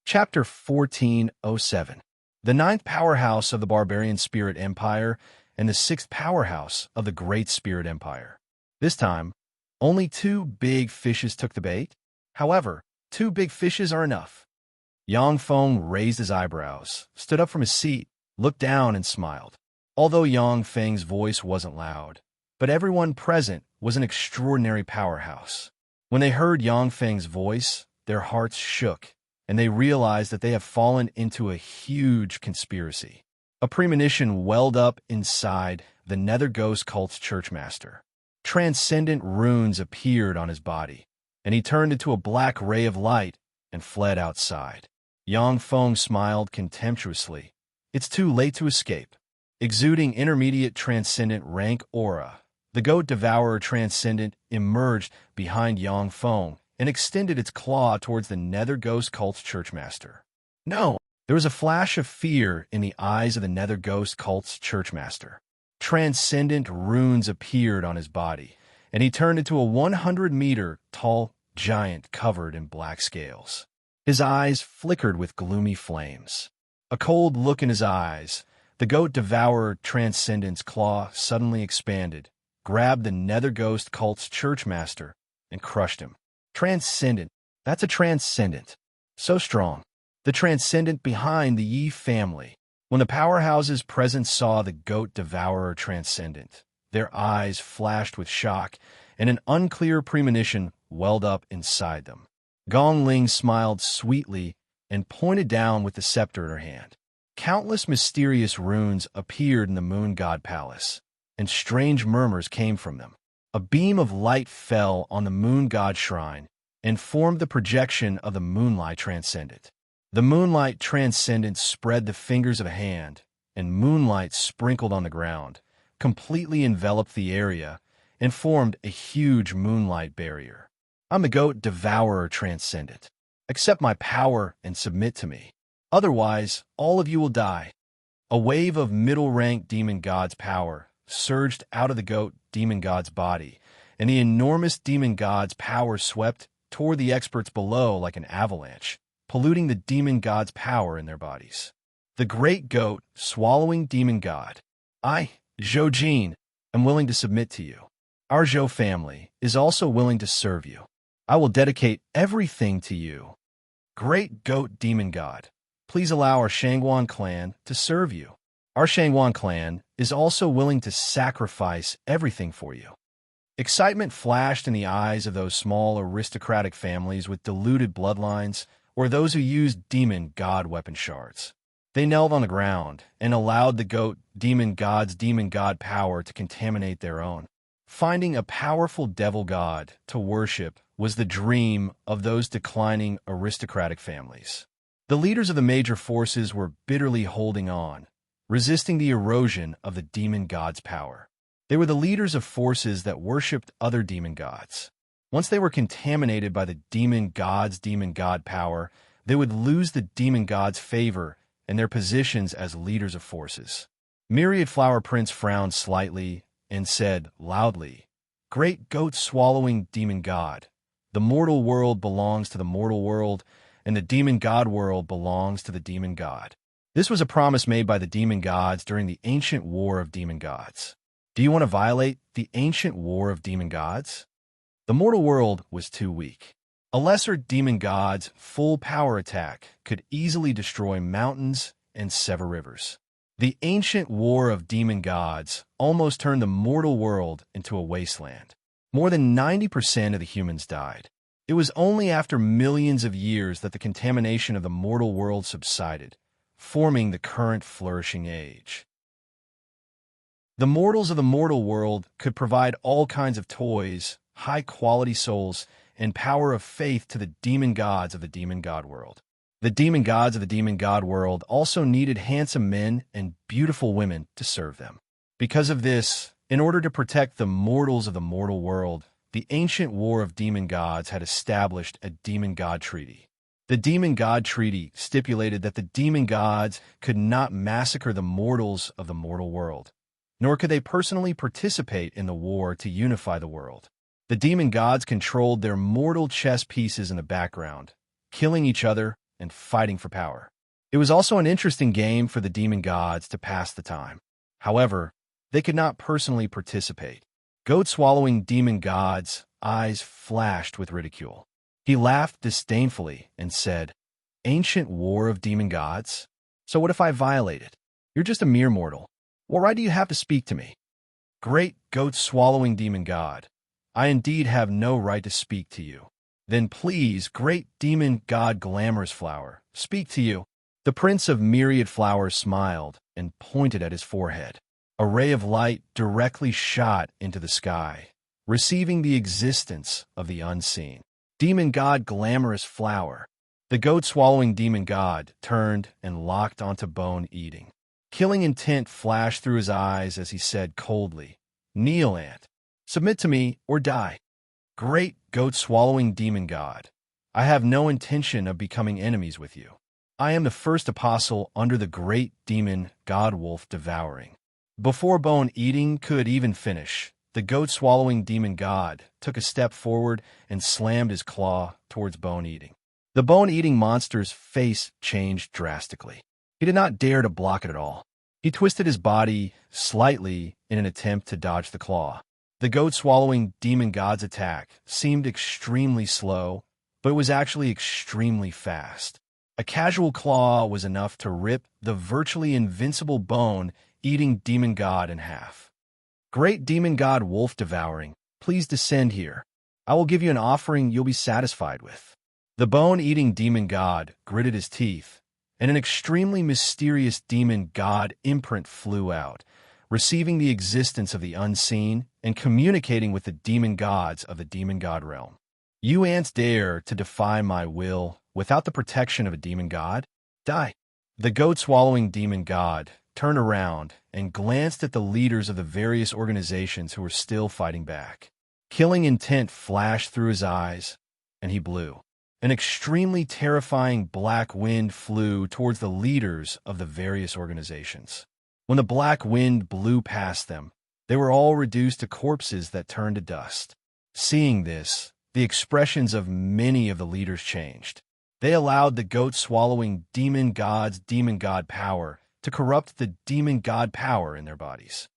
Chapter 1407. The ninth powerhouse of the barbarian spirit empire and the sixth powerhouse of the great spirit empire. This time, only two big fishes took the bait. However, two big fishes are enough. Yang Feng raised his eyebrows, stood up from his seat, looked down and smiled. Although Yang Feng's voice wasn't loud, but everyone present was an extraordinary powerhouse. When they heard Yang Feng's voice, their hearts shook, and they realized that they have fallen into a huge conspiracy. A premonition welled up inside the Nether Ghost cult's churchmaster. Transcendent runes appeared on his body, and he turned into a black ray of light and fled outside. Yang Feng smiled contemptuously. It's too late to escape. Exuding intermediate transcendent rank aura, the Goat Devourer Transcendent emerged behind Yang Feng and extended its claw towards the Nether Ghost cult's churchmaster. No! There was a flash of fear in the eyes of the Nether Ghost cult's churchmaster. Transcendent runes appeared on his body, and he turned into a 100-meter-tall giant covered in black scales. His eyes flickered with gloomy flames. A cold look in his eyes, the Goat Devourer Transcendent's claw suddenly expanded, grabbed the Nether Ghost cult's churchmaster, and crushed him. Transcendent. That's a transcendent. So strong. The transcendent behind the Yi family. When the powerhouses present saw the Goat Devourer Transcendent, their eyes flashed with shock, and an unclear premonition welled up inside them. Gong Ling smiled sweetly and pointed down with the scepter in her hand. Countless mysterious runes appeared in the Moon God Palace, and strange murmurs came from them. A beam of light fell on the Moon God Shrine and formed the projection of the Moonlight Transcendent. The Moonlight Transcendent spread the fingers of a hand, and moonlight sprinkled on the ground, completely enveloped the area, and formed a huge moonlight barrier. I'm the Goat Devourer Transcendent. Accept my power and submit to me. Otherwise, all of you will die. A wave of middle-rank demon god's power surged out of the goat demon god's body, and the enormous demon god's power swept toward the experts below like an avalanche, polluting the demon god's power in their bodies. The great goat swallowing demon god. I, Zhou Jin, am willing to submit to you. Our Zhou family is also willing to serve you. I will dedicate everything to you. Great goat demon god, please allow our Shangguan clan to serve you. Our Shangguan clan is also willing to sacrifice everything for you. Excitement flashed in the eyes of those small aristocratic families with diluted bloodlines or those who used demon god weapon shards. They knelt on the ground and allowed the goat demon god's demon god power to contaminate their own. Finding a powerful devil god to worship was the dream of those declining aristocratic families. The leaders of the major forces were bitterly holding on, resisting the erosion of the demon god's power. They were the leaders of forces that worshipped other demon gods. Once they were contaminated by the demon god's demon god power, they would lose the demon god's favor and their positions as leaders of forces. Myriad Flower Prince frowned slightly and said loudly, "Great goat-swallowing demon god, the mortal world belongs to the mortal world, and the demon god world belongs to the demon god." This was a promise made by the demon gods during the ancient war of demon gods. Do you want to violate the ancient war of demon gods? The mortal world was too weak. A lesser demon god's full power attack could easily destroy mountains and sever rivers. The ancient war of demon gods almost turned the mortal world into a wasteland. More than 90% of the humans died. It was only after millions of years that the contamination of the mortal world subsided, forming the current flourishing age. The mortals of the mortal world could provide all kinds of toys, high-quality souls, and power of faith to the demon gods of the demon god world. The demon gods of the demon god world also needed handsome men and beautiful women to serve them. Because of this, in order to protect the mortals of the mortal world, the ancient war of demon gods had established a demon god treaty. The demon god treaty stipulated that the demon gods could not massacre the mortals of the mortal world, nor could they personally participate in the war to unify the world. The demon gods controlled their mortal chess pieces in the background, killing each other and fighting for power. It was also an interesting game for the demon gods to pass the time. However, they could not personally participate. Goat-swallowing demon god's eyes flashed with ridicule. He laughed disdainfully and said, "Ancient war of demon gods? So what if I violate it? You're just a mere mortal. What right do you have to speak to me?" "Great goat-swallowing demon god, I indeed have no right to speak to you." "Then please, great demon god Glamorous Flower, speak to you." The Prince of Myriad Flowers smiled and pointed at his forehead. A ray of light directly shot into the sky, receiving the existence of the unseen. Demon god Glamorous Flower. The goat-swallowing demon god turned and locked onto Bone Eating. Killing intent flashed through his eyes as he said coldly, "Kneel, Ant. Submit to me or die." "Great goat-swallowing demon god, I have no intention of becoming enemies with you. I am the first apostle under the great demon god Wolf Devouring." Before Bone Eating could even finish, the goat-swallowing demon god took a step forward and slammed his claw towards Bone Eating. The Bone Eating monster's face changed drastically. He did not dare to block it at all. He twisted his body slightly in an attempt to dodge the claw. The goat-swallowing demon god's attack seemed extremely slow, but it was actually extremely fast. A casual claw was enough to rip the virtually invincible bone-eating demon god in half. "Great demon god Wolf Devouring, please descend here. I will give you an offering you'll be satisfied with." The bone-eating demon god gritted his teeth, and an extremely mysterious demon god imprint flew out, receiving the existence of the unseen and communicating with the demon gods of the demon god realm. "You ants dare to defy my will without the protection of a demon god? Die." The goat-swallowing demon god turned around and glanced at the leaders of the various organizations who were still fighting back. Killing intent flashed through his eyes, and he blew. An extremely terrifying black wind flew towards the leaders of the various organizations. When the black wind blew past them, they were all reduced to corpses that turned to dust. Seeing this, the expressions of many of the leaders changed. They allowed the goat-swallowing demon god's demon god power to corrupt the demon god power in their bodies.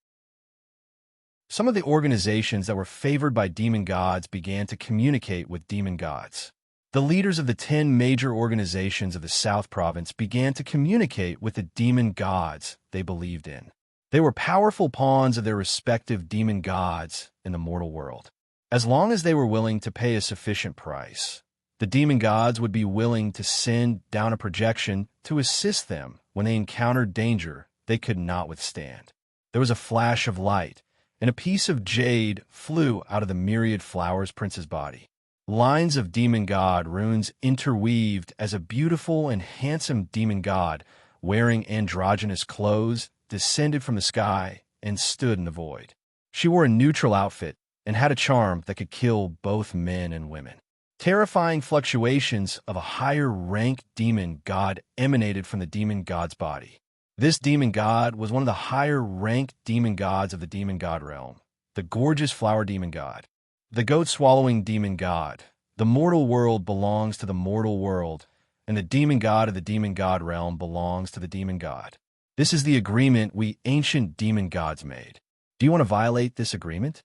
Some of the organizations that were favored by demon gods began to communicate with demon gods. The leaders of the 10 major organizations of the South Province began to communicate with the demon gods they believed in. They were powerful pawns of their respective demon gods in the mortal world. As long as they were willing to pay a sufficient price, the demon gods would be willing to send down a projection to assist them when they encountered danger they could not withstand. There was a flash of light, and a piece of jade flew out of the Myriad Flowers prince's body. Lines of demon god runes interweaved as a beautiful and handsome demon god wearing androgynous clothes descended from the sky and stood in the void. She wore a neutral outfit and had a charm that could kill both men and women. Terrifying fluctuations of a higher-ranked demon god emanated from the demon god's body. This demon god was one of the higher-ranked demon gods of the demon god realm, the gorgeous flower demon god. The goat-swallowing demon god. The mortal world belongs to the mortal world, and the demon god of the demon god realm belongs to the demon god. This is the agreement we ancient demon gods made. Do you want to violate this agreement?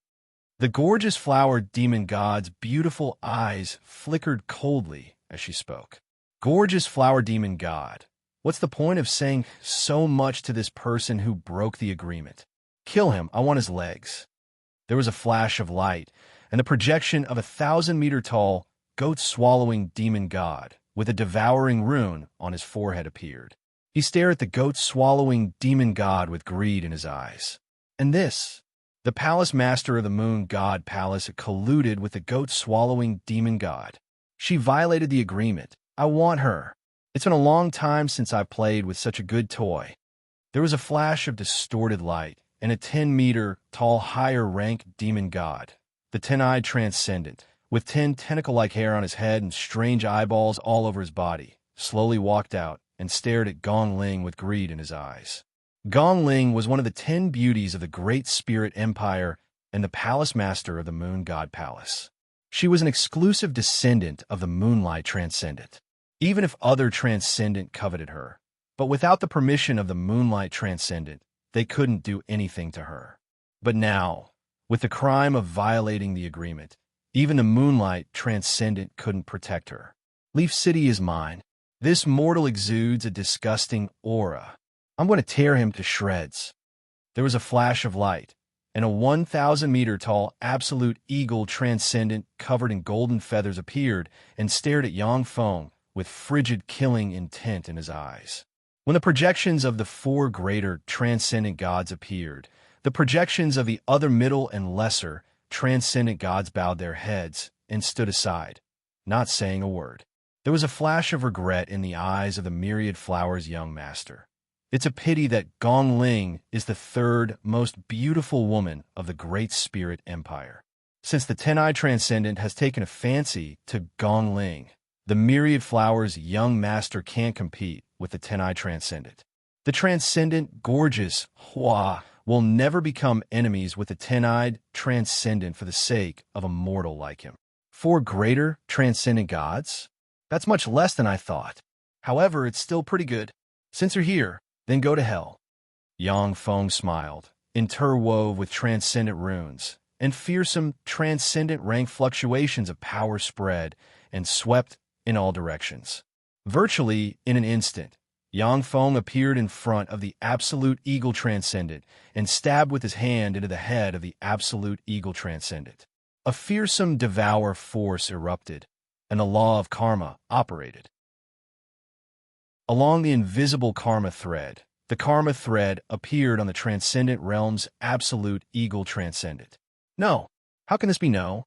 The gorgeous flower demon god's beautiful eyes flickered coldly as she spoke. Gorgeous flower demon god, what's the point of saying so much to this person who broke the agreement? Kill him, I want his legs. There was a flash of light, and the projection of a 1,000-meter-tall, goat-swallowing demon god with a devouring rune on his forehead appeared. He stared at the goat-swallowing demon god with greed in his eyes. And this, the palace master of the moon god palace colluded with the goat-swallowing demon god. She violated the agreement. I want her. It's been a long time since I played with such a good toy. There was a flash of distorted light, and a 10-meter-tall higher-ranked demon god, the 10-eyed transcendent, with 10 tentacle-like hair on his head and strange eyeballs all over his body, slowly walked out and stared at Gong Ling with greed in his eyes. Gong Ling was one of the 10 beauties of the Great Spirit Empire and the palace master of the Moon God Palace. She was an exclusive descendant of the Moonlight Transcendent. even if other Transcendent coveted her. But without the permission of the Moonlight Transcendent, they couldn't do anything to her. But now, with the crime of violating the agreement, even the Moonlight Transcendent couldn't protect her. Leaf City is mine. This mortal exudes a disgusting aura. I'm going to tear him to shreds. There was a flash of light, and a 1,000-meter-tall absolute eagle Transcendent covered in golden feathers appeared and stared at Yang Feng with frigid killing intent in his eyes. When the projections of the 4 greater Transcendent gods appeared, the projections of the other middle and lesser Transcendent gods bowed their heads and stood aside, not saying a word. There was a flash of regret in the eyes of the Myriad Flower's young master. It's a pity that Gong Ling is the 3rd most beautiful woman of the Great Spirit Empire. Since the Tenai Transcendent has taken a fancy to Gong Ling, the Myriad Flower's young master can't compete with the Tenai Transcendent. The Transcendent, gorgeous Hua, will never become enemies with the Tenai Transcendent for the sake of a mortal like him. 4 greater Transcendent gods? That's much less than I thought. However, it's still pretty good. Since you're here, then go to hell. Yang Feng smiled, interwove with transcendent runes, and fearsome transcendent rank fluctuations of power spread and swept in all directions. Virtually in an instant, Yang Feng appeared in front of the Absolute Eagle Transcendent and stabbed with his hand into the head of the Absolute Eagle Transcendent. A fearsome devour force erupted, and the law of karma operated. Along the invisible karma thread, the karma thread appeared on the Transcendent Realm's Absolute Eagle Transcendent. No. How can this be no?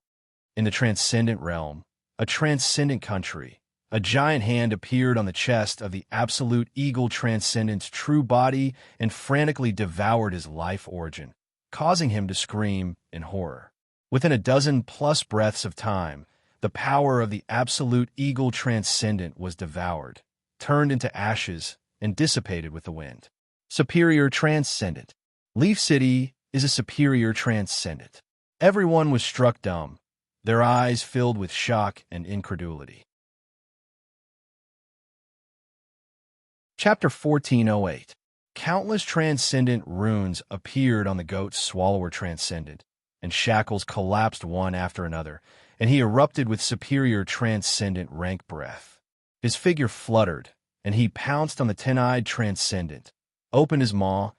In the Transcendent Realm, a transcendent country, a giant hand appeared on the chest of the Absolute Eagle Transcendent's true body and frantically devoured his life origin, causing him to scream in horror. Within a dozen-plus breaths of time, the power of the Absolute Eagle Transcendent was devoured, turned into ashes, and dissipated with the wind. Superior Transcendent. Leaf City is a superior Transcendent. Everyone was struck dumb, their eyes filled with shock and incredulity. Chapter 1408. Countless transcendent runes appeared on the goat's swallower Transcendent, and shackles collapsed one after another, and he erupted with superior transcendent rank breath. His figure fluttered, and he pounced on the ten-eyed Transcendent, opened his maw,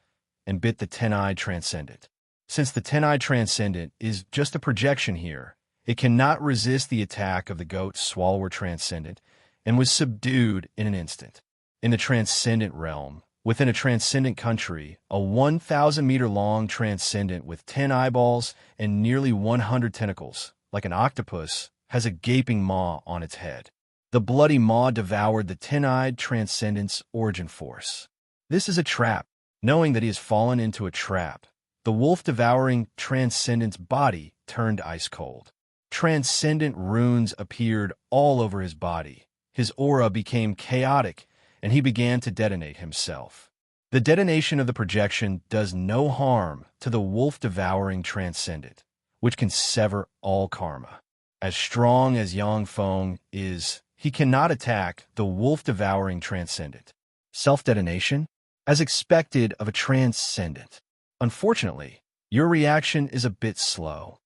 and bit the ten-eyed Transcendent. Since the ten-eyed Transcendent is just a projection here, it cannot resist the attack of the goat's swallower Transcendent, and was subdued in an instant. In the Transcendent Realm, within a transcendent country, a 1,000-meter-long Transcendent with 10 eyeballs and nearly 100 tentacles, like an octopus, has a gaping maw on its head. The bloody maw devoured the ten-eyed Transcendent's origin force. This is a trap. Knowing that he has fallen into a trap, the wolf-devouring Transcendent's body turned ice-cold. Transcendent runes appeared all over his body. His aura became chaotic, and he began to detonate himself. The detonation of the projection does no harm to the wolf-devouring Transcendent, which can sever all karma. As strong as Yang Feng is, he cannot attack the wolf-devouring Transcendent. Self-detonation? As expected of a Transcendent. Unfortunately, your reaction is a bit slow.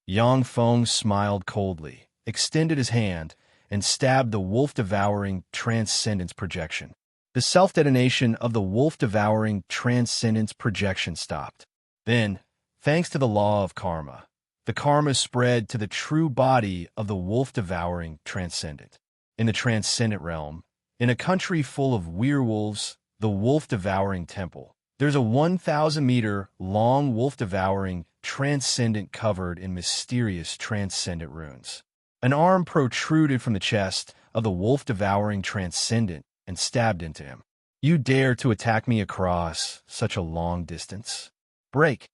Yang Feng smiled coldly, extended his hand, and stabbed the wolf-devouring Transcendent's projection. The self-detonation of the wolf-devouring Transcendent's projection stopped. Then, thanks to the law of karma, the karma spread to the true body of the wolf-devouring Transcendent. In the Transcendent Realm, in a country full of werewolves, the wolf-devouring temple, there's a 1,000-meter-long wolf-devouring Transcendent covered in mysterious transcendent runes. An arm protruded from the chest of the wolf-devouring Transcendent and stabbed into him. You dare to attack me across such a long distance? Break!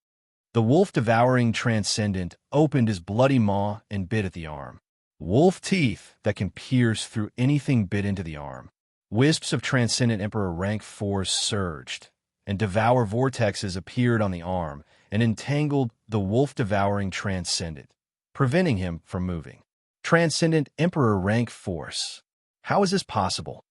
The wolf-devouring Transcendent opened his bloody maw and bit at the arm. Wolf teeth that can pierce through anything bit into the arm. Wisps of Transcendent Emperor rank force surged, and devour vortexes appeared on the arm and entangled the wolf-devouring Transcendent, preventing him from moving. Transcendent Emperor rank force. How is this possible?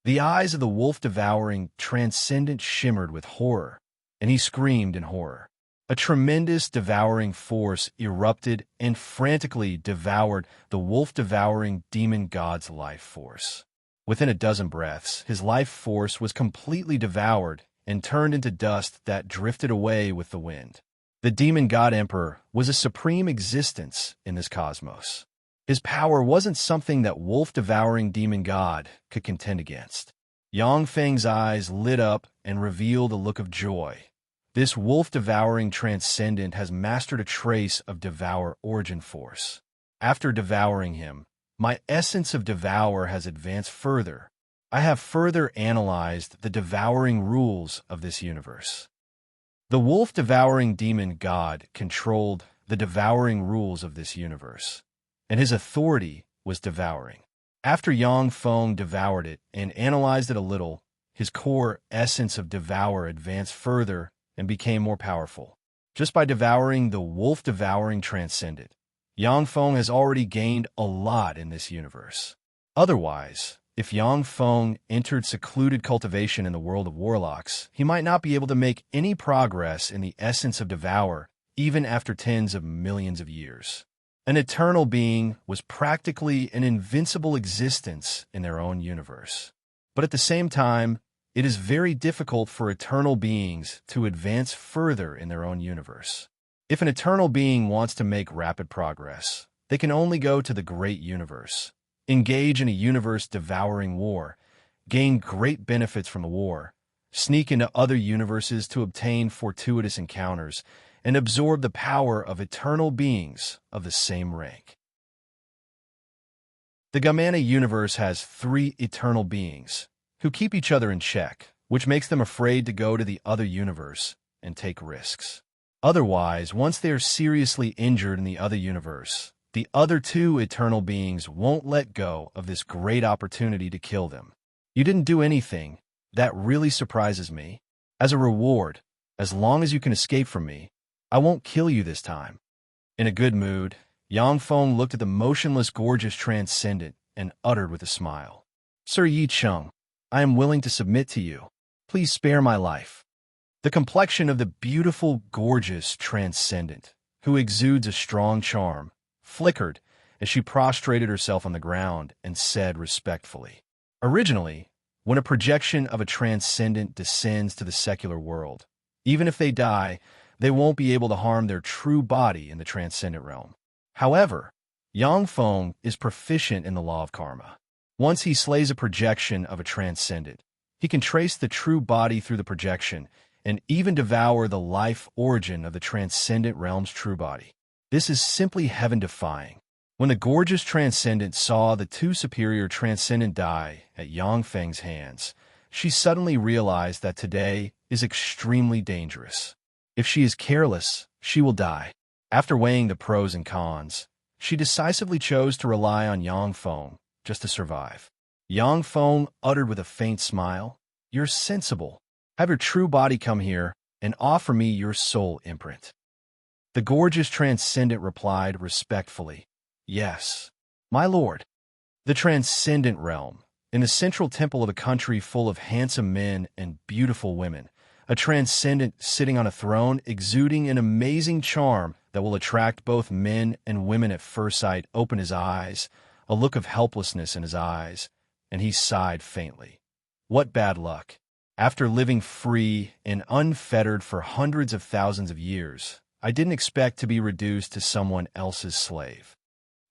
The eyes of the wolf-devouring transcendent shimmered with horror, and he screamed in horror. A tremendous devouring force erupted and frantically devoured the wolf-devouring demon god's life force. Within a dozen breaths, his life force was completely devoured and turned into dust that drifted away with the wind. The demon god emperor was a supreme existence in this cosmos. His power wasn't something that wolf-devouring demon god could contend against. Yang Feng's eyes lit up and revealed a look of joy. This wolf-devouring transcendent has mastered a trace of devour origin force. After devouring him, my essence of devour has advanced further. I have further analyzed the devouring rules of this universe. The wolf-devouring demon god controlled the devouring rules of this universe, and his authority was devouring. After Yang Feng devoured it and analyzed it a little, his core essence of devour advanced further and became more powerful. Just by devouring the wolf-devouring transcendent, Yang Feng has already gained a lot in this universe. Otherwise, if Yang Feng entered secluded cultivation in the world of warlocks, he might not be able to make any progress in the essence of devour even after tens of millions of years. An eternal being was practically an invincible existence in their own universe. But at the same time, it is very difficult for eternal beings to advance further in their own universe. If an eternal being wants to make rapid progress, they can only go to the great universe, engage in a universe-devouring war, gain great benefits from the war, sneak into other universes to obtain fortuitous encounters, and absorb the power of eternal beings of the same rank. The Gamana universe has 3 eternal beings who keep each other in check, which makes them afraid to go to the other universe and take risks. Otherwise, once they are seriously injured in the other universe, the other 2 eternal beings won't let go of this great opportunity to kill them. You didn't do anything. That really surprises me. As a reward, as long as you can escape from me, I won't kill you this time. In a good mood, Yang Feng looked at the motionless, gorgeous transcendent and uttered with a smile, "Sir Yi Cheng, I am willing to submit to you. Please spare my life." The complexion of the beautiful, gorgeous transcendent, who exudes a strong charm, flickered as she prostrated herself on the ground and said respectfully, "Originally, when a projection of a transcendent descends to the secular world, even if they die, they won't be able to harm their true body in the transcendent realm. However, Yang Feng is proficient in the law of karma. Once he slays a projection of a transcendent, he can trace the true body through the projection and even devour the life origin of the transcendent realm's true body. This is simply heaven-defying." When the gorgeous transcendent saw the 2 superior transcendent die at Yang Feng's hands, she suddenly realized that today is extremely dangerous. If she is careless, she will die. After weighing the pros and cons, she decisively chose to rely on Yang Feng just to survive. Yang Feng uttered with a faint smile, "You're sensible. Have your true body come here and offer me your soul imprint." The gorgeous transcendent replied respectfully, "Yes, my lord." The transcendent realm, in the central temple of a country full of handsome men and beautiful women, a transcendent sitting on a throne exuding an amazing charm that will attract both men and women at first sight, opened his eyes, a look of helplessness in his eyes, and he sighed faintly. What bad luck. After living free and unfettered for hundreds of thousands of years, I didn't expect to be reduced to someone else's slave.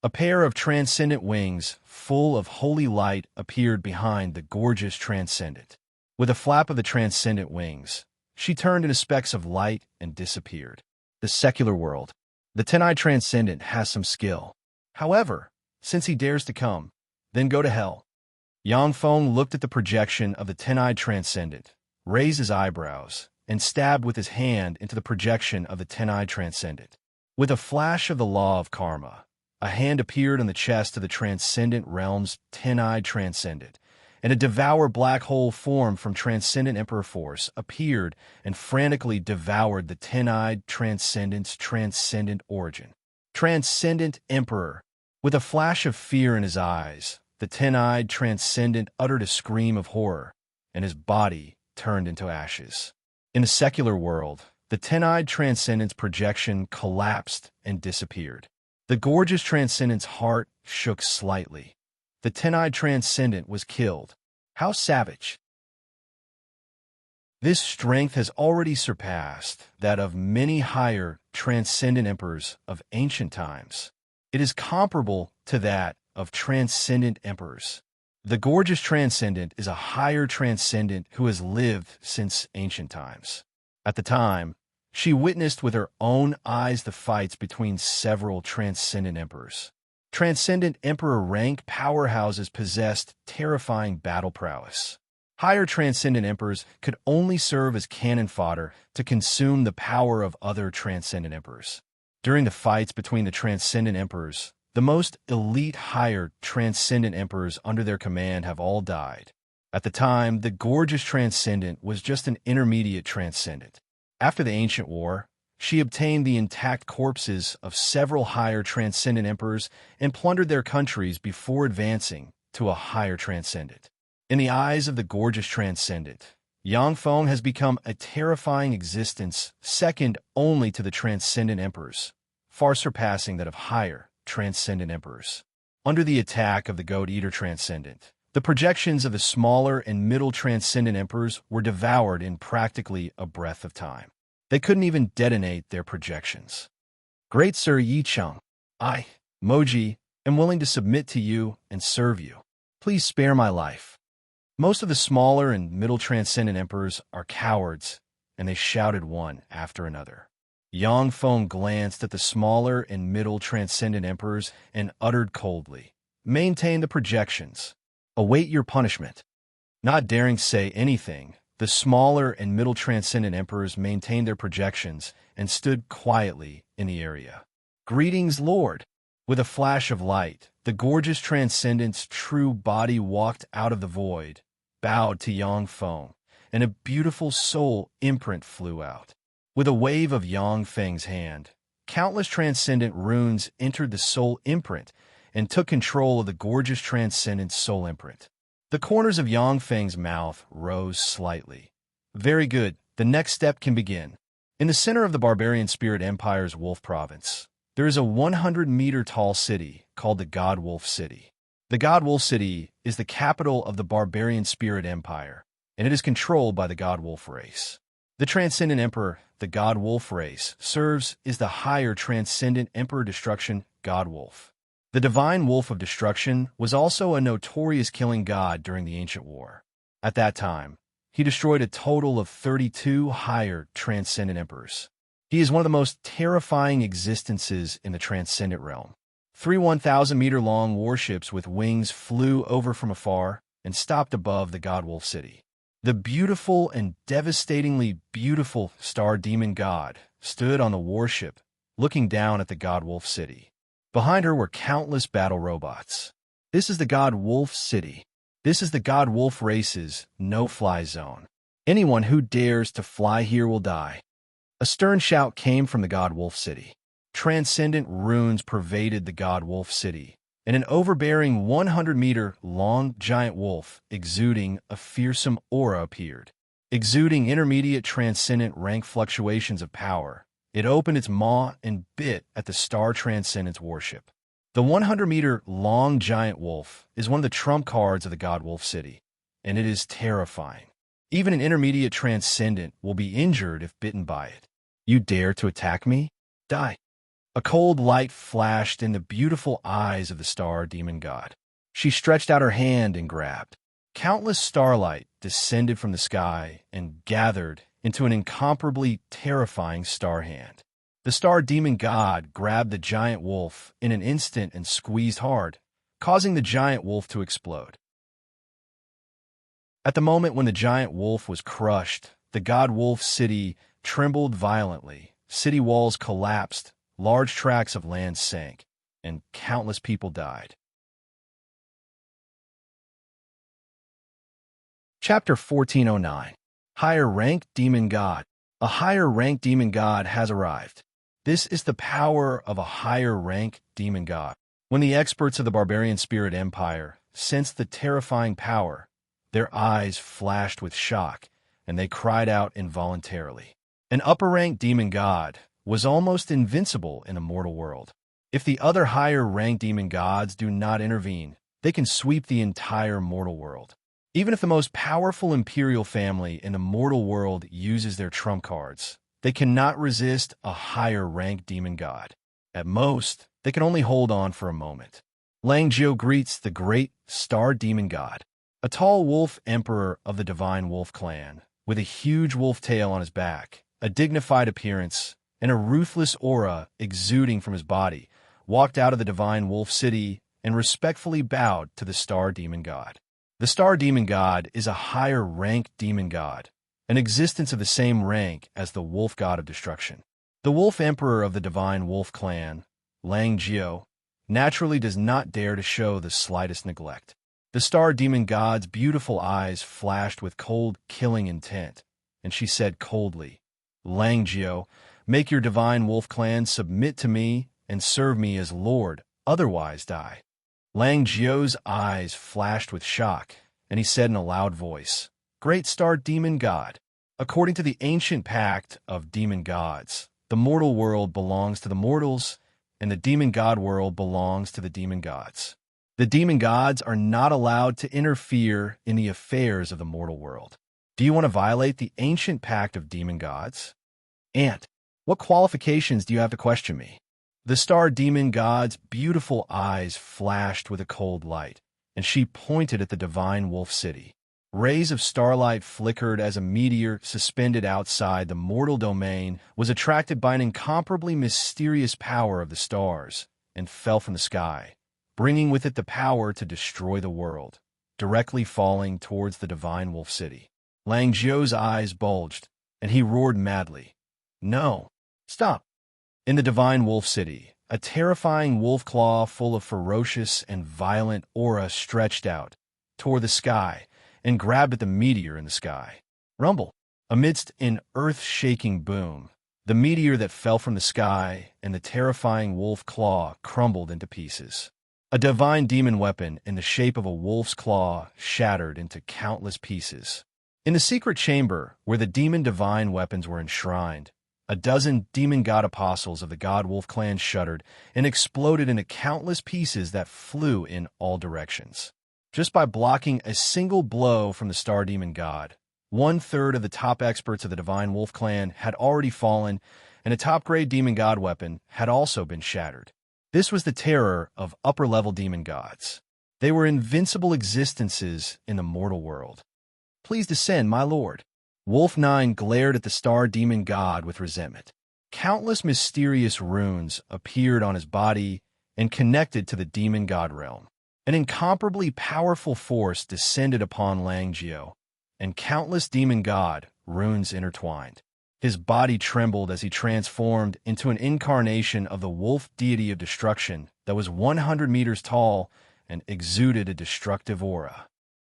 A pair of transcendent wings, full of holy light, appeared behind the gorgeous transcendent. With a flap of the transcendent wings, she turned into specks of light and disappeared. The secular world. The Tenai transcendent has some skill. However, since he dares to come, then go to hell. Yang Feng looked at the projection of the Tenai transcendent, raised his eyebrows, and stabbed with his hand into the projection of the Tenai transcendent. With a flash of the law of karma, a hand appeared on the chest of the transcendent realm's Tenai transcendent, and a devour black hole formed from transcendent emperor force appeared and frantically devoured the ten-eyed transcendent's transcendent origin. Transcendent emperor. With a flash of fear in his eyes, the ten-eyed transcendent uttered a scream of horror, and his body turned into ashes. In the secular world, the ten-eyed transcendent's projection collapsed and disappeared. The gorgeous transcendent's heart shook slightly. The ten-eyed transcendent was killed. How savage! This strength has already surpassed that of many higher transcendent emperors of ancient times. It is comparable to that of transcendent emperors. The gorgeous transcendent is a higher transcendent who has lived since ancient times. At the time, she witnessed with her own eyes the fights between several transcendent emperors. Transcendent emperor rank powerhouses possessed terrifying battle prowess. Higher transcendent emperors could only serve as cannon fodder to consume the power of other transcendent emperors. During the fights between the transcendent emperors, the most elite higher transcendent emperors under their command have all died. At the time, the gorgeous transcendent was just an intermediate transcendent. After the ancient war, she obtained the intact corpses of several higher transcendent emperors and plundered their countries before advancing to a higher transcendent. In the eyes of the gorgeous transcendent, Yang Feng has become a terrifying existence second only to the transcendent emperors, far surpassing that of higher transcendent emperors. Under the attack of the Goat-Eater transcendent, the projections of the smaller and middle transcendent emperors were devoured in practically a breath of time. They couldn't even detonate their projections. Great Sir Yicheng, I, Moji, am willing to submit to you and serve you. Please spare my life. Most of the smaller and middle transcendent emperors are cowards, and they shouted one after another. Yang Feng glanced at the smaller and middle transcendent emperors and uttered coldly, "Maintain the projections. Await your punishment." Not daring to say anything, the smaller and middle transcendent emperors maintained their projections and stood quietly in the area. "Greetings, Lord." With a flash of light, the gorgeous transcendent's true body walked out of the void, bowed to Yang Feng, and a beautiful soul imprint flew out. With a wave of Yang Feng's hand, countless transcendent runes entered the soul imprint and took control of the gorgeous transcendent's soul imprint. The corners of Yang Feng's mouth rose slightly. Very good, the next step can begin. In the center of the barbarian spirit empire's Wolf Province, there is a 100-meter-tall city called the God Wolf City. The God Wolf City is the capital of the barbarian spirit empire, and it is controlled by the God Wolf race. The transcendent emperor, the God Wolf race, serves as the higher transcendent emperor destruction God Wolf. The divine wolf of destruction was also a notorious killing god during the ancient war. At that time, he destroyed a total of 32 higher transcendent emperors. He is one of the most terrifying existences in the transcendent realm. 3 1,000-meter-long warships with wings flew over from afar and stopped above the God Wolf City. The beautiful and devastatingly beautiful star demon god stood on the warship, looking down at the God Wolf City. Behind her were countless battle robots. This is the God Wolf City. This is the God Wolf race's no-fly zone. Anyone who dares to fly here will die. A stern shout came from the God Wolf City. Transcendent runes pervaded the God Wolf City, and an overbearing 100-meter-long giant wolf exuding a fearsome aura appeared. Exuding intermediate transcendent rank fluctuations of power, it opened its maw and bit at the Star Transcendent's warship. The 100-meter-long giant wolf is one of the trump cards of the God Wolf City, and it is terrifying. Even an intermediate transcendent will be injured if bitten by it. You dare to attack me? Die. A cold light flashed in the beautiful eyes of the star demon god. She stretched out her hand and grabbed. Countless starlight descended from the sky and gathered into an incomparably terrifying star hand. The star demon god grabbed the giant wolf in an instant and squeezed hard, causing the giant wolf to explode. At the moment when the giant wolf was crushed, the God Wolf City trembled violently. City walls collapsed, large tracts of land sank, and countless people died. Chapter 1409. Higher Rank Demon God. A higher rank demon god has arrived. This is the power of a higher rank demon god. When the experts of the barbarian spirit empire sensed the terrifying power, their eyes flashed with shock, and they cried out involuntarily. An upper-ranked demon god was almost invincible in the mortal world. If the other higher-ranked demon gods do not intervene, they can sweep the entire mortal world. Even if the most powerful imperial family in the mortal world uses their trump cards, they cannot resist a higher-ranked demon god. At most, they can only hold on for a moment. Lang Jiao greets the great star demon god, a tall wolf emperor of the divine wolf clan, with a huge wolf tail on his back, a dignified appearance, and a ruthless aura exuding from his body, walked out of the divine wolf city and respectfully bowed to the star demon god. The star demon god is a higher-ranked demon god, an existence of the same rank as the wolf god of destruction. The wolf emperor of the divine wolf clan, Lang Jiao, naturally does not dare to show the slightest neglect. The star demon god's beautiful eyes flashed with cold, killing intent, and she said coldly, "Lang Jiao, make your divine wolf clan submit to me and serve me as lord, otherwise die." Lang Jiao's eyes flashed with shock, and he said in a loud voice, "Great star demon god, according to the ancient pact of demon gods, the mortal world belongs to the mortals, and the demon god world belongs to the demon gods. The demon gods are not allowed to interfere in the affairs of the mortal world. Do you want to violate the ancient pact of demon gods? Ant, what qualifications do you have to question me?" The star demon god's beautiful eyes flashed with a cold light, and she pointed at the divine wolf city. Rays of starlight flickered as a meteor suspended outside the mortal domain was attracted by an incomparably mysterious power of the stars and fell from the sky, bringing with it the power to destroy the world, directly falling towards the divine wolf city. Lang Jiao's eyes bulged, and he roared madly, "No, stop!" In the divine wolf city, a terrifying wolf claw full of ferocious and violent aura stretched out, tore the sky, and grabbed at the meteor in the sky. Rumble! Amidst an earth-shaking boom, the meteor that fell from the sky and the terrifying wolf claw crumbled into pieces. A divine demon weapon in the shape of a wolf's claw shattered into countless pieces. In the secret chamber where the demon divine weapons were enshrined, a dozen demon god apostles of the god wolf clan shuddered and exploded into countless pieces that flew in all directions. Just by blocking a single blow from the star demon god, 1/3 of the top experts of the divine wolf clan had already fallen, and a top-grade demon god weapon had also been shattered. This was the terror of upper-level demon gods. They were invincible existences in the mortal world. "Please descend, my lord." Wolf 9 glared at the star demon god with resentment. Countless mysterious runes appeared on his body and connected to the demon god realm. An incomparably powerful force descended upon Lang Jiao, and countless demon god runes intertwined. His body trembled as he transformed into an incarnation of the wolf deity of destruction that was 100 meters tall and exuded a destructive aura.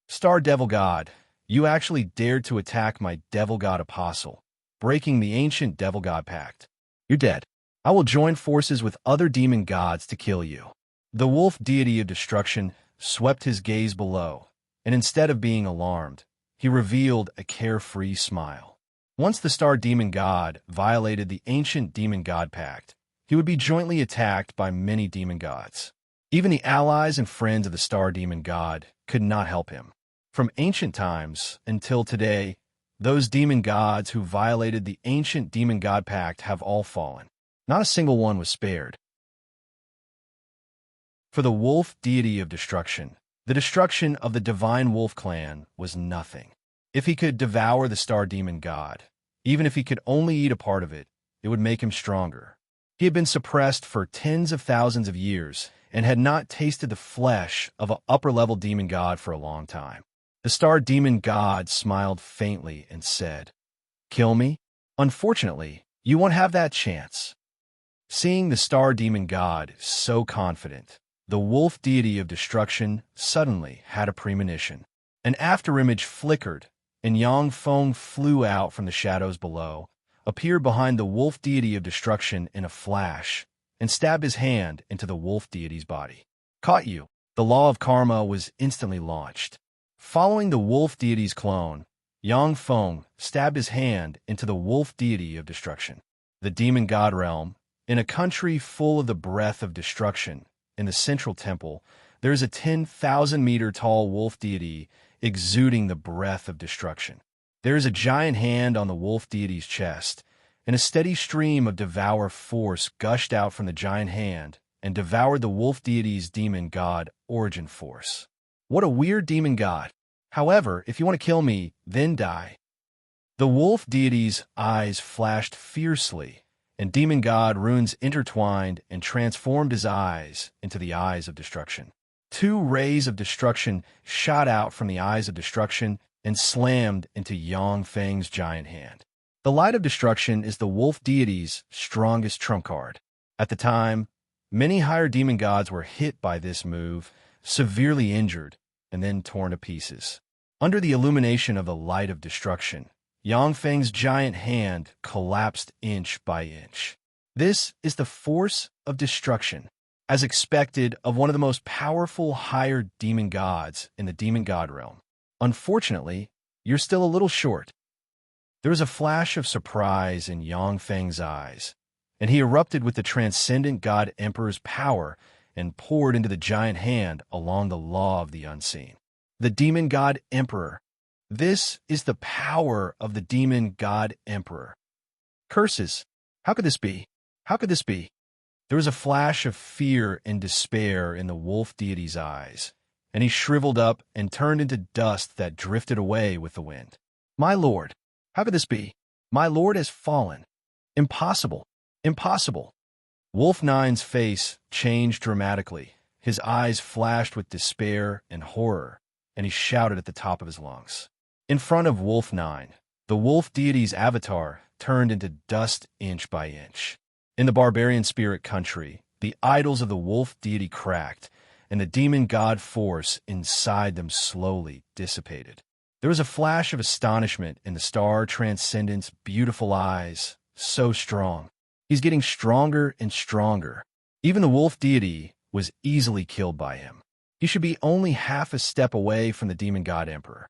"Star devil god, you actually dared to attack my devil god apostle, breaking the ancient devil god pact. You're dead. I will join forces with other demon gods to kill you." The wolf deity of destruction swept his gaze below, and instead of being alarmed, he revealed a carefree smile. Once the star demon god violated the ancient demon god pact, he would be jointly attacked by many demon gods. Even the allies and friends of the star demon god could not help him. From ancient times until today, those demon gods who violated the ancient demon god pact have all fallen. Not a single one was spared. For the wolf deity of destruction, the destruction of the divine wolf clan was nothing. If he could devour the star demon god, even if he could only eat a part of it, it would make him stronger. He had been suppressed for tens of thousands of years and had not tasted the flesh of an upper-level demon god for a long time. The star demon god smiled faintly and said, "Kill me? Unfortunately, you won't have that chance." Seeing the star demon god so confident, the wolf deity of destruction suddenly had a premonition. An afterimage flickered, and Yang Feng flew out from the shadows below, appeared behind the wolf deity of destruction in a flash, and stabbed his hand into the wolf deity's body. "Caught you!" The law of karma was instantly launched. Following the wolf deity's clone, Yang Feng stabbed his hand into the wolf deity of destruction. The demon god realm, in a country full of the breath of destruction, in the central temple, there is a 10,000-meter-tall wolf deity exuding the breath of destruction. There is a giant hand on the wolf deity's chest, and a steady stream of devour force gushed out from the giant hand and devoured the wolf deity's demon god origin force. What a weird demon god. However, if you want to kill me, then die. The wolf deity's eyes flashed fiercely, and demon god runes intertwined and transformed his eyes into the eyes of destruction. 2 rays of destruction shot out from the eyes of destruction and slammed into Yang Feng's giant hand. The light of destruction is the wolf deity's strongest trump card. At the time, many higher demon gods were hit by this move, severely injured, and then torn to pieces. Under the illumination of the light of destruction, Yang Feng's giant hand collapsed inch by inch. This is the force of destruction, as expected of one of the most powerful higher demon gods in the demon god realm. Unfortunately, you're still a little short. There was a flash of surprise in Yang Feng's eyes, and he erupted with the transcendent god emperor's power and poured into the giant hand along the law of the unseen. The demon god emperor. This is the power of the demon god emperor. Curses. How could this be? How could this be? There was a flash of fear and despair in the wolf deity's eyes, and he shriveled up and turned into dust that drifted away with the wind. My lord, how could this be? My lord has fallen. Impossible. Impossible. Wolf Nine's face changed dramatically. His eyes flashed with despair and horror, and he shouted at the top of his lungs. In front of Wolf Nine, the wolf deity's avatar turned into dust inch by inch. In the barbarian spirit country, the idols of the wolf deity cracked, and the demon god force inside them slowly dissipated. There was a flash of astonishment in the star transcendent's beautiful eyes, so strong. He's getting stronger and stronger. Even the wolf deity was easily killed by him. He should be only half a step away from the demon god emperor.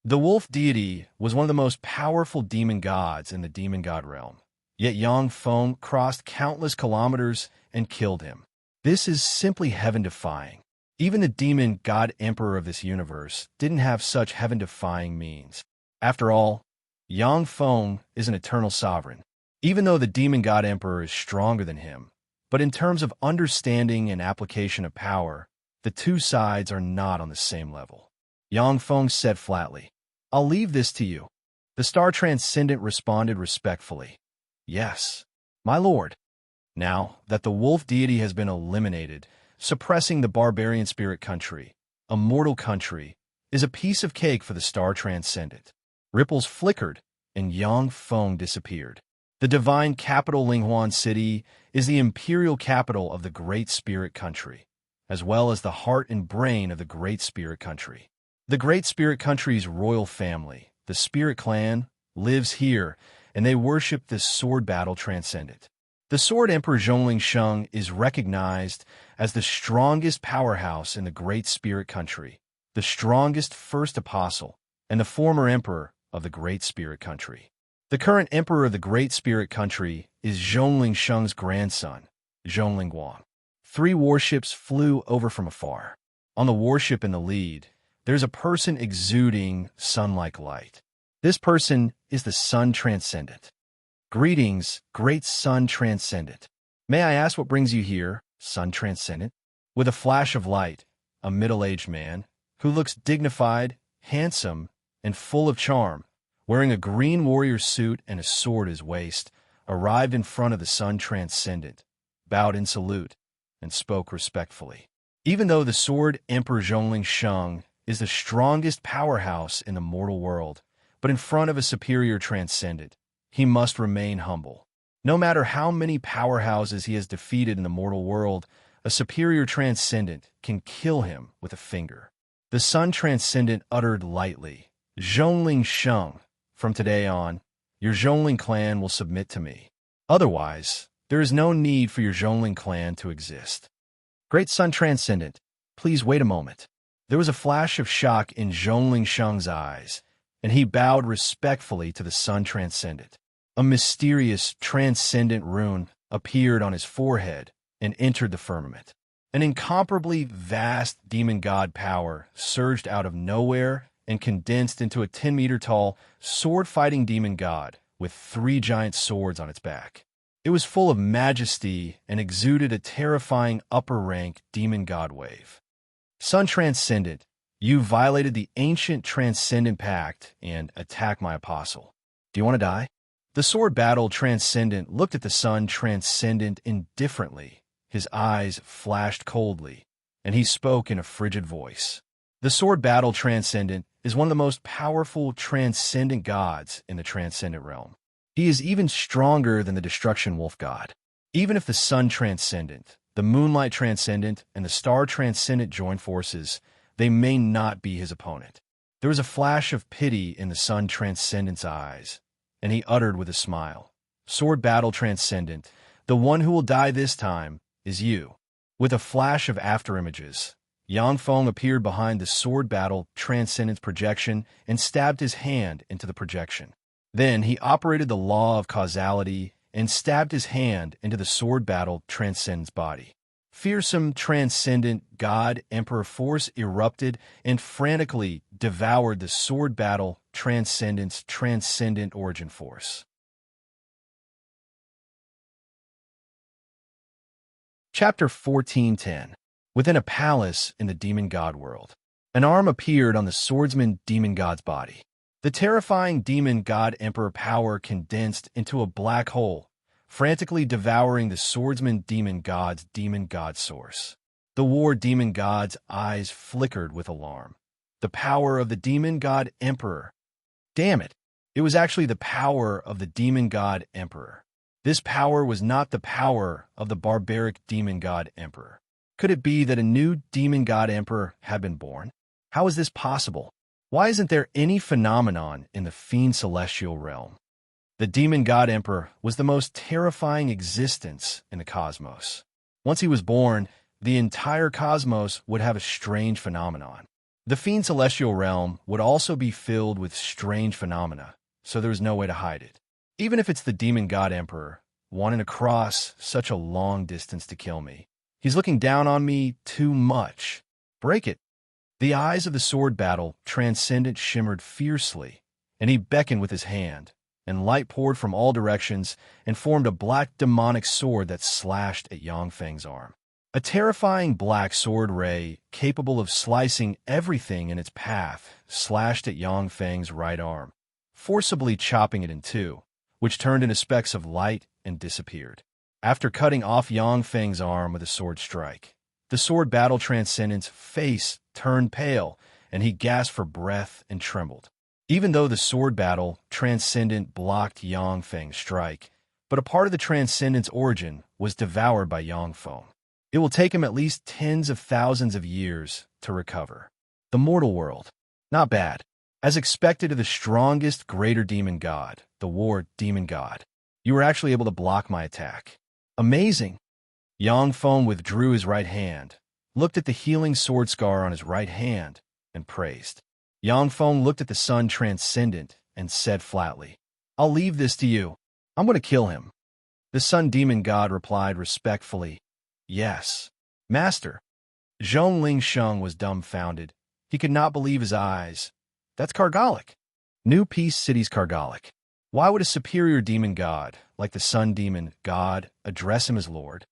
The wolf deity was one of the most powerful demon gods in the demon god realm. Yet Yang Feng crossed countless kilometers and killed him. This is simply heaven-defying. Even the demon god emperor of this universe didn't have such heaven-defying means. After all, Yang Feng is an eternal sovereign, even though the demon god emperor is stronger than him. But in terms of understanding and application of power, the two sides are not on the same level. Yang Feng said flatly, "I'll leave this to you." The star transcendent responded respectfully, "Yes, my lord." Now that the wolf deity has been eliminated, suppressing the barbarian spirit country, a mortal country, is a piece of cake for the star transcendent. Ripples flickered, and Yang Feng disappeared. The divine capital Linghuan City is the imperial capital of the Great Spirit Country, as well as the heart and brain of the Great Spirit Country. The Great Spirit Country's royal family, the Spirit Clan, lives here, and they worship the sword battle transcendent. The Sword Emperor Zhongling Sheng is recognized as the strongest powerhouse in the Great Spirit Country, the strongest first apostle, and the former emperor of the Great Spirit Country. The current emperor of the Great Spirit Country is Zhongling Sheng's grandson, Zhongling Guang. 3 warships flew over from afar. On the warship in the lead, there's a person exuding sun-like light. This person is the Sun Transcendent. Greetings, great Sun Transcendent. May I ask what brings you here, Sun Transcendent? With a flash of light, a middle-aged man, who looks dignified, handsome, and full of charm, wearing a green warrior suit and a sword at his waist, arrived in front of the Sun Transcendent, bowed in salute, and spoke respectfully. Even though the Sword Emperor Zhongling Sheng is the strongest powerhouse in the mortal world, but in front of a superior transcendent, he must remain humble. No matter how many powerhouses he has defeated in the mortal world, a superior transcendent can kill him with a finger. The Sun Transcendent uttered lightly, "Zhongling Sheng, from today on, your Zhongling clan will submit to me. Otherwise, there is no need for your Zhongling clan to exist." Great Sun Transcendent, please wait a moment. There was a flash of shock in Zhongling Sheng's eyes, and he bowed respectfully to the Sun Transcendent. A mysterious, transcendent rune appeared on his forehead and entered the firmament. An incomparably vast demon god power surged out of nowhere and condensed into a 10-meter-tall, sword-fighting demon god with 3 giant swords on its back. It was full of majesty and exuded a terrifying upper-rank demon god wave. Sun Transcendent, you violated the ancient Transcendent Pact and attacked my apostle. Do you want to die? The sword battle Transcendent looked at the Sun Transcendent indifferently. His eyes flashed coldly, and he spoke in a frigid voice. The sword battle Transcendent is one of the most powerful transcendent gods in the Transcendent realm. He is even stronger than the Destruction Wolf god. Even if the Sun Transcendent, the Moonlight Transcendent, and the Star Transcendent join forces, they may not be his opponent. There was a flash of pity in the Sun Transcendent's eyes, and he uttered with a smile, "Sword battle Transcendent, the one who will die this time is you." With a flash of afterimages, Yang Feng appeared behind the sword battle Transcendent's projection and stabbed his hand into the projection. Then he operated the law of causality and stabbed his hand into the sword battle Transcendent's body. Fearsome Transcendent God Emperor force erupted and frantically devoured the sword battle Transcendent's transcendent origin force. Chapter 14:10. Within a palace in the demon god world, an arm appeared on the swordsman demon god's body. The terrifying demon god emperor power condensed into a black hole, frantically devouring the swordsman demon god source. The war demon god's eyes flickered with alarm. The power of the demon god emperor. Damn it! It was actually the power of the demon god emperor. This power was not the power of the barbaric demon god emperor. Could it be that a new demon god emperor had been born? How is this possible? Why isn't there any phenomenon in the fiend celestial realm? The demon god emperor was the most terrifying existence in the cosmos. Once he was born, the entire cosmos would have a strange phenomenon. The fiend celestial realm would also be filled with strange phenomena, so there was no way to hide it. Even if it's the demon god emperor, wanting to cross such a long distance to kill me. He's looking down on me too much. Break it. The eyes of the sword battle Transcendent shimmered fiercely, and he beckoned with his hand, and light poured from all directions and formed a black demonic sword that slashed at Yang Feng's arm. A terrifying black sword ray, capable of slicing everything in its path, slashed at Yang Feng's right arm, forcibly chopping it in two, which turned into specks of light and disappeared. After cutting off Yang Feng's arm with a sword strike, the sword battle Transcendent's face turned pale, and he gasped for breath and trembled. Even though the sword battle Transcendent blocked Yang Feng's strike, but a part of the Transcendent's origin was devoured by Yang Feng. It will take him at least tens of thousands of years to recover. The mortal world. Not bad. As expected of the strongest greater demon god, the war demon god, you were actually able to block my attack. Amazing! Yang Feng withdrew his right hand, looked at the healing sword scar on his right hand, and praised. Yang Feng looked at the Sun Transcendent and said flatly, "I'll leave this to you. I'm going to kill him." The Sun Demon God replied respectfully, "Yes, Master." Zhongling Sheng was dumbfounded. He could not believe his eyes. That's Kargalik. New Peace City's Kargalik. Why would a superior demon god, like the Sun Demon God, address him as Lord?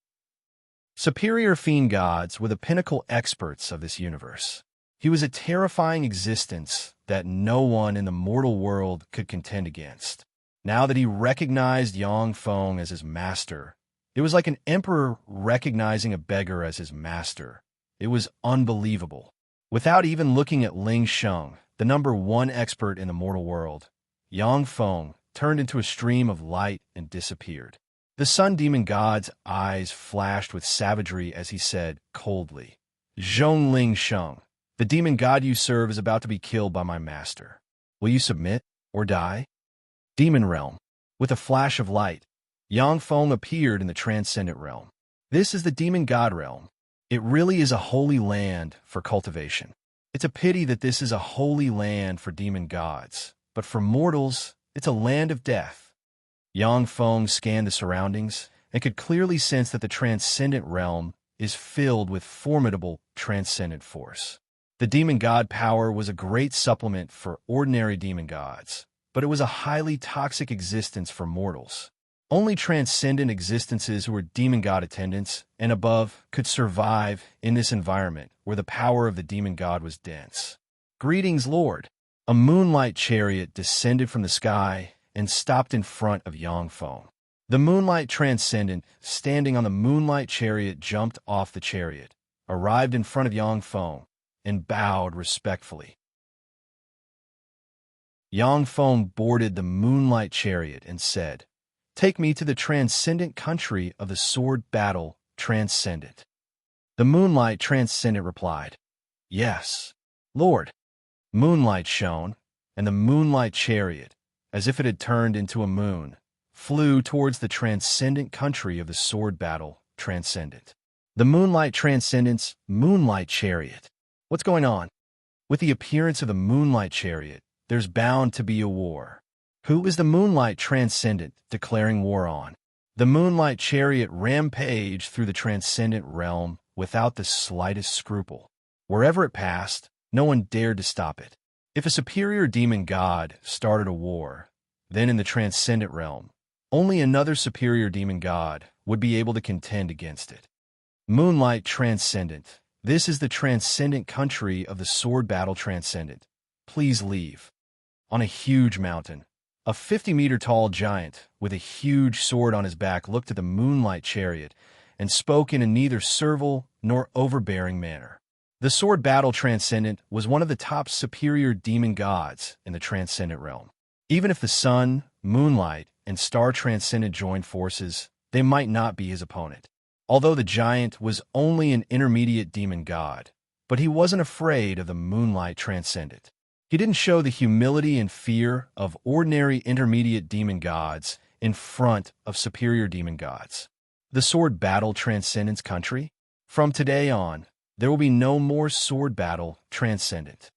Superior fiend gods were the pinnacle experts of this universe. He was a terrifying existence that no one in the mortal world could contend against. Now that he recognized Yang Feng as his master, it was like an emperor recognizing a beggar as his master. It was unbelievable. Without even looking at Ling Sheng, the #1 expert in the mortal world, Yang Feng turned into a stream of light and disappeared. The Sun Demon God's eyes flashed with savagery as he said, coldly, "Zhongling Sheng, the demon god you serve is about to be killed by my master. Will you submit or die?" Demon Realm. With a flash of light, Yang Feng appeared in the Transcendent Realm. This is the Demon God Realm. It really is a holy land for cultivation. It's a pity that this is a holy land for demon gods, but for mortals, it's a land of death. Yang Feng scanned the surroundings and could clearly sense that the transcendent realm is filled with formidable transcendent force. The demon god power was a great supplement for ordinary demon gods, but it was a highly toxic existence for mortals. Only transcendent existences who were demon god attendants and above could survive in this environment where the power of the demon god was dense. Greetings, Lord. A moonlight chariot descended from the sky and stopped in front of Yang Feng. The moonlight transcendent, standing on the moonlight chariot, jumped off the chariot, arrived in front of Yang Feng, and bowed respectfully. Yang Feng boarded the moonlight chariot and said, "Take me to the transcendent country of the sword battle transcendent." The moonlight transcendent replied, "Yes, Lord." Moonlight shone, and the moonlight chariot, as if it had turned into a moon, flew towards the transcendent country of the sword battle transcendent. The moonlight transcendent's moonlight chariot. What's going on? With the appearance of the moonlight chariot, there's bound to be a war. Who is the moonlight transcendent declaring war on? The moonlight chariot rampaged through the transcendent realm without the slightest scruple. Wherever it passed, no one dared to stop it. If a superior demon god started a war, then in the transcendent realm, only another superior demon god would be able to contend against it. Moonlight transcendent. This is the transcendent country of the sword battle transcendent. Please leave. On a huge mountain, a 50-meter-tall giant with a huge sword on his back looked at the moonlight chariot and spoke in a neither servile nor overbearing manner. The sword battle transcendent was one of the top superior demon gods in the transcendent realm. Even if the sun, moonlight, and star transcendent joined forces, they might not be his opponent. Although the giant was only an intermediate demon god, but he wasn't afraid of the moonlight transcendent. He didn't show the humility and fear of ordinary intermediate demon gods in front of superior demon gods. The sword battle transcendence country? From today on, there will be no more sword battle transcendent.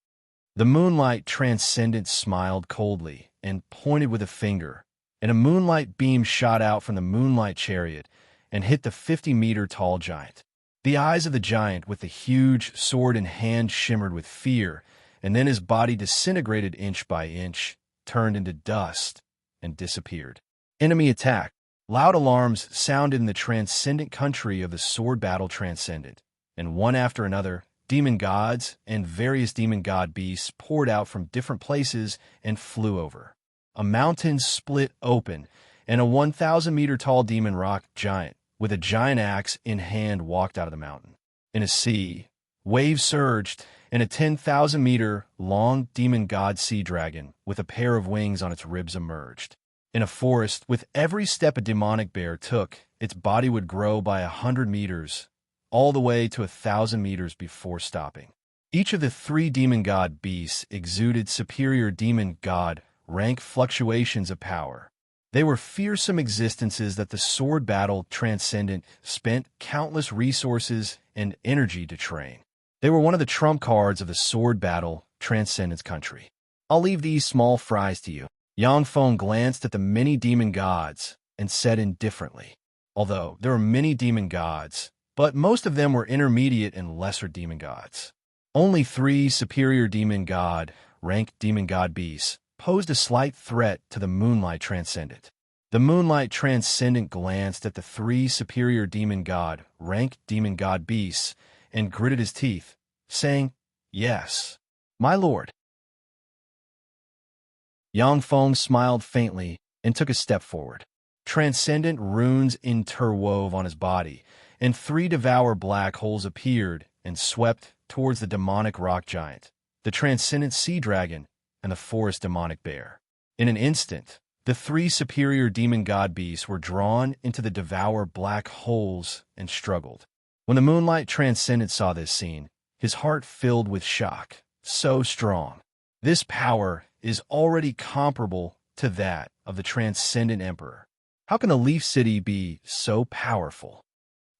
The moonlight transcendent smiled coldly and pointed with a finger, and a moonlight beam shot out from the moonlight chariot and hit the 50-meter-tall giant. The eyes of the giant with the huge sword in hand shimmered with fear, and then his body disintegrated inch by inch, turned into dust, and disappeared. Enemy attack. Loud alarms sounded in the transcendent country of the sword battle transcendent, and one after another, demon gods and various demon god beasts poured out from different places and flew over. A mountain split open, and a 1,000-meter-tall demon rock giant with a giant axe in hand walked out of the mountain. In a sea, waves surged, and a 10,000-meter-long demon god sea dragon with a pair of wings on its ribs emerged. In a forest, with every step a demonic bear took, its body would grow by 100 meters, all the way to 1,000 meters before stopping. Each of the 3 demon god beasts exuded superior demon god rank fluctuations of power. They were fearsome existences that the sword battle transcendent spent countless resources and energy to train. They were one of the trump cards of the sword battle transcendence country. I'll leave these small fries to you. Yang Feng glanced at the many demon gods and said indifferently, although there were many demon gods, but most of them were intermediate and lesser demon gods. Only 3 superior demon god ranked demon god beasts posed a slight threat to the moonlight transcendent. The moonlight transcendent glanced at the 3 superior demon god ranked demon god beasts and gritted his teeth, saying, "Yes, my lord." Yang Feng smiled faintly and took a step forward. Transcendent runes interwove on his body, and 3 devour black holes appeared and swept towards the demonic rock giant, the transcendent sea dragon, and the forest demonic bear. In an instant, the 3 superior demon god beasts were drawn into the devour black holes and struggled. When the moonlight transcendent saw this scene, his heart filled with shock. So strong. This power is already comparable to that of the transcendent emperor. How can the Leaf City be so powerful?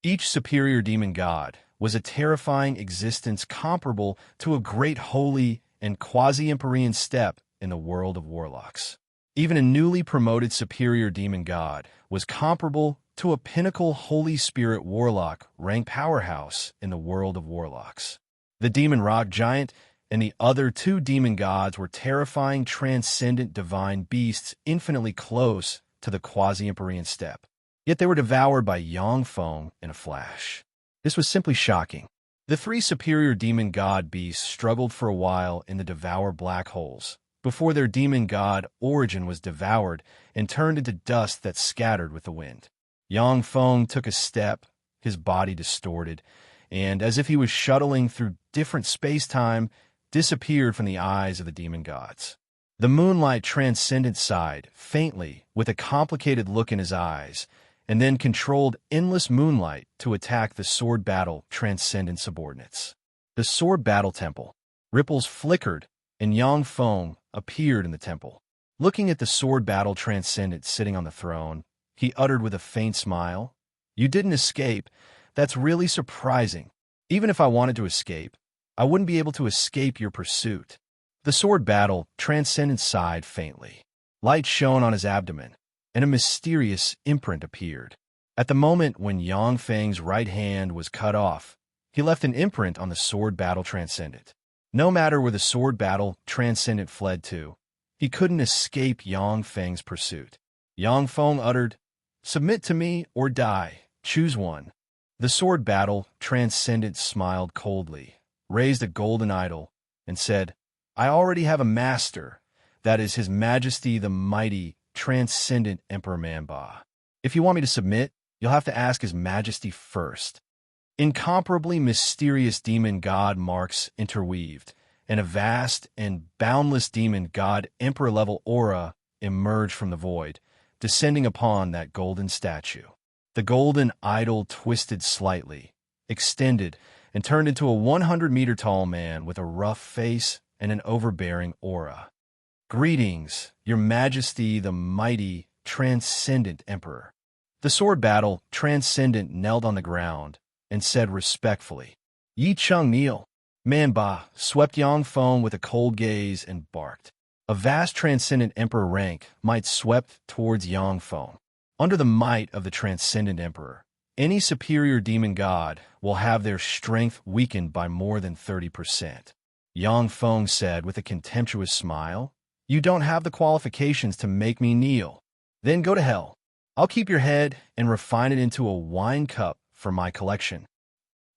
Each superior demon god was a terrifying existence comparable to a great holy and quasi-Empyrean step in the world of warlocks. Even a newly promoted superior demon god was comparable to a pinnacle Holy Spirit warlock rank powerhouse in the world of warlocks. The demon rock giant and the other two demon gods were terrifying, transcendent divine beasts infinitely close to the quasi-Empyrean step. Yet they were devoured by Yangfeng in a flash. This was simply shocking. The three superior demon god beasts struggled for a while in the devour black holes, before their demon god origin was devoured and turned into dust that scattered with the wind. Yangfeng took a step, his body distorted, and, as if he was shuttling through different space-time, disappeared from the eyes of the demon gods. The moonlight transcendent sighed, faintly, with a complicated look in his eyes, and then controlled endless moonlight to attack the sword battle transcendent subordinates. The sword battle temple. Ripples flickered, and Yangfeng appeared in the temple. Looking at the sword battle transcendent sitting on the throne, he uttered with a faint smile, "You didn't escape. That's really surprising. Even if I wanted to escape, I wouldn't be able to escape your pursuit." The sword battle transcendent sighed faintly. Light shone on his abdomen, and a mysterious imprint appeared. At the moment when Yangfeng's right hand was cut off, he left an imprint on the sword battle transcendent. No matter where the sword battle transcendent fled to, he couldn't escape Yangfeng's pursuit. Yangfeng uttered, "Submit to me or die. Choose one." The sword battle transcendent smiled coldly, raised a golden idol, and said, "I already have a master. That is His Majesty the Mighty, Transcendent Emperor Manba. If you want me to submit, you'll have to ask His Majesty first." Incomparably mysterious demon god marks interweaved, and a vast and boundless demon god emperor-level aura emerged from the void, descending upon that golden statue. The golden idol twisted slightly, extended, and turned into a 100-meter-tall man with a rough face and an overbearing aura. "Greetings, Your Majesty the Mighty, Transcendent Emperor." The sword battle transcendent knelt on the ground and said respectfully, "Yi Chung kneel." Manba swept Yangfeng with a cold gaze and barked. A vast transcendent emperor rank might swept towards Yangfeng. Under the might of the transcendent emperor, any superior demon god will have their strength weakened by more than 30%. Yangfeng said with a contemptuous smile, "You don't have the qualifications to make me kneel. Then go to hell. I'll keep your head and refine it into a wine cup for my collection."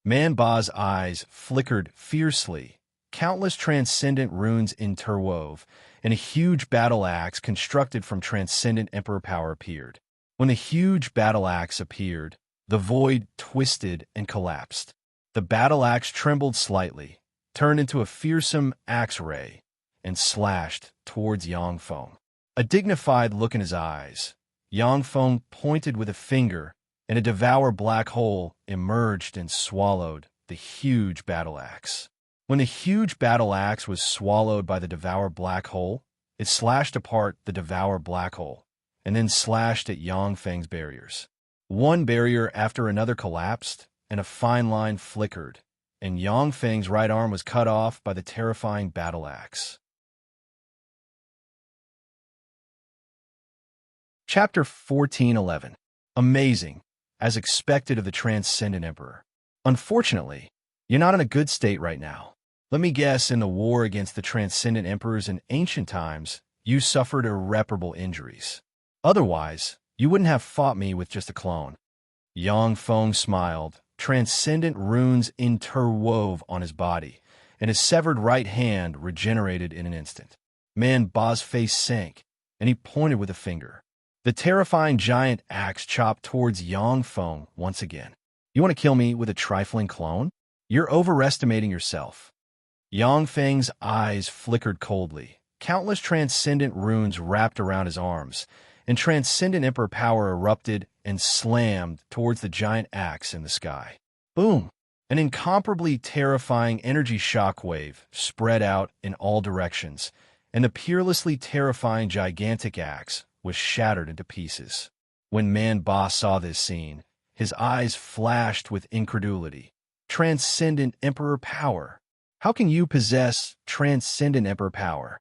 Manba's eyes flickered fiercely. Countless transcendent runes interwove, and a huge battle axe constructed from transcendent emperor power appeared. When the huge battle axe appeared, the void twisted and collapsed. The battle axe trembled slightly, turned into a fearsome axe ray, and slashed towards Yangfeng. A dignified look in his eyes, Yangfeng pointed with a finger, and a devour black hole emerged and swallowed the huge battle axe. When the huge battle axe was swallowed by the devour black hole, it slashed apart the devour black hole, and then slashed at Yangfeng's barriers. One barrier after another collapsed, and a fine line flickered, and Yangfeng's right arm was cut off by the terrifying battle axe. Chapter 14:11. Amazing, as expected of the Transcendent Emperor. Unfortunately, you're not in a good state right now. Let me guess, in the war against the Transcendent Emperors in ancient times, you suffered irreparable injuries. Otherwise, you wouldn't have fought me with just a clone. Yangfeng smiled. Transcendent runes interwove on his body, and his severed right hand regenerated in an instant. Manba's face sank, and he pointed with a finger. The terrifying giant axe chopped towards Yangfeng once again. "You want to kill me with a trifling clone? You're overestimating yourself." Yangfeng's eyes flickered coldly. Countless transcendent runes wrapped around his arms, and transcendent emperor power erupted and slammed towards the giant axe in the sky. Boom! An incomparably terrifying energy shockwave spread out in all directions, and the peerlessly terrifying gigantic axe was shattered into pieces. When Manba saw this scene, his eyes flashed with incredulity. Transcendent Emperor Power. How can you possess Transcendent Emperor Power?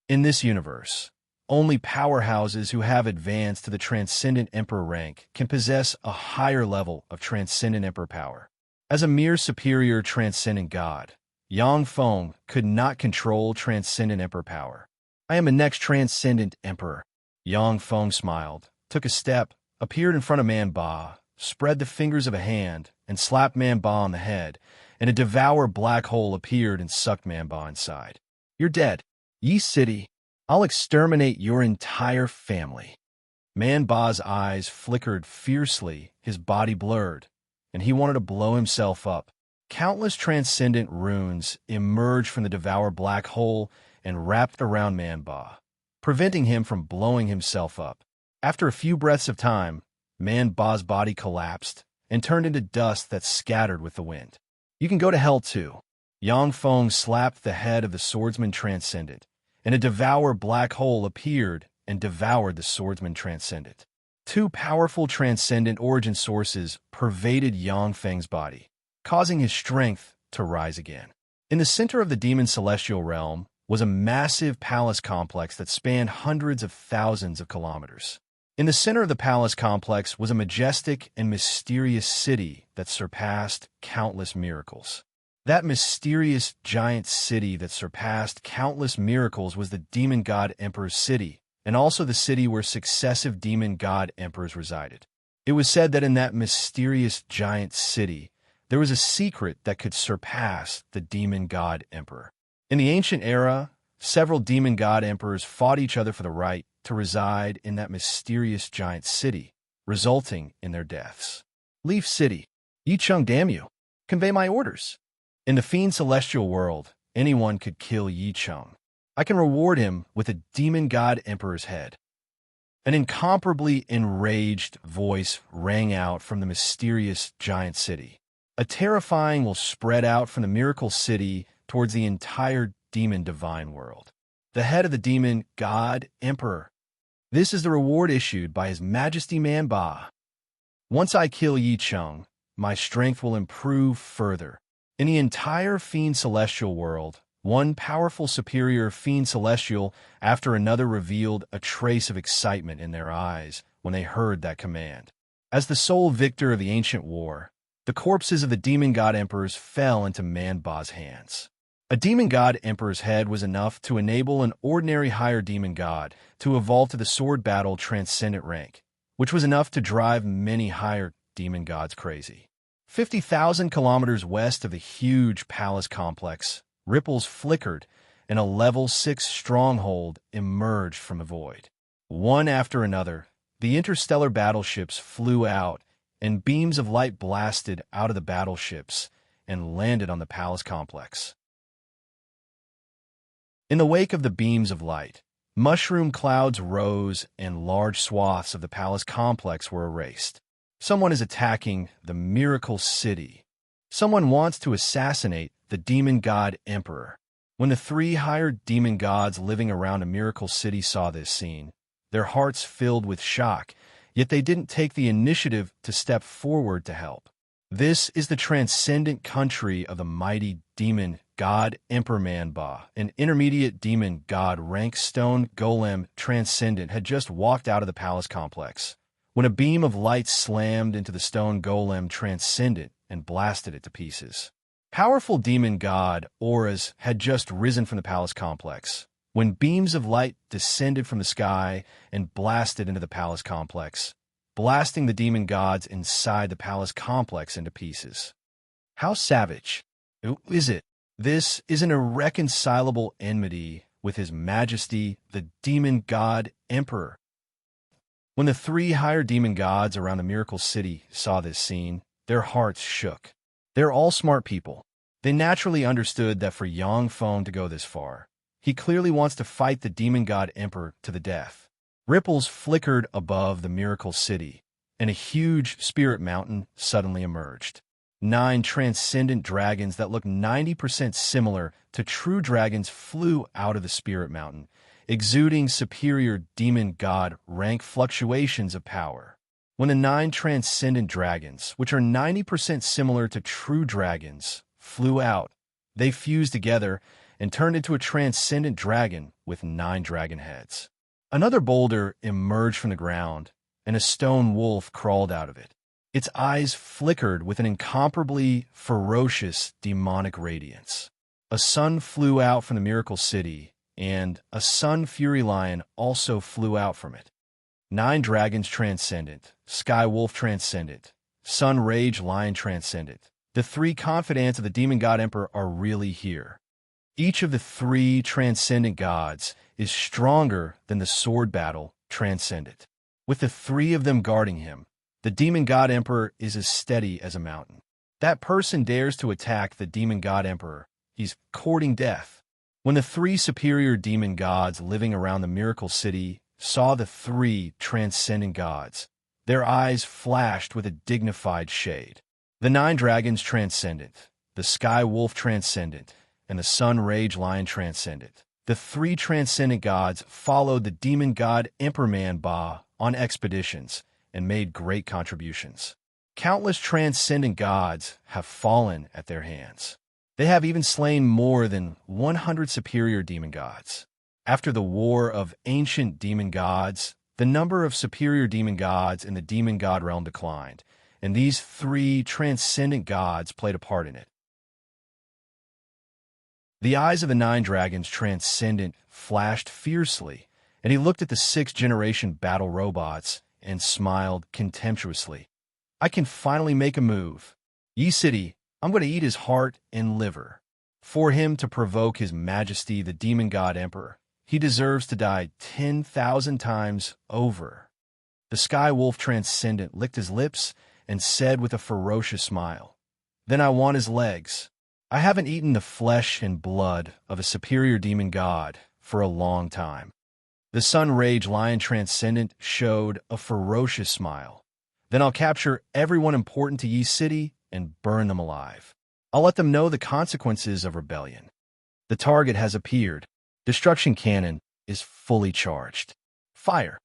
In this universe, only powerhouses who have advanced to the Transcendent Emperor rank can possess a higher level of Transcendent Emperor Power. As a mere superior Transcendent God, Yang Feng could not control Transcendent Emperor Power. I am a next Transcendent Emperor. Yang Feng smiled, took a step, appeared in front of Man Ba, spread the fingers of a hand, and slapped Man Ba on the head, and a devour black hole appeared and sucked Man Ba inside. You're dead. Yi City, I'll exterminate your entire family. Man Ba's eyes flickered fiercely, his body blurred, and he wanted to blow himself up. Countless transcendent runes emerged from the devour black hole and wrapped around Man Ba, preventing him from blowing himself up. After a few breaths of time, Man Ba's body collapsed and turned into dust that scattered with the wind. You can go to hell too. Yang Feng slapped the head of the swordsman transcendent, and a devour black hole appeared and devoured the swordsman transcendent. Two powerful transcendent origin sources pervaded Yang Feng's body, causing his strength to rise again. In the center of the demon celestial realm was a massive palace complex that spanned hundreds of thousands of kilometers. In the center of the palace complex was a majestic and mysterious city that surpassed countless miracles. That mysterious giant city that surpassed countless miracles was the demon god emperor's city, and also the city where successive demon god emperors resided. It was said that in that mysterious giant city, there was a secret that could surpass the demon god emperor. In the ancient era, several demon god emperors fought each other for the right to reside in that mysterious giant city, resulting in their deaths. Leave city. Yi Chung, damn you. Convey my orders. In the fiend celestial world, anyone could kill Yi Chung. I can reward him with a demon god emperor's head. An incomparably enraged voice rang out from the mysterious giant city. A terrifying will spread out from the miracle city towards the entire demon divine world. The head of the demon god emperor. This is the reward issued by His Majesty Man Ba. Once I kill Yi Chung, my strength will improve further. In the entire fiend celestial world, one powerful superior fiend celestial after another revealed a trace of excitement in their eyes when they heard that command. As the sole victor of the ancient war, the corpses of the demon god emperors fell into Man Ba's hands. A demon god emperor's head was enough to enable an ordinary higher demon god to evolve to the sword battle transcendent rank, which was enough to drive many higher demon gods crazy. 50,000 kilometers west of the huge palace complex, ripples flickered, and a level 6 stronghold emerged from the void. One after another, the interstellar battleships flew out, and beams of light blasted out of the battleships and landed on the palace complex. In the wake of the beams of light, mushroom clouds rose and large swaths of the palace complex were erased. Someone is attacking the miracle city. Someone wants to assassinate the demon god emperor. When the three higher demon gods living around a miracle city saw this scene, their hearts filled with shock, yet they didn't take the initiative to step forward to help. This is the transcendent country of the mighty demon god Emperor Man Ba. An intermediate demon god rank stone golem transcendent had just walked out of the palace complex when a beam of light slammed into the stone golem transcendent and blasted it to pieces. Powerful demon god auras had just risen from the palace complex when beams of light descended from the sky and blasted into the palace complex, blasting the demon gods inside the palace complex into pieces. How savage. Who is it? This is an irreconcilable enmity with His Majesty, the demon god emperor. When the three higher demon gods around the miracle city saw this scene, their hearts shook. They're all smart people. They naturally understood that for Yang Feng to go this far, he clearly wants to fight the demon god emperor to the death. Ripples flickered above the miracle city, and a huge spirit mountain suddenly emerged. 9 transcendent dragons that looked 90% similar to true dragons flew out of the spirit mountain, exuding superior demon god rank fluctuations of power. when the 9 transcendent dragons, which are 90% similar to true dragons, flew out. They fused together and turned into a transcendent dragon with 9 dragon heads. Another boulder emerged from the ground, and a stone wolf crawled out of it. Its eyes flickered with an incomparably ferocious demonic radiance. A sun flew out from the Miracle City, and a sun fury lion also flew out from it. 9 dragons transcendent, sky wolf transcendent, sun rage lion transcendent. The 3 confidants of the demon god emperor are really here. Each of the 3 transcendent gods is stronger than the sword battle transcendent. With the 3 of them guarding him, the demon god emperor is as steady as a mountain. That person dares to attack the demon god emperor, he's courting death. When the 3 superior demon gods living around the Miracle City saw the 3 transcendent gods, their eyes flashed with a dignified shade. The 9 dragons transcendent, the sky wolf transcendent, and the sun rage lion transcendent. The 3 transcendent gods followed the demon god Emperor Ba on expeditions and made great contributions. Countless transcendent gods have fallen at their hands. They have even slain more than 100 superior demon gods. After the war of ancient demon gods, the number of superior demon gods in the demon god realm declined, and these 3 transcendent gods played a part in it. The eyes of the 9 dragons transcendent flashed fiercely, and he looked at the 6th-generation battle robots and smiled contemptuously. I can finally make a move. Yi City, I'm going to eat his heart and liver. For him to provoke his majesty, the demon god emperor, he deserves to die 10,000 times over. The sky wolf transcendent licked his lips and said with a ferocious smile, Then I want his legs. I haven't eaten the flesh and blood of a superior demon god for a long time. The sun rage lion transcendent showed a ferocious smile. Then I'll capture everyone important to Yi City and burn them alive. I'll let them know the consequences of rebellion. The target has appeared. Destruction cannon is fully charged. Fire.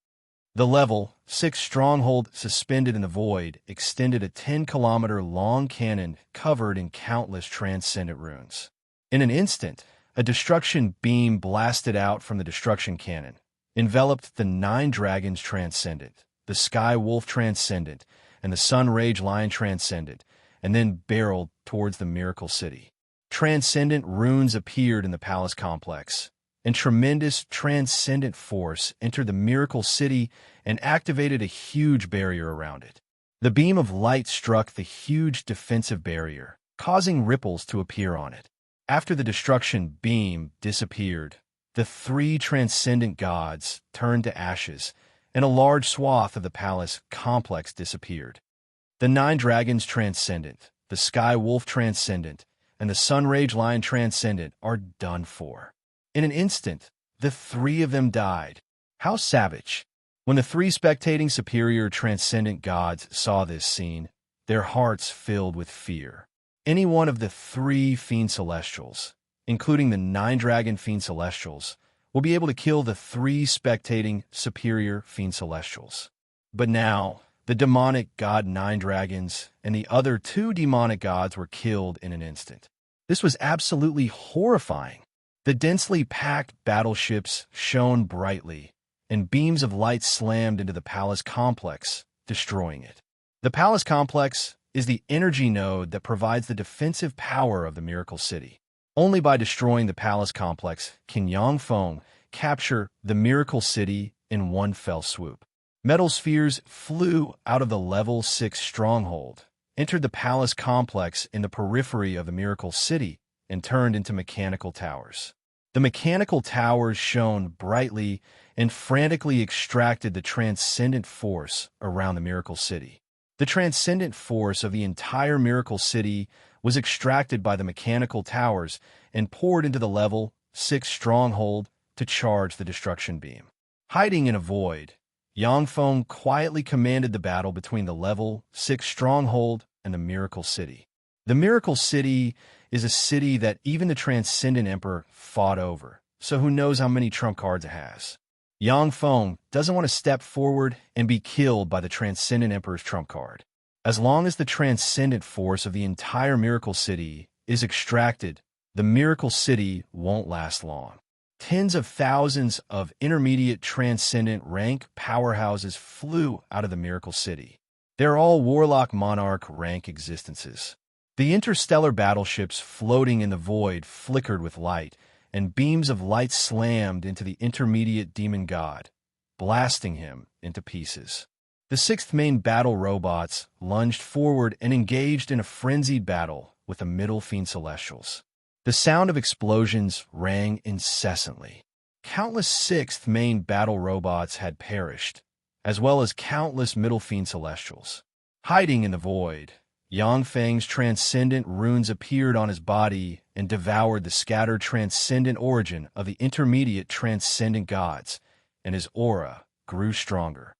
The level 6 stronghold suspended in the void extended a 10-kilometer-long cannon covered in countless transcendent runes. In an instant, a destruction beam blasted out from the destruction cannon, enveloped the 9 dragons transcendent, the sky wolf transcendent, and the sun rage lion transcendent, and then barreled towards the Miracle City. Transcendent runes appeared in the palace complex, and tremendous transcendent force entered the Miracle City and activated a huge barrier around it. The beam of light struck the huge defensive barrier, causing ripples to appear on it. After the destruction beam disappeared, the 3 transcendent gods turned to ashes, and a large swath of the palace complex disappeared. The 9 dragons transcendent, the sky wolf transcendent, and the sun rage lion transcendent are done for. In an instant, the 3 of them died. How savage! When the 3 spectating superior transcendent gods saw this scene, their hearts filled with fear. Any one of the 3 fiend celestials, including the 9 dragon fiend celestials, will be able to kill the 3 spectating superior fiend celestials. But now, the demonic god 9 dragons and the other 2 demonic gods were killed in an instant. This was absolutely horrifying. The densely packed battleships shone brightly, and beams of light slammed into the palace complex, destroying it. The palace complex is the energy node that provides the defensive power of the Miracle City. Only by destroying the palace complex can Yang Feng capture the Miracle City in one fell swoop. Metal spheres flew out of the level 6 stronghold, entered the palace complex in the periphery of the Miracle City, and turned into mechanical towers. The mechanical towers shone brightly and frantically extracted the transcendent force around the Miracle City. The transcendent force of the entire Miracle City was extracted by the mechanical towers and poured into the level 6 stronghold to charge the destruction beam. Hiding in a void, Yang Feng quietly commanded the battle between the level 6 stronghold and the Miracle City. The Miracle City is a city that even the Transcendent Emperor fought over, so who knows how many trump cards it has. Yang Feng doesn't want to step forward and be killed by the Transcendent Emperor's trump card. As long as the transcendent force of the entire Miracle City is extracted, the Miracle City won't last long. Tens of thousands of intermediate transcendent rank powerhouses flew out of the Miracle City. They're all Warlock Monarch rank existences. The interstellar battleships floating in the void flickered with light, and beams of light slammed into the intermediate demon god, blasting him into pieces. The sixth main battle robots lunged forward and engaged in a frenzied battle with the middle fiend celestials. The sound of explosions rang incessantly. Countless sixth main battle robots had perished, as well as countless middle fiend celestials. Hiding in the void, Yang Feng's transcendent runes appeared on his body and devoured the scattered transcendent origin of the intermediate transcendent gods, and his aura grew stronger.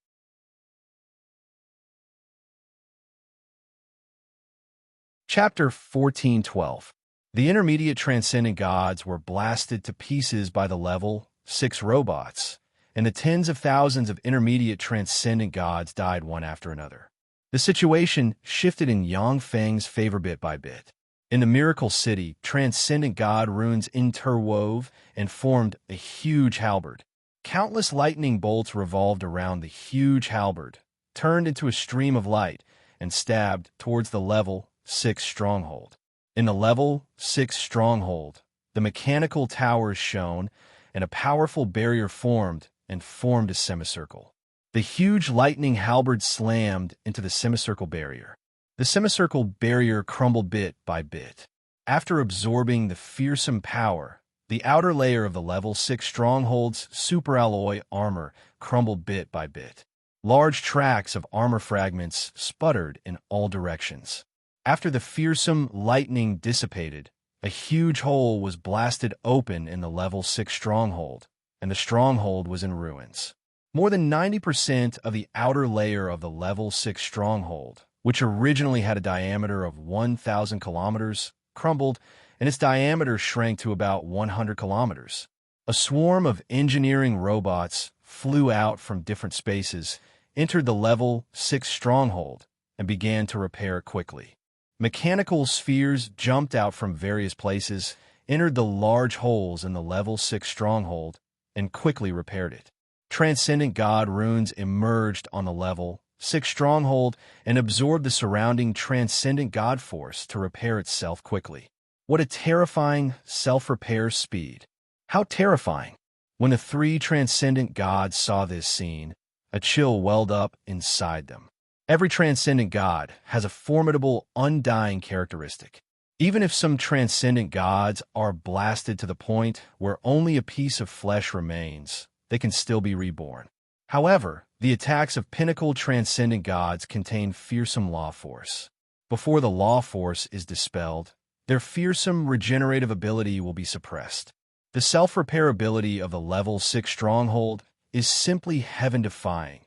Chapter 1412. The intermediate transcendent gods were blasted to pieces by the level 6 robots, and the tens of thousands of intermediate transcendent gods died one after another. The situation shifted in Yang Feng's favor bit by bit. In the Miracle City, transcendent god runes interwove and formed a huge halberd. Countless lightning bolts revolved around the huge halberd, turned into a stream of light, and stabbed towards the level 6 stronghold. In the level 6 stronghold, the mechanical towers shone, and a powerful barrier formed a semicircle. The huge lightning halberd slammed into the semicircle barrier. The semicircle barrier crumbled bit by bit. After absorbing the fearsome power, the outer layer of the level 6 stronghold's superalloy armor crumbled bit by bit. Large tracts of armor fragments sputtered in all directions. After the fearsome lightning dissipated, a huge hole was blasted open in the level 6 stronghold, and the stronghold was in ruins. More than 90% of the outer layer of the level 6 stronghold, which originally had a diameter of 1,000 kilometers, crumbled, and its diameter shrank to about 100 kilometers. A swarm of engineering robots flew out from different spaces, entered the level 6 stronghold, and began to repair it quickly. Mechanical spheres jumped out from various places, entered the large holes in the level 6 stronghold, and quickly repaired it. Transcendent god runes emerged on the level 6 stronghold and absorbed the surrounding transcendent god force to repair itself quickly. What a terrifying self-repair speed. How terrifying! When the 3 transcendent gods saw this scene, a chill welled up inside them. Every transcendent god has a formidable, undying characteristic. Even if some transcendent gods are blasted to the point where only a piece of flesh remains, they can still be reborn. However, the attacks of pinnacle transcendent gods contain fearsome law force. Before the law force is dispelled, their fearsome regenerative ability will be suppressed. The self-repair ability of the level 6 stronghold is simply heaven-defying,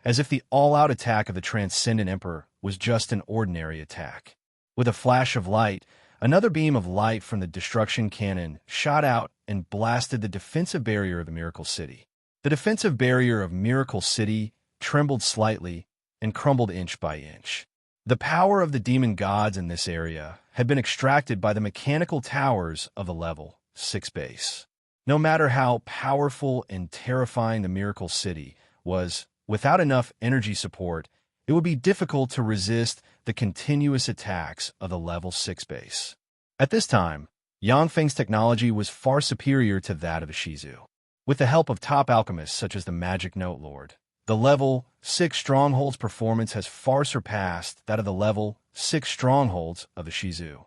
as if the all-out attack of the Transcendent Emperor was just an ordinary attack. With a flash of light, another beam of light from the destruction cannon shot out and blasted the defensive barrier of the Miracle City. The defensive barrier of Miracle City trembled slightly and crumbled inch by inch. The power of the demon gods in this area had been extracted by the mechanical towers of the level 6 base. No matter how powerful and terrifying the Miracle City was, without enough energy support, it would be difficult to resist the continuous attacks of the level 6 base. At this time, Yang Feng's technology was far superior to that of the Shizu. With the help of top alchemists such as the Magic Note Lord, the level 6 stronghold's performance has far surpassed that of the level 6 strongholds of the Shizu.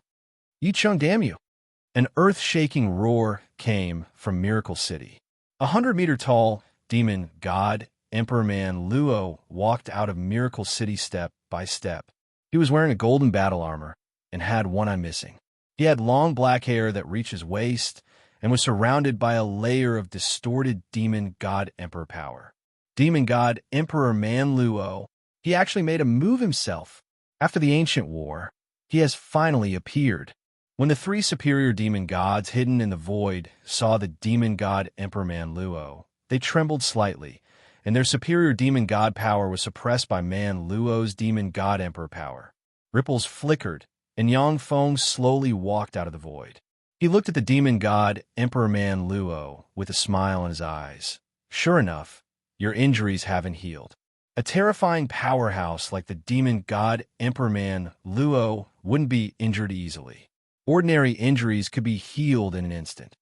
Yicheng, damn you! An earth-shaking roar came from Miracle City. 100-meter-tall demon god Emperor Man Luo walked out of Miracle City step by step. He was wearing a golden battle armor and had one eye missing. He had long black hair that reached his waist and was surrounded by a layer of distorted demon god emperor power. Demon god Emperor Man Luo, he actually made a move himself. After the ancient war, he has finally appeared. When the 3 superior demon gods hidden in the void saw the demon god Emperor Man Luo, they trembled slightly, and their superior demon god power was suppressed by Man Luo's demon god emperor power. Ripples flickered, and Yang Feng slowly walked out of the void. He looked at the demon god Emperor Man Luo with a smile in his eyes. Sure enough, your injuries haven't healed. A terrifying powerhouse like the demon god Emperor Man Luo wouldn't be injured easily. Ordinary injuries could be healed in an instant.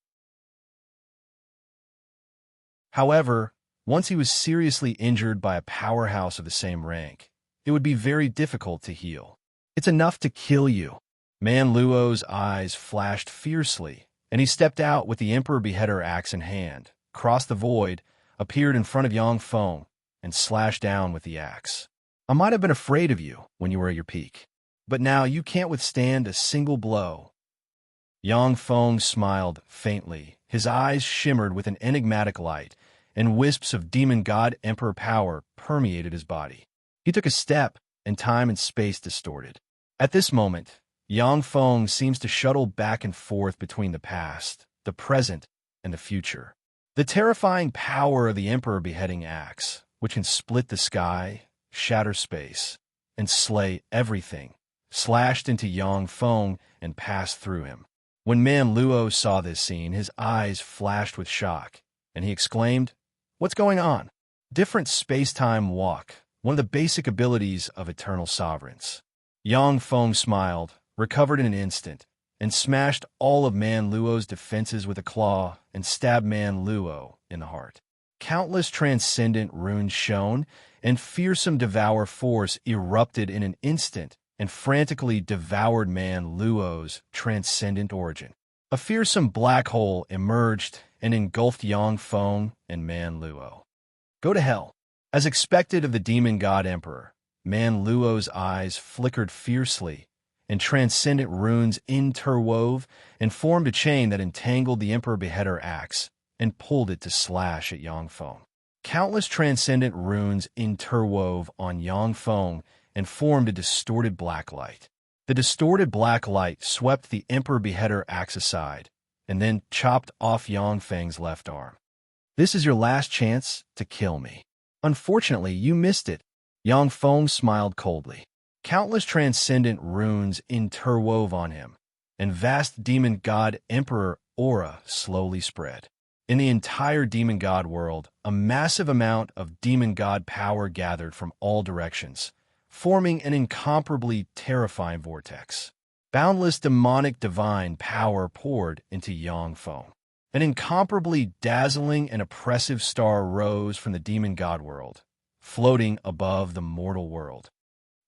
However, once he was seriously injured by a powerhouse of the same rank, it would be very difficult to heal. It's enough to kill you. Man Luo's eyes flashed fiercely, and he stepped out with the Emperor Beheader axe in hand, crossed the void, appeared in front of Yang Feng, and slashed down with the axe. I might have been afraid of you when you were at your peak, but now you can't withstand a single blow. Yang Feng smiled faintly. His eyes shimmered with an enigmatic light, and wisps of demon god emperor power permeated his body. He took a step, and time and space distorted. At this moment, Yang Feng seems to shuttle back and forth between the past, the present, and the future. The terrifying power of the Emperor Beheading Axe, which can split the sky, shatter space, and slay everything, slashed into Yang Feng and passed through him. When Man Luo saw this scene, his eyes flashed with shock, and he exclaimed, "What's going on?" Different space-time walk, one of the basic abilities of eternal sovereigns. Yang Feng smiled, recovered in an instant, and smashed all of Man Luo's defenses with a claw and stabbed Man Luo in the heart. Countless transcendent runes shone, and fearsome devour force erupted in an instant and frantically devoured Man Luo's transcendent origin. A fearsome black hole emerged and engulfed Yang Feng and Man Luo. Go to hell. As expected of the demon god emperor, Man Luo's eyes flickered fiercely, and transcendent runes interwove and formed a chain that entangled the Emperor Beheader axe and pulled it to slash at Yang Feng. Countless transcendent runes interwove on Yang Feng and formed a distorted black light. The distorted black light swept the Emperor Beheader axe aside and then chopped off Yang Feng's left arm. This is your last chance to kill me. Unfortunately, you missed it. Yang Feng smiled coldly. Countless transcendent runes interwove on him, and vast demon god emperor aura slowly spread. In the entire demon god world, a massive amount of demon god power gathered from all directions, forming an incomparably terrifying vortex. Boundless demonic divine power poured into Yang Feng. An incomparably dazzling and oppressive star rose from the demon god world, floating above the mortal world.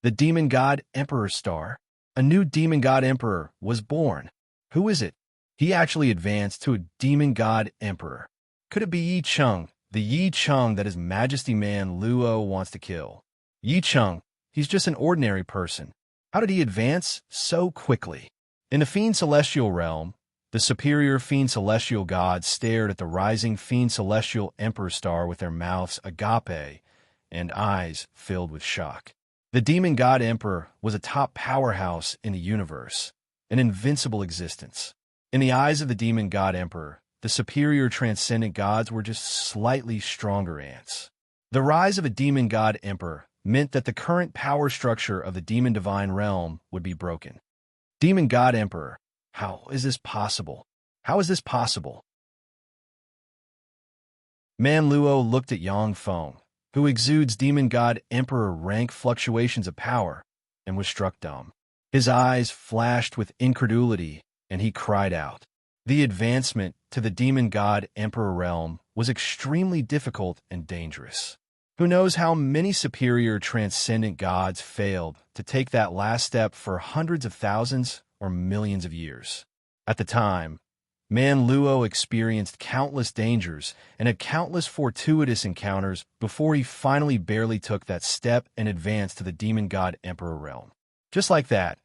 The demon god emperor star. A new demon god emperor was born. Who is it? He actually advanced to a demon god emperor. Could it be Yi Cheng, the Yi Cheng that His Majesty Man Luo wants to kill? Yi Cheng, he's just an ordinary person. How did he advance so quickly? In the Fiend Celestial realm, the superior Fiend Celestial gods stared at the rising Fiend Celestial Emperor star with their mouths agape and eyes filled with shock. The demon god emperor was a top powerhouse in the universe, an invincible existence. In the eyes of the demon god emperor, the superior transcendent gods were just slightly stronger ants. The rise of a demon god emperor meant that the current power structure of the demon divine realm would be broken. Demon god emperor, how is this possible? How is this possible? Man Luo looked at Yang Feng, who exudes demon god emperor rank fluctuations of power, and was struck dumb. His eyes flashed with incredulity, and he cried out. The advancement to the demon god emperor realm was extremely difficult and dangerous. Who knows how many superior transcendent gods failed to take that last step for hundreds of thousands or millions of years. At the time, Man Luo experienced countless dangers and had countless fortuitous encounters before he finally barely took that step and advanced to the demon god emperor realm. Just like that,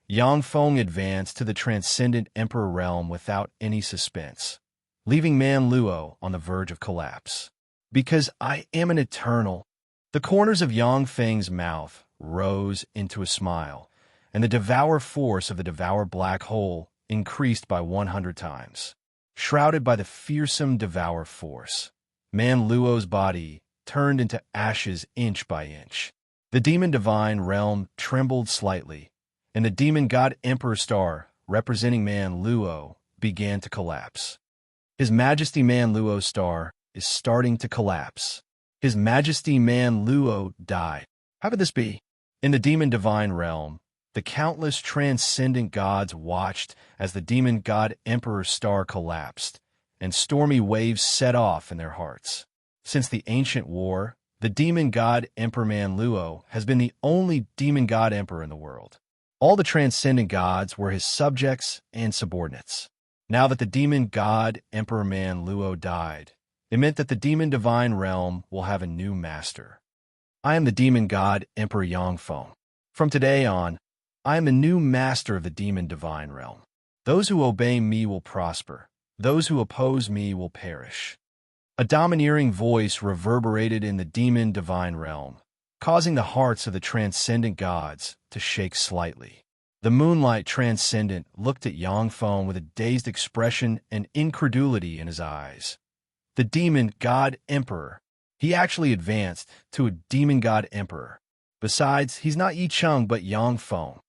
Yang Feng advanced to the transcendent emperor realm without any suspense, leaving Man Luo on the verge of collapse. Because I am an eternal. The corners of Yang Feng's mouth rose into a smile, and the devour force of the devour black hole increased by 100 times. Shrouded by the fearsome devour force, Man Luo's body turned into ashes inch by inch. The demon divine realm trembled slightly, and the demon god emperor star, representing Man Luo, began to collapse. His Majesty Man Luo's star is starting to collapse. His Majesty Man Luo died. How could this be? In the demon divine realm, the countless transcendent gods watched as the demon god emperor star collapsed, and stormy waves set off in their hearts. Since the ancient war, the demon god Emperor Man Luo has been the only demon god emperor in the world. All the transcendent gods were his subjects and subordinates. Now that the demon god Emperor Man Luo died, it meant that the demon divine realm will have a new master. I am the demon god Emperor Yangfeng. From today on, I am the new master of the demon divine realm. Those who obey me will prosper. Those who oppose me will perish. A domineering voice reverberated in the demon divine realm, causing the hearts of the transcendent gods to shake slightly. The moonlight transcendent looked at Yangfeng with a dazed expression and incredulity in his eyes. The demon god emperor. He actually advanced to a demon god emperor. Besides, he's not Yi Cheng but Yangfeng.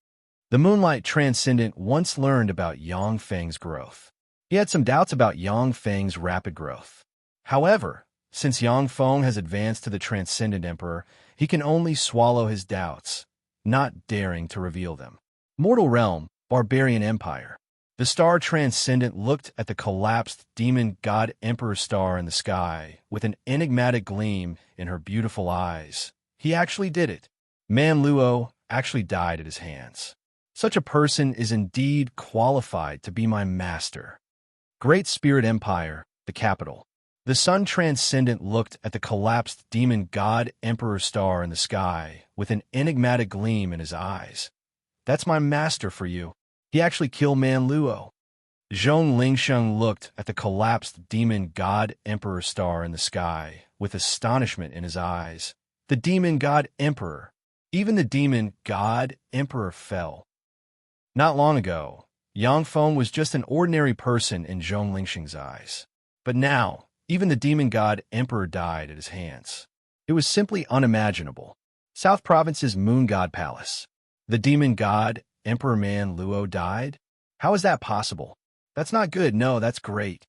The moonlight transcendent once learned about Yangfeng's growth. He had some doubts about Yangfeng's rapid growth. However, since Yangfeng has advanced to the Transcendent Emperor, he can only swallow his doubts, not daring to reveal them. Mortal Realm, Barbarian Empire. The star Transcendent looked at the collapsed demon god Emperor star in the sky with an enigmatic gleam in her beautiful eyes. He actually did it. Man Luo actually died at his hands. Such a person is indeed qualified to be my master. Great Spirit Empire, the capital. The sun transcendent looked at the collapsed demon god emperor star in the sky with an enigmatic gleam in his eyes. That's my master for you. He actually killed Man Luo. Zhong Lingsheng looked at the collapsed demon god emperor star in the sky with astonishment in his eyes. The demon god emperor. Even the demon god emperor fell. Not long ago, Yangfeng was just an ordinary person in Zhong Lingsheng's eyes. But now, even the demon god emperor died at his hands. It was simply unimaginable. South Province's moon god palace. The demon god Emperor Man Luo died? How is that possible? That's not good. No, that's great.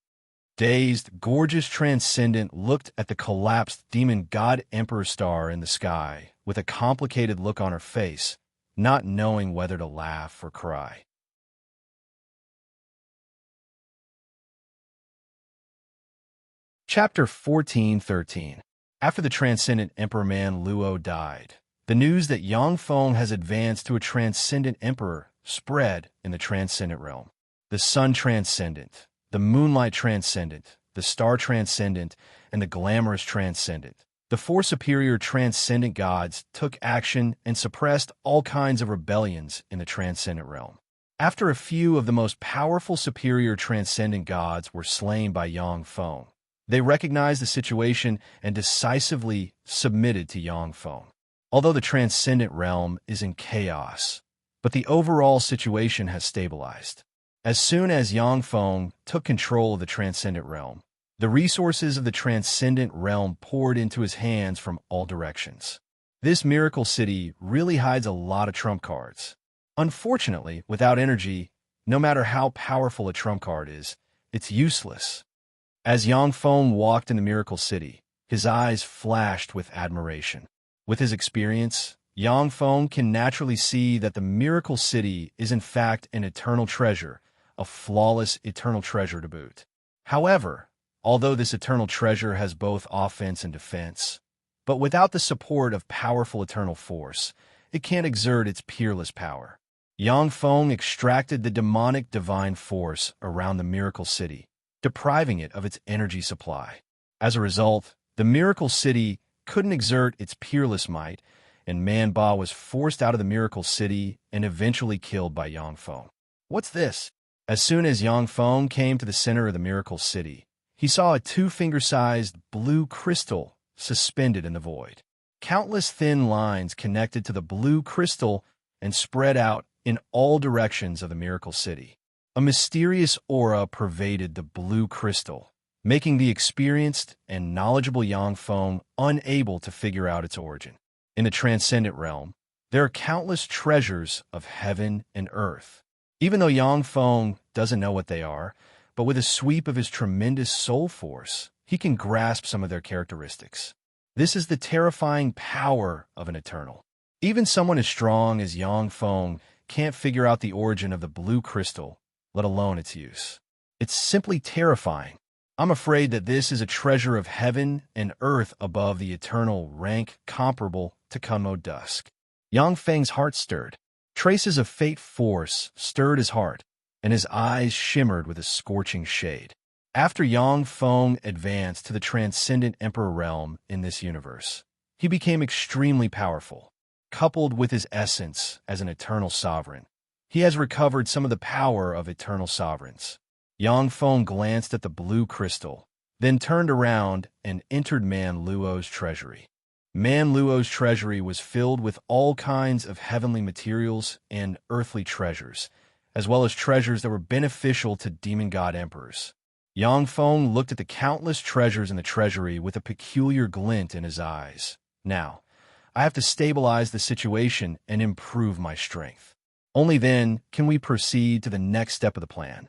Dazed, gorgeous transcendent looked at the collapsed demon god emperor star in the sky with a complicated look on her face, not knowing whether to laugh or cry. Chapter 14:13. After the transcendent Emperor Man Luo died, the news that Yangfeng has advanced to a transcendent emperor spread in the transcendent realm. The sun transcendent, the moonlight transcendent, the star transcendent, and the glamorous transcendent. The four superior transcendent gods took action and suppressed all kinds of rebellions in the transcendent realm. After a few of the most powerful superior transcendent gods were slain by Yangfeng, they recognized the situation and decisively submitted to Yangfeng. Although the transcendent realm is in chaos, but the overall situation has stabilized. As soon as Yangfeng took control of the transcendent realm, the resources of the transcendent realm poured into his hands from all directions. This miracle city really hides a lot of trump cards. Unfortunately, without energy, no matter how powerful a trump card is, it's useless. As Yangfeng walked in the miracle city, his eyes flashed with admiration. With his experience, Yangfeng can naturally see that the miracle city is in fact an eternal treasure, a flawless eternal treasure to boot. However, although this eternal treasure has both offense and defense, but without the support of powerful eternal force, it can't exert its peerless power. Yangfeng extracted the demonic divine force around the miracle city, depriving it of its energy supply. As a result, the miracle city couldn't exert its peerless might, and Man Ba was forced out of the miracle city and eventually killed by Yangfeng. What's this? As soon as Yangfeng came to the center of the miracle city, he saw a two-finger-sized blue crystal suspended in the void. Countless thin lines connected to the blue crystal and spread out in all directions of the miracle city. A mysterious aura pervaded the blue crystal, making the experienced and knowledgeable Yangfeng unable to figure out its origin. In the transcendent realm, there are countless treasures of heaven and earth. Even though Yangfeng doesn't know what they are, but with a sweep of his tremendous soul force, he can grasp some of their characteristics. This is the terrifying power of an eternal. Even someone as strong as Yangfeng can't figure out the origin of the blue crystal, let alone its use. It's simply terrifying. I'm afraid that this is a treasure of heaven and earth above the eternal rank comparable to Kunmo dusk. Yangfeng's heart stirred. Traces of fate force stirred his heart, and his eyes shimmered with a scorching shade. After Yangfeng advanced to the transcendent emperor realm in this universe, he became extremely powerful. Coupled with his essence as an eternal sovereign, he has recovered some of the power of eternal sovereigns. Yangfeng glanced at the blue crystal, then turned around and entered Man Luo's treasury. Man Luo's treasury was filled with all kinds of heavenly materials and earthly treasures, as well as treasures that were beneficial to demon god emperors. Yangfeng looked at the countless treasures in the treasury with a peculiar glint in his eyes. Now, I have to stabilize the situation and improve my strength. Only then can we proceed to the next step of the plan.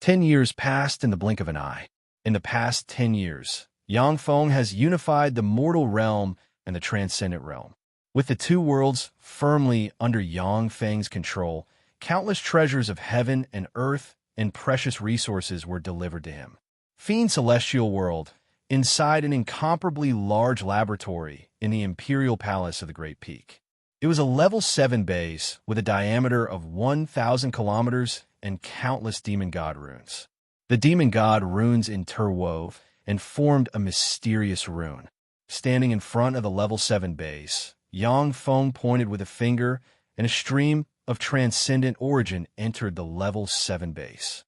10 years passed in the blink of an eye. In the past 10 years, Yangfeng has unified the mortal realm and the transcendent realm. With the two worlds firmly under Yangfeng's control, countless treasures of heaven and earth and precious resources were delivered to him. Fiend Celestial World, inside an incomparably large laboratory in the Imperial Palace of the Great Peak. It was a level 7 base with a diameter of 1,000 kilometers and countless demon god runes. The demon god runes interwove and formed a mysterious rune. Standing in front of the level 7 base, Yangfeng pointed with a finger, and a stream of transcendent origin entered the level 7 base.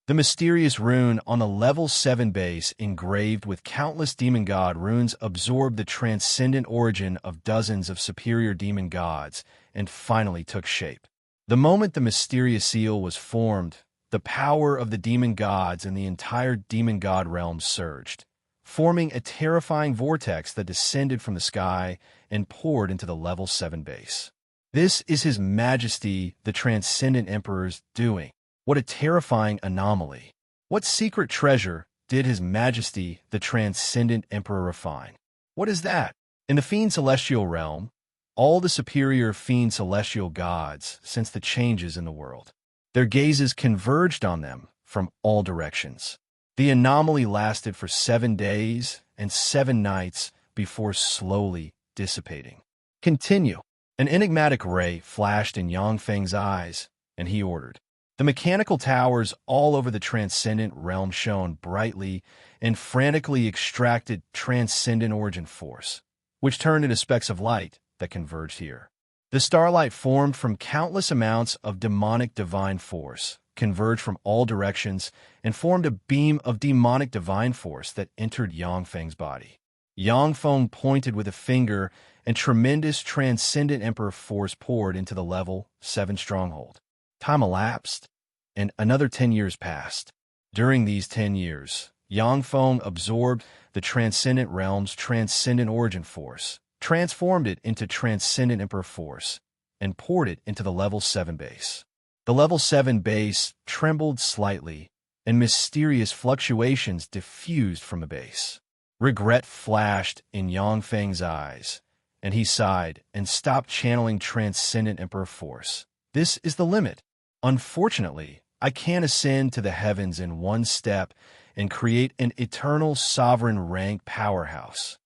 The mysterious rune on the level 7 base, engraved with countless demon god runes, absorbed the transcendent origin of dozens of superior demon gods and finally took shape. The moment the mysterious seal was formed, the power of the demon gods and the entire demon god realm surged, forming a terrifying vortex that descended from the sky and poured into the level 7 base. This is His Majesty, the Transcendent Emperor's doing. What a terrifying anomaly. What secret treasure did His Majesty, the Transcendent Emperor, refine? What is that? In the Fiend Celestial realm, all the superior Fiend Celestial gods sensed the changes in the world. Their gazes converged on them from all directions. The anomaly lasted for 7 days and 7 nights before slowly dissipating. Continue. An enigmatic ray flashed in Yangfeng's eyes, and he ordered. The mechanical towers all over the transcendent realm shone brightly and frantically extracted transcendent origin force, which turned into specks of light that converged here. The starlight formed from countless amounts of demonic divine force, converged from all directions, and formed a beam of demonic divine force that entered Yangfeng's body. Yangfeng pointed with a finger, and tremendous transcendent emperor force poured into the level 7 stronghold. Time elapsed, and another 10 years passed. During these 10 years, Yangfeng absorbed the transcendent realm's transcendent origin force, transformed it into transcendent emperor force, and poured it into the level 7 base. The level 7 base trembled slightly, and mysterious fluctuations diffused from the base. Regret flashed in Yangfeng's eyes, and he sighed and stopped channeling transcendent emperor force. This is the limit. Unfortunately, I can't ascend to the heavens in one step and create an eternal sovereign rank powerhouse.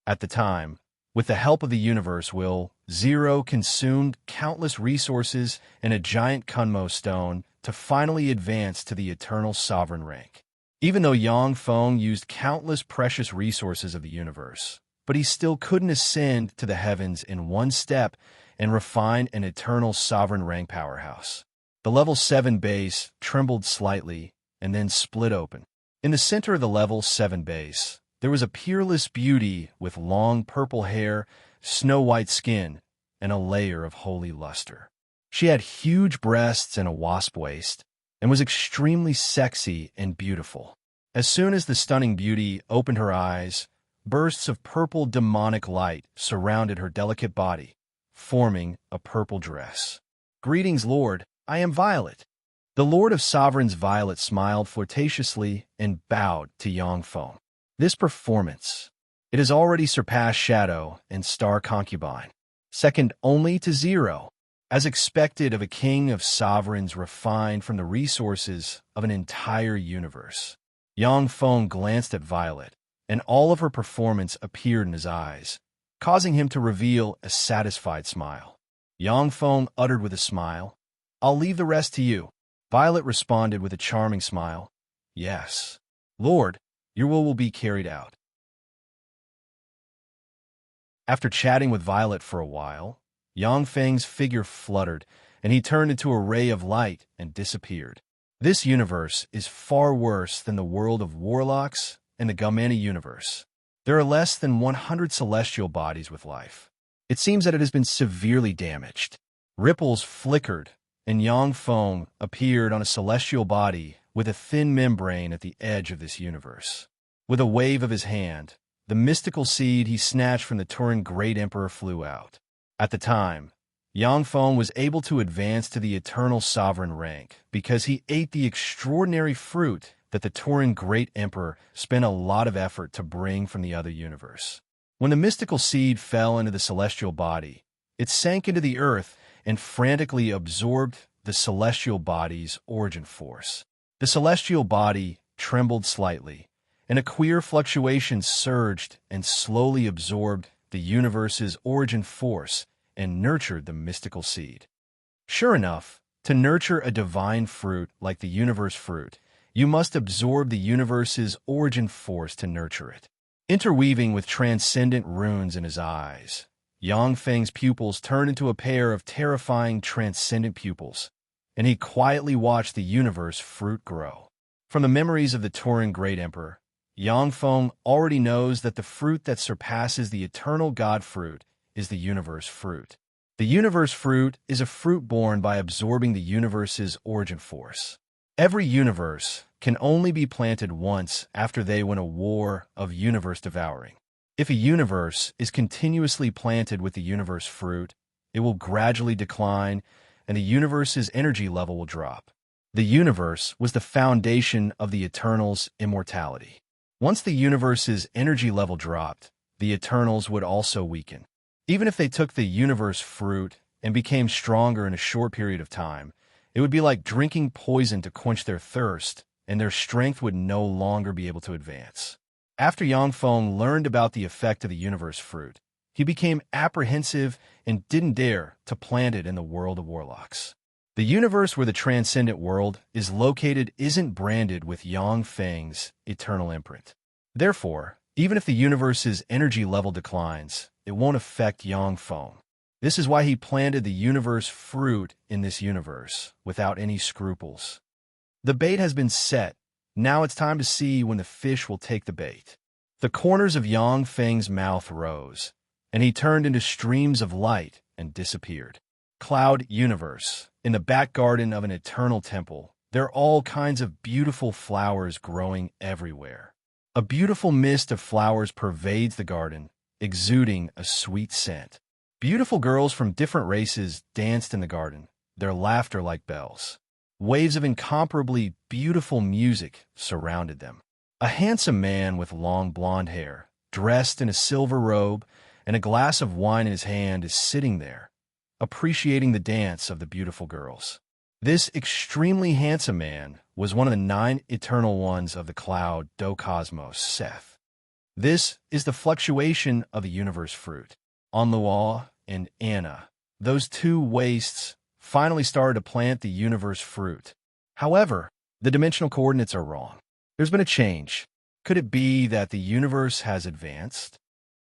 At the time, with the help of the universe will, Zero consumed countless resources and a giant Kunmo stone to finally advance to the eternal sovereign rank. Even though Yangfeng used countless precious resources of the universe, but he still couldn't ascend to the heavens in one step and refine an eternal sovereign rank powerhouse. The level 7 base trembled slightly and then split open. In the center of the level 7 base, there was a peerless beauty with long purple hair, snow-white skin, and a layer of holy luster. She had huge breasts and a wasp waist, and was extremely sexy and beautiful. As soon as the stunning beauty opened her eyes, bursts of purple demonic light surrounded her delicate body, forming a purple dress. "Greetings, Lord, I am Violet." The Lord of Sovereigns Violet smiled flirtatiously and bowed to Yangfeng. This performance, it has already surpassed Shadow and Star Concubine, second only to Zero. As expected of a king of sovereigns refined from the resources of an entire universe, Yangfeng glanced at Violet, and all of her performance appeared in his eyes, causing him to reveal a satisfied smile. Yangfeng uttered with a smile, "I'll leave the rest to you." Violet responded with a charming smile, "Yes, Lord, your will be carried out." After chatting with Violet for a while, Yangfeng's figure fluttered, and he turned into a ray of light and disappeared. This universe is far worse than the world of warlocks and the Gaumani universe. There are less than 100 celestial bodies with life. It seems that it has been severely damaged. Ripples flickered, and Yangfeng appeared on a celestial body with a thin membrane at the edge of this universe. With a wave of his hand, the mystical seed he snatched from the Turin Great Emperor flew out. At the time, Yangfeng was able to advance to the Eternal Sovereign rank because he ate the extraordinary fruit that the Turin Great Emperor spent a lot of effort to bring from the other universe. When the mystical seed fell into the celestial body, it sank into the earth and frantically absorbed the celestial body's origin force. The celestial body trembled slightly, and a queer fluctuation surged and slowly absorbed the universe's origin force and nurtured the mystical seed. Sure enough, to nurture a divine fruit like the universe fruit, you must absorb the universe's origin force to nurture it. Interweaving with transcendent runes in his eyes, Yangfeng's pupils turned into a pair of terrifying transcendent pupils, and he quietly watched the universe fruit grow. From the memories of the Turin Great Emperor, Yangfeng already knows that the fruit that surpasses the eternal God fruit is the universe fruit. The universe fruit is a fruit born by absorbing the universe's origin force. Every universe can only be planted once after they win a war of universe devouring. If a universe is continuously planted with the universe fruit, it will gradually decline and the universe's energy level will drop. The universe was the foundation of the Eternal's immortality. Once the universe's energy level dropped, the Eternals would also weaken. Even if they took the universe fruit and became stronger in a short period of time, it would be like drinking poison to quench their thirst, and their strength would no longer be able to advance. After Yangfeng learned about the effect of the universe fruit, he became apprehensive and didn't dare to plant it in the world of warlocks. The universe where the transcendent world is located isn't branded with Yangfeng's eternal imprint. Therefore, even if the universe's energy level declines, it won't affect Yangfeng. This is why he planted the universe fruit in this universe without any scruples. The bait has been set. Now it's time to see when the fish will take the bait. The corners of Yangfeng's mouth rose, and he turned into streams of light and disappeared. Cloud Universe. In the back garden of an eternal temple, there are all kinds of beautiful flowers growing everywhere. A beautiful mist of flowers pervades the garden, exuding a sweet scent. Beautiful girls from different races danced in the garden, their laughter like bells. Waves of incomparably beautiful music surrounded them. A handsome man with long blonde hair, dressed in a silver robe and a glass of wine in his hand, is sitting there, appreciating the dance of the beautiful girls. This extremely handsome man was one of the 9 eternal ones of the cloud do cosmos, Seth. This is the fluctuation of the universe fruit. Onlua and Anna, those 2 wastes, finally started to plant the universe fruit. However, the dimensional coordinates are wrong. There's been a change. Could it be that the universe has advanced?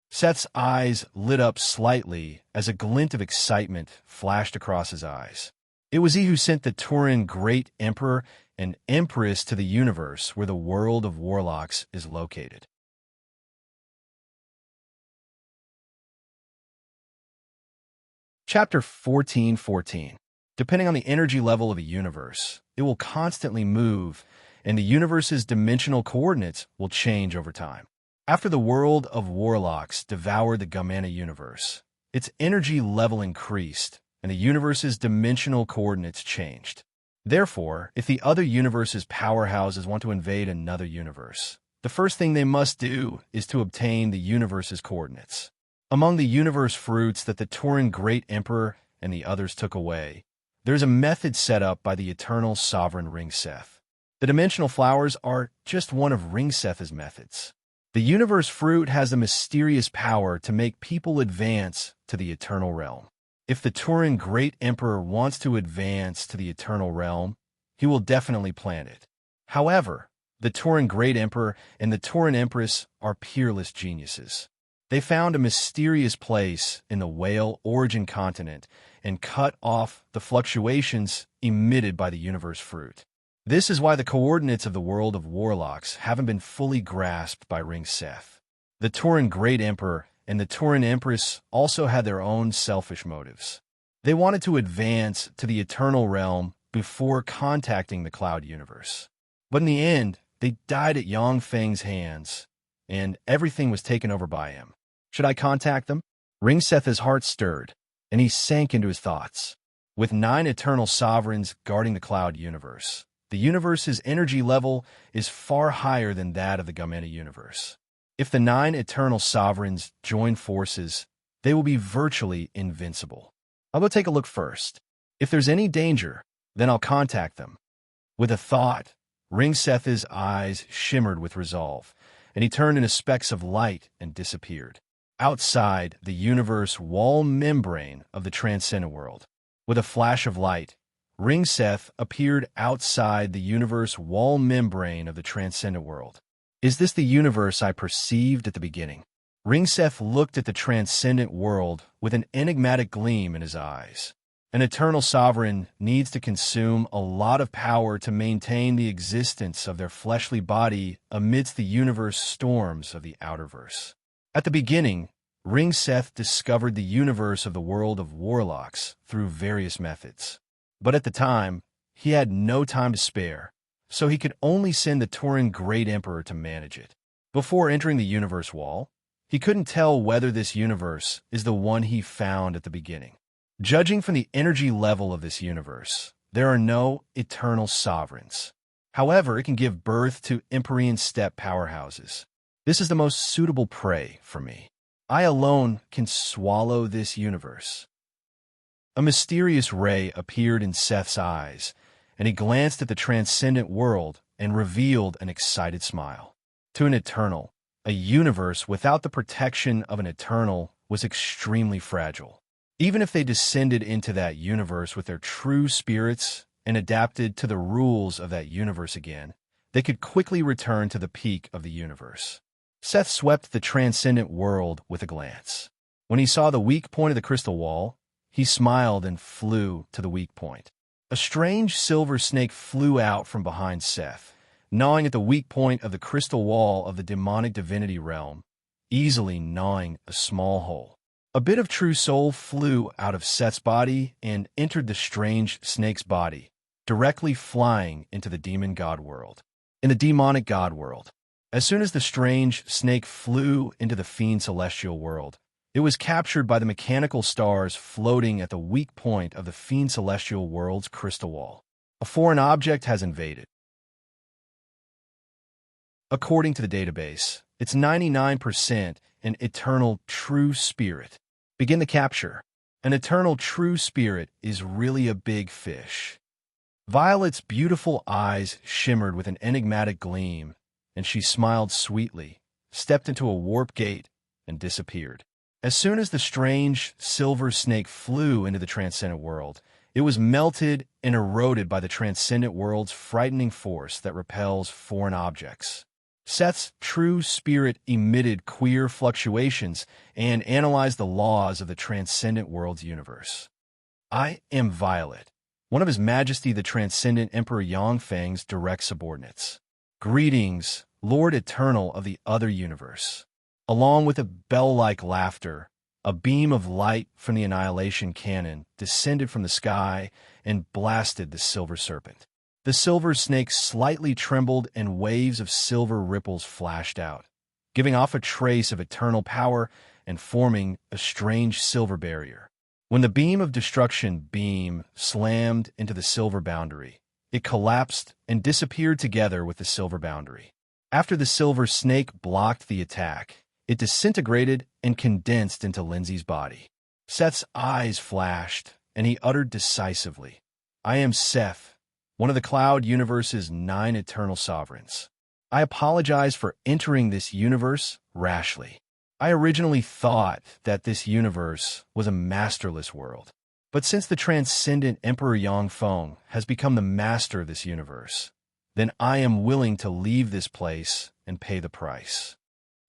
Seth's eyes lit up slightly as a glint of excitement flashed across his eyes. It was he who sent the Turin Great Emperor and Empress to the universe where the world of warlocks is located. Chapter 14:14. Depending on the energy level of a universe, it will constantly move, and the universe's dimensional coordinates will change over time. After the world of warlocks devoured the Gamana universe, its energy level increased, and the universe's dimensional coordinates changed. Therefore, if the other universe's powerhouses want to invade another universe, the first thing they must do is to obtain the universe's coordinates. Among the universe fruits that the Tauren Great Emperor and the others took away, there's a method set up by the eternal sovereign Ringseth. The dimensional flowers are just one of Ringseth's methods. The universe fruit has the mysterious power to make people advance to the eternal realm. If the Tauren Great Emperor wants to advance to the eternal realm, he will definitely plant it. However, the Tauren Great Emperor and the Tauren Empress are peerless geniuses. They found a mysterious place in the whale origin continent and cut off the fluctuations emitted by the universe fruit. This is why the coordinates of the world of warlocks haven't been fully grasped by Ringseth. The Tauren Great Emperor and the Tauren Empress also had their own selfish motives. They wanted to advance to the eternal realm before contacting the Cloud Universe. But in the end, they died at Yang Feng's hands, and everything was taken over by him. Should I contact them? Ringseth's heart stirred, and he sank into his thoughts. With 9 eternal sovereigns guarding the Cloud Universe, the universe's energy level is far higher than that of the Gamena universe. If the 9 eternal sovereigns join forces, they will be virtually invincible. I'll go take a look first. If there's any danger, then I'll contact them. With a thought, Ringseth's eyes shimmered with resolve, and he turned into specks of light and disappeared. Outside the universe wall membrane of the transcendent world, with a flash of light, Ringseth appeared outside the universe wall membrane of the transcendent world. Is this the universe I perceived at the beginning? Ringseth looked at the transcendent world with an enigmatic gleam in his eyes. An eternal sovereign needs to consume a lot of power to maintain the existence of their fleshly body amidst the universe storms of the outerverse. At the beginning, Ringseth discovered the universe of the world of warlocks through various methods. But at the time, he had no time to spare, so he could only send the Tauren Great Emperor to manage it. Before entering the universe wall, he couldn't tell whether this universe is the one he found at the beginning. Judging from the energy level of this universe, there are no eternal sovereigns. However, it can give birth to Empyrean steppe powerhouses. This is the most suitable prey for me. I alone can swallow this universe. A mysterious ray appeared in Seth's eyes, and he glanced at the transcendent world and revealed an excited smile. To an eternal, a universe without the protection of an eternal was extremely fragile. Even if they descended into that universe with their true spirits and adapted to the rules of that universe again, they could quickly return to the peak of the universe. Seth swept the transcendent world with a glance. When he saw the weak point of the crystal wall, he smiled and flew to the weak point. A strange silver snake flew out from behind Seth, gnawing at the weak point of the crystal wall of the demonic divinity realm, easily gnawing a small hole. A bit of true soul flew out of Seth's body and entered the strange snake's body, directly flying into the demon god world. In the demonic god world, as soon as the strange snake flew into the fiend celestial world, it was captured by the mechanical stars floating at the weak point of the fiend celestial world's crystal wall. A foreign object has invaded. According to the database, it's 99% an eternal true spirit. Begin the capture. An eternal true spirit is really a big fish. Violet's beautiful eyes shimmered with an enigmatic gleam, and she smiled sweetly, stepped into a warp gate, and disappeared. As soon as the strange silver snake flew into the transcendent world, it was melted and eroded by the transcendent world's frightening force that repels foreign objects. Seth's true spirit emitted queer fluctuations and analyzed the laws of the transcendent world's universe. I am Violet, one of His Majesty the Transcendent Emperor Yang Feng's direct subordinates. Greetings, Lord Eternal of the other universe. Along with a bell-like laughter, a beam of light from the annihilation cannon descended from the sky and blasted the silver serpent. The silver snake slightly trembled and waves of silver ripples flashed out, giving off a trace of eternal power and forming a strange silver barrier. When the beam of destruction slammed into the silver boundary, it collapsed and disappeared together with the silver boundary. After the silver snake blocked the attack, it disintegrated and condensed into Lindsay's body. Seth's eyes flashed, and he uttered decisively, "I am Seth, one of the Cloud Universe's 9 eternal sovereigns. I apologize for entering this universe rashly. I originally thought that this universe was a masterless world. But since the transcendent Emperor Yangfeng has become the master of this universe, then I am willing to leave this place and pay the price."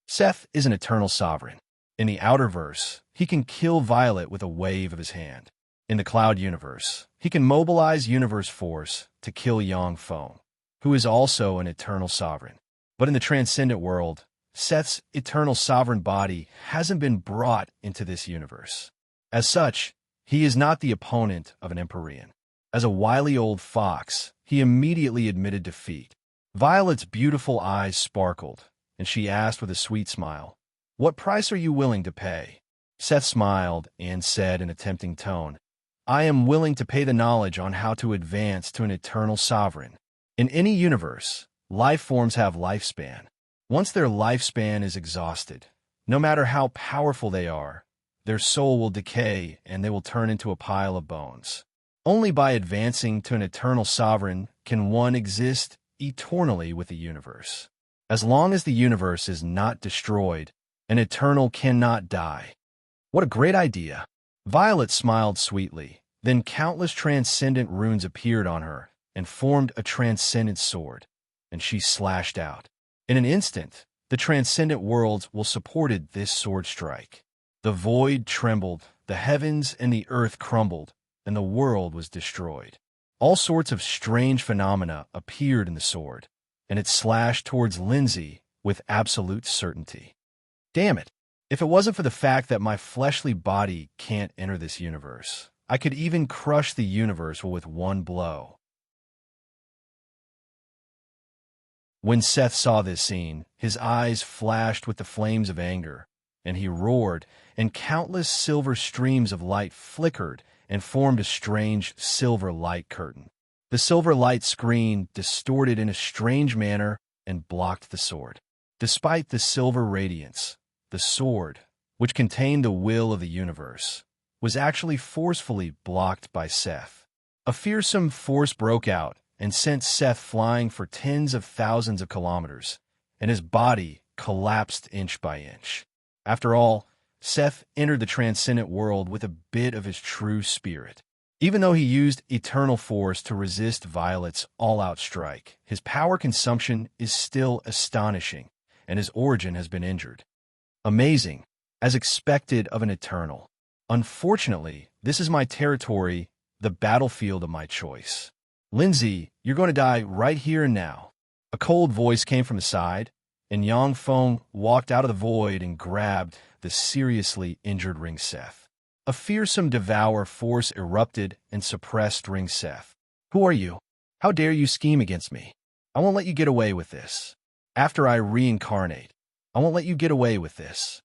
Seth is an eternal sovereign. In the outer verse, he can kill Violet with a wave of his hand. In the Cloud Universe, he can mobilize universe force to kill Yangfeng, who is also an eternal sovereign. But in the transcendent world, Seth's eternal sovereign body hasn't been brought into this universe. As such, he is not the opponent of an Empyrean. As a wily old fox, he immediately admitted defeat. Violet's beautiful eyes sparkled, and she asked with a sweet smile, "What price are you willing to pay?" Seth smiled and said in a tempting tone, "I am willing to pay the knowledge on how to advance to an eternal sovereign. In any universe, life forms have lifespan. Once their lifespan is exhausted, no matter how powerful they are, their soul will decay and they will turn into a pile of bones. Only by advancing to an eternal sovereign can one exist eternally with the universe. As long as the universe is not destroyed, an eternal cannot die." What a great idea! Violet smiled sweetly. Then countless transcendent runes appeared on her and formed a transcendent sword, and she slashed out. In an instant, the transcendent worlds will supported this sword strike. The void trembled, the heavens and the earth crumbled, and the world was destroyed. All sorts of strange phenomena appeared in the sword, and it slashed towards Lindsay with absolute certainty. Damn it! If it wasn't for the fact that my fleshly body can't enter this universe, I could even crush the universe with one blow. When Seth saw this scene, his eyes flashed with the flames of anger, and he roared, and countless silver streams of light flickered and formed a strange silver light curtain. The silver light screen distorted in a strange manner and blocked the sword. Despite the silver radiance, the sword, which contained the will of the universe, was actually forcefully blocked by Seth. A fearsome force broke out and sent Seth flying for tens of thousands of kilometers, and his body collapsed inch by inch. After all, Seth entered the transcendent world with a bit of his true spirit. Even though he used eternal force to resist Violet's all-out strike, his power consumption is still astonishing, and his origin has been injured. Amazing, as expected of an eternal. Unfortunately, this is my territory, the battlefield of my choice. Lindsay, you're going to die right here and now. A cold voice came from the side, and Yangfeng walked out of the void and grabbed the seriously injured Ring Seth. A fearsome devour force erupted and suppressed Ring Seth. "Who are you? How dare you scheme against me? I won't let you get away with this. After I reincarnate, I won't let you get away with this."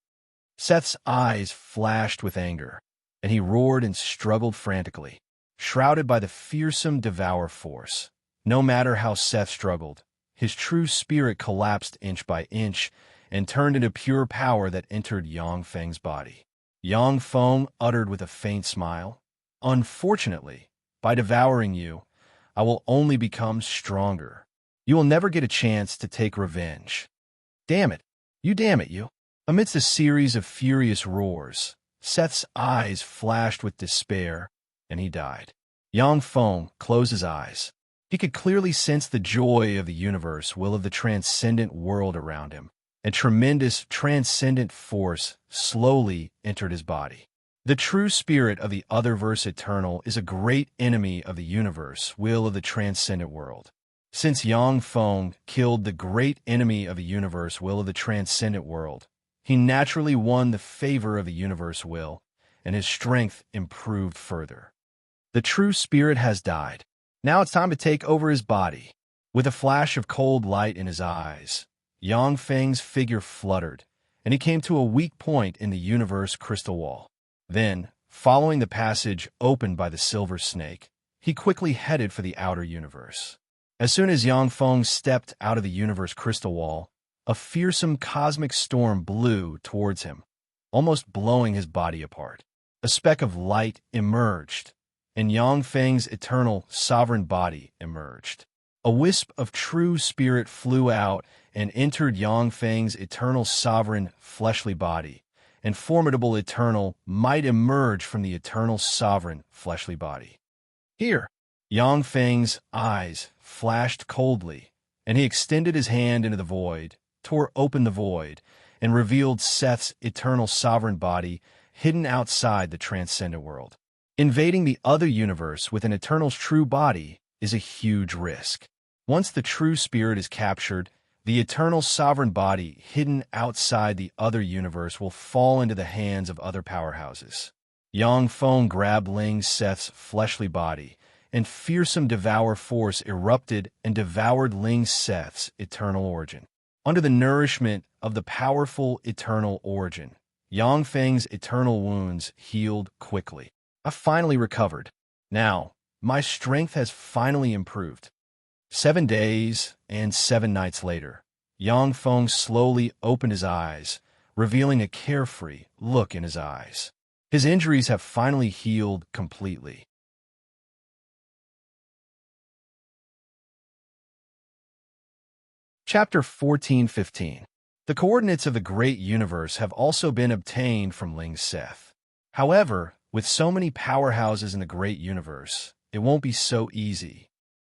Seth's eyes flashed with anger, and he roared and struggled frantically, shrouded by the fearsome devour force. No matter how Seth struggled, his true spirit collapsed inch by inch and turned into pure power that entered Yangfeng's body. Yangfeng uttered with a faint smile, "Unfortunately, by devouring you, I will only become stronger. You will never get a chance to take revenge." Damn it, you. Amidst a series of furious roars, Seth's eyes flashed with despair, and he died. Yangfeng closed his eyes. He could clearly sense the joy of the universe will of the transcendent world around him. A tremendous transcendent force slowly entered his body. The true spirit of the Otherverse Eternal is a great enemy of the universe will of the transcendent world. Since Yangfeng killed the great enemy of the universe will of the transcendent world, he naturally won the favor of the universe will, and his strength improved further. The true spirit has died. Now it's time to take over his body. With a flash of cold light in his eyes, Yang Feng's figure fluttered, and he came to a weak point in the universe crystal wall. Then, following the passage opened by the silver snake, he quickly headed for the outer universe. As soon as Yang Feng stepped out of the universe crystal wall, a fearsome cosmic storm blew towards him, almost blowing his body apart. A speck of light emerged, and Yang Feng's eternal, sovereign body emerged. A wisp of true spirit flew out and entered Yang Feng's eternal, sovereign, fleshly body, and formidable eternal might emerge from the eternal, sovereign, fleshly body. Here, Yang Feng's eyes flashed coldly, and he extended his hand into the void, tore open the void, and revealed Seth's eternal sovereign body hidden outside the transcendent world. Invading the other universe with an eternal's true body is a huge risk. Once the true spirit is captured, the eternal sovereign body hidden outside the other universe will fall into the hands of other powerhouses. Yang Feng grabbed Ling Seth's fleshly body, and fearsome devour force erupted and devoured Ling Seth's eternal origin. Under the nourishment of the powerful eternal origin, Yang Feng's eternal wounds healed quickly. I finally recovered. Now, my strength has finally improved. 7 days and 7 nights later, Yang Feng slowly opened his eyes, revealing a carefree look in his eyes. His injuries have finally healed completely. Chapter 14:15. The coordinates of the great universe have also been obtained from Ling Seth. However, with so many powerhouses in the great universe, it won't be so easy.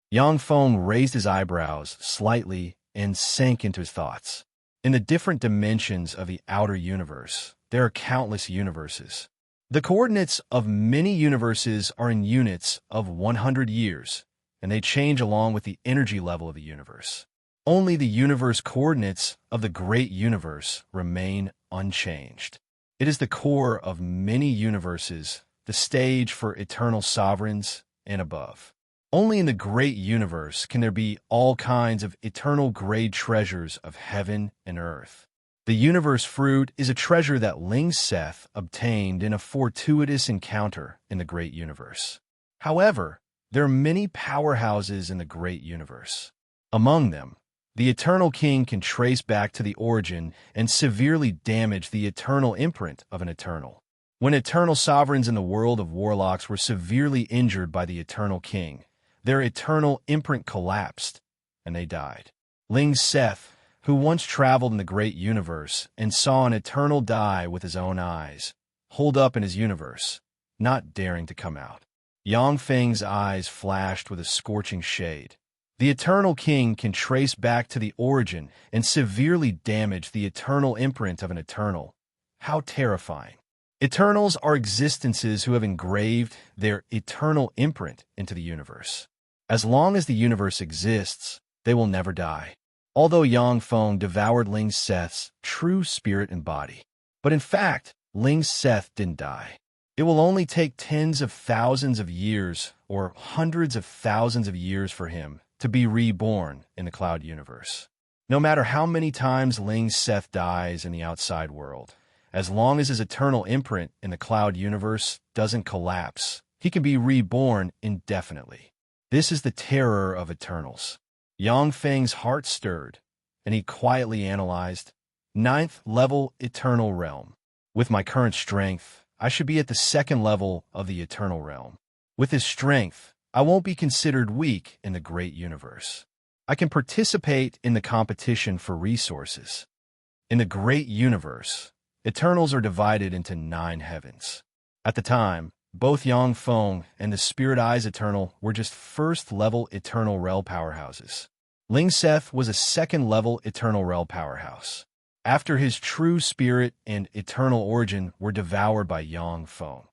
Yang Feng raised his eyebrows slightly and sank into his thoughts. In the different dimensions of the outer universe, there are countless universes. The coordinates of many universes are in units of 100 years, and they change along with the energy level of the universe. Only the universe coordinates of the great universe remain unchanged. It is the core of many universes, the stage for eternal sovereigns and above. Only in the great universe can there be all kinds of eternal grade treasures of heaven and earth. The universe fruit is a treasure that Ling Seth obtained in a fortuitous encounter in the great universe. However, there are many powerhouses in the great universe. Among them, the Eternal King can trace back to the origin and severely damage the eternal imprint of an Eternal. When eternal sovereigns in the world of warlocks were severely injured by the Eternal King, their eternal imprint collapsed, and they died. Ling Seth, who once traveled in the great universe and saw an Eternal die with his own eyes, holed up in his universe, not daring to come out. Yang Feng's eyes flashed with a scorching shade. The Eternal King can trace back to the origin and severely damage the eternal imprint of an Eternal. How terrifying. Eternals are existences who have engraved their eternal imprint into the universe. As long as the universe exists, they will never die. Although Yang Feng devoured Ling Seth's true spirit and body. But in fact, Ling Seth didn't die. It will only take tens of thousands of years or hundreds of thousands of years for him to be reborn in the cloud universe. No matter how many times Ling Seth dies in the outside world, as long as his eternal imprint in the cloud universe doesn't collapse, he can be reborn indefinitely. This is the terror of Eternals. Yang Feng's heart stirred, and he quietly analyzed, 9th level Eternal Realm. With my current strength, I should be at the 2nd level of the Eternal Realm. With his strength, I won't be considered weak in the great universe. I can participate in the competition for resources. In the great universe, Eternals are divided into 9 heavens. At the time, both Yang Feng and the Spirit Eyes Eternal were just 1st level Eternal Realm powerhouses. Ling Seth was a 2nd level Eternal Realm powerhouse. After his true spirit and eternal origin were devoured by Yang Feng.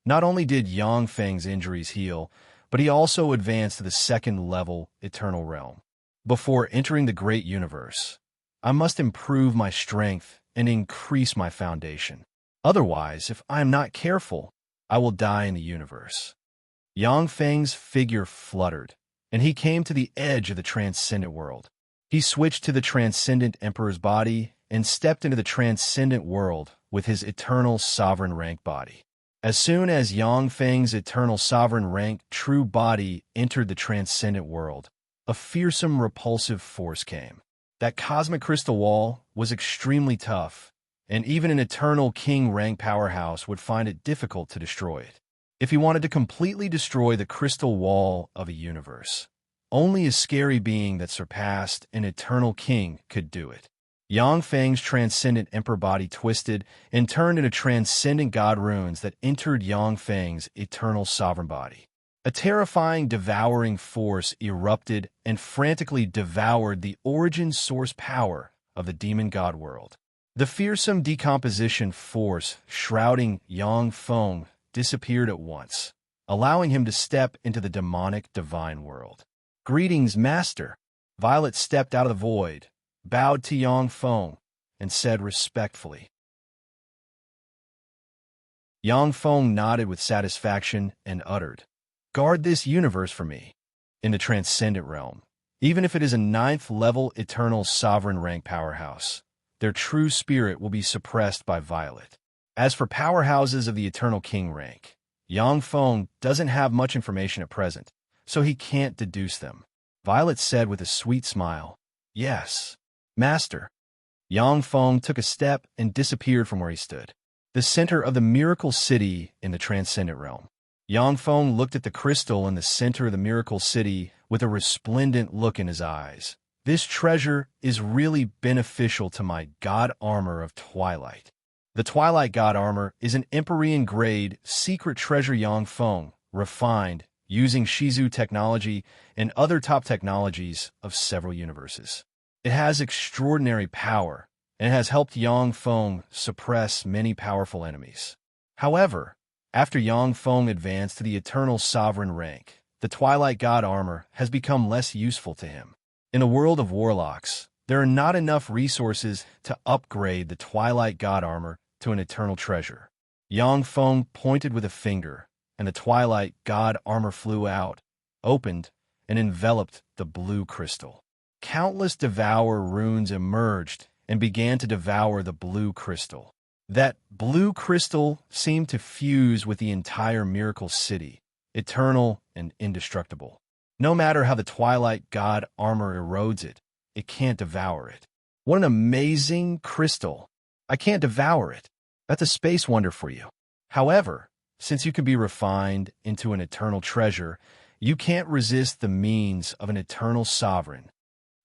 Not only did Yang Feng's injuries heal, but he also advanced to the 2nd level Eternal Realm. Before entering the great universe, I must improve my strength and increase my foundation. Otherwise, if I am not careful, I will die in the universe. Yang Feng's figure fluttered, and he came to the edge of the transcendent world. He switched to the transcendent emperor's body and stepped into the transcendent world with his eternal sovereign rank body. As soon as Yang Feng's eternal sovereign rank true body entered the transcendent world, a fearsome repulsive force came. That cosmic crystal wall was extremely tough, and even an eternal king rank powerhouse would find it difficult to destroy it. If he wanted to completely destroy the crystal wall of a universe, only a scary being that surpassed an eternal king could do it. Yang Feng's transcendent emperor body twisted and turned into transcendent god runes that entered Yang Feng's eternal sovereign body. A terrifying, devouring force erupted and frantically devoured the origin source power of the demon god world. The fearsome decomposition force shrouding Yang Feng disappeared at once, allowing him to step into the demonic divine world. "Greetings, Master." Violet stepped out of the void, bowed to Yang Feng, and said respectfully. Yang Feng nodded with satisfaction and uttered, "Guard this universe for me." In the transcendent realm, even if it is a 9th-level eternal sovereign rank powerhouse, their true spirit will be suppressed by Violet. As for powerhouses of the eternal king rank, Yang Feng doesn't have much information at present, so he can't deduce them. Violet said with a sweet smile, "Yes, Master." Yang Feng took a step and disappeared from where he stood, the center of the miracle city in the transcendent realm. Yang Feng looked at the crystal in the center of the miracle city with a resplendent look in his eyes. "This treasure is really beneficial to my god armor of Twilight." The Twilight God Armor is an Empyrean-grade secret treasure Yang Feng refined using Shizu technology and other top technologies of several universes. It has extraordinary power, and it has helped Yang Feng suppress many powerful enemies. However, after Yang Feng advanced to the Eternal Sovereign rank, the Twilight God Armor has become less useful to him. In a world of warlocks, there are not enough resources to upgrade the Twilight God Armor to an eternal treasure. Yang Feng pointed with a finger, and the Twilight God Armor flew out, opened, and enveloped the blue crystal. Countless devour runes emerged and began to devour the blue crystal. That blue crystal seemed to fuse with the entire miracle city, eternal and indestructible. No matter how the Twilight God Armor erodes it, it can't devour it. What an amazing crystal! I can't devour it. That's a space wonder for you. However, since you can be refined into an eternal treasure, you can't resist the means of an eternal sovereign.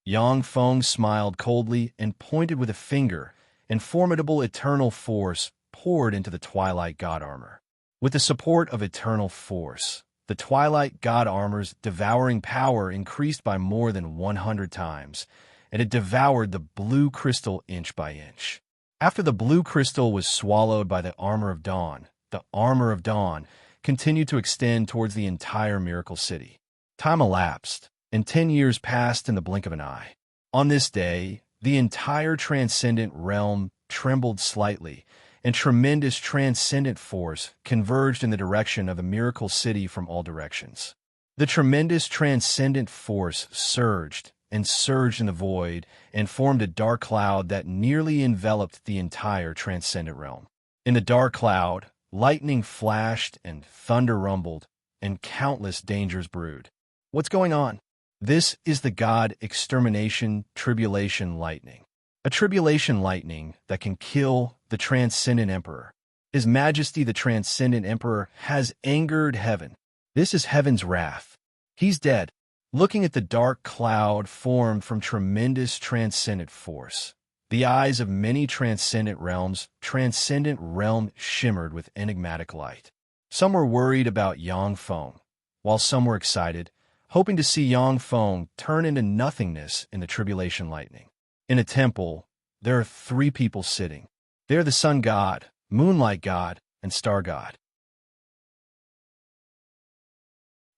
Yang Feng smiled coldly and pointed with a finger, and formidable eternal force poured into the Twilight God Armor. With the support of eternal force, the Twilight God Armor's devouring power increased by more than 100 times, and it devoured the blue crystal inch by inch. After the blue crystal was swallowed by the Armor of Dawn, the Armor of Dawn continued to extend towards the entire Miracle City. Time elapsed, and 10 years passed in the blink of an eye. On this day, the entire transcendent realm trembled slightly, and tremendous transcendent force converged in the direction of the Miracle City from all directions. The tremendous transcendent force surged and surged in the void and formed a dark cloud that nearly enveloped the entire transcendent realm. In the dark cloud, lightning flashed and thunder rumbled, and countless dangers brewed. What's going on? This is the God Extermination Tribulation Lightning. A tribulation lightning that can kill the Transcendent Emperor. His Majesty the Transcendent Emperor has angered heaven. This is heaven's wrath. He's dead. Looking at the dark cloud formed from tremendous transcendent force, the eyes of many transcendent realms, transcendent realm shimmered with enigmatic light. Some were worried about Yang Feng, while some were excited, hoping to see Yang Feng turn into nothingness in the tribulation lightning. In a temple, there are 3 people sitting. They are the Sun God, Moonlight God, and Star God.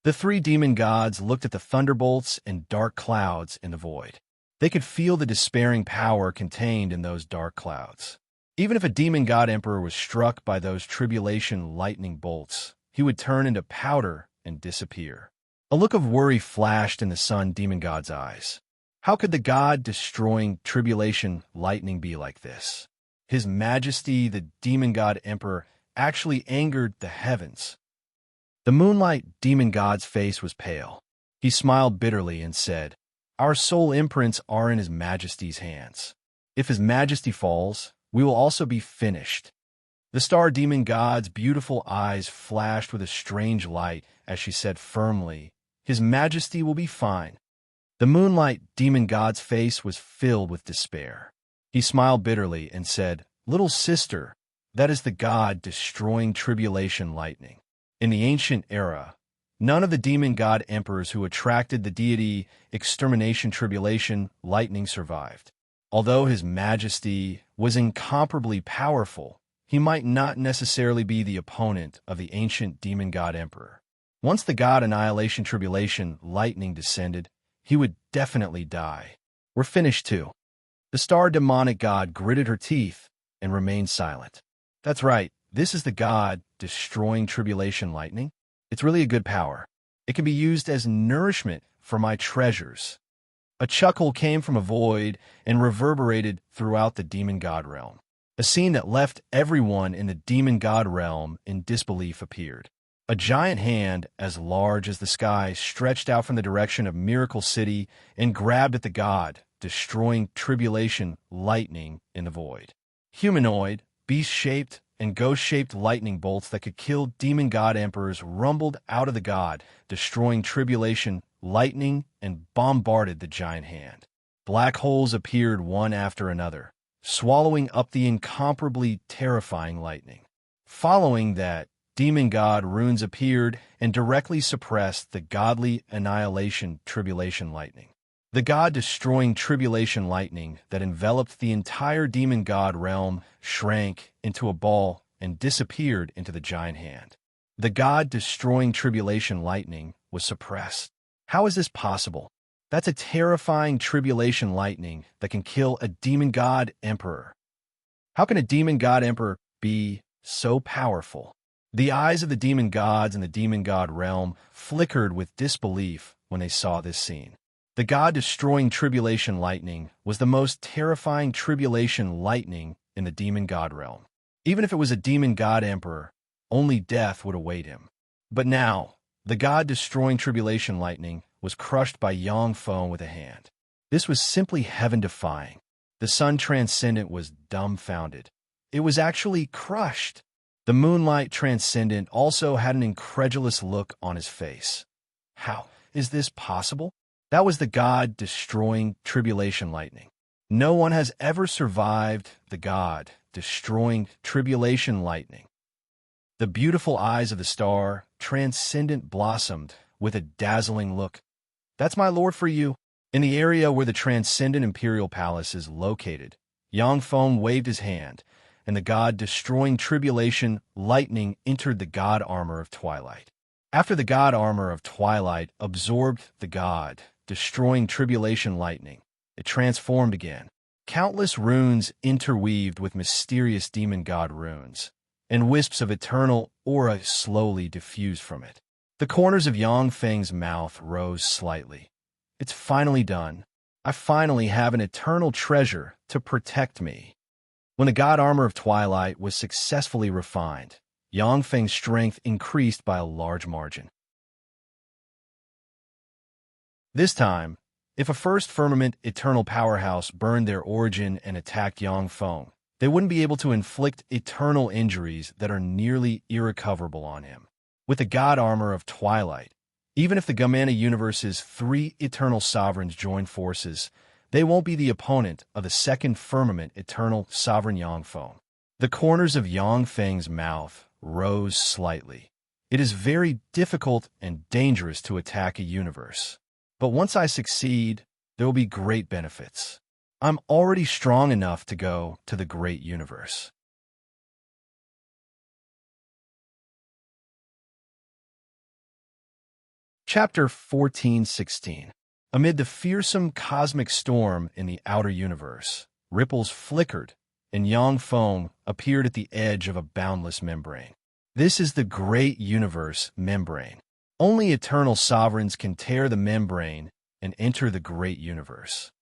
The 3 demon gods looked at the thunderbolts and dark clouds in the void. They could feel the despairing power contained in those dark clouds. Even if a demon god emperor was struck by those tribulation lightning bolts, he would turn into powder and disappear. A look of worry flashed in the sun demon god's eyes. How could the god destroying tribulation lightning be like this? His Majesty, the demon god emperor, actually angered the heavens. The moonlight demon god's face was pale. He smiled bitterly and said, "Our soul imprints are in His Majesty's hands. If His Majesty falls, we will also be finished." The star demon god's beautiful eyes flashed with a strange light as she said firmly, "His Majesty will be fine." The moonlight demon god's face was filled with despair. He smiled bitterly and said, "Little sister, that is the god destroying tribulation lightning." In the ancient era, none of the demon god emperors who attracted the deity extermination tribulation lightning survived. Although His Majesty was incomparably powerful, he might not necessarily be the opponent of the ancient demon god emperor. Once the god annihilation tribulation lightning descended, he would definitely die. "We're finished too." The star demonic god gritted her teeth and remained silent. "That's right, this is the god destroying tribulation lightning. It's really a good power. It can be used as nourishment for my treasures." A chuckle came from a void and reverberated throughout the demon god realm. A scene that left everyone in the demon god realm in disbelief appeared. A giant hand as large as the sky stretched out from the direction of Miracle City and grabbed at the god, destroying tribulation lightning in the void. Humanoid, beast-shaped, and ghost-shaped lightning bolts that could kill demon god emperors rumbled out of the god, destroying tribulation lightning and bombarded the giant hand. Black holes appeared one after another, swallowing up the incomparably terrifying lightning. Following that, demon god runes appeared and directly suppressed the godly annihilation tribulation lightning. The god-destroying tribulation lightning that enveloped the entire demon god realm shrank into a ball and disappeared into the giant hand. The god-destroying tribulation lightning was suppressed. How is this possible? That's a terrifying tribulation lightning that can kill a demon god emperor. How can a demon god emperor be so powerful? The eyes of the demon gods in the demon god realm flickered with disbelief when they saw this scene. The god-destroying tribulation lightning was the most terrifying tribulation lightning in the demon god realm. Even if it was a demon god emperor, only death would await him. But now, the god-destroying tribulation lightning was crushed by Yang Feng with a hand. This was simply heaven-defying. The sun transcendent was dumbfounded. It was actually crushed. The moonlight transcendent also had an incredulous look on his face. How is this possible? That was the god-destroying tribulation lightning. No one has ever survived the god-destroying tribulation lightning. The beautiful eyes of the star transcendent blossomed with a dazzling look. "That's my lord for you." In the area where the transcendent imperial palace is located, Yang Feng waved his hand, and the god-destroying tribulation lightning entered the god armor of twilight. After the god armor of twilight absorbed the god-destroying tribulation lightning, it transformed again. Countless runes interweaved with mysterious demon god runes, and wisps of eternal aura slowly diffused from it. The corners of Yang Feng's mouth rose slightly. "It's finally done. I finally have an eternal treasure to protect me." When the god armor of twilight was successfully refined, Yang Feng's strength increased by a large margin. This time, if a first firmament eternal powerhouse burned their origin and attacked Yang Feng, they wouldn't be able to inflict eternal injuries that are nearly irrecoverable on him. With the god armor of twilight, even if the Gamana universe's 3 eternal sovereigns join forces, they won't be the opponent of the second firmament eternal sovereign Yang Feng. The corners of Yang Feng's mouth rose slightly. It is very difficult and dangerous to attack a universe. But once I succeed, there will be great benefits. I'm already strong enough to go to the great universe. Chapter 14:16. Amid the fearsome cosmic storm in the outer universe, ripples flickered, and Yang Feng appeared at the edge of a boundless membrane. This is the great universe membrane. Only eternal sovereigns can tear the membrane and enter the great universe.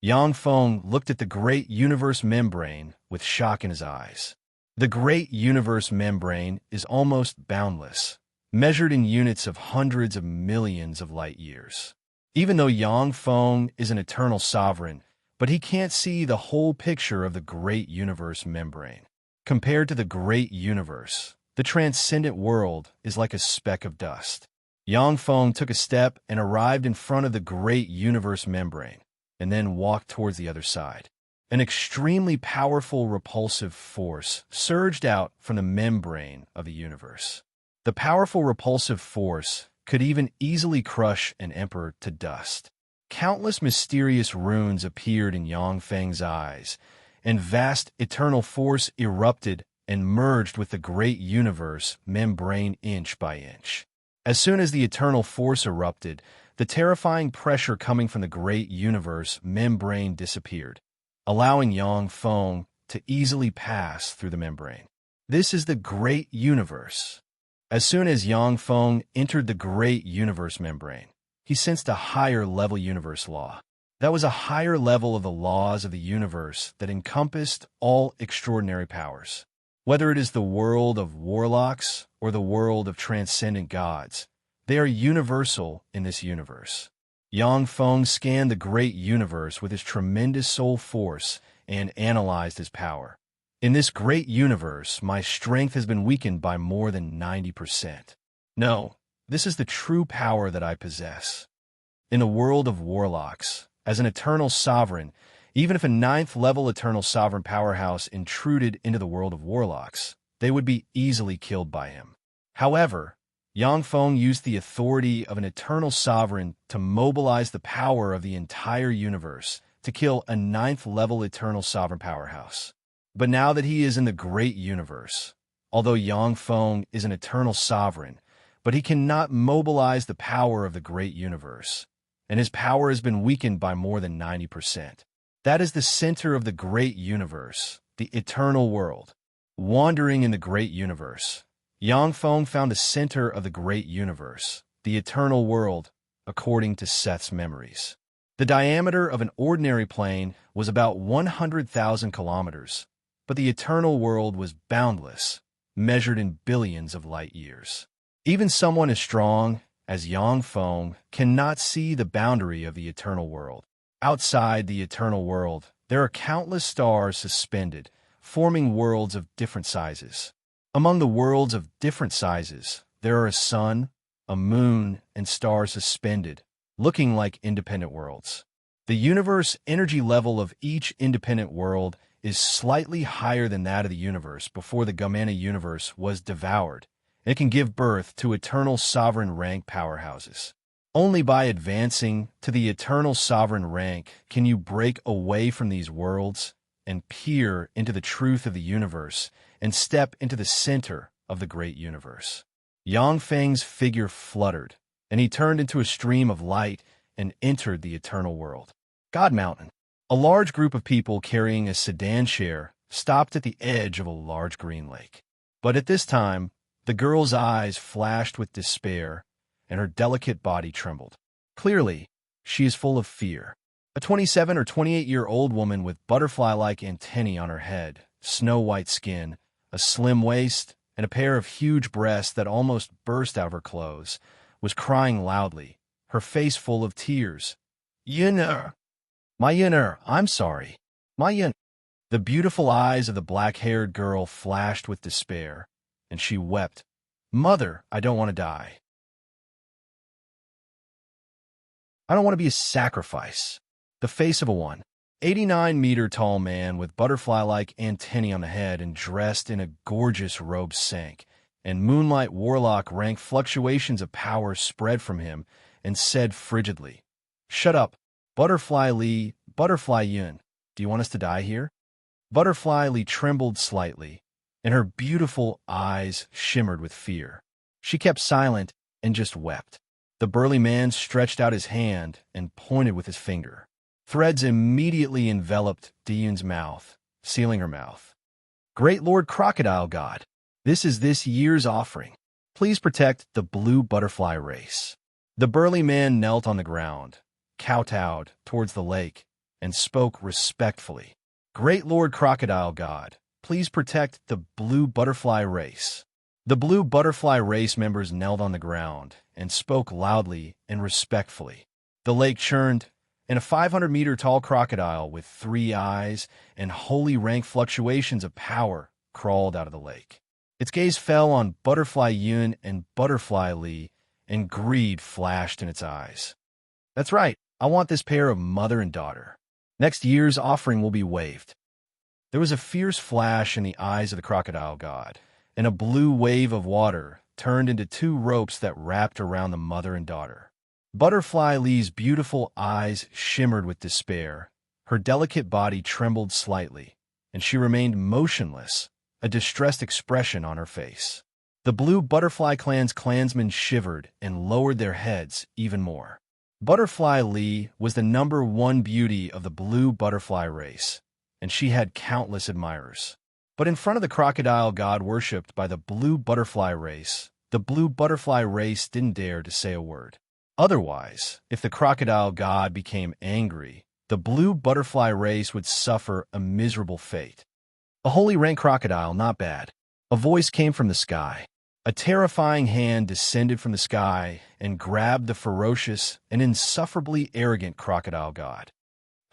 Yang Feng looked at the great universe membrane with shock in his eyes. The great universe membrane is almost boundless, measured in units of hundreds of millions of light years. Even though Yang Feng is an eternal sovereign, but he can't see the whole picture of the great universe membrane. Compared to the great universe, the transcendent world is like a speck of dust. Yang Feng took a step and arrived in front of the great universe membrane, and then walked towards the other side. An extremely powerful repulsive force surged out from the membrane of the universe. The powerful repulsive force could even easily crush an emperor to dust. Countless mysterious runes appeared in Yang Feng's eyes, and vast eternal force erupted and merged with the great universe membrane inch by inch. As soon as the eternal force erupted, the terrifying pressure coming from the great universe membrane disappeared, allowing Yang Feng to easily pass through the membrane. This is the great universe. As soon as Yang Feng entered the great universe membrane, he sensed a higher level universe law. That was a higher level of the laws of the universe that encompassed all extraordinary powers. Whether it is the world of warlocks or the world of transcendent gods, they are universal in this universe. Yang Feng scanned the great universe with his tremendous soul force and analyzed his power. In this great universe, my strength has been weakened by more than 90%. No, this is the true power that I possess. In the world of warlocks, as an eternal sovereign, even if a 9th-level eternal sovereign powerhouse intruded into the world of warlocks, they would be easily killed by him. However, Yang Feng used the authority of an eternal sovereign to mobilize the power of the entire universe to kill a 9th-level eternal sovereign powerhouse. But now that he is in the great universe, although Yang Feng is an eternal sovereign, but he cannot mobilize the power of the great universe, and his power has been weakened by more than 90%. That is the center of the great universe, the eternal world. Wandering in the great universe, Yang Feng found the center of the great universe, the eternal world, according to Seth's memories. The diameter of an ordinary plane was about 100,000 kilometers, but the eternal world was boundless, measured in billions of light years. Even someone as strong as Yang Feng cannot see the boundary of the eternal world. Outside the eternal world, there are countless stars suspended, forming worlds of different sizes. Among the worlds of different sizes, there are a sun, a moon, and stars suspended, looking like independent worlds. The universe energy level of each independent world is slightly higher than that of the universe before the Gamana universe was devoured. It can give birth to eternal sovereign rank powerhouses. Only by advancing to the eternal sovereign rank can you break away from these worlds and peer into the truth of the universe and step into the center of the great universe. Yang Feng's figure fluttered, and he turned into a stream of light and entered the eternal world. God Mountain. A large group of people carrying a sedan chair stopped at the edge of a large green lake. But at this time, the girl's eyes flashed with despair, and her delicate body trembled. Clearly, she is full of fear. A 27 or 28-year-old woman with butterfly-like antennae on her head, snow-white skin, a slim waist, and a pair of huge breasts that almost burst out of her clothes, was crying loudly, her face full of tears. Yin'er! My Yin'er, I'm sorry. My Yin. The beautiful eyes of the black-haired girl flashed with despair, and she wept. Mother, I don't want to die. I don't want to be a sacrifice. The face of a 189-meter-tall man with butterfly-like antennae on the head and dressed in a gorgeous robe sank, and moonlight warlock rank fluctuations of power spread from him, and said frigidly, "Shut up, Butterfly Lee, Butterfly Yun. Do you want us to die here?" Butterfly Lee trembled slightly, and her beautiful eyes shimmered with fear. She kept silent and just wept. The burly man stretched out his hand and pointed with his finger. Threads immediately enveloped Diyun's mouth, sealing her mouth. "Great Lord Crocodile God, this is this year's offering. Please protect the blue butterfly race. The burly man knelt on the ground, kowtowed towards the lake, and spoke respectfully. Great Lord Crocodile God, please protect the blue butterfly race. The blue butterfly race members knelt on the ground and spoke loudly and respectfully. The lake churned, and a 500-meter-tall crocodile with 3 eyes and holy rank fluctuations of power crawled out of the lake. Its gaze fell on Butterfly Yun and Butterfly Li, and greed flashed in its eyes. That's right, I want this pair of mother and daughter. Next year's offering will be waived. There was a fierce flash in the eyes of the crocodile god, and a blue wave of water turned into 2 ropes that wrapped around the mother and daughter. Butterfly Li's beautiful eyes shimmered with despair. Her delicate body trembled slightly, and she remained motionless, a distressed expression on her face. The Blue Butterfly Clan's clansmen shivered and lowered their heads even more. Butterfly Li was the #1 beauty of the blue butterfly race, and she had countless admirers. But in front of the crocodile god worshipped by the blue butterfly race, the blue butterfly race didn't dare to say a word. Otherwise, if the crocodile god became angry, the blue butterfly race would suffer a miserable fate. A holy rank crocodile, not bad. A voice came from the sky. A terrifying hand descended from the sky and grabbed the ferocious and insufferably arrogant crocodile god.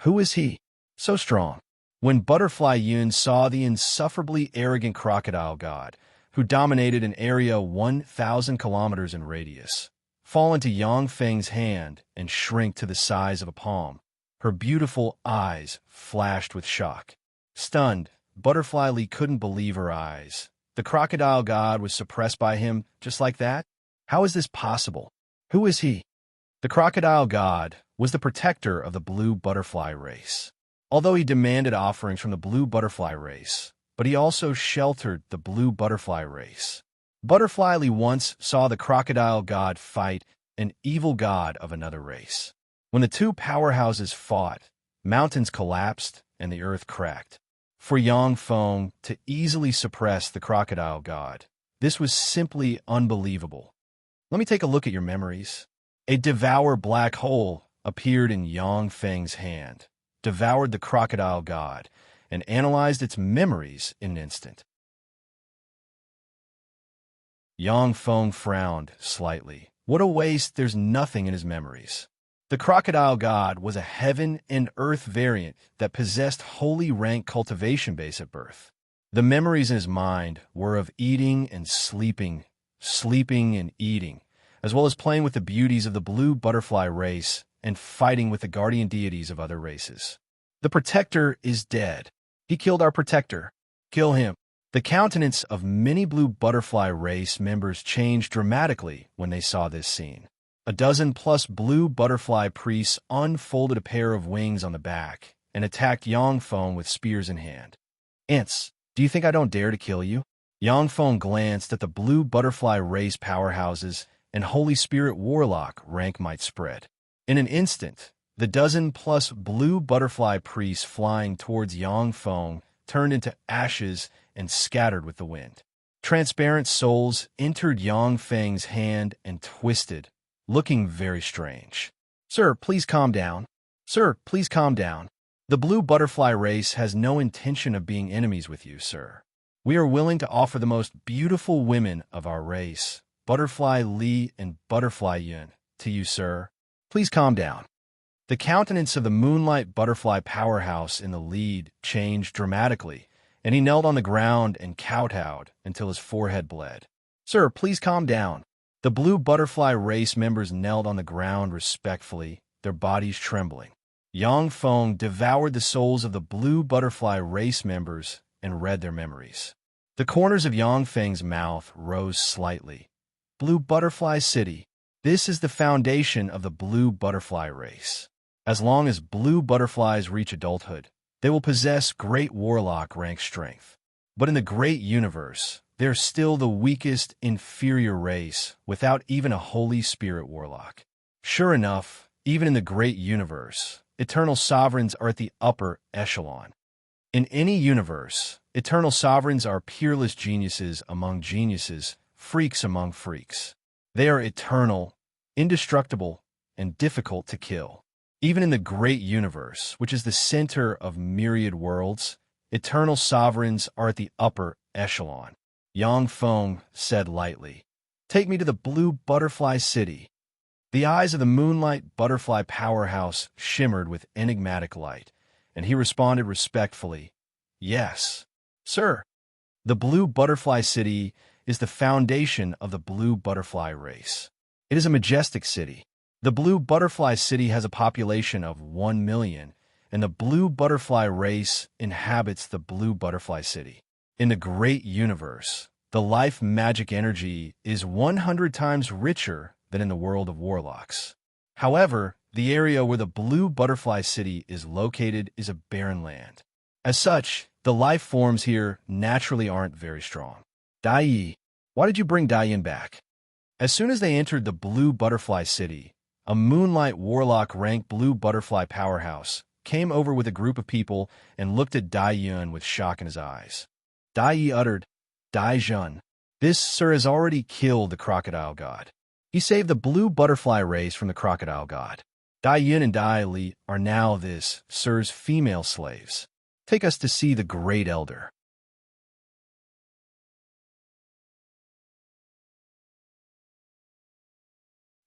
Who is he? So strong. When Butterfly Yun saw the insufferably arrogant crocodile god, who dominated an area 1,000 kilometers in radius, fall into Yang Feng's hand and shrink to the size of a palm, her beautiful eyes flashed with shock. Stunned, Butterfly Li couldn't believe her eyes. The crocodile god was suppressed by him just like that? How is this possible? Who is he? The crocodile god was the protector of the blue butterfly race. Although he demanded offerings from the blue butterfly race, but he also sheltered the blue butterfly race. Butterfly Li once saw the crocodile god fight an evil god of another race. When the 2 powerhouses fought, mountains collapsed and the earth cracked. For Yang Feng to easily suppress the crocodile god, this was simply unbelievable. Let me take a look at your memories. A devour black hole appeared in Yang Feng's hand, devoured the crocodile god, and analyzed its memories in an instant. Yang Feng frowned slightly. What a waste, there's nothing in his memories. The crocodile god was a heaven and earth variant that possessed holy rank cultivation base at birth. The memories in his mind were of eating and sleeping, sleeping and eating, as well as playing with the beauties of the blue butterfly race and fighting with the guardian deities of other races. The protector is dead. He killed our protector. Kill him. The countenance of many blue butterfly race members changed dramatically when they saw this scene. A dozen-plus blue butterfly priests unfolded a pair of wings on the back and attacked Yang Feng with spears in hand. Ants, do you think I don't dare to kill you? Yang Feng glanced at the blue butterfly race powerhouses and Holy Spirit Warlock rank might spread. In an instant, the dozen-plus blue butterfly priests flying towards Yang Feng turned into ashes and scattered with the wind. Transparent souls entered Yang Feng's hand and twisted, looking very strange. Sir, please calm down. Sir, please calm down. The blue butterfly race has no intention of being enemies with you, sir. We are willing to offer the most beautiful women of our race, Butterfly Li and Butterfly Yun, to you, sir. Please calm down. The countenance of the Moonlight Butterfly powerhouse in the lead changed dramatically, and he knelt on the ground and kowtowed until his forehead bled. Sir, please calm down. The blue butterfly race members knelt on the ground respectfully, their bodies trembling. Yang Feng devoured the souls of the blue butterfly race members and read their memories. The corners of Yang Feng's mouth rose slightly. Blue Butterfly City. This is the foundation of the blue butterfly race. As long as blue butterflies reach adulthood, they will possess great warlock rank strength. But in the great universe, they're still the weakest, inferior race without even a Holy Spirit Warlock. Sure enough, even in the great universe, eternal sovereigns are at the upper echelon. In any universe, eternal sovereigns are peerless geniuses among geniuses, freaks among freaks. They are eternal, indestructible, and difficult to kill. Even in the great universe, which is the center of myriad worlds, eternal sovereigns are at the upper echelon. Yang Feng said lightly, "Take me to the blue butterfly city." The eyes of the moonlight butterfly powerhouse shimmered with enigmatic light, and he responded respectfully, "Yes, sir." The blue butterfly city is the foundation of the blue butterfly race. It is a majestic city. The blue butterfly city has a population of 1 million, and the blue butterfly race inhabits the blue butterfly city. In the great universe, the life magic energy is 100 times richer than in the world of warlocks. However, the area where the blue butterfly city is located is a barren land. As such, the life forms here naturally aren't very strong. Dai, why did you bring Daiyin back? As soon as they entered the blue butterfly city, a moonlight warlock-ranked blue butterfly powerhouse came over with a group of people and looked at Dai Yun with shock in his eyes. Dai Yi uttered, "Dai Jun, this sir has already killed the crocodile god. He saved the blue butterfly race from the crocodile god. Dai Yun and Dai Li are now this sir's female slaves. Take us to see the great elder."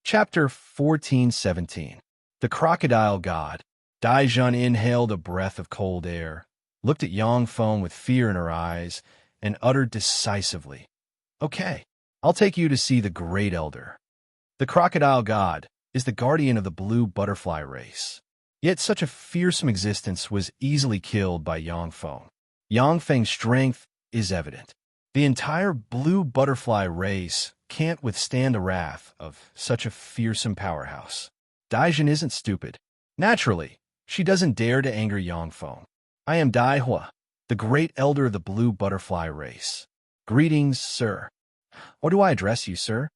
Chapter 14:17. The Crocodile God. Dai Jun inhaled a breath of cold air, looked at Yang Feng with fear in her eyes, and uttered decisively, "Okay, I'll take you to see the great elder." The Crocodile God is the guardian of the blue butterfly race. Yet such a fearsome existence was easily killed by Yang Feng. Yang Feng's strength is evident. The entire blue butterfly race can't withstand the wrath of such a fearsome powerhouse. Daijin isn't stupid. Naturally, she doesn't dare to anger Yang Feng. "I am Dai Hua, the great elder of the blue butterfly race. Greetings, sir." "Or do I address you, sir?"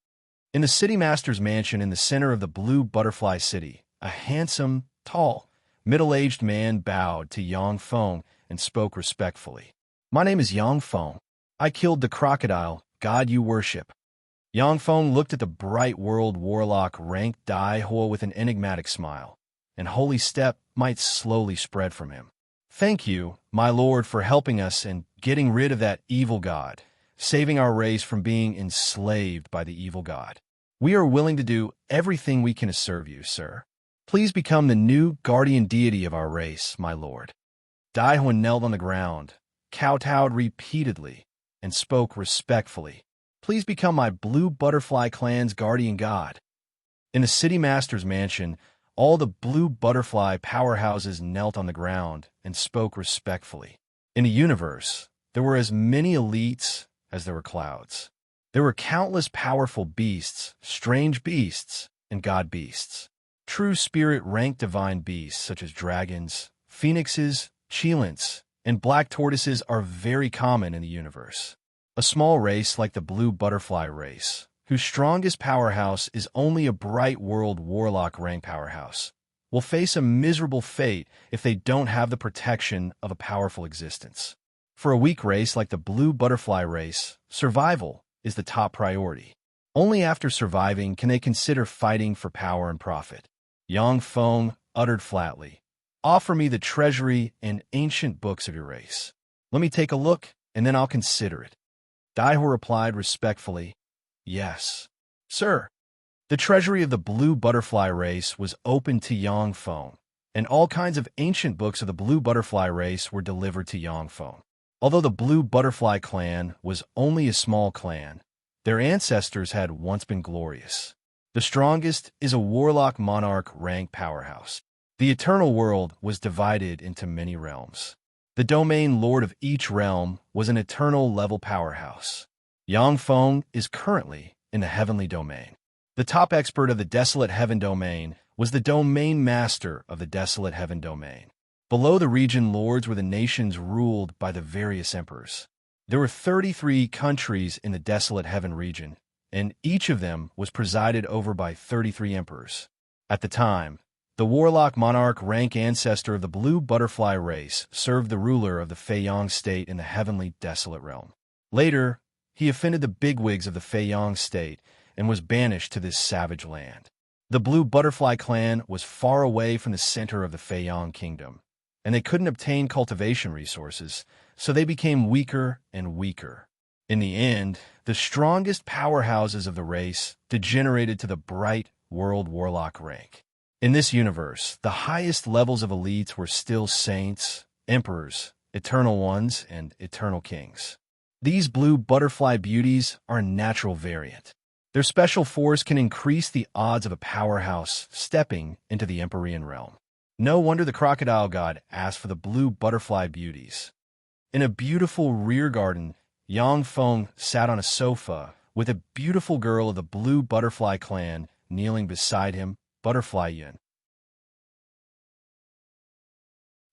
In the city master's mansion in the center of the blue butterfly city, a handsome, tall, middle-aged man bowed to Yang Feng and spoke respectfully. "My name is Yang Feng. I killed the crocodile, god you worship." Yang Feng looked at the bright world warlock ranked Dai Hua with an enigmatic smile, and holy step might slowly spread from him. "Thank you, my lord, for helping us and getting rid of that evil god, saving our race from being enslaved by the evil god. We are willing to do everything we can to serve you, sir. Please become the new guardian deity of our race, my lord." Dai Hua knelt on the ground, kowtowed repeatedly, and spoke respectfully. "Please become my blue butterfly clan's guardian god." In the city master's mansion, all the blue butterfly powerhouses knelt on the ground and spoke respectfully. In the universe, there were as many elites as there were clouds. There were countless powerful beasts, strange beasts, and god beasts. True spirit-ranked divine beasts such as dragons, phoenixes, cheelants, and black tortoises are very common in the universe. A small race like the blue butterfly race, whose strongest powerhouse is only a bright world warlock rank powerhouse, will face a miserable fate if they don't have the protection of a powerful existence. For a weak race like the blue butterfly race, survival is the top priority. Only after surviving can they consider fighting for power and profit. Yang Feng uttered flatly, "Offer me the treasury and ancient books of your race. Let me take a look, and then I'll consider it." Dai Hua replied respectfully, "Yes, sir." The treasury of the blue butterfly race was opened to Yang Feng, and all kinds of ancient books of the blue butterfly race were delivered to Yang Feng. Although the blue butterfly clan was only a small clan, their ancestors had once been glorious. The strongest is a warlock monarch rank powerhouse. The eternal world was divided into many realms. The domain lord of each realm was an eternal level powerhouse. Yang Feng is currently in the heavenly domain. The top expert of the desolate heaven domain was the domain master of the desolate heaven domain. Below the region lords were the nations ruled by the various emperors. There were 33 countries in the desolate heaven region, and each of them was presided over by 33 emperors. At the time, the warlock monarch rank ancestor of the blue butterfly race served the ruler of the Feiyang state in the heavenly desolate realm. Later, he offended the bigwigs of the Feiyang state and was banished to this savage land. The Blue Butterfly clan was far away from the center of the Feiyang kingdom, and they couldn't obtain cultivation resources, so they became weaker and weaker. In the end, the strongest powerhouses of the race degenerated to the bright World Warlock rank. In this universe, the highest levels of elites were still saints, emperors, eternal ones, and eternal kings. These blue butterfly beauties are a natural variant. Their special force can increase the odds of a powerhouse stepping into the Empyrean realm. No wonder the crocodile god asked for the blue butterfly beauties. In a beautiful rear garden, Yang Feng sat on a sofa with a beautiful girl of the blue butterfly clan kneeling beside him, Butterfly Yun.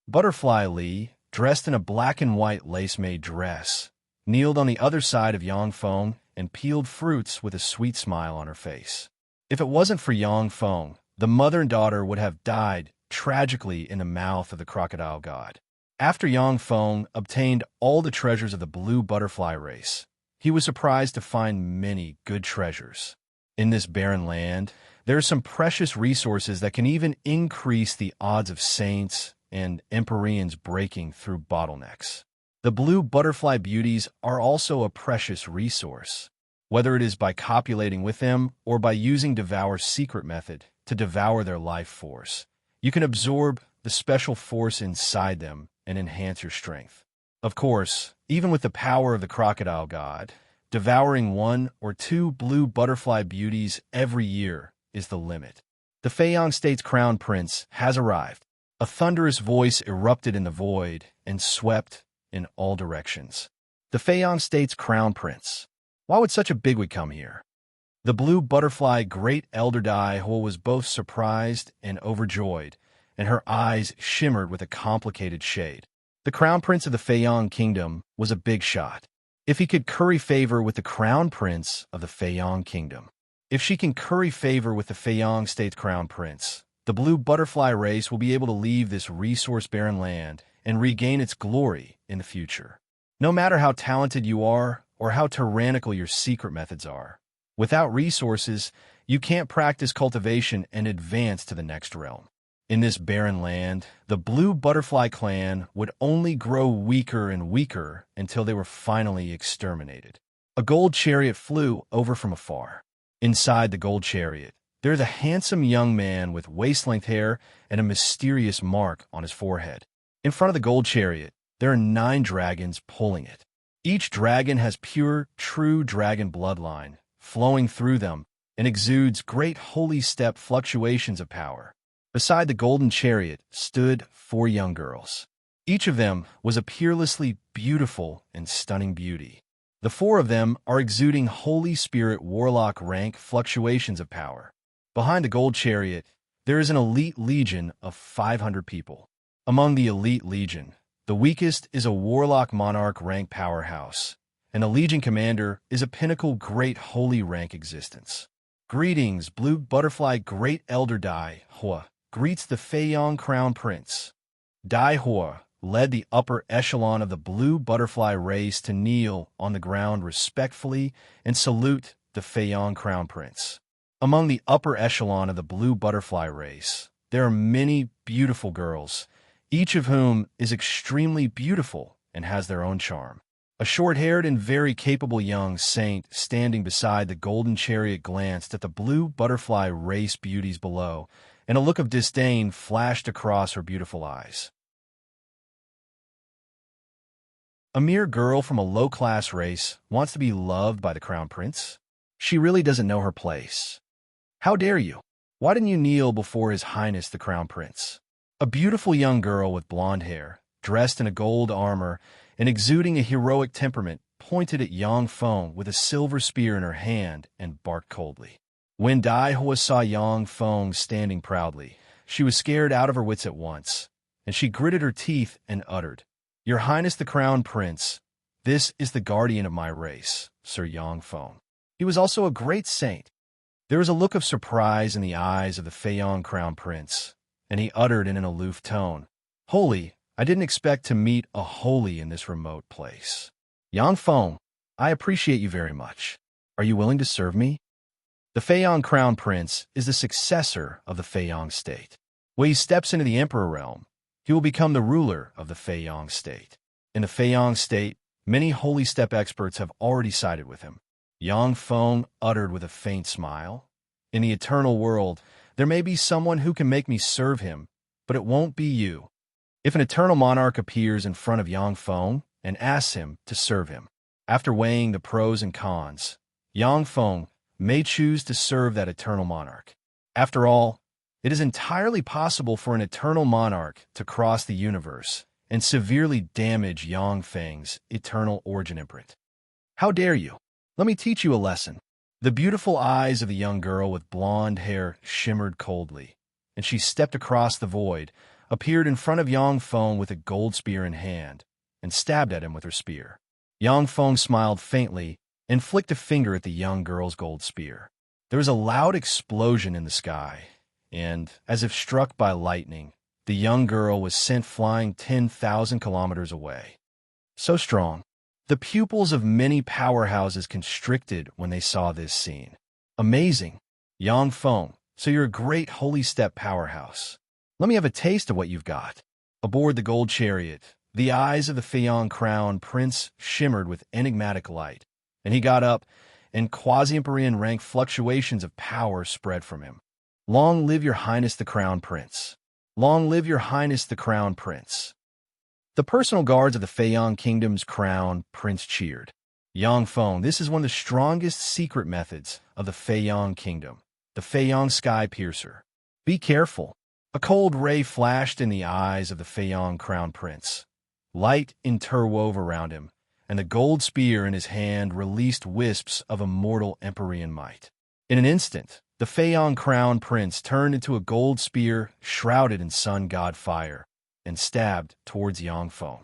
Butterfly Li, dressed in a black and white lace-made dress, kneeled on the other side of Yang Feng and peeled fruits with a sweet smile on her face. If it wasn't for Yang Feng, the mother and daughter would have died tragically in the mouth of the crocodile god. After Yang Feng obtained all the treasures of the blue butterfly race, he was surprised to find many good treasures. In this barren land, there are some precious resources that can even increase the odds of saints and Empyreans breaking through bottlenecks. The blue butterfly beauties are also a precious resource, whether it is by copulating with them or by using Devour's secret method to devour their life force. You can absorb the special force inside them and enhance your strength. Of course, even with the power of the crocodile god, devouring 1 or 2 blue butterfly beauties every year is the limit. The Feiyang state's crown prince has arrived. A thunderous voice erupted in the void and swept in all directions. The Feiyang state's crown prince. Why would such a bigwig come here? The blue butterfly great elder Dai Hua was both surprised and overjoyed, and her eyes shimmered with a complicated shade. The crown prince of the Feiyang kingdom was a big shot. If he could curry favor with the crown prince of the Feiyang kingdom. If she can curry favor with the Feiyang state's crown prince, the blue butterfly race will be able to leave this resource-barren land and regain its glory in the future. No matter how talented you are or how tyrannical your secret methods are, without resources, you can't practice cultivation and advance to the next realm. In this barren land, the blue butterfly clan would only grow weaker and weaker until they were finally exterminated. A gold chariot flew over from afar. Inside the gold chariot, there's a handsome young man with waist-length hair and a mysterious mark on his forehead. In front of the gold chariot, there are 9 dragons pulling it. Each dragon has pure, true dragon bloodline flowing through them and exudes great holy step fluctuations of power. Beside the golden chariot stood 4 young girls. Each of them was a peerlessly beautiful and stunning beauty. The 4 of them are exuding Holy Spirit Warlock rank fluctuations of power. Behind the gold chariot, there is an elite legion of 500 people. Among the elite legion, the weakest is a Warlock Monarch rank powerhouse, and a legion commander is a pinnacle great holy rank existence. Greetings, blue butterfly great elder Dai Hua greets the Feiyang crown prince. Dai Hua led the upper echelon of the blue butterfly race to kneel on the ground respectfully and salute the Feiyang crown prince. Among the upper echelon of the blue butterfly race, there are many beautiful girls, each of whom is extremely beautiful and has their own charm. A short-haired and very capable young saint standing beside the golden chariot glanced at the blue butterfly race beauties below, and a look of disdain flashed across her beautiful eyes. A mere girl from a low-class race wants to be loved by the crown prince? She really doesn't know her place. How dare you? Why didn't you kneel before His Highness the Crown Prince? A beautiful young girl with blonde hair, dressed in a gold armor and exuding a heroic temperament, pointed at Yang Feng with a silver spear in her hand and barked coldly. When Dai Hua saw Yang Feng standing proudly, she was scared out of her wits at once, and she gritted her teeth and uttered, "Your Highness the Crown Prince, this is the guardian of my race, Sir Yang Feng." He was also a great saint. There was a look of surprise in the eyes of the Feiyang Crown Prince, and he uttered in an aloof tone, "Holy, I didn't expect to meet a holy in this remote place." "Yang Feng, I appreciate you very much. Are you willing to serve me? The Feiyong Crown Prince is the successor of the Feiyong state. When he steps into the Emperor realm, he will become the ruler of the Feiyong state. In the Feiyong state, many holy step experts have already sided with him. Yang Feng uttered with a faint smile. In the eternal world, there may be someone who can make me serve him, but it won't be you. If an eternal monarch appears in front of Yang Feng and asks him to serve him, after weighing the pros and cons, Yang Feng may choose to serve that eternal monarch. After all, it is entirely possible for an eternal monarch to cross the universe and severely damage Yang Feng's eternal origin imprint. How dare you? Let me teach you a lesson. The beautiful eyes of the young girl with blonde hair shimmered coldly, and she stepped across the void, appeared in front of Yang Feng with a gold spear in hand, and stabbed at him with her spear. Yang Feng smiled faintly and flicked a finger at the young girl's gold spear. There was a loud explosion in the sky, and, as if struck by lightning, the young girl was sent flying 10,000 kilometers away. So strong, the pupils of many powerhouses constricted when they saw this scene. Amazing! Yang Feng, so you're a great holy step powerhouse. Let me have a taste of what you've got. Aboard the gold chariot, the eyes of the Feiyong Crown Prince shimmered with enigmatic light, and he got up, and quasi-Empyrean rank fluctuations of power spread from him. Long live your highness the Crown Prince. Long live your highness the Crown Prince. The personal guards of the Feiyong Kingdom's Crown Prince cheered. Yang Feng, this is one of the strongest secret methods of the Feiyong Kingdom, the Feiyong Sky Piercer. Be careful. A cold ray flashed in the eyes of the Feiyong Crown Prince. Light interwove around him, and the gold spear in his hand released wisps of immortal Empyrean might. In an instant, the Feiyong Crown Prince turned into a gold spear shrouded in sun god fire and stabbed towards Yang Feng.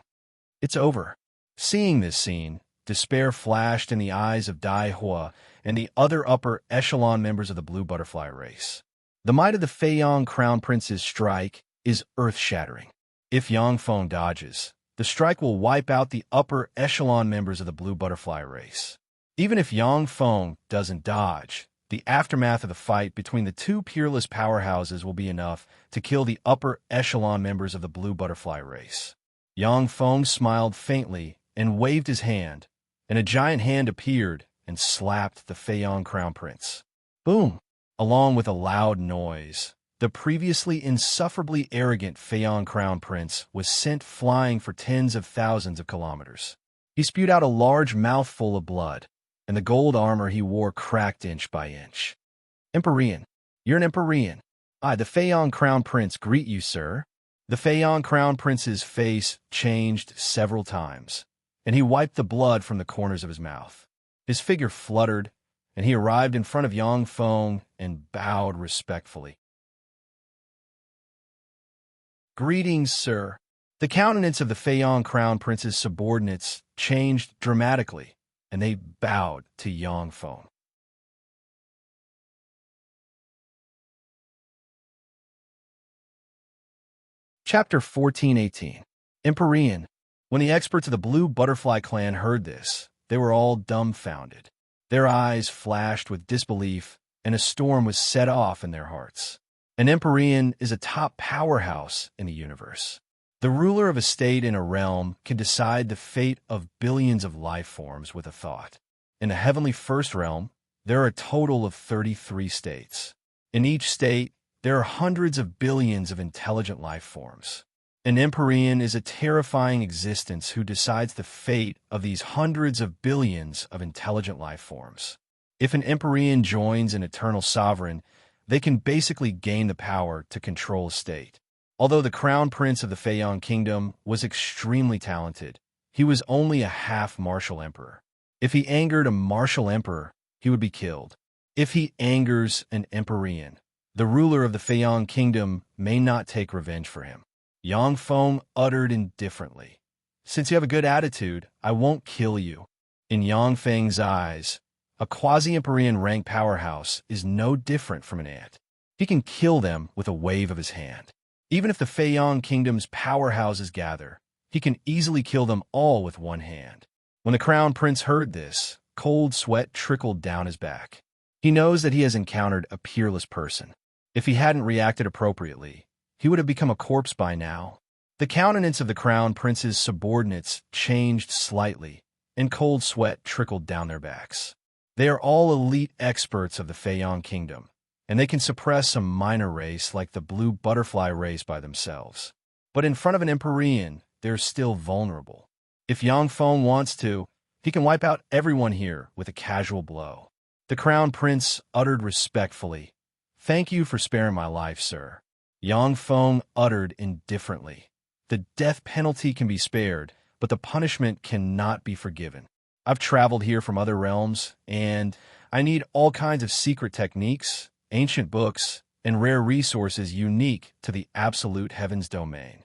It's over. Seeing this scene, despair flashed in the eyes of Dai Hua and the other upper echelon members of the Blue Butterfly race. The might of the Feiyong Crown Prince's strike is earth-shattering. If Yang Feng dodges, the strike will wipe out the upper echelon members of the Blue Butterfly race. Even if Yang Feng doesn't dodge, the aftermath of the fight between the two peerless powerhouses will be enough to kill the upper echelon members of the Blue Butterfly race. Yang Feng smiled faintly and waved his hand, and a giant hand appeared and slapped the Feiyong Crown Prince. Boom! Along with a loud noise, the previously insufferably arrogant Feiyong Crown Prince was sent flying for tens of thousands of kilometers. He spewed out a large mouthful of blood, and the gold armor he wore cracked inch by inch. Empyrean, you're an Empyrean. I, the Feiyong Crown Prince, greet you, sir. The Feiyong Crown Prince's face changed several times, and he wiped the blood from the corners of his mouth. His figure fluttered, and he arrived in front of Yang Feng and bowed respectfully. Greetings, sir. The countenance of the Feiyong Crown Prince's subordinates changed dramatically, and they bowed to Yang Feng. Chapter 14:18. Empyrean. When the experts of the Blue Butterfly clan heard this, they were all dumbfounded. Their eyes flashed with disbelief, and a storm was set off in their hearts. An Empyrean is a top powerhouse in the universe. The ruler of a state in a realm can decide the fate of billions of life forms with a thought. In the Heavenly First Realm, there are a total of 33 states. In each state, there are hundreds of billions of intelligent life forms. An Empyrean is a terrifying existence who decides the fate of these hundreds of billions of intelligent life forms. If an Empyrean joins an eternal sovereign, they can basically gain the power to control a state. Although the Crown Prince of the Feiyong Kingdom was extremely talented, he was only a half-martial emperor. If he angered a martial emperor, he would be killed. If he angers an Empyrean, the ruler of the Feiyong Kingdom may not take revenge for him. Yang Feng uttered indifferently. Since you have a good attitude, I won't kill you. In Yang Feng's eyes, a quasi-Empyrean rank powerhouse is no different from an ant. He can kill them with a wave of his hand. Even if the Feiyong Kingdom's powerhouses gather, he can easily kill them all with one hand. When the Crown Prince heard this, cold sweat trickled down his back. He knows that he has encountered a peerless person. If he hadn't reacted appropriately, he would have become a corpse by now. The countenance of the Crown Prince's subordinates changed slightly, and cold sweat trickled down their backs. They are all elite experts of the Feiyong Kingdom, and they can suppress some minor race like the blue butterfly race by themselves. But in front of an Empyrean, they're still vulnerable. If Yangfeng wants to, he can wipe out everyone here with a casual blow. The Crown Prince uttered respectfully, "Thank you for sparing my life, sir." Yangfeng uttered indifferently, "The death penalty can be spared, but the punishment cannot be forgiven. I've traveled here from other realms, and I need all kinds of secret techniques, ancient books, and rare resources unique to the absolute heavens domain."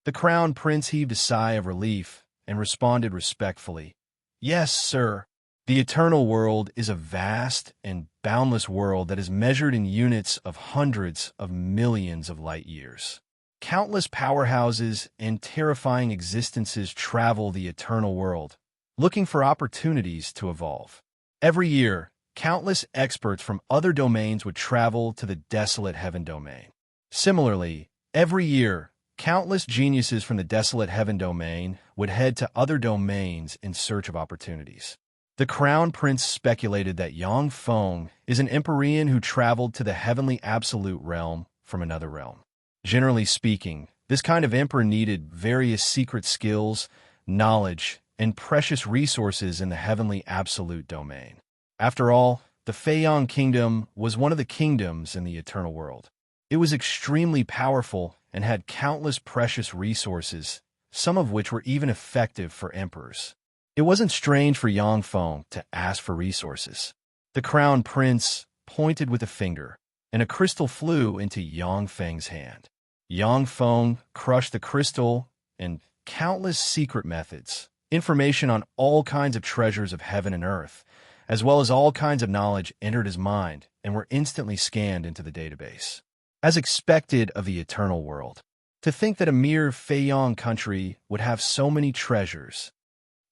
The Crown Prince heaved a sigh of relief and responded respectfully, "Yes, sir. The eternal world is a vast and boundless world that is measured in units of hundreds of millions of light years. Countless powerhouses and terrifying existences travel the eternal world, looking for opportunities to evolve. Every year, countless experts from other domains would travel to the desolate heaven domain. Similarly, every year, countless geniuses from the desolate heaven domain would head to other domains in search of opportunities. The Crown Prince speculated that Yangfeng is an Empyrean who traveled to the heavenly absolute realm from another realm. Generally speaking, this kind of emperor needed various secret skills, knowledge, and precious resources in the heavenly absolute domain. After all, the Feiyong Kingdom was one of the kingdoms in the eternal world. It was extremely powerful and had countless precious resources, some of which were even effective for emperors. It wasn't strange for Yangfeng to ask for resources. The Crown Prince pointed with a finger, and a crystal flew into Yangfeng's hand. Yangfeng crushed the crystal, and countless secret methods, information on all kinds of treasures of heaven and earth, as well as all kinds of knowledge entered his mind and were instantly scanned into the database. As expected of the eternal world, to think that a mere Feiyong country would have so many treasures.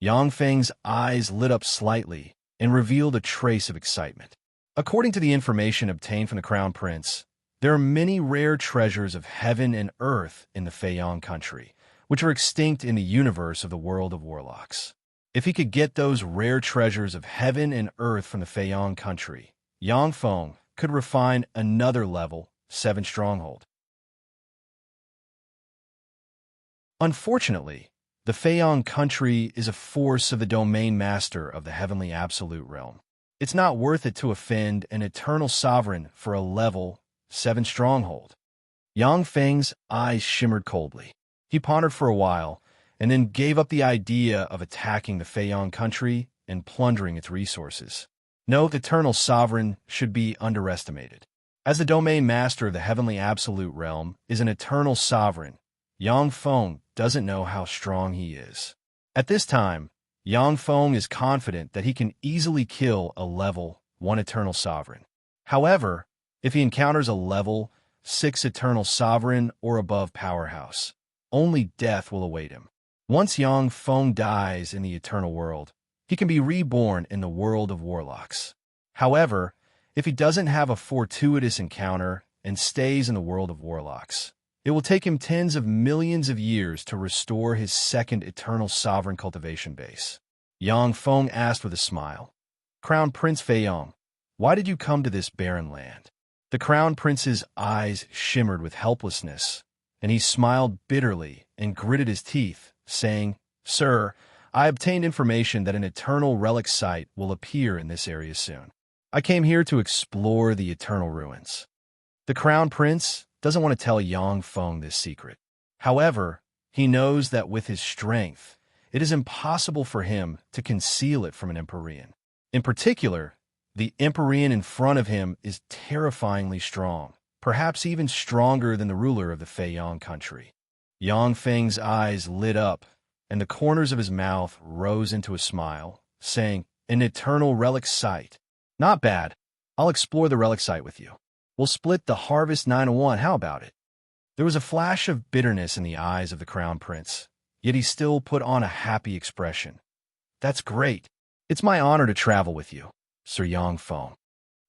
Yangfeng's eyes lit up slightly and revealed a trace of excitement. According to the information obtained from the Crown Prince, there are many rare treasures of heaven and earth in the Feiyong country, which are extinct in the universe of the world of warlocks. If he could get those rare treasures of heaven and earth from the Feiyong country, Yangfeng could refine another level 7 stronghold. Unfortunately, the Feiyong country is a force of the domain master of the heavenly absolute realm. It's not worth it to offend an eternal sovereign for a level 7 stronghold. Yangfeng's eyes shimmered coldly. He pondered for a while, and then gave up the idea of attacking the Feiyong country and plundering its resources. No eternal sovereign should be underestimated. As the domain master of the heavenly absolute realm is an eternal sovereign, Yangfeng doesn't know how strong he is. At this time, Yangfeng is confident that he can easily kill a level 1 eternal sovereign. However, if he encounters a level 6 eternal sovereign or above powerhouse, only death will await him. Once Yangfeng dies in the eternal world, he can be reborn in the world of warlocks. However, if he doesn't have a fortuitous encounter and stays in the world of warlocks, it will take him tens of millions of years to restore his second eternal sovereign cultivation base. Yangfeng asked with a smile, "Crown Prince Feiyong, why did you come to this barren land?" The Crown Prince's eyes shimmered with helplessness, and he smiled bitterly and gritted his teeth, saying, "Sir, I obtained information that an eternal relic site will appear in this area soon. I came here to explore the eternal ruins." The Crown Prince doesn't want to tell Yangfeng this secret. However, he knows that with his strength, it is impossible for him to conceal it from an Empyrean. In particular, the Empyrean in front of him is terrifyingly strong, perhaps even stronger than the ruler of the Feiyong country. Yangfeng's eyes lit up, and the corners of his mouth rose into a smile, saying, "An eternal relic site. Not bad. I'll explore the relic site with you. We'll split the harvest 9-1. How about it?" There was a flash of bitterness in the eyes of the Crown Prince, yet he still put on a happy expression. That's great. It's my honor to travel with you, Sir Yongfeng.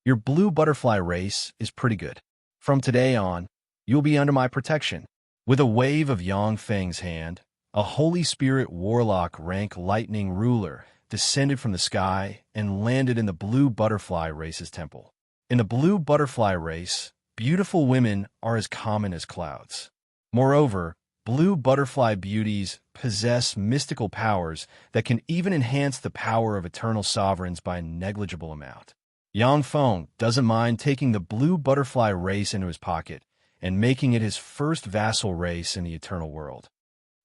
Your blue butterfly race is pretty good. From today on, you'll be under my protection." With a wave of Yongfeng's hand, a Holy Spirit Warlock rank lightning ruler descended from the sky and landed in the blue butterfly race's temple. In the blue butterfly race, beautiful women are as common as clouds. Moreover, blue butterfly beauties possess mystical powers that can even enhance the power of eternal sovereigns by a negligible amount. Yongfeng doesn't mind taking the blue butterfly race into his pocket and making it his first vassal race in the eternal world.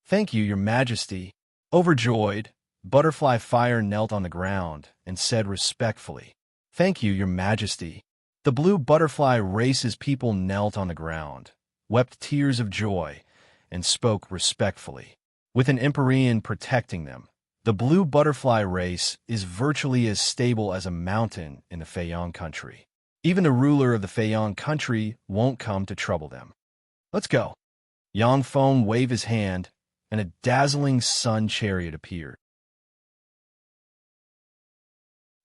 "Thank you, Your Majesty." Overjoyed, Butterfly Fire knelt on the ground and said respectfully, "Thank you, Your Majesty." The blue butterfly race's people knelt on the ground, wept tears of joy, and spoke respectfully. With an Empyrean protecting them, the blue butterfly race is virtually as stable as a mountain in the Feiyong country. Even the ruler of the Feiyong country won't come to trouble them. "Let's go." Yongfeng waved his hand, and a dazzling sun chariot appeared.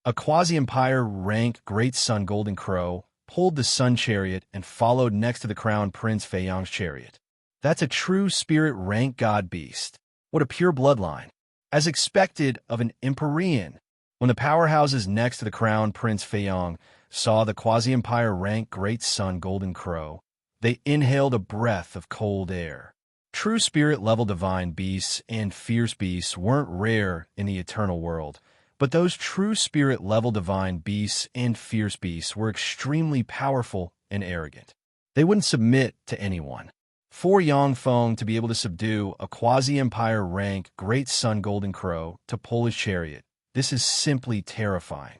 A quasi-empire rank Great Sun Golden Crow pulled the sun chariot and followed next to the crown prince Feiyong's chariot. That's a true spirit rank god beast. What a pure bloodline. As expected of an Empyrean, when the powerhouses next to the crown prince Feiyong saw the quasi-empire rank Great Sun Golden Crow, they inhaled a breath of cold air. True spirit-level divine beasts and fierce beasts weren't rare in the eternal world, but those true spirit-level divine beasts and fierce beasts were extremely powerful and arrogant. They wouldn't submit to anyone. For Yongfeng to be able to subdue a quasi-empire rank Great Sun Golden Crow to pull his chariot, this is simply terrifying.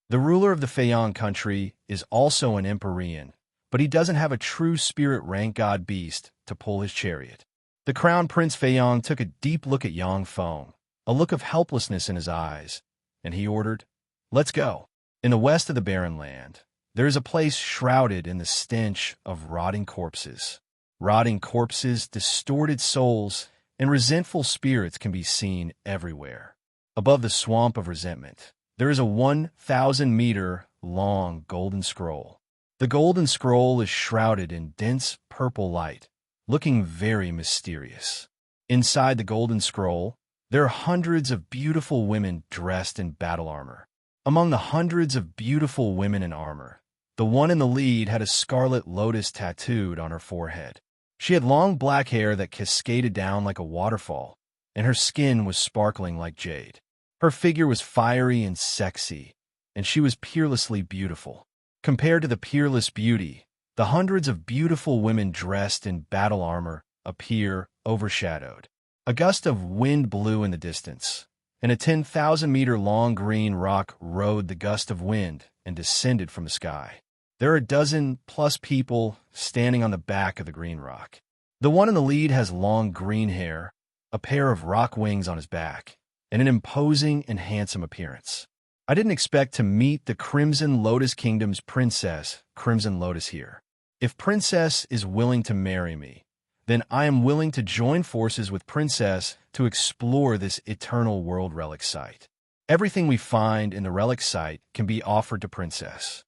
The ruler of the Feiyong country is also an Empyrean, but he doesn't have a true spirit rank god beast to pull his chariot. The crown prince Feiyong took a deep look at Yongfeng, a look of helplessness in his eyes, and he ordered, "Let's go." In the west of the barren land, there is a place shrouded in the stench of rotting corpses. Rotting corpses, distorted souls, and resentful spirits can be seen everywhere. Above the swamp of resentment, there is a 1,000-meter long golden scroll. The golden scroll is shrouded in dense purple light, looking very mysterious. Inside the golden scroll, there are hundreds of beautiful women dressed in battle armor. Among the hundreds of beautiful women in armor, the one in the lead had a scarlet lotus tattooed on her forehead. She had long black hair that cascaded down like a waterfall, and her skin was sparkling like jade. Her figure was fiery and sexy, and she was peerlessly beautiful. Compared to the peerless beauty, the hundreds of beautiful women dressed in battle armor appear overshadowed. A gust of wind blew in the distance, and a 10,000-meter-long green rock rode the gust of wind and descended from the sky. There are a dozen-plus people standing on the back of the green rock. The one in the lead has long green hair, a pair of rock wings on his back, and an imposing and handsome appearance. I didn't expect to meet the Crimson Lotus Kingdom's princess, Crimson Lotus, here. If Princess is willing to marry me, then I am willing to join forces with Princess to explore this eternal world relic site. Everything we find in the relic site can be offered to Princess.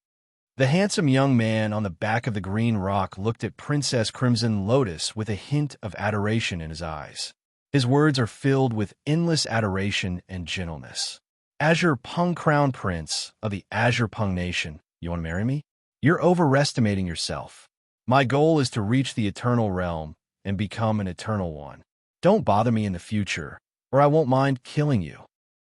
The handsome young man on the back of the green rock looked at Princess Crimson Lotus with a hint of adoration in his eyes. His words are filled with endless adoration and gentleness. "Azure Pung Crown Prince of the Azure Pung Nation, you want to marry me? You're overestimating yourself. My goal is to reach the eternal realm and become an eternal one. Don't bother me in the future, or I won't mind killing you."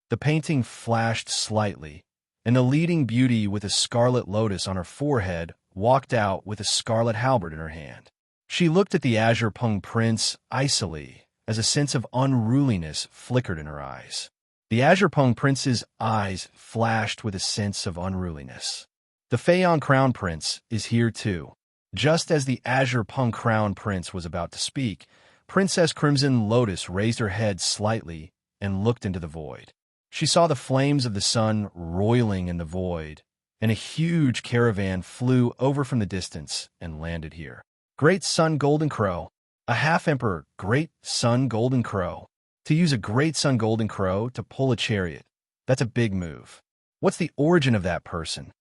The painting flashed slightly, and the leading beauty with a scarlet lotus on her forehead walked out with a scarlet halberd in her hand. She looked at the Azure Pung Prince icily as a sense of unruliness flickered in her eyes. The Azure Pung Prince's eyes flashed with a sense of unruliness. The Feiyong Crown Prince is here too. Just as the Azure Pung Crown Prince was about to speak, Princess Crimson Lotus raised her head slightly and looked into the void. She saw the flames of the sun roiling in the void, and a huge caravan flew over from the distance and landed here. Great Sun Golden Crow, a half-emperor Great Sun Golden Crow. To use a Great Sun Golden Crow to pull a chariot That's a big move. What's the origin of that person?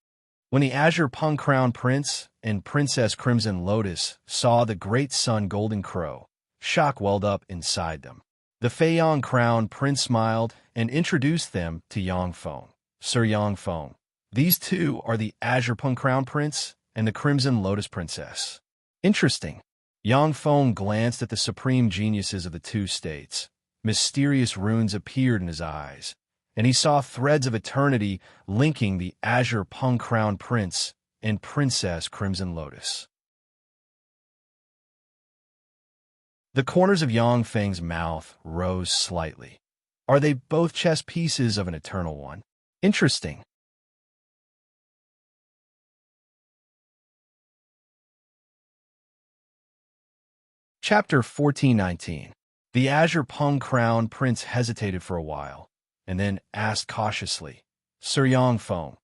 When the Azure Pung Crown Prince and Princess Crimson Lotus saw the great sun Golden Crow, shock welled up inside them. The Feiyong Crown Prince smiled and introduced them to Yang Feng. Sir Yang Feng. These two are the Azure Pung Crown Prince and the Crimson Lotus Princess. Interesting. Yang Feng glanced at the supreme geniuses of the two states. Mysterious runes appeared in his eyes, and he saw threads of eternity linking the Azure Pung Crown Prince and Princess Crimson Lotus. The corners of Yang Feng's mouth rose slightly. Are they both chess pieces of an eternal one? Interesting. Chapter 1419. The Azure Pung Crown Prince hesitated for a while, and then asked cautiously, Sir Yang Feng,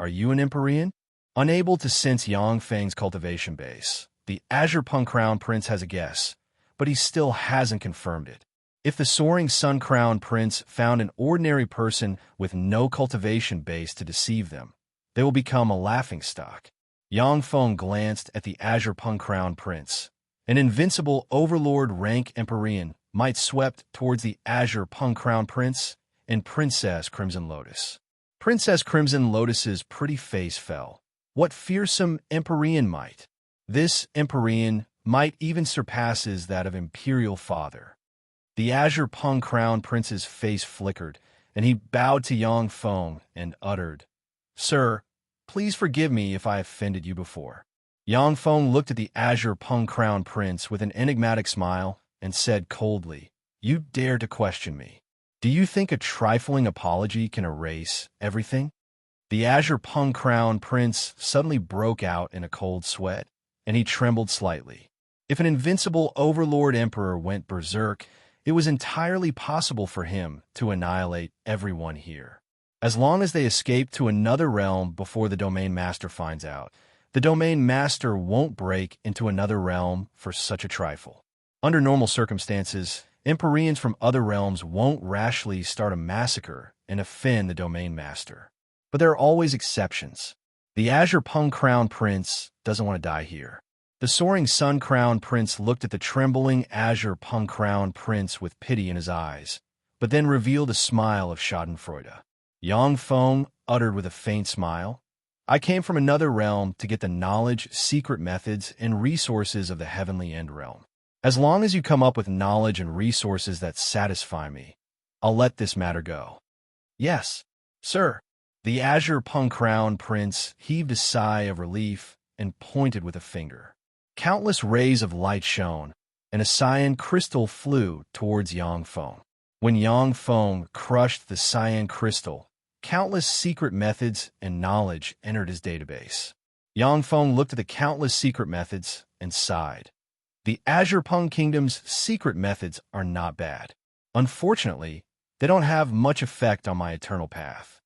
are you an Empyrean? Unable to sense Yang Feng's cultivation base, the Azure Pung Crown Prince has a guess, but he still hasn't confirmed it. If the Soaring Sun Crown Prince found an ordinary person with no cultivation base to deceive them, they will become a laughingstock. Yang Feng glanced at the Azure Pung Crown Prince. An invincible overlord rank Empyrean might swept towards the Azure Pung Crown Prince and Princess Crimson Lotus. Princess Crimson Lotus's pretty face fell. What fearsome Empyrean might? This Empyrean might even surpasses that of Imperial Father. The Azure Pung Crown Prince's face flickered, and he bowed to Yang Feng and uttered, Sir, please forgive me if I offended you before. Yang Feng looked at the Azure Pung Crown Prince with an enigmatic smile and said coldly, You dare to question me. Do you think a trifling apology can erase everything? The Azure Pung Crown Prince suddenly broke out in a cold sweat, and he trembled slightly. If an invincible overlord emperor went berserk, it was entirely possible for him to annihilate everyone here. As long as they escape to another realm before the Domain Master finds out, the Domain Master won't break into another realm for such a trifle. Under normal circumstances, Empyreans from other realms won't rashly start a massacre and offend the Domain Master. But there are always exceptions. The Azure Pung Crown Prince doesn't want to die here. The Soaring Sun Crown Prince looked at the trembling Azure Pung Crown Prince with pity in his eyes, but then revealed a smile of schadenfreude. Yang Feng uttered with a faint smile, I came from another realm to get the knowledge, secret methods, and resources of the Heavenly End Realm. As long as you come up with knowledge and resources that satisfy me, I'll let this matter go. Yes, sir. The Azure Pung Crown Prince heaved a sigh of relief and pointed with a finger. Countless rays of light shone, and a cyan crystal flew towards Yang Feng. When Yang Feng crushed the cyan crystal, countless secret methods and knowledge entered his database. Yang Feng looked at the countless secret methods and sighed. The Azure Pung Kingdom's secret methods are not bad. Unfortunately, they don't have much effect on my eternal path.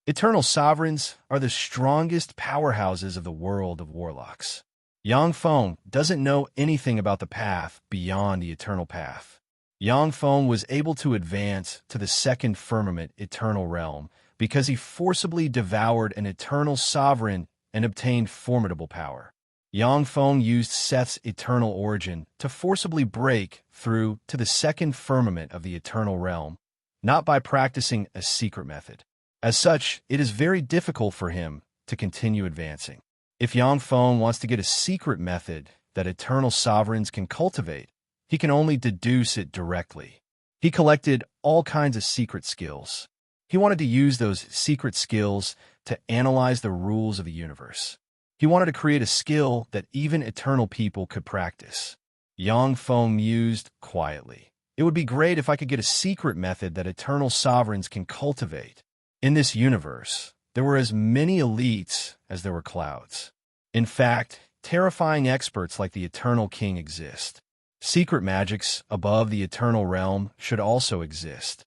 Eternal sovereigns are the strongest powerhouses of the world of warlocks. Yang Feng doesn't know anything about the path beyond the eternal path. Yang Feng was able to advance to the second firmament eternal realm because he forcibly devoured an eternal sovereign and obtained formidable power. Yang Feng used Seth's eternal origin to forcibly break through to the second firmament of the eternal realm, not by practicing a secret method. As such, it is very difficult for him to continue advancing. If Yang Feng wants to get a secret method that eternal sovereigns can cultivate, he can only deduce it directly. He collected all kinds of secret skills. He wanted to use those secret skills to analyze the rules of the universe. He wanted to create a skill that even eternal people could practice. Yang Feng mused quietly. It would be great if I could get a secret method that eternal sovereigns can cultivate. In this universe, there were as many elites as there were clouds. In fact, terrifying experts like the Eternal King exist. Secret magics above the eternal realm should also exist.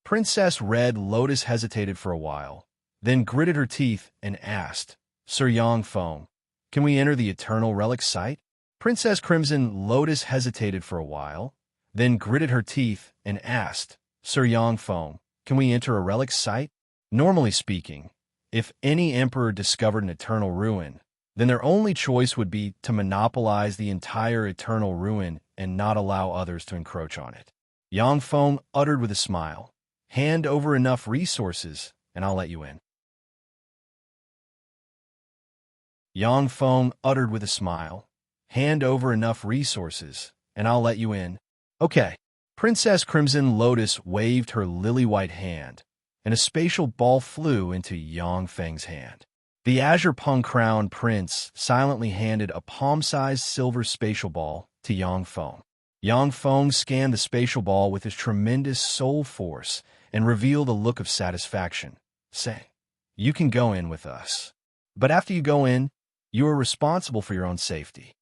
Princess Red Lotus hesitated for a while, then gritted her teeth and asked, Sir Yang Feng, can we enter the eternal relic site? Princess Crimson Lotus hesitated for a while, then gritted her teeth and asked, Sir Yang Feng, can we enter a relic site? Normally speaking, if any emperor discovered an eternal ruin, then their only choice would be to monopolize the entire eternal ruin and not allow others to encroach on it. Yang Feng uttered with a smile, "Hand over enough resources, and I'll let you in." Yang Feng uttered with a smile, "Hand over enough resources, and I'll let you in." Okay. Princess Crimson Lotus waved her lily-white hand, and a spatial ball flew into Yang Feng's hand. The Azure Pung Crown Prince silently handed a palm-sized silver spatial ball to Yang Feng. Yang Feng scanned the spatial ball with his tremendous soul force and revealed a look of satisfaction, saying, "You can go in with us. But after you go in, you are responsible for your own safety."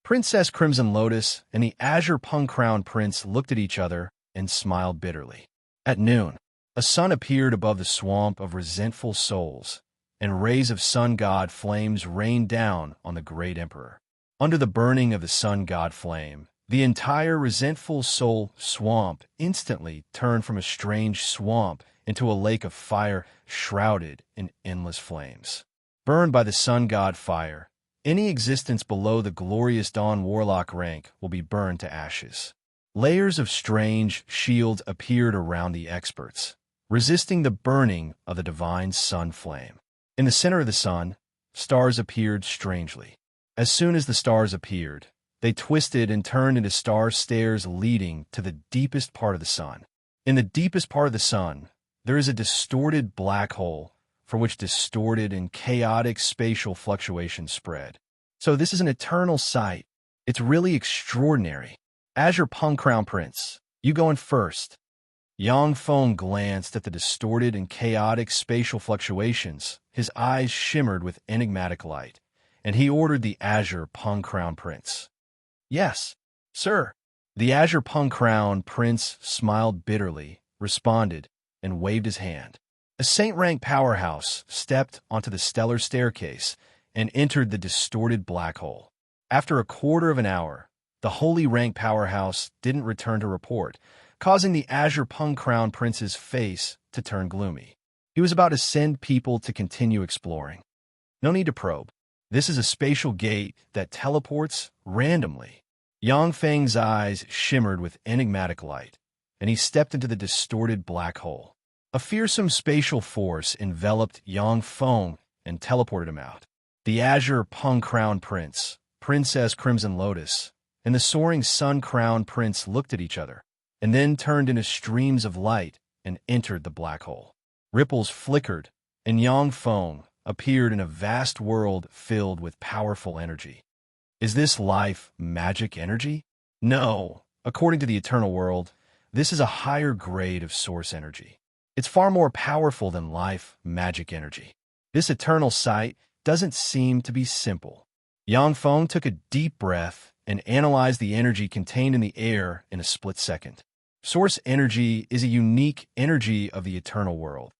Princess Crimson Lotus and the Azure Pung Crown Prince looked at each other and smiled bitterly. At noon, a sun appeared above the swamp of resentful souls, and rays of sun god flames rained down on the great emperor. Under the burning of the sun god flame, the entire resentful soul swamp instantly turned from a strange swamp into a lake of fire shrouded in endless flames. Burned by the sun god fire, any existence below the glorious Dawn Warlock rank will be burned to ashes. Layers of strange shields appeared around the experts, resisting the burning of the divine sun flame. In the center of the sun, stars appeared strangely. As soon as the stars appeared, they twisted and turned into star stairs leading to the deepest part of the sun. In the deepest part of the sun, there is a distorted black hole for which distorted and chaotic spatial fluctuations spread. So this is an eternal sight. It's really extraordinary. Azure Pung Crown Prince, you go in first. Yang Feng glanced at the distorted and chaotic spatial fluctuations. His eyes shimmered with enigmatic light, and he ordered the Azure Pung Crown Prince. "Yes, sir." The Azure Pung Crown Prince smiled bitterly, responded, and waved his hand. A saint-rank powerhouse stepped onto the stellar staircase and entered the distorted black hole. After a quarter of an hour, the holy rank powerhouse didn't return to report, causing the Azure Pung Crown Prince's face to turn gloomy. He was about to send people to continue exploring. No need to probe. This is a spatial gate that teleports randomly. Yang Feng's eyes shimmered with enigmatic light, and he stepped into the distorted black hole. A fearsome spatial force enveloped Yang Feng and teleported him out. The Azure Pung Crown Prince, Princess Crimson Lotus, and the soaring Sun Crown Prince looked at each other, and then turned into streams of light and entered the black hole. Ripples flickered, and Yang Feng appeared in a vast world filled with powerful energy. Is this life magic energy? No. According to the eternal world, this is a higher grade of source energy. It's far more powerful than life magic energy. This eternal sight doesn't seem to be simple. Yang Feng took a deep breath and analyzed the energy contained in the air in a split second. Source energy is a unique energy of the eternal world.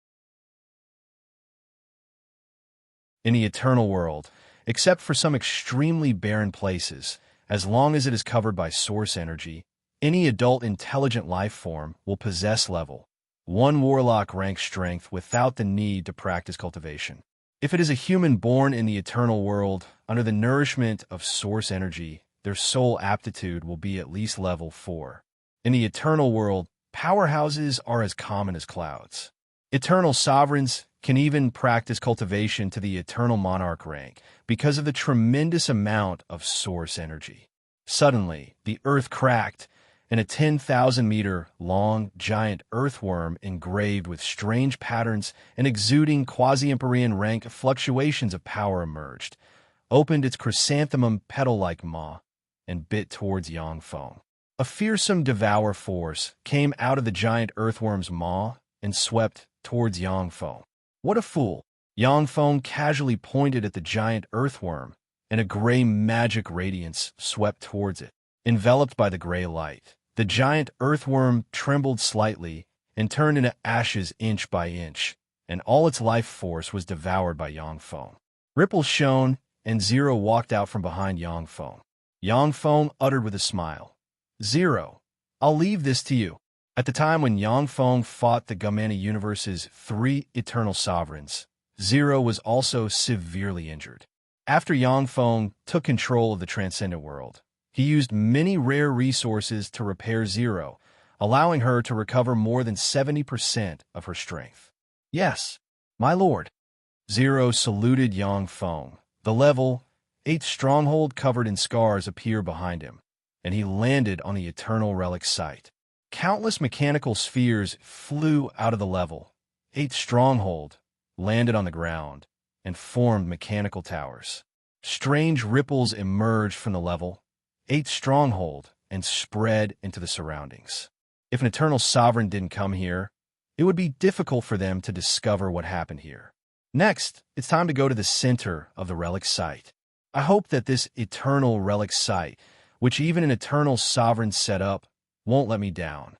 In the eternal world, except for some extremely barren places, as long as it is covered by source energy, any adult intelligent life form will possess level 1 warlock rank strength without the need to practice cultivation. If it is a human born in the eternal world, under the nourishment of source energy, their soul aptitude will be at least level 4. In the eternal world, powerhouses are as common as clouds. Eternal sovereigns can even practice cultivation to the eternal monarch rank because of the tremendous amount of source energy. Suddenly, the earth cracked, and a 10,000-meter-long giant earthworm engraved with strange patterns and exuding quasi-empyrean rank fluctuations of power emerged, opened its chrysanthemum petal-like maw, and bit towards Yang Feng. A fearsome devour force came out of the giant earthworm's maw and swept towards Yang Feng. What a fool! Yang Feng casually pointed at the giant earthworm, and a gray magic radiance swept towards it. Enveloped by the gray light, the giant earthworm trembled slightly and turned into ashes inch by inch, and all its life force was devoured by Yang Feng. Ripples shone, and Zero walked out from behind Yang Feng. Yang Feng uttered with a smile, "Zero, I'll leave this to you." At the time when Yangfeng fought the Gumani universe's 3 eternal sovereigns, Zero was also severely injured. After Yangfeng took control of the transcendent world, he used many rare resources to repair Zero, allowing her to recover more than 70% of her strength. Yes, my lord. Zero saluted Yangfeng. The level 8 stronghold covered in scars appeared behind him, and he landed on the eternal relic site. Countless mechanical spheres flew out of the level 8 stronghold, landed on the ground, and formed mechanical towers. Strange ripples emerged from the level 8 stronghold and spread into the surroundings. If an eternal sovereign didn't come here, it would be difficult for them to discover what happened here. Next, it's time to go to the center of the relic site. I hope that this eternal relic site, which even an eternal sovereign set up, won't let me down.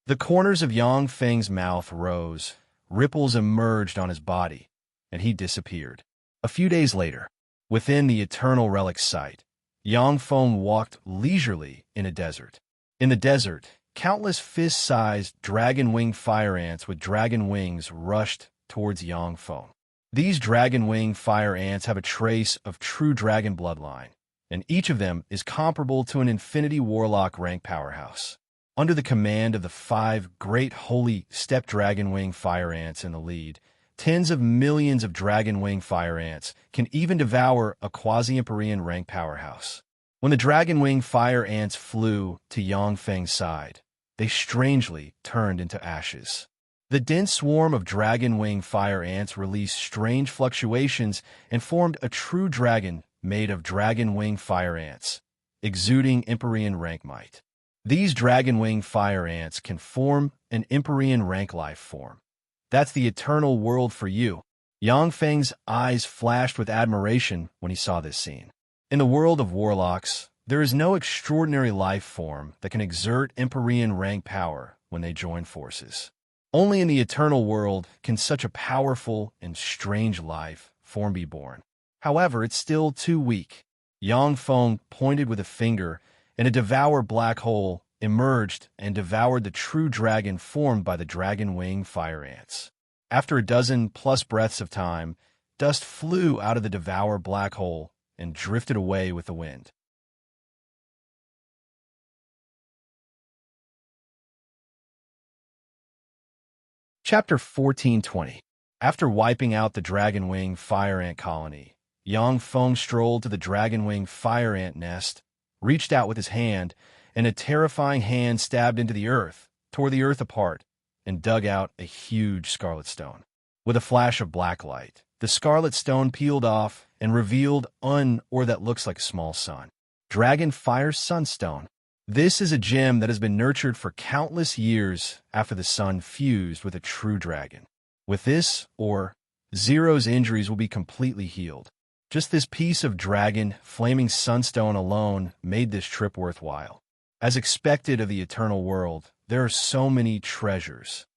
The corners of Yang Feng's mouth rose, ripples emerged on his body, and he disappeared. A few days later, within the eternal relic site, Yang Feng walked leisurely in a desert. In the desert, countless fist-sized dragon-winged fire ants with dragon wings rushed towards Yang Feng. These dragon-winged fire ants have a trace of true dragon bloodline, and each of them is comparable to an Infinity Warlock rank powerhouse. Under the command of the 5 great holy steppe dragon-wing fire ants in the lead, tens of millions of dragon-wing fire ants can even devour a quasi-Empyrean rank powerhouse. When the dragon-wing fire ants flew to Yang Feng's side, they strangely turned into ashes. The dense swarm of dragon-wing fire ants released strange fluctuations and formed a true dragon made of dragon-wing fire ants, exuding Empyrean rank might. These dragon-wing fire ants can form an Empyrean rank life form. That's the eternal world for you. Yang Feng's eyes flashed with admiration when he saw this scene. In the world of warlocks, there is no extraordinary life form that can exert Empyrean rank power when they join forces. Only in the eternal world can such a powerful and strange life form be born. However, it's still too weak. Yang Feng pointed with a finger, and a devour black hole emerged and devoured the true dragon formed by the dragon-wing fire ants. After a dozen plus breaths of time, dust flew out of the devour black hole and drifted away with the wind. Chapter 1420. After wiping out the dragon-wing fire ant colony, Yang Feng strolled to the dragon-wing fire ant nest, reached out with his hand, and a terrifying hand stabbed into the earth, tore the earth apart, and dug out a huge scarlet stone. With a flash of black light, the scarlet stone peeled off and revealed or that looks like a small sun. Dragon Fire Sunstone. This is a gem that has been nurtured for countless years after the sun fused with a true dragon. With this, Zero's injuries will be completely healed. Just this piece of dragon flaming sunstone alone made this trip worthwhile. As expected of the eternal world, there are so many treasures.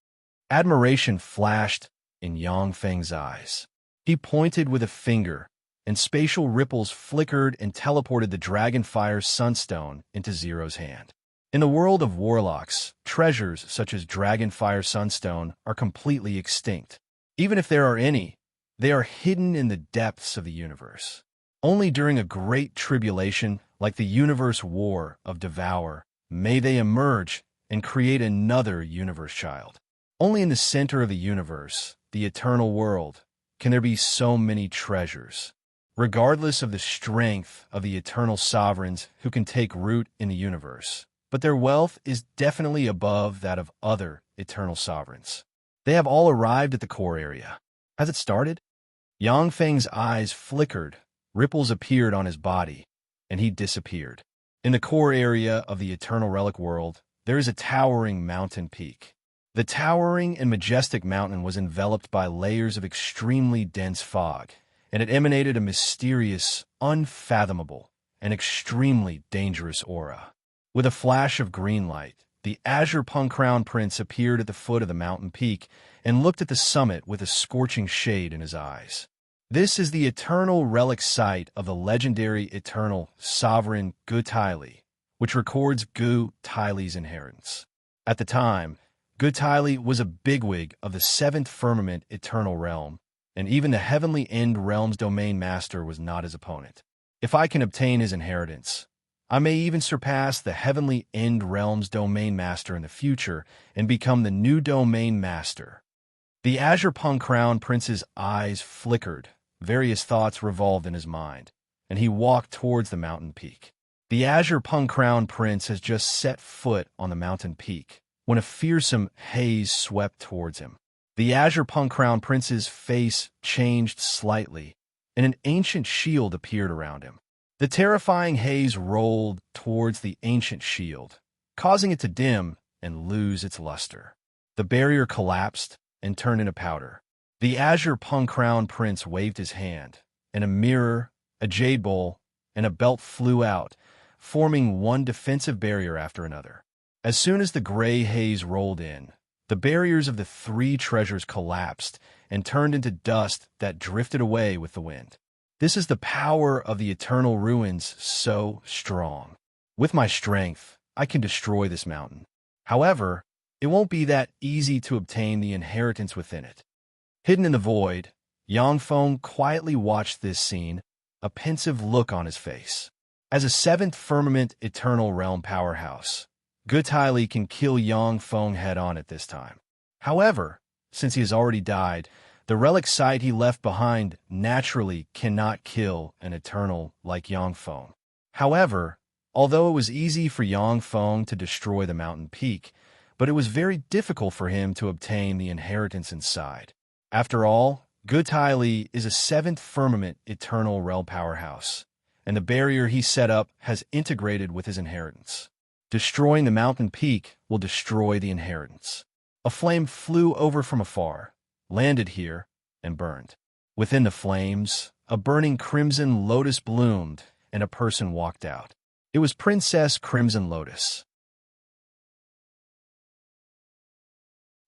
Admiration flashed in Yang Feng's eyes. He pointed with a finger, and spatial ripples flickered and teleported the Dragonfire Sunstone into Zero's hand. In the world of warlocks, treasures such as Dragonfire Sunstone are completely extinct. Even if there are any, they are hidden in the depths of the universe. Only during a great tribulation, like the universe war of Devour, may they emerge and create another universe child. Only in the center of the universe, the eternal world, can there be so many treasures. Regardless of the strength of the eternal sovereigns who can take root in the universe, but their wealth is definitely above that of other eternal sovereigns. They have all arrived at the core area. Has it started? Yang Feng's eyes flickered, ripples appeared on his body, and he disappeared. In the core area of the eternal relic world, there is a towering mountain peak. The towering and majestic mountain was enveloped by layers of extremely dense fog, and it emanated a mysterious, unfathomable, and extremely dangerous aura. With a flash of green light, the Azure Punk Crown Prince appeared at the foot of the mountain peak and looked at the summit with a scorching shade in his eyes. This is the eternal relic site of the legendary eternal sovereign Gu Tyli, which records Gu Tyli's inheritance. At the time, Gutaili was a bigwig of the seventh firmament eternal realm, and even the heavenly end realm's domain master was not his opponent. If I can obtain his inheritance, I may even surpass the heavenly end realm's domain master in the future and become the new domain master. The Azure Pung Crown Prince's eyes flickered. Various thoughts revolved in his mind, and he walked towards the mountain peak. The Azure Pung Crown Prince has just set foot on the mountain peak when a fearsome haze swept towards him. The Azure Pung Crown Prince's face changed slightly, and an ancient shield appeared around him. The terrifying haze rolled towards the ancient shield, causing it to dim and lose its luster. The barrier collapsed and turned into powder. The Azure Pung Crown Prince waved his hand, and a mirror, a jade bowl, and a belt flew out, forming one defensive barrier after another. As soon as the gray haze rolled in, the barriers of the three treasures collapsed and turned into dust that drifted away with the wind. This is the power of the eternal ruins, so strong. With my strength, I can destroy this mountain. However, it won't be that easy to obtain the inheritance within it. Hidden in the void, Yangfeng quietly watched this scene, a pensive look on his face. As a seventh firmament eternal realm powerhouse, Gutaili can kill Yangfeng head-on at this time. However, since he has already died, the relic site he left behind naturally cannot kill an eternal like Yangfeng. However, although it was easy for Yangfeng to destroy the mountain peak, but it was very difficult for him to obtain the inheritance inside. After all, Gutaili is a seventh firmament eternal realm powerhouse, and the barrier he set up has integrated with his inheritance. Destroying the mountain peak will destroy the inheritance. A flame flew over from afar, landed here, and burned. Within the flames, a burning crimson lotus bloomed, and a person walked out. It was Princess Crimson Lotus.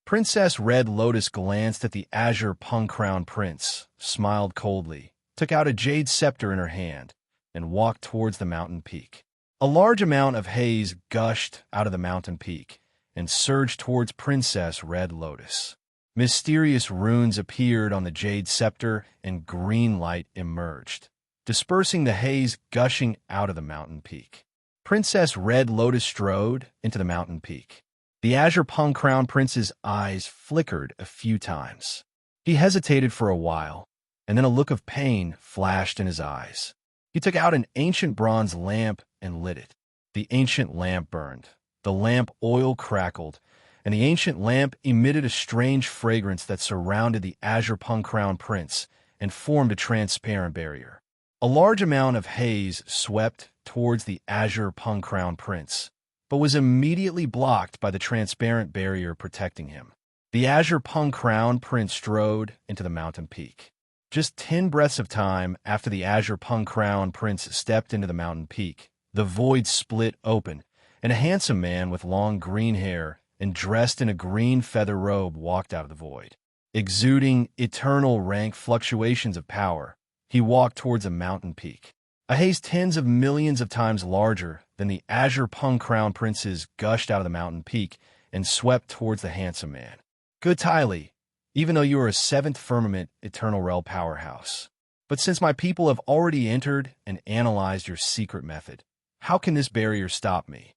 Princess Red Lotus glanced at the Azure Pung Crown Prince, smiled coldly, took out a jade scepter in her hand, and walked towards the mountain peak. A large amount of haze gushed out of the mountain peak and surged towards Princess Red Lotus. Mysterious runes appeared on the jade scepter and green light emerged, dispersing the haze gushing out of the mountain peak. Princess Red Lotus strode into the mountain peak. The Azure Pung Crown Prince's eyes flickered a few times. He hesitated for a while, and then a look of pain flashed in his eyes. He took out an ancient bronze lamp and lit it. The ancient lamp burned. The lamp oil crackled, and the ancient lamp emitted a strange fragrance that surrounded the Azure Pung Crown Prince and formed a transparent barrier. A large amount of haze swept towards the Azure Pung Crown Prince, but was immediately blocked by the transparent barrier protecting him. The Azure Pung Crown Prince strode into the mountain peak. Just 10 breaths of time after the Azure Pung Crown Prince stepped into the mountain peak, the void split open, and a handsome man with long green hair and dressed in a green feather robe walked out of the void. Exuding eternal rank fluctuations of power, he walked towards a mountain peak. A haze tens of millions of times larger than the Azure Pung Crown Prince's gushed out of the mountain peak and swept towards the handsome man. Gutaili, even though you are a seventh firmament eternal realm powerhouse, but since my people have already entered and analyzed your secret method, how can this barrier stop me?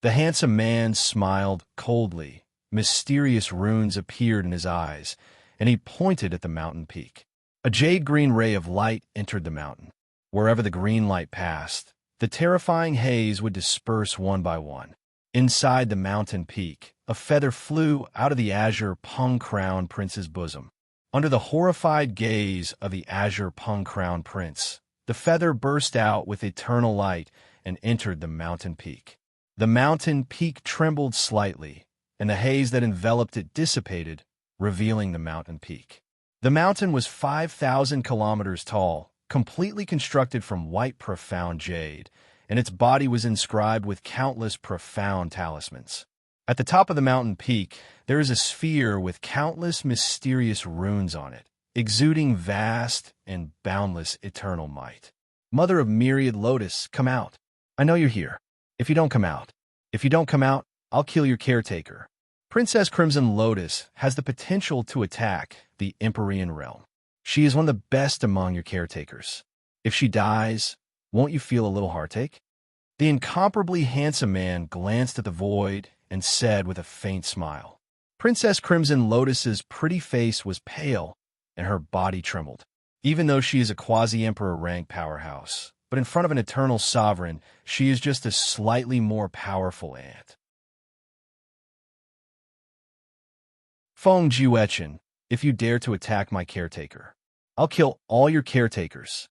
The handsome man smiled coldly. Mysterious runes appeared in his eyes, and he pointed at the mountain peak. A jade-green ray of light entered the mountain. Wherever the green light passed, the terrifying haze would disperse one by one. Inside the mountain peak, a feather flew out of the Azure Pung Crown Prince's bosom. Under the horrified gaze of the Azure Pung Crown Prince, the feather burst out with eternal light and entered the mountain peak. The mountain peak trembled slightly, and the haze that enveloped it dissipated, revealing the mountain peak. The mountain was 5,000 kilometers tall, completely constructed from white profound jade, and its body was inscribed with countless profound talismans. At the top of the mountain peak, there is a sphere with countless mysterious runes on it, exuding vast and boundless eternal might. Mother of myriad lotus, come out. I know you're here. If you don't come out, I'll kill your caretaker. Princess Crimson Lotus has the potential to attack the Empyrean realm. She is one of the best among your caretakers. If she dies, won't you feel a little heartache? The incomparably handsome man glanced at the void and said with a faint smile. Princess Crimson Lotus's pretty face was pale and her body trembled. Even though she is a quasi-emperor rank powerhouse, but in front of an eternal sovereign, she is just a slightly more powerful ant. Feng Juechen, if you dare to attack my caretaker, I'll kill all your caretakers.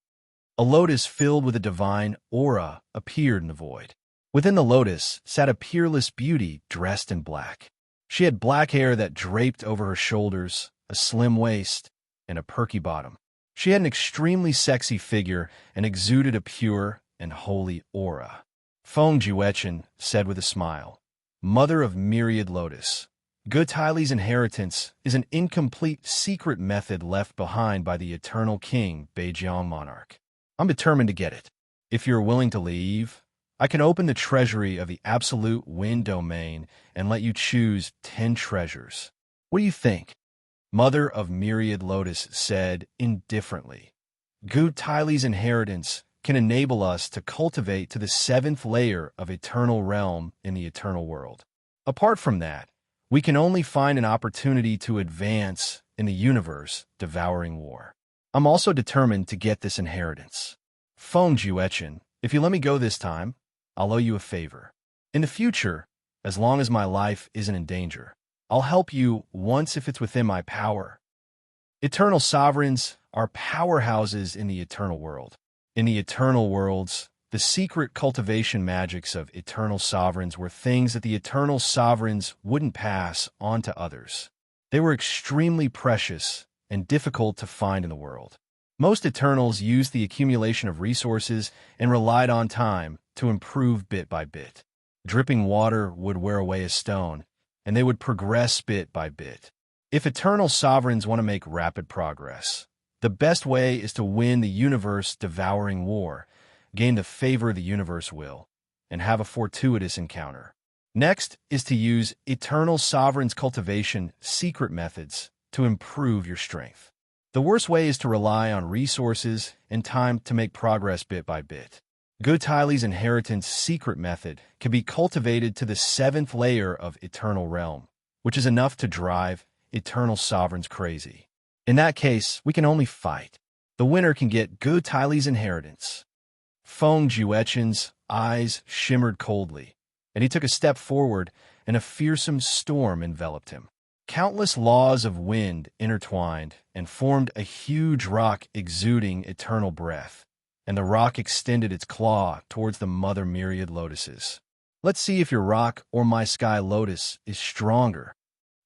A lotus filled with a divine aura appeared in the void. Within the lotus sat a peerless beauty dressed in black. She had black hair that draped over her shoulders, a slim waist, and a perky bottom. She had an extremely sexy figure and exuded a pure and holy aura. Feng Juechen said with a smile, Mother of Myriad Lotus, Gutili's inheritance is an incomplete secret method left behind by the eternal king Beijiang monarch. I'm determined to get it. If you're willing to leave, I can open the treasury of the absolute wind domain and let you choose 10 treasures. What do you think? Mother of Myriad Lotus said indifferently. Gutili's inheritance can enable us to cultivate to the 7th layer of eternal realm in the eternal world. Apart from that, we can only find an opportunity to advance in the universe devouring war. I'm also determined to get this inheritance. Feng Juechen, if you let me go this time, I'll owe you a favor. In the future, as long as my life isn't in danger, I'll help you once if it's within my power. Eternal sovereigns are powerhouses in the eternal world. In the eternal worlds, the secret cultivation magics of eternal sovereigns were things that the eternal sovereigns wouldn't pass on to others. They were extremely precious and difficult to find in the world. Most Eternals used the accumulation of resources and relied on time to improve bit by bit. Dripping water would wear away a stone, and they would progress bit by bit. If Eternal Sovereigns want to make rapid progress, the best way is to win the universe-devouring war, gain the favor of the universe will, and have a fortuitous encounter. Next is to use Eternal Sovereign's cultivation secret methods to improve your strength. The worst way is to rely on resources and time to make progress bit by bit. Gutili's inheritance secret method can be cultivated to the 7th layer of Eternal Realm, which is enough to drive Eternal Sovereigns crazy. In that case, we can only fight. The winner can get Gutili's inheritance. Feng Juechen's eyes shimmered coldly, and he took a step forward, and a fearsome storm enveloped him. Countless laws of wind intertwined and formed a huge rock exuding eternal breath, and the rock extended its claw towards the Mother Myriad Lotuses. Let's see if your rock or my sky lotus is stronger.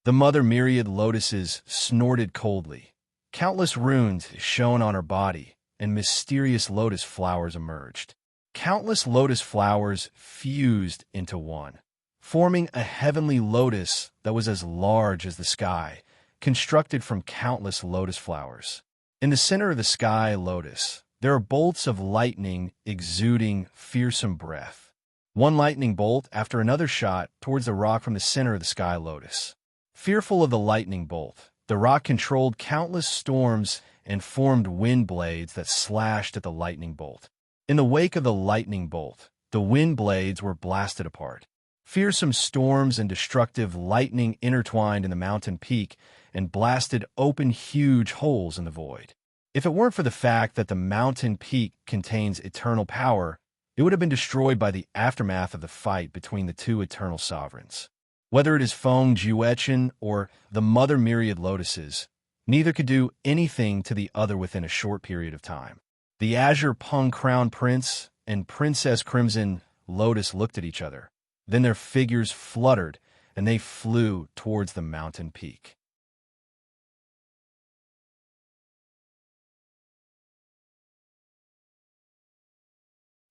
The Mother Myriad Lotuses snorted coldly. Countless runes shone on her body, and mysterious lotus flowers emerged. Countless lotus flowers fused into one, forming a heavenly lotus that was as large as the sky, constructed from countless lotus flowers. In the center of the sky lotus, there are bolts of lightning exuding fearsome breath. One lightning bolt after another shot towards the rock from the center of the sky lotus. Fearful of the lightning bolt, the rock controlled countless storms and formed wind blades that slashed at the lightning bolt. In the wake of the lightning bolt, the wind blades were blasted apart. Fearsome storms and destructive lightning intertwined in the mountain peak and blasted open huge holes in the void. If it weren't for the fact that the mountain peak contains eternal power, it would have been destroyed by the aftermath of the fight between the two eternal sovereigns. Whether it is Feng Juechen or the Mother Myriad Lotuses, neither could do anything to the other within a short period of time. The Azure Pung Crown Prince and Princess Crimson Lotus looked at each other. Then their figures fluttered, and they flew towards the mountain peak.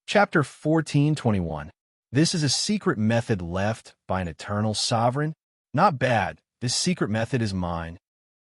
Chapter 14:21. This is a secret method left by an eternal sovereign? Not bad. This secret method is mine.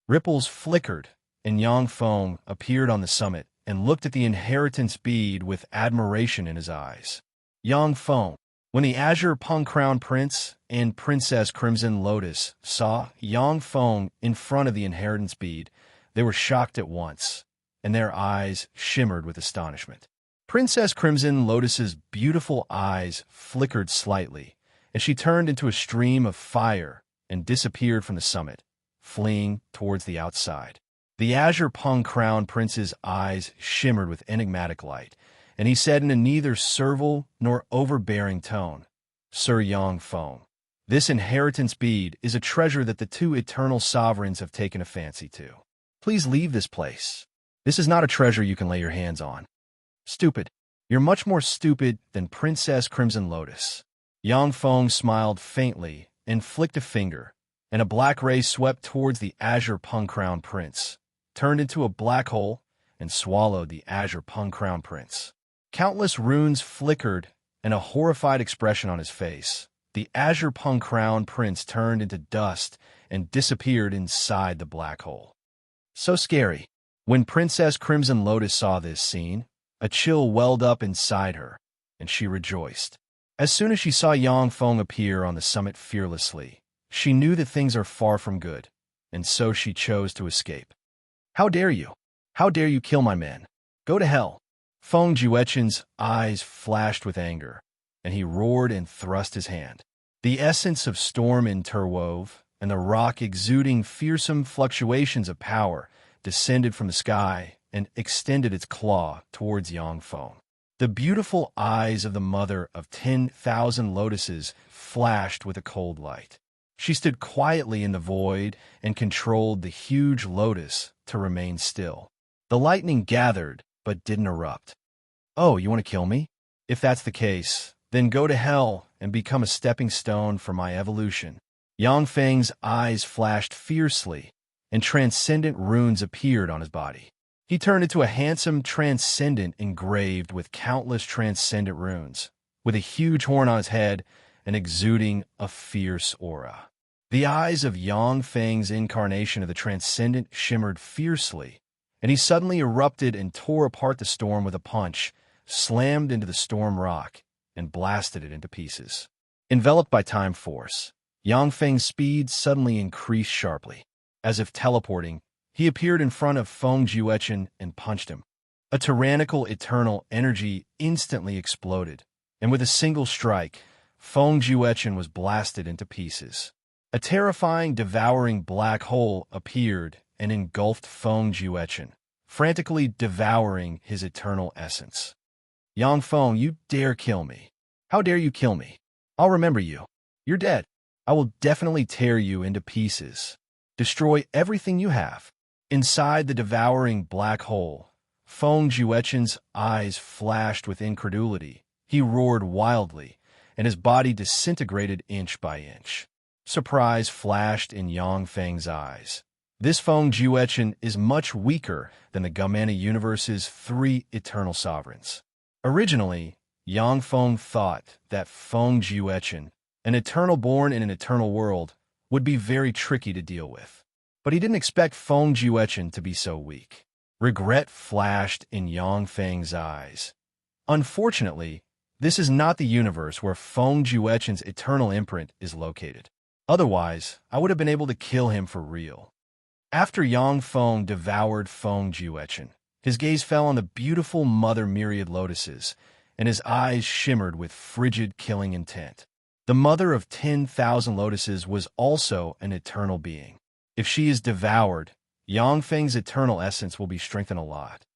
Ripples flickered, and Yang Feng appeared on the summit and looked at the inheritance bead with admiration in his eyes. Yang Feng, When the Azure Pung Crown Prince and Princess Crimson Lotus saw Yang Feng in front of the inheritance bead, they were shocked at once, and their eyes shimmered with astonishment. Princess Crimson Lotus's beautiful eyes flickered slightly, and she turned into a stream of fire and disappeared from the summit, fleeing towards the outside. The Azure Pung Crown Prince's eyes shimmered with enigmatic light, and he said in a neither servile nor overbearing tone, "Sir Yang Feng, this inheritance bead is a treasure that the two eternal sovereigns have taken a fancy to. Please leave this place. This is not a treasure you can lay your hands on." "Stupid. You're much more stupid than Princess Crimson Lotus." Yang Feng smiled faintly and flicked a finger, and a black ray swept towards the Azure Pung Crown Prince, turned into a black hole, and swallowed the Azure Pung Crown Prince. Countless runes flickered, and a horrified expression on his face. The Azure Pung Crown Prince turned into dust and disappeared inside the black hole. So scary. When Princess Crimson Lotus saw this scene, a chill welled up inside her, and she rejoiced. As soon as she saw Yang Feng appear on the summit fearlessly, she knew that things are far from good, and so she chose to escape. "How dare you? How dare you kill my men? Go to hell!" Feng Juechen's eyes flashed with anger, and he roared and thrust his hand. The essence of storm interwove, and the rock exuding fearsome fluctuations of power descended from the sky and extended its claw towards Yang Feng. The beautiful eyes of the mother of 10,000 lotuses flashed with a cold light. She stood quietly in the void and controlled the huge lotus to remain still. The lightning gathered, but didn't erupt. "Oh, you want to kill me? If that's the case, then go to hell and become a stepping stone for my evolution." Yang Feng's eyes flashed fiercely, and transcendent runes appeared on his body. He turned into a handsome transcendent engraved with countless transcendent runes, with a huge horn on his head and exuding a fierce aura. The eyes of Yang Feng's incarnation of the transcendent shimmered fiercely, and he suddenly erupted and tore apart the storm with a punch, slammed into the storm rock, and blasted it into pieces. Enveloped by time force, Yang Feng's speed suddenly increased sharply. As if teleporting, he appeared in front of Feng Juechen and punched him. A tyrannical eternal energy instantly exploded, and with a single strike, Feng Juechen was blasted into pieces. A terrifying, devouring black hole appeared and engulfed Feng Juechen, frantically devouring his eternal essence. "Yang Feng, you dare kill me. How dare you kill me? I'll remember you. You're dead. I will definitely tear you into pieces. Destroy everything you have." Inside the devouring black hole, Feng Juechen's eyes flashed with incredulity. He roared wildly, and his body disintegrated inch by inch. Surprise flashed in Yang Feng's eyes. This Feng Juechen is much weaker than the Gamana universe's 3 eternal sovereigns. Originally, Yang Feng thought that Feng Juechen, an eternal born in an eternal world, would be very tricky to deal with. But he didn't expect Feng Juechen to be so weak. Regret flashed in Yang Feng's eyes. Unfortunately, this is not the universe where Feng Juechen's eternal imprint is located. Otherwise, I would have been able to kill him for real. After Yang Feng devoured Feng Juechen, his gaze fell on the beautiful mother myriad lotuses, and his eyes shimmered with frigid killing intent. The mother of 10,000 lotuses was also an eternal being. If she is devoured, Yang Feng's eternal essence will be strengthened a lot.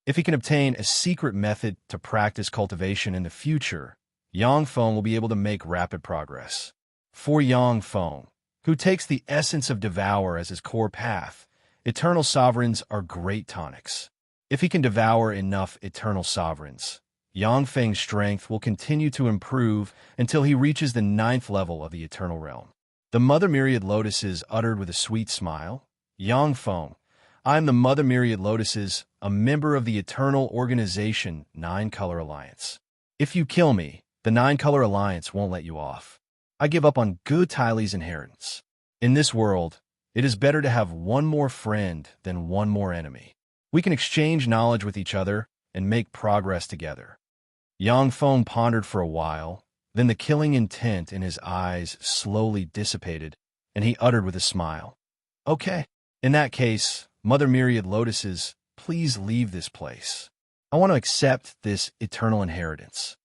If he can obtain a secret method to practice cultivation in the future, Yang Feng will be able to make rapid progress. For Yang Feng, who takes the essence of Devour as his core path, eternal sovereigns are great tonics. If he can devour enough eternal sovereigns, Yang Feng's strength will continue to improve until he reaches the 9th level of the eternal realm. The Mother Myriad Lotuses uttered with a sweet smile, "Yang Feng, I am the Mother Myriad Lotuses, a member of the Eternal Organization 9-Color Alliance. If you kill me, the 9-Color Alliance won't let you off. I give up on Good Tylee's inheritance. In this world, it is better to have one more friend than one more enemy. We can exchange knowledge with each other and make progress together. Yang Feng pondered for a while, then the killing intent in his eyes slowly dissipated, and he uttered with a smile, "Okay. In that case, Mother Myriad Lotuses, please leave this place. I want to accept this eternal inheritance.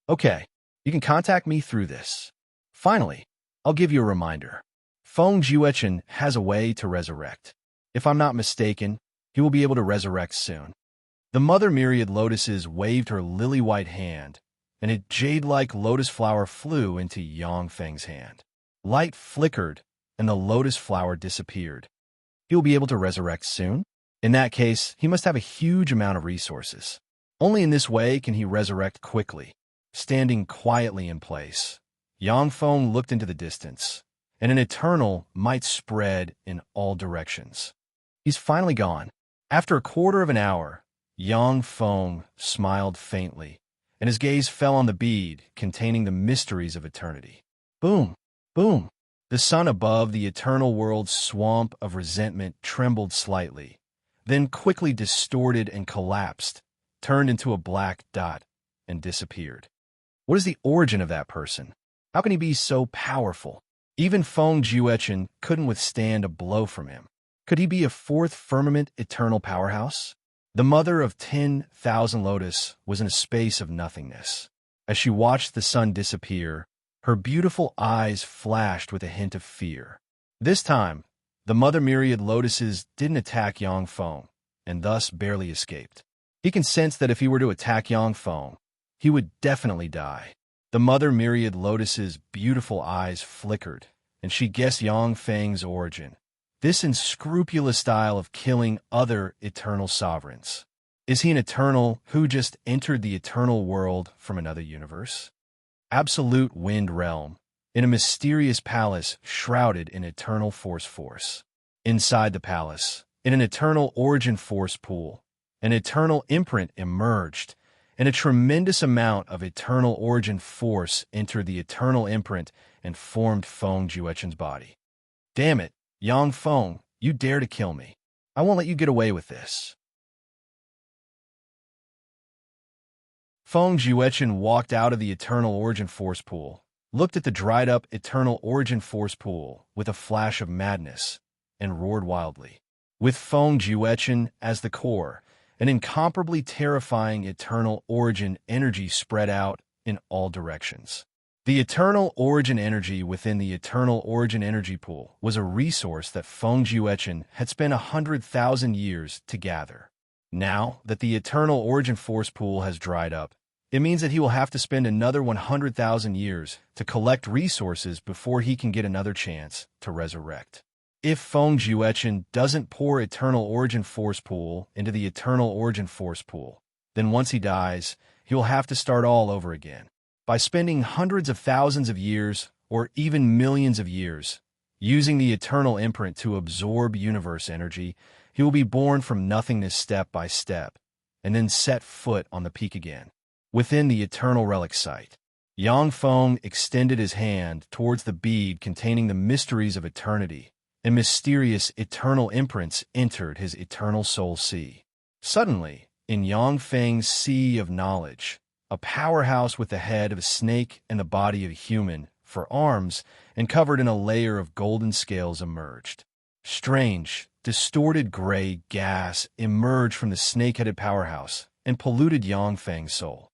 Okay, you can contact me through this. Finally, I'll give you a reminder. Feng Juechen has a way to resurrect. If I'm not mistaken, he will be able to resurrect soon." The Mother Myriad Lotuses waved her lily-white hand, and a jade-like lotus flower flew into Yang Feng's hand. Light flickered, and the lotus flower disappeared. He will be able to resurrect soon? In that case, he must have a huge amount of resources. Only in this way can he resurrect quickly. Standing quietly in place, Yang Feng looked into the distance, and an eternal might spread in all directions. He's finally gone. After a quarter of an hour, Yang Feng smiled faintly, and his gaze fell on the bead containing the mysteries of eternity. Boom! Boom! The sun above the eternal world's swamp of resentment trembled slightly, then quickly distorted and collapsed, turned into a black dot, and disappeared. What is the origin of that person? How can he be so powerful? Even Feng Juechen couldn't withstand a blow from him. Could he be a fourth firmament eternal powerhouse? The mother of 10,000 Lotus was in a space of nothingness. As she watched the sun disappear, her beautiful eyes flashed with a hint of fear. This time, the Mother Myriad Lotuses didn't attack Yang Feng, and thus barely escaped. He can sense that if he were to attack Yang Feng, he would definitely die. The Mother Myriad Lotus's beautiful eyes flickered, and she guessed Yang Feng's origin. This unscrupulous style of killing other eternal sovereigns. Is he an eternal who just entered the eternal world from another universe? Absolute Wind Realm, in a mysterious palace shrouded in eternal force. Inside the palace, in an eternal origin force pool, an eternal imprint emerged, and a tremendous amount of eternal origin force entered the eternal imprint and formed Feng Juechen's body. Damn it, Yang Feng, you dare to kill me. I won't let you get away with this. Feng Juechen walked out of the eternal origin force pool, looked at the dried-up eternal origin force pool with a flash of madness, and roared wildly. With Feng Juechen as the core, an incomparably terrifying eternal origin energy spread out in all directions. The eternal origin energy within the eternal origin energy pool was a resource that Feng Juechen had spent 100,000 years to gather. Now that the eternal origin force pool has dried up, it means that he will have to spend another 100,000 years to collect resources before he can get another chance to resurrect. If Feng Juechen doesn't pour eternal origin force pool into the eternal origin force pool, then once he dies, he will have to start all over again. By spending hundreds of thousands of years, or even millions of years, using the eternal imprint to absorb universe energy, he will be born from nothingness step by step, and then set foot on the peak again. Within the eternal relic site, Yang Feng extended his hand towards the bead containing the mysteries of eternity, and mysterious eternal imprints entered his eternal soul sea. Suddenly, in Yang Feng's sea of knowledge, a powerhouse with the head of a snake and the body of a human, for arms, and covered in a layer of golden scales emerged. Strange, distorted gray gas emerged from the snake-headed powerhouse and polluted Yang Feng's soul.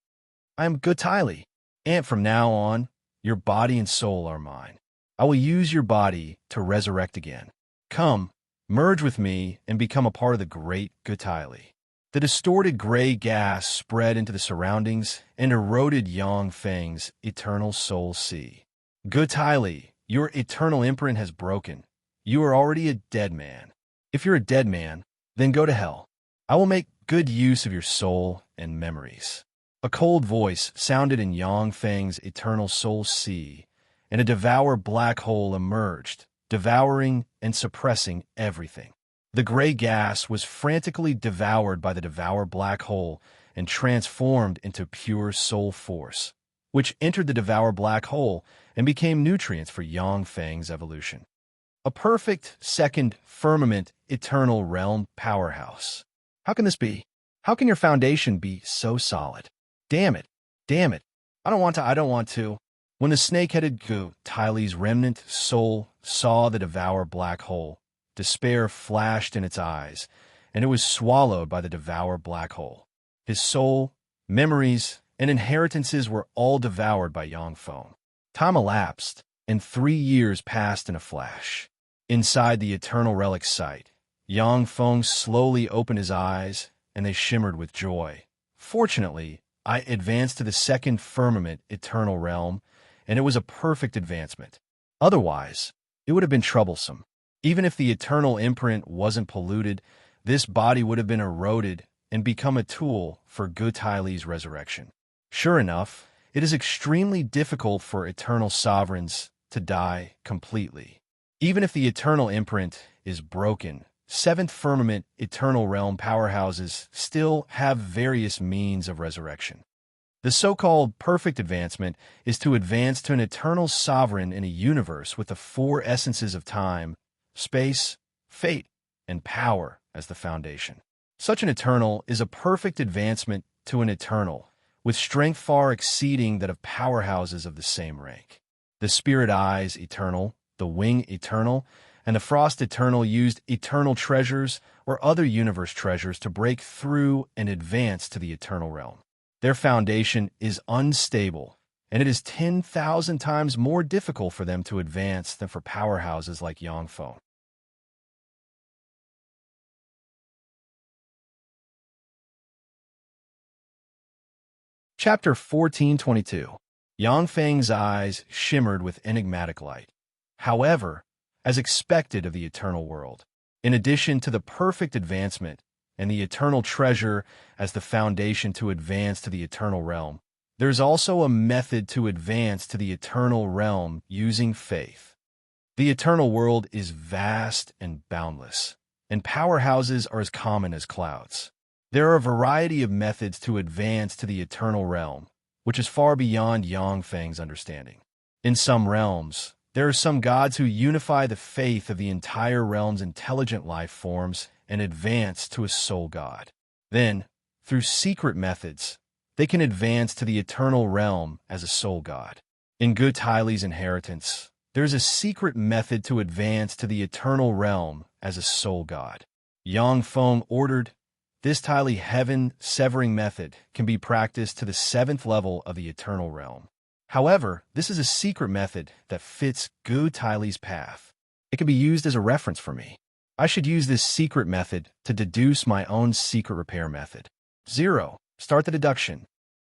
I am Gutai, and from now on, your body and soul are mine. I will use your body to resurrect again. Come, merge with me and become a part of the great Gutai. The distorted gray gas spread into the surroundings and eroded Yang Feng's eternal soul sea. Gutai, your eternal imprint has broken. You are already a dead man. If you're a dead man, then go to hell. I will make good use of your soul and memories. A cold voice sounded in Yang Feng's eternal soul sea, and a devour black hole emerged, devouring and suppressing everything. The gray gas was frantically devoured by the devour black hole and transformed into pure soul force, which entered the devour black hole and became nutrients for Yang Feng's evolution. A perfect second firmament eternal realm powerhouse. How can this be? How can your foundation be so solid? Damn it, Damn it. I don't want to. When the snake-headed goo, Tylee's remnant soul, saw the devour black hole, despair flashed in its eyes, and it was swallowed by the devour black hole. His soul, memories, and inheritances were all devoured by Yangfeng. Time elapsed, and 3 years passed in a flash. Inside the eternal relic site, Yangfeng slowly opened his eyes, and they shimmered with joy. Fortunately, I advanced to the second firmament eternal realm, and it was a perfect advancement. Otherwise, it would have been troublesome. Even if the eternal imprint wasn't polluted, this body would have been eroded and become a tool for Tylee's resurrection. Sure enough, it is extremely difficult for eternal sovereigns to die completely. Even if the eternal imprint is broken, seventh firmament eternal realm powerhouses still have various means of resurrection. The so-called perfect advancement is to advance to an eternal sovereign in a universe with the 4 essences of time, space, fate, and power as the foundation. Such an eternal is a perfect advancement to an eternal, with strength far exceeding that of powerhouses of the same rank. The Spirit Eyes Eternal, the Wing Eternal, and the Frost Eternal used eternal treasures or other universe treasures to break through and advance to the eternal realm. Their foundation is unstable, and it is 10,000 times more difficult for them to advance than for powerhouses like Yangfeng. Chapter 1422. Yangfeng's eyes shimmered with enigmatic light. However, as expected of the eternal world, in addition to the perfect advancement and the eternal treasure as the foundation to advance to the eternal realm, there's also a method to advance to the eternal realm using faith. The eternal world is vast and boundless, and powerhouses are as common as clouds. There are a variety of methods to advance to the eternal realm, which is far beyond Yangfeng's understanding. In some realms, there are some gods who unify the faith of the entire realm's intelligent life forms and advance to a soul god. Then, through secret methods, they can advance to the eternal realm as a soul god. In Tylee's inheritance, there's a secret method to advance to the eternal realm as a soul god. Yangfeng ordered, this Tylee heaven-severing method can be practiced to the 7th level of the eternal realm. However, this is a secret method that fits Tylee's path. It can be used as a reference for me. I should use this secret method to deduce my own secret repair method. 0. Start the deduction.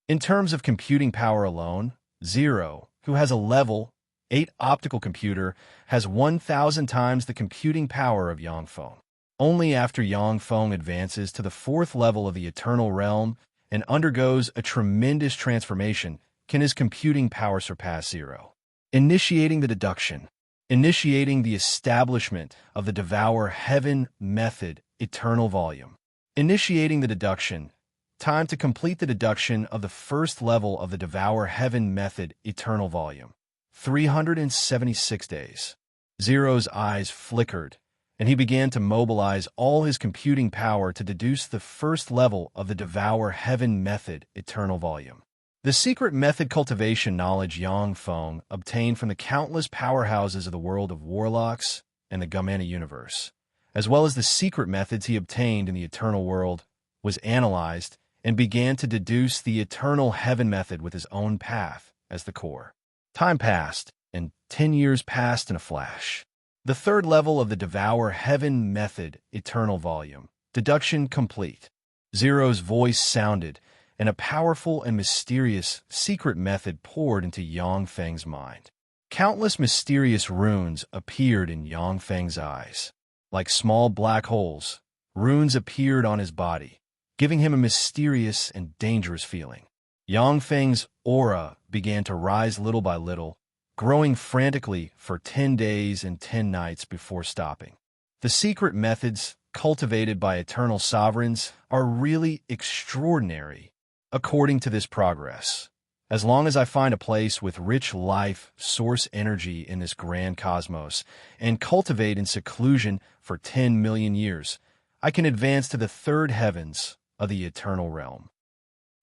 In terms of computing power alone, 0, who has a level 8 optical computer, has 1,000 times the computing power of Yangfeng. Only after Yangfeng advances to the 4th level of the eternal realm and undergoes a tremendous transformation can his computing power surpass 0. Initiating the deduction. Initiating the establishment of the Devour Heaven Method Eternal Volume. Initiating the deduction. Time to complete the deduction of the 1st level of the Devour Heaven Method Eternal Volume. 376 days. Zero's eyes flickered, and he began to mobilize all his computing power to deduce the 1st level of the Devour Heaven Method Eternal Volume. The secret method cultivation knowledge Yangfeng obtained from the countless powerhouses of the world of warlocks and the Gumana universe, as well as the secret methods he obtained in the eternal world, was analyzed and began to deduce the eternal heaven method with his own path as the core. Time passed, and 10 years passed in a flash. The 3rd level of the Devour Heaven Method Eternal Volume. Deduction complete. Zero's voice sounded, and a powerful and mysterious secret method poured into Yangfeng's mind. Countless mysterious runes appeared in Yangfeng's eyes. Like small black holes, runes appeared on his body, giving him a mysterious and dangerous feeling. Yangfeng's aura began to rise little by little, growing frantically for 10 days and 10 nights before stopping. The secret methods cultivated by eternal sovereigns are really extraordinary. According to this progress, as long as I find a place with rich life source energy in this grand cosmos and cultivate in seclusion for 10 million years, I can advance to the 3rd heavens of the eternal realm.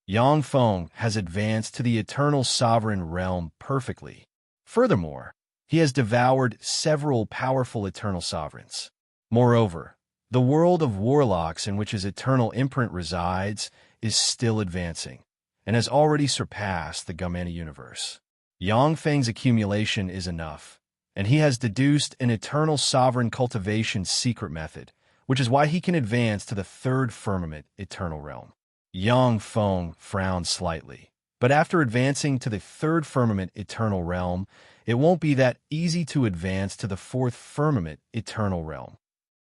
Yang Feng has advanced to the eternal sovereign realm perfectly. Furthermore, he has devoured several powerful eternal sovereigns. Moreover, the world of warlocks in which his eternal imprint resides is still advancing, and has already surpassed the Gamana universe. Yang Feng's accumulation is enough, and he has deduced an eternal sovereign cultivation secret method, which is why he can advance to the third firmament eternal realm. Yang Feng frowned slightly, but after advancing to the third firmament eternal realm, it won't be that easy to advance to the fourth firmament eternal realm.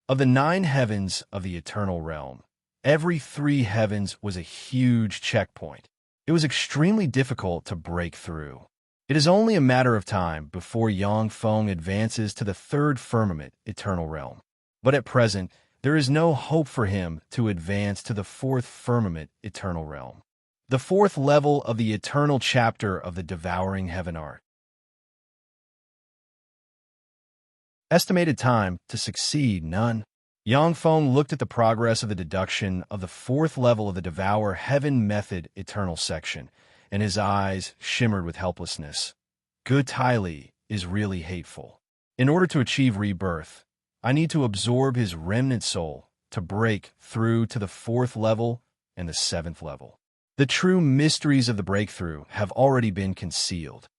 Of the 9 heavens of the eternal realm, every 3 heavens was a huge checkpoint. It was extremely difficult to break through. It is only a matter of time before Yang Feng advances to the third firmament eternal realm. But at present, there is no hope for him to advance to the fourth firmament eternal realm, the 4th level of the eternal chapter of the devouring heaven art. Estimated time to succeed, none. Yang Feng looked at the progress of the deduction of the 4th level of the Devour Heaven Method Eternal section, and his eyes shimmered with helplessness. Good Tai Li is really hateful. In order to achieve rebirth, I need to absorb his remnant soul to break through to the 4th level and the 7th level. The true mysteries of the breakthrough have already been concealed.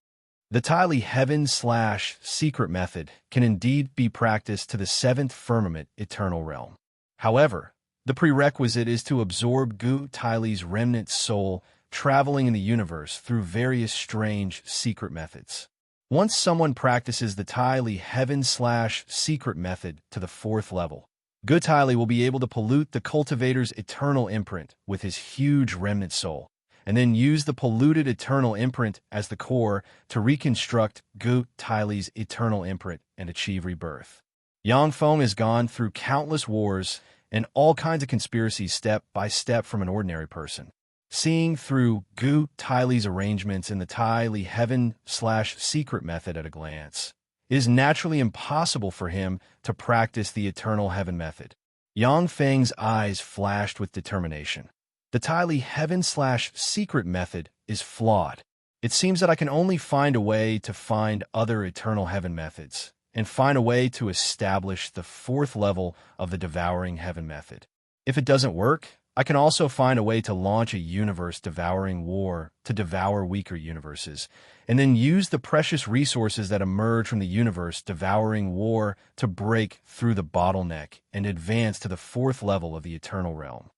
The Tai Li Heaven/Secret method can indeed be practiced to the 7th firmament eternal realm. However, the prerequisite is to absorb Gu Tai Li's remnant soul traveling in the universe through various strange secret methods. Once someone practices the Tai Li Heaven/Secret method to the 4th level, Gu Tai Li will be able to pollute the cultivator's eternal imprint with his huge remnant soul, and then use the polluted eternal imprint as the core to reconstruct Gu Tai Li's eternal imprint and achieve rebirth. Yang Feng has gone through countless wars and all kinds of conspiracies step by step from an ordinary person. Seeing through Gu Tai Li's arrangements in the Tai Li Heaven/Secret method at a glance, it is naturally impossible for him to practice the eternal heaven method. Yang Feng's eyes flashed with determination. The Tai Li Heaven/Secret method is flawed. It seems that I can only find a way to find other eternal heaven methods, and find a way to establish the 4th level of the devouring heaven method. If it doesn't work, I can also find a way to launch a universe-devouring war to devour weaker universes, and then use the precious resources that emerge from the universe-devouring war to break through the bottleneck and advance to the 4th level of the eternal realm.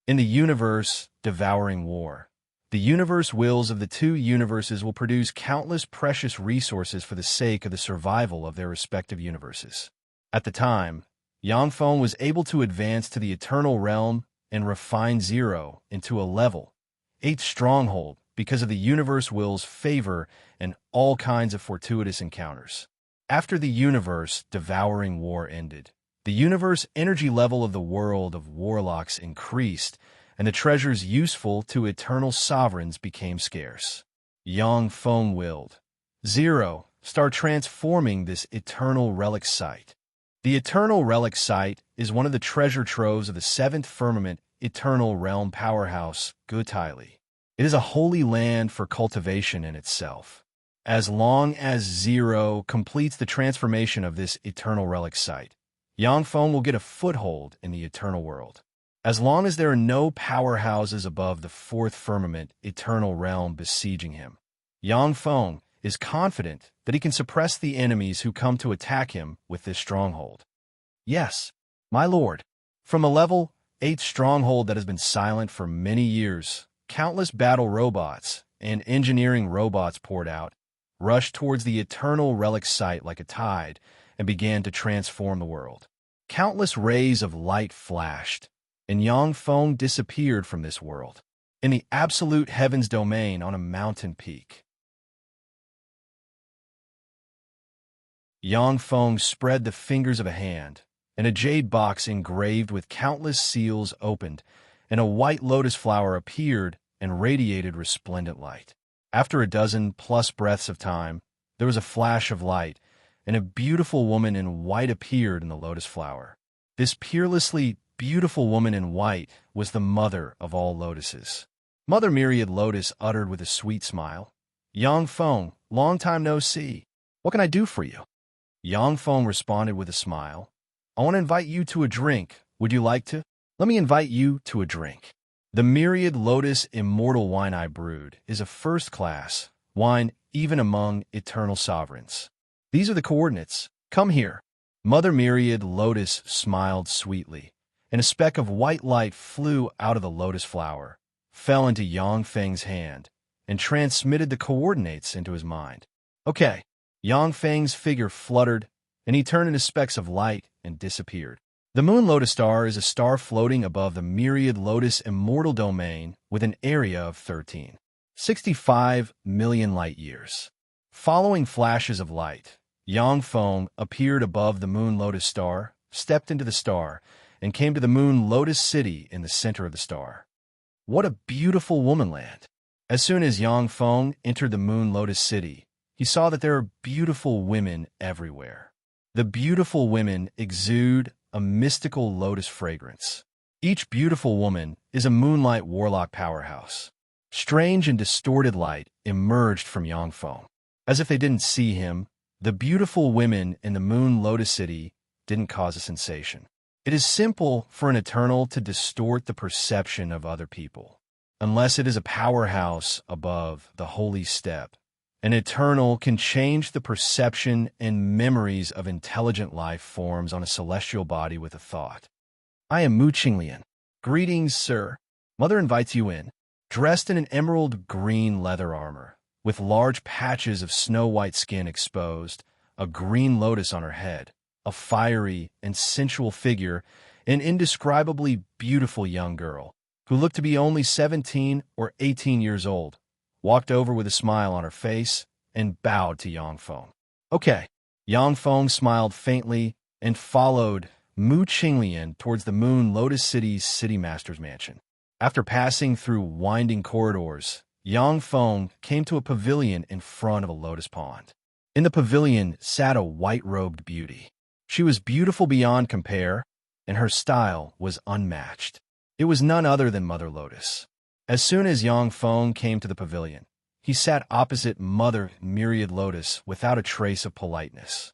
In the universe-devouring war, the universe wills of the 2 universes will produce countless precious resources for the sake of the survival of their respective universes. At the time, Yang Feng was able to advance to the eternal realm and refine Zero into a level 8 stronghold because of the universe will's favor and all kinds of fortuitous encounters. After the universe-devouring war ended, the universe energy level of the world of warlocks increased, and the treasures useful to eternal sovereigns became scarce. Yang Feng willed Zero start transforming this eternal relic site. The eternal relic site is one of the treasure troves of the 7th firmament eternal realm powerhouse, Gu Tai Li. It is a holy land for cultivation in itself. As long as Zero completes the transformation of this eternal relic site, Yang Feng will get a foothold in the eternal world. As long as there are no powerhouses above the 4th firmament eternal realm besieging him, Yang Feng is confident that he can suppress the enemies who come to attack him with this stronghold. Yes, my lord. From a level 8 stronghold that has been silent for many years, countless battle robots and engineering robots poured out, rushed towards the eternal relic site like a tide, and began to transform the world. Countless rays of light flashed, and Yang Feng disappeared from this world, in the absolute heavens domain on a mountain peak. Yang Feng spread the fingers of a hand, and a jade box engraved with countless seals opened, and a white lotus flower appeared and radiated resplendent light. After a dozen-plus breaths of time, there was a flash of light, and a beautiful woman in white appeared in the lotus flower. This peerlessly beautiful woman in white was the mother of all lotuses. Mother Myriad Lotus uttered with a sweet smile. Yang Feng, long time no see. What can I do for you? Yang Feng responded with a smile. I want to invite you to a drink. Would you like to? Let me invite you to a drink. The Myriad Lotus Immortal Wine I brewed is a first-class wine even among eternal sovereigns. These are the coordinates. Come here. Mother Myriad Lotus smiled sweetly, and a speck of white light flew out of the lotus flower, fell into Yang Feng's hand, and transmitted the coordinates into his mind. Okay. Yang Feng's figure fluttered, and he turned into specks of light and disappeared. The Moon Lotus Star is a star floating above the Myriad Lotus Immortal Domain with an area of 13.65 million light-years. Following flashes of light, Yang Feng appeared above the Moon Lotus Star, stepped into the star, and came to the Moon Lotus City in the center of the star. What a beautiful womanland! As soon as Yang Feng entered the Moon Lotus City, he saw that there are beautiful women everywhere. The beautiful women exude a mystical lotus fragrance. Each beautiful woman is a moonlight warlock powerhouse. Strange and distorted light emerged from Yang Feng. As if they didn't see him, the beautiful women in the Moon Lotus City didn't cause a sensation. It is simple for an eternal to distort the perception of other people. Unless it is a powerhouse above the holy step, an eternal can change the perception and memories of intelligent life forms on a celestial body with a thought. I am Mu Qinglian. Greetings, sir. Mother invites you in. Dressed in an emerald green leather armor, with large patches of snow-white skin exposed, a green lotus on her head, a fiery and sensual figure, an indescribably beautiful young girl, who looked to be only 17 or 18 years old, walked over with a smile on her face and bowed to Yang Feng. Okay. Yang Feng smiled faintly and followed Mu Qinglian towards the Moon Lotus City's City Master's mansion. After passing through winding corridors, Yang Feng came to a pavilion in front of a lotus pond. In the pavilion sat a white-robed beauty. She was beautiful beyond compare, and her style was unmatched. It was none other than Mother Lotus. As soon as Yang Feng came to the pavilion, he sat opposite Mother Myriad Lotus without a trace of politeness.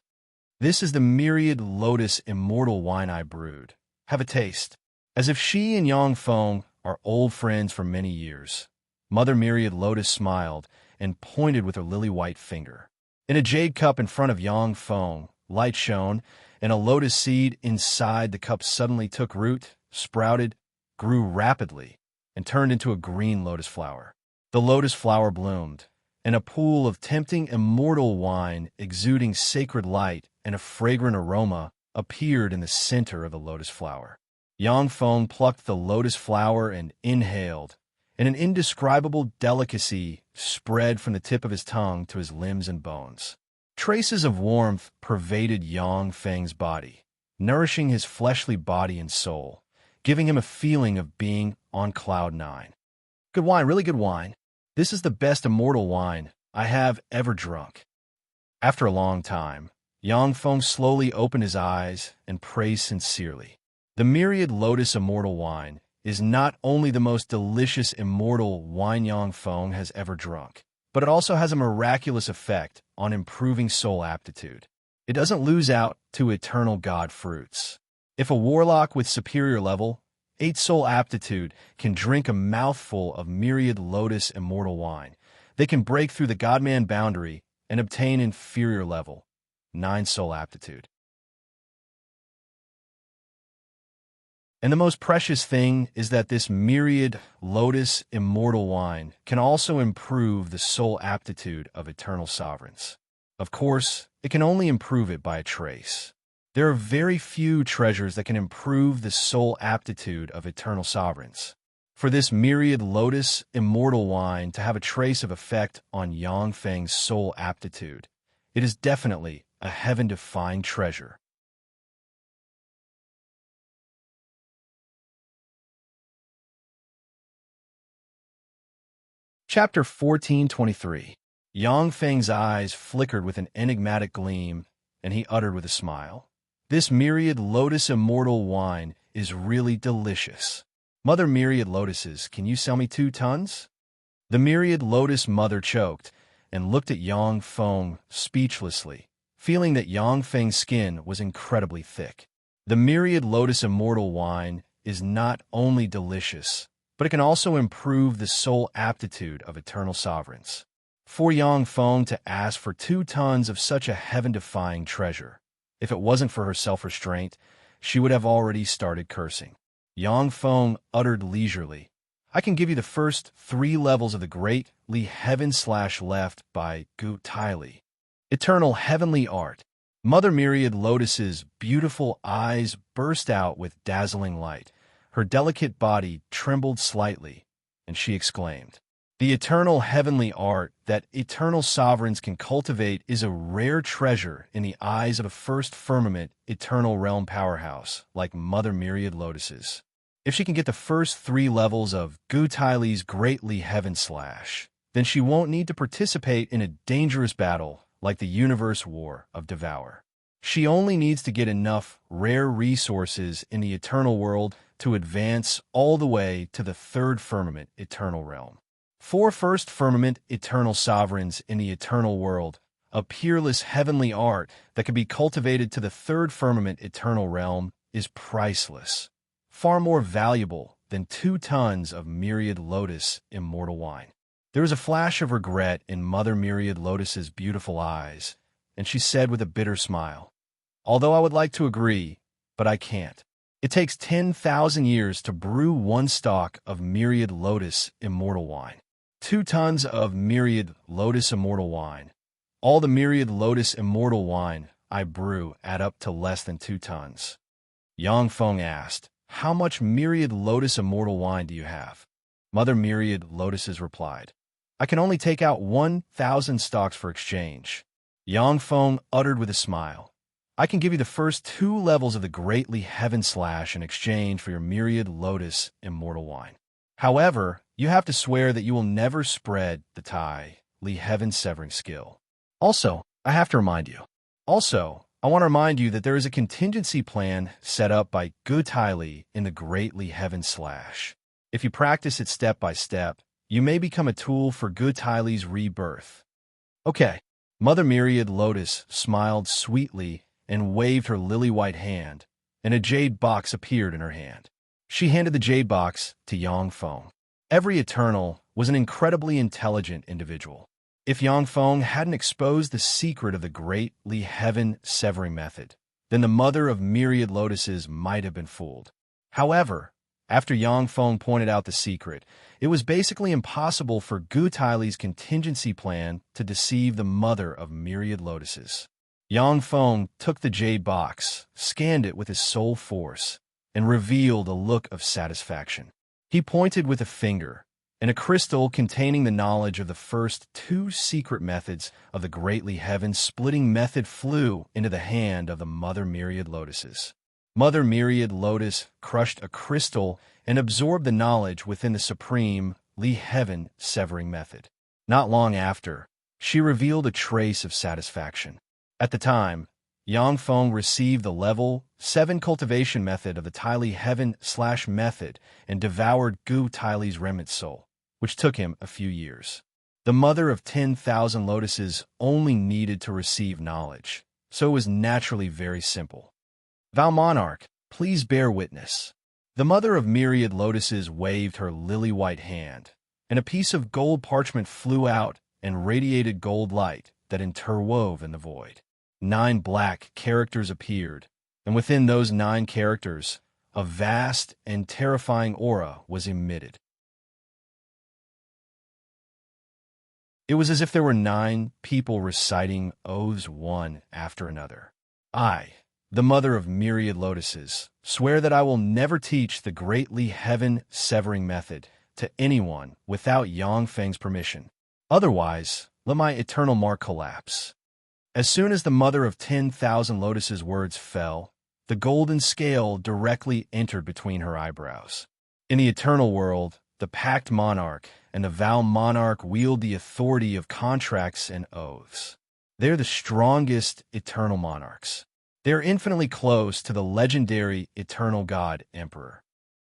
This is the Myriad Lotus Immortal Wine I brewed. Have a taste. As if she and Yang Feng are old friends for many years, Mother Myriad Lotus smiled and pointed with her lily-white finger. In a jade cup in front of Yang Feng, light shone, and a lotus seed inside the cup suddenly took root, sprouted, grew rapidly, and turned into a green lotus flower. The lotus flower bloomed, and a pool of tempting immortal wine exuding sacred light and a fragrant aroma appeared in the center of the lotus flower. Yang Feng plucked the lotus flower and inhaled, and an indescribable delicacy spread from the tip of his tongue to his limbs and bones. Traces of warmth pervaded Yang Feng's body, nourishing his fleshly body and soul, giving him a feeling of being on cloud nine. Good wine, really good wine. This is the best immortal wine I have ever drunk. After a long time, Yang Feng slowly opened his eyes and praised sincerely. The Myriad Lotus Immortal Wine is not only the most delicious immortal wine Yang Feng has ever drunk, but it also has a miraculous effect on improving soul aptitude. It doesn't lose out to eternal god fruits. If a warlock with superior level, 8 soul aptitude, can drink a mouthful of Myriad Lotus Immortal Wine, they can break through the Godman boundary and obtain inferior level, 9 soul aptitude. And the most precious thing is that this Myriad Lotus Immortal Wine can also improve the soul aptitude of eternal sovereigns. Of course, it can only improve it by a trace. There are very few treasures that can improve the soul aptitude of eternal sovereigns. For this Myriad Lotus Immortal Wine to have a trace of effect on Yang Feng's soul aptitude, it is definitely a heaven-defying treasure. Chapter 1423. Yang Feng's eyes flickered with an enigmatic gleam, and he uttered with a smile, "This Myriad Lotus Immortal Wine is really delicious. Mother Myriad Lotuses, can you sell me 2 tons? The Myriad Lotus mother choked and looked at Yang Feng speechlessly, feeling that Yang Feng's skin was incredibly thick. The Myriad Lotus Immortal Wine is not only delicious, but it can also improve the soul aptitude of eternal sovereigns. For Yang Feng to ask for 2 tons of such a heaven-defying treasure, if it wasn't for her self-restraint, she would have already started cursing. Yang Feng uttered leisurely, I can give you the first 3 levels of the Great Li Heaven/Left by Gu Taili. Eternal Heavenly Art. Mother Myriad Lotus's beautiful eyes burst out with dazzling light. Her delicate body trembled slightly, and she exclaimed, The eternal heavenly art that eternal sovereigns can cultivate is a rare treasure in the eyes of a first firmament eternal realm powerhouse like Mother Myriad Lotuses. If she can get the first 3 levels of Gu Taili's Great Li Heaven/, then she won't need to participate in a dangerous battle like the Universe War of Devour. She only needs to get enough rare resources in the eternal world to advance all the way to the 3rd firmament eternal realm. 4 first firmament eternal sovereigns in the eternal world, a peerless heavenly art that can be cultivated to the 3rd firmament eternal realm, is priceless, far more valuable than 2 tons of Myriad Lotus immortal wine. There was a flash of regret in Mother Myriad Lotus's beautiful eyes, and she said with a bitter smile, Although I would like to agree, but I can't. It takes 10,000 years to brew 1 stalk of Myriad Lotus immortal wine. 2 tons of Myriad Lotus immortal wine. All the Myriad Lotus immortal wine I brew add up to less than 2 tons. Yang Feng asked, How much Myriad Lotus immortal wine do you have? Mother Myriad Lotuses replied, I can only take out 1,000 stalks for exchange. Yang Feng uttered with a smile, I can give you the first 2 levels of the Great Li Heaven/ in exchange for your Myriad Lotus immortal wine. However, you have to swear that you will never spread the Tai Li Heaven severing skill. Also, I have to remind you. I want to remind you that there is a contingency plan set up by Gu Taili in the Great Li Heaven/. If you practice it step by step, you may become a tool for Gu Taili's rebirth. Okay. Mother Myriad Lotus smiled sweetly and waved her lily-white hand, and a jade box appeared in her hand. She handed the jade box to Yang Feng. Every Eternal was an incredibly intelligent individual. If Yang Feng hadn't exposed the secret of the Great Li Heaven severing method, then the Mother of Myriad Lotuses might have been fooled. However, after Yang Feng pointed out the secret, it was basically impossible for Gu Taili's contingency plan to deceive the Mother of Myriad Lotuses. Yang Feng took the jade box, scanned it with his soul force, and revealed a look of satisfaction. He pointed with a finger, and a crystal containing the knowledge of the first 2 secret methods of the Great Li Heaven splitting method flew into the hand of the Mother Myriad Lotuses. Mother Myriad Lotus crushed a crystal and absorbed the knowledge within the supreme Li Heaven severing method. Not long after, she revealed a trace of satisfaction. At the time, Yang Feng received the level 7 cultivation method of the Tai Li Heaven/ method and devoured Gu Taili's remnant soul, which took him a few years. The Mother of 10,000 Lotuses only needed to receive knowledge, so it was naturally very simple. Val Monarch, please bear witness. The Mother of Myriad Lotuses waved her lily-white hand, and a piece of gold parchment flew out and radiated gold light that interwove in the void. 9 black characters appeared, and within those 9 characters, a vast and terrifying aura was emitted. It was as if there were 9 people reciting oaths one after another. I, the Mother of Myriad Lotuses, swear that I will never teach the Great Li Heaven severing method to anyone without Yang Feng's permission. Otherwise, let my eternal mark collapse. As soon as the Mother of 10,000 Lotuses' words fell, the golden scale directly entered between her eyebrows. In the eternal world, the Pact Monarch and the Vow Monarch wield the authority of contracts and oaths. They're the strongest eternal monarchs. They're infinitely close to the legendary eternal god Emperor.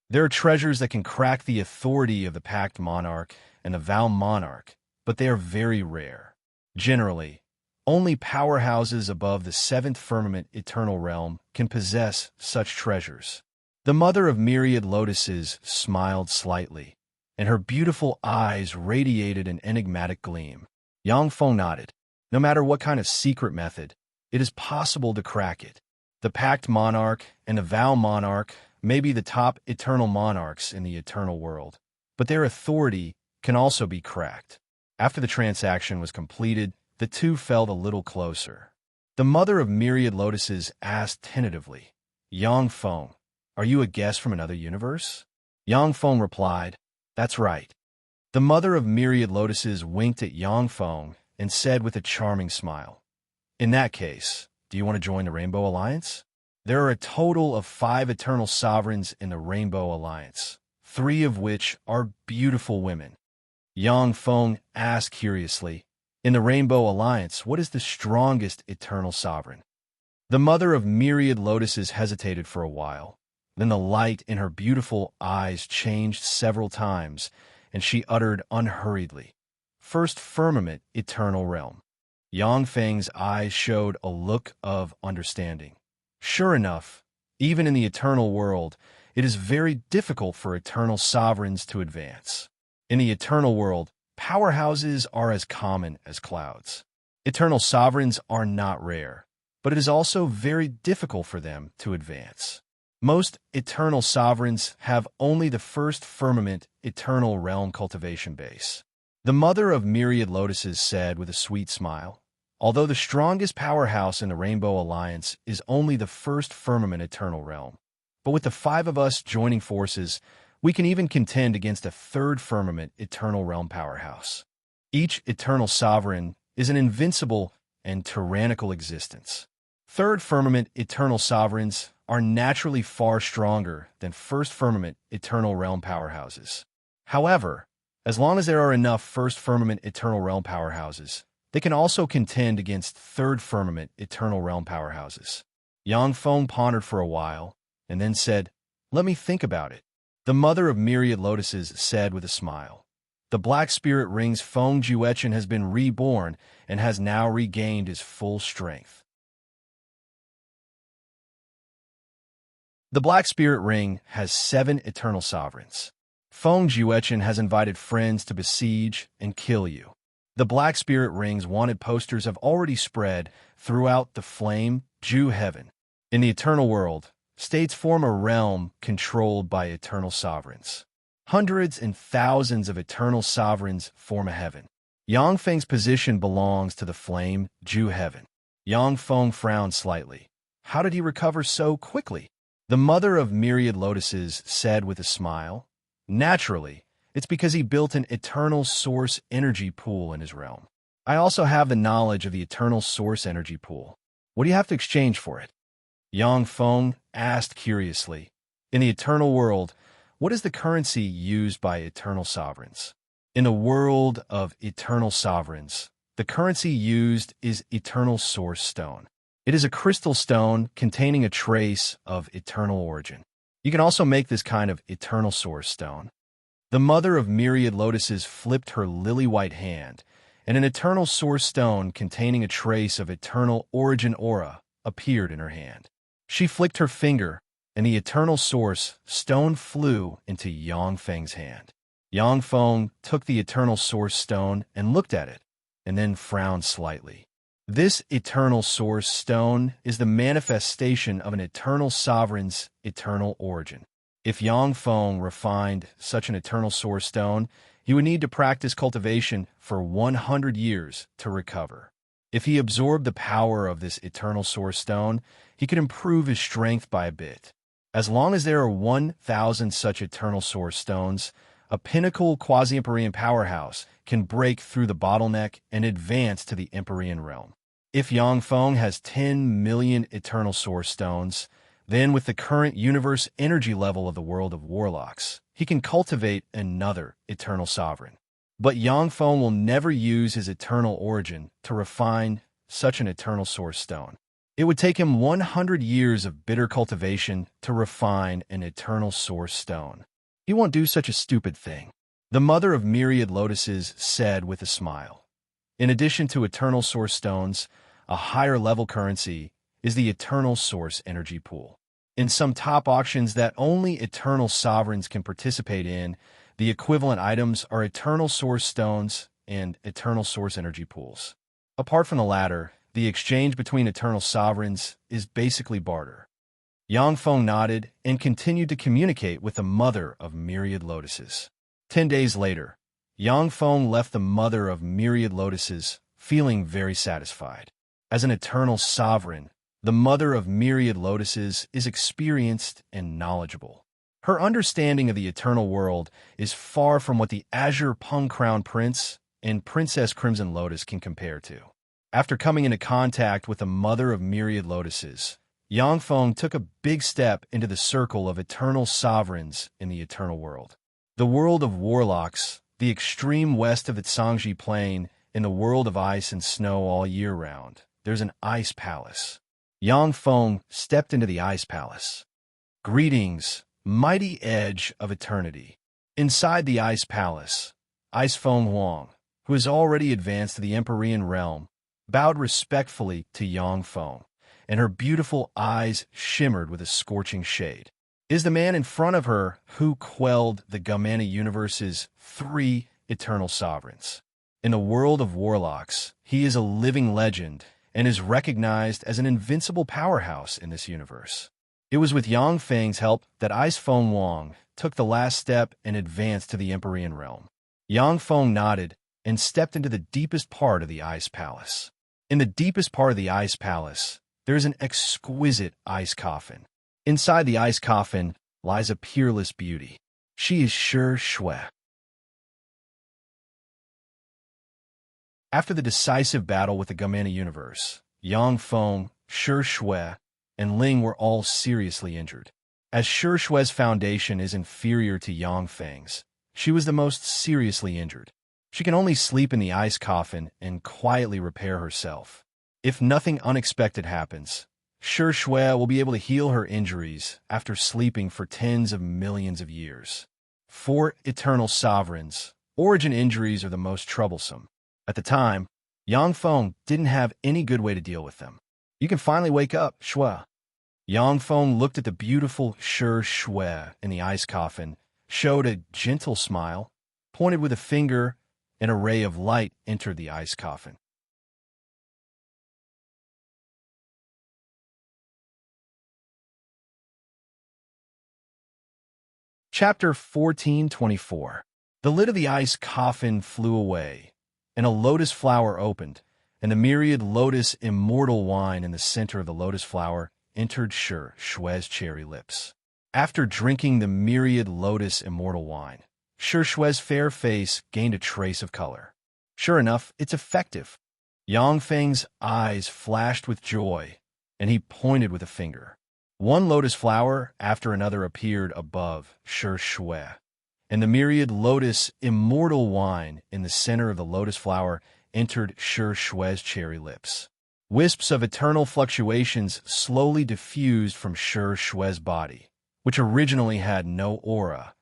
There are treasures that can crack the authority of the Pact Monarch and the Vow Monarch, but they are very rare. Generally, only powerhouses above the seventh firmament eternal realm can possess such treasures. The mother of myriad lotuses smiled slightly, and her beautiful eyes radiated an enigmatic gleam. Yang Feng nodded. No matter what kind of secret method, it is possible to crack it. The Pact Monarch and the Vow Monarch may be the top eternal monarchs in the eternal world, but their authority can also be cracked. After the transaction was completed, the two felt a little closer. The mother of myriad lotuses asked tentatively, Yang Feng, are you a guest from another universe? Yang Feng replied, that's right. The mother of myriad lotuses winked at Yang Feng and said with a charming smile, in that case, do you want to join the Rainbow Alliance? There are a total of 5 eternal sovereigns in the Rainbow Alliance, 3 of which are beautiful women. Yang Feng asked curiously, in the Rainbow Alliance, what is the strongest eternal sovereign? The mother of myriad lotuses hesitated for a while. Then the light in her beautiful eyes changed several times, and she uttered unhurriedly, First Firmament Eternal Realm. Yang Feng's eyes showed a look of understanding. Sure enough, even in the eternal world, it is very difficult for eternal sovereigns to advance. In the eternal world, powerhouses are as common as clouds. Eternal sovereigns are not rare, but it is also very difficult for them to advance. Most eternal sovereigns have only the first firmament eternal realm cultivation base. The mother of myriad lotuses said with a sweet smile, although the strongest powerhouse in the Rainbow Alliance is only the first firmament eternal realm, but with the 5 of us joining forces, we can even contend against a third firmament eternal realm powerhouse. Each eternal sovereign is an invincible and tyrannical existence. Third firmament eternal sovereigns are naturally far stronger than first firmament eternal realm powerhouses. However, as long as there are enough first firmament eternal realm powerhouses, they can also contend against third firmament eternal realm powerhouses. Yang Feng pondered for a while, and then said, let me think about it. The mother of myriad lotuses said with a smile, the Black Spirit Ring's Feng Juechen has been reborn and has now regained his full strength. The Black Spirit Ring has 7 eternal sovereigns. Feng Juechen has invited friends to besiege and kill you. The Black Spirit Ring's wanted posters have already spread throughout the Flame Ju Heaven. In the eternal world, states form a realm controlled by eternal sovereigns. Hundreds and thousands of eternal sovereigns form a heaven. Yang Feng's position belongs to the Flame Ju Heaven. Yang Feng frowned slightly. How did he recover so quickly? The mother of myriad lotuses said with a smile, naturally, it's because he built an eternal source energy pool in his realm. I also have the knowledge of the eternal source energy pool. What do you have to exchange for it? Yang Feng asked curiously. In the eternal world, what is the currency used by eternal sovereigns? In the world of eternal sovereigns, the currency used is eternal source stone. It is a crystal stone containing a trace of eternal origin. You can also make this kind of eternal source stone. The mother of myriad lotuses flipped her lily-white hand, and an eternal source stone containing a trace of eternal origin aura appeared in her hand. She flicked her finger, and the eternal source stone flew into Yang Feng's hand. Yang Feng took the eternal source stone and looked at it, and then frowned slightly. This eternal source stone is the manifestation of an eternal sovereign's eternal origin. If Yang Feng refined such an eternal source stone, he would need to practice cultivation for 100 years to recover. If he absorbed the power of this eternal source stone, he could improve his strength by a bit. As long as there are 1,000 such eternal source stones, a pinnacle quasi-Empyrean powerhouse can break through the bottleneck and advance to the Empyrean realm. If Yang Feng has 10 million eternal source stones, then with the current universe energy level of the world of warlocks, he can cultivate another eternal sovereign. But Yang Feng will never use his eternal origin to refine such an eternal source stone. It would take him 100 years of bitter cultivation to refine an eternal source stone. He won't do such a stupid thing. The mother of myriad lotuses said with a smile. In addition to eternal source stones, a higher level currency is the eternal source energy pool. In some top auctions that only eternal sovereigns can participate in, the equivalent items are eternal source stones and eternal source energy pools. Apart from the latter, the exchange between eternal sovereigns is basically barter. Yang Feng nodded and continued to communicate with the mother of myriad lotuses. 10 days later, Yang Feng left the mother of myriad lotuses feeling very satisfied. As an eternal sovereign, the mother of myriad lotuses is experienced and knowledgeable. Her understanding of the eternal world is far from what the Azure Pung Crown Prince and Princess Crimson Lotus can compare to. After coming into contact with the mother of myriad lotuses, Yang Feng took a big step into the circle of eternal sovereigns in the eternal world. The world of warlocks, the extreme west of the Zhangji Plain, in the world of ice and snow all year round, there's an ice palace. Yang Feng stepped into the ice palace. Greetings, mighty edge of eternity. Inside the ice palace, Ice Feng Huang, who has already advanced to the Empyrean realm, bowed respectfully to Yang Feng, and her beautiful eyes shimmered with a scorching shade. Is the man in front of her who quelled the Gamana universe's 3 eternal sovereigns. In the world of warlocks, he is a living legend and is recognized as an invincible powerhouse in this universe. It was with Yang Feng's help that Ice Feng Huang took the last step and advanced to the Empyrean realm. Yang Feng nodded and stepped into the deepest part of the ice palace. In the deepest part of the ice palace, there is an exquisite ice coffin. Inside the ice coffin lies a peerless beauty. She is Shi Shui. After the decisive battle with the Gamana universe, Yang Feng, Shi Shui, and Ling were all seriously injured. As Shi Shui's foundation is inferior to Yang Feng's, she was the most seriously injured. She can only sleep in the ice coffin and quietly repair herself. If nothing unexpected happens, Shi Shui will be able to heal her injuries after sleeping for tens of millions of years. For eternal sovereigns, origin injuries are the most troublesome. At the time, Yang Feng didn't have any good way to deal with them. You can finally wake up, Shui. Yang Feng looked at the beautiful Shi Shui in the ice coffin, showed a gentle smile, pointed with a finger, and a ray of light entered the ice coffin. Chapter 1424. The lid of the ice coffin flew away, and a lotus flower opened, and the myriad lotus immortal wine in the center of the lotus flower entered Shi Shui's cherry lips. After drinking the myriad lotus immortal wine, Shi Shui's fair face gained a trace of color. Sure enough, it's effective. Yang Feng's eyes flashed with joy, and he pointed with a finger. One lotus flower after another appeared above Shi Shui, and the myriad lotus immortal wine in the center of the lotus flower entered Shi Shui's cherry lips. Wisps of eternal fluctuations slowly diffused from Shi Shui's body, which originally had no aura,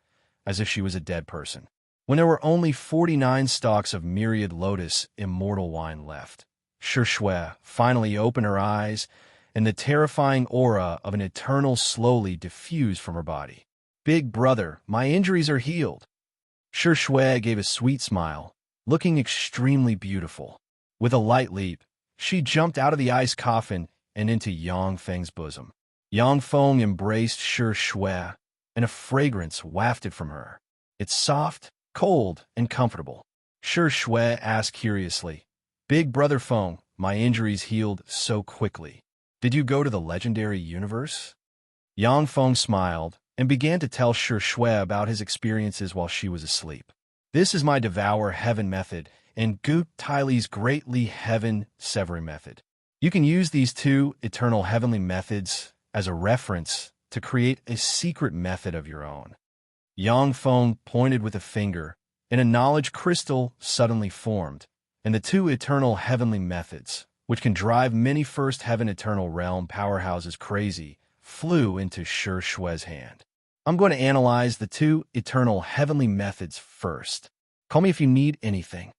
as if she was a dead person. When there were only 49 stalks of myriad lotus immortal wine left, Shi Shui finally opened her eyes, and the terrifying aura of an eternal slowly diffused from her body. Big brother, my injuries are healed. Shi Shui gave a sweet smile, looking extremely beautiful. With a light leap, she jumped out of the ice coffin and into Yang Feng's bosom. Yang Feng embraced Shi Shui, and a fragrance wafted from her. It's soft, cold, and comfortable. Shi Shui asked curiously, Big brother Feng, my injuries healed so quickly. Did you go to the legendary universe? Yang Feng smiled and began to tell Shi Shui about his experiences while she was asleep. This is my Devour Heaven method and Goot Tylee's Greatly Heaven Severing method. You can use these 2 eternal heavenly methods as a reference to create a secret method of your own. Yang Feng pointed with a finger, and a knowledge crystal suddenly formed, and the 2 eternal heavenly methods which can drive many First Heaven Eternal Realm powerhouses crazy, flew into Shi Shue's hand. I'm going to analyze the two eternal heavenly methods first. Call me if you need anything.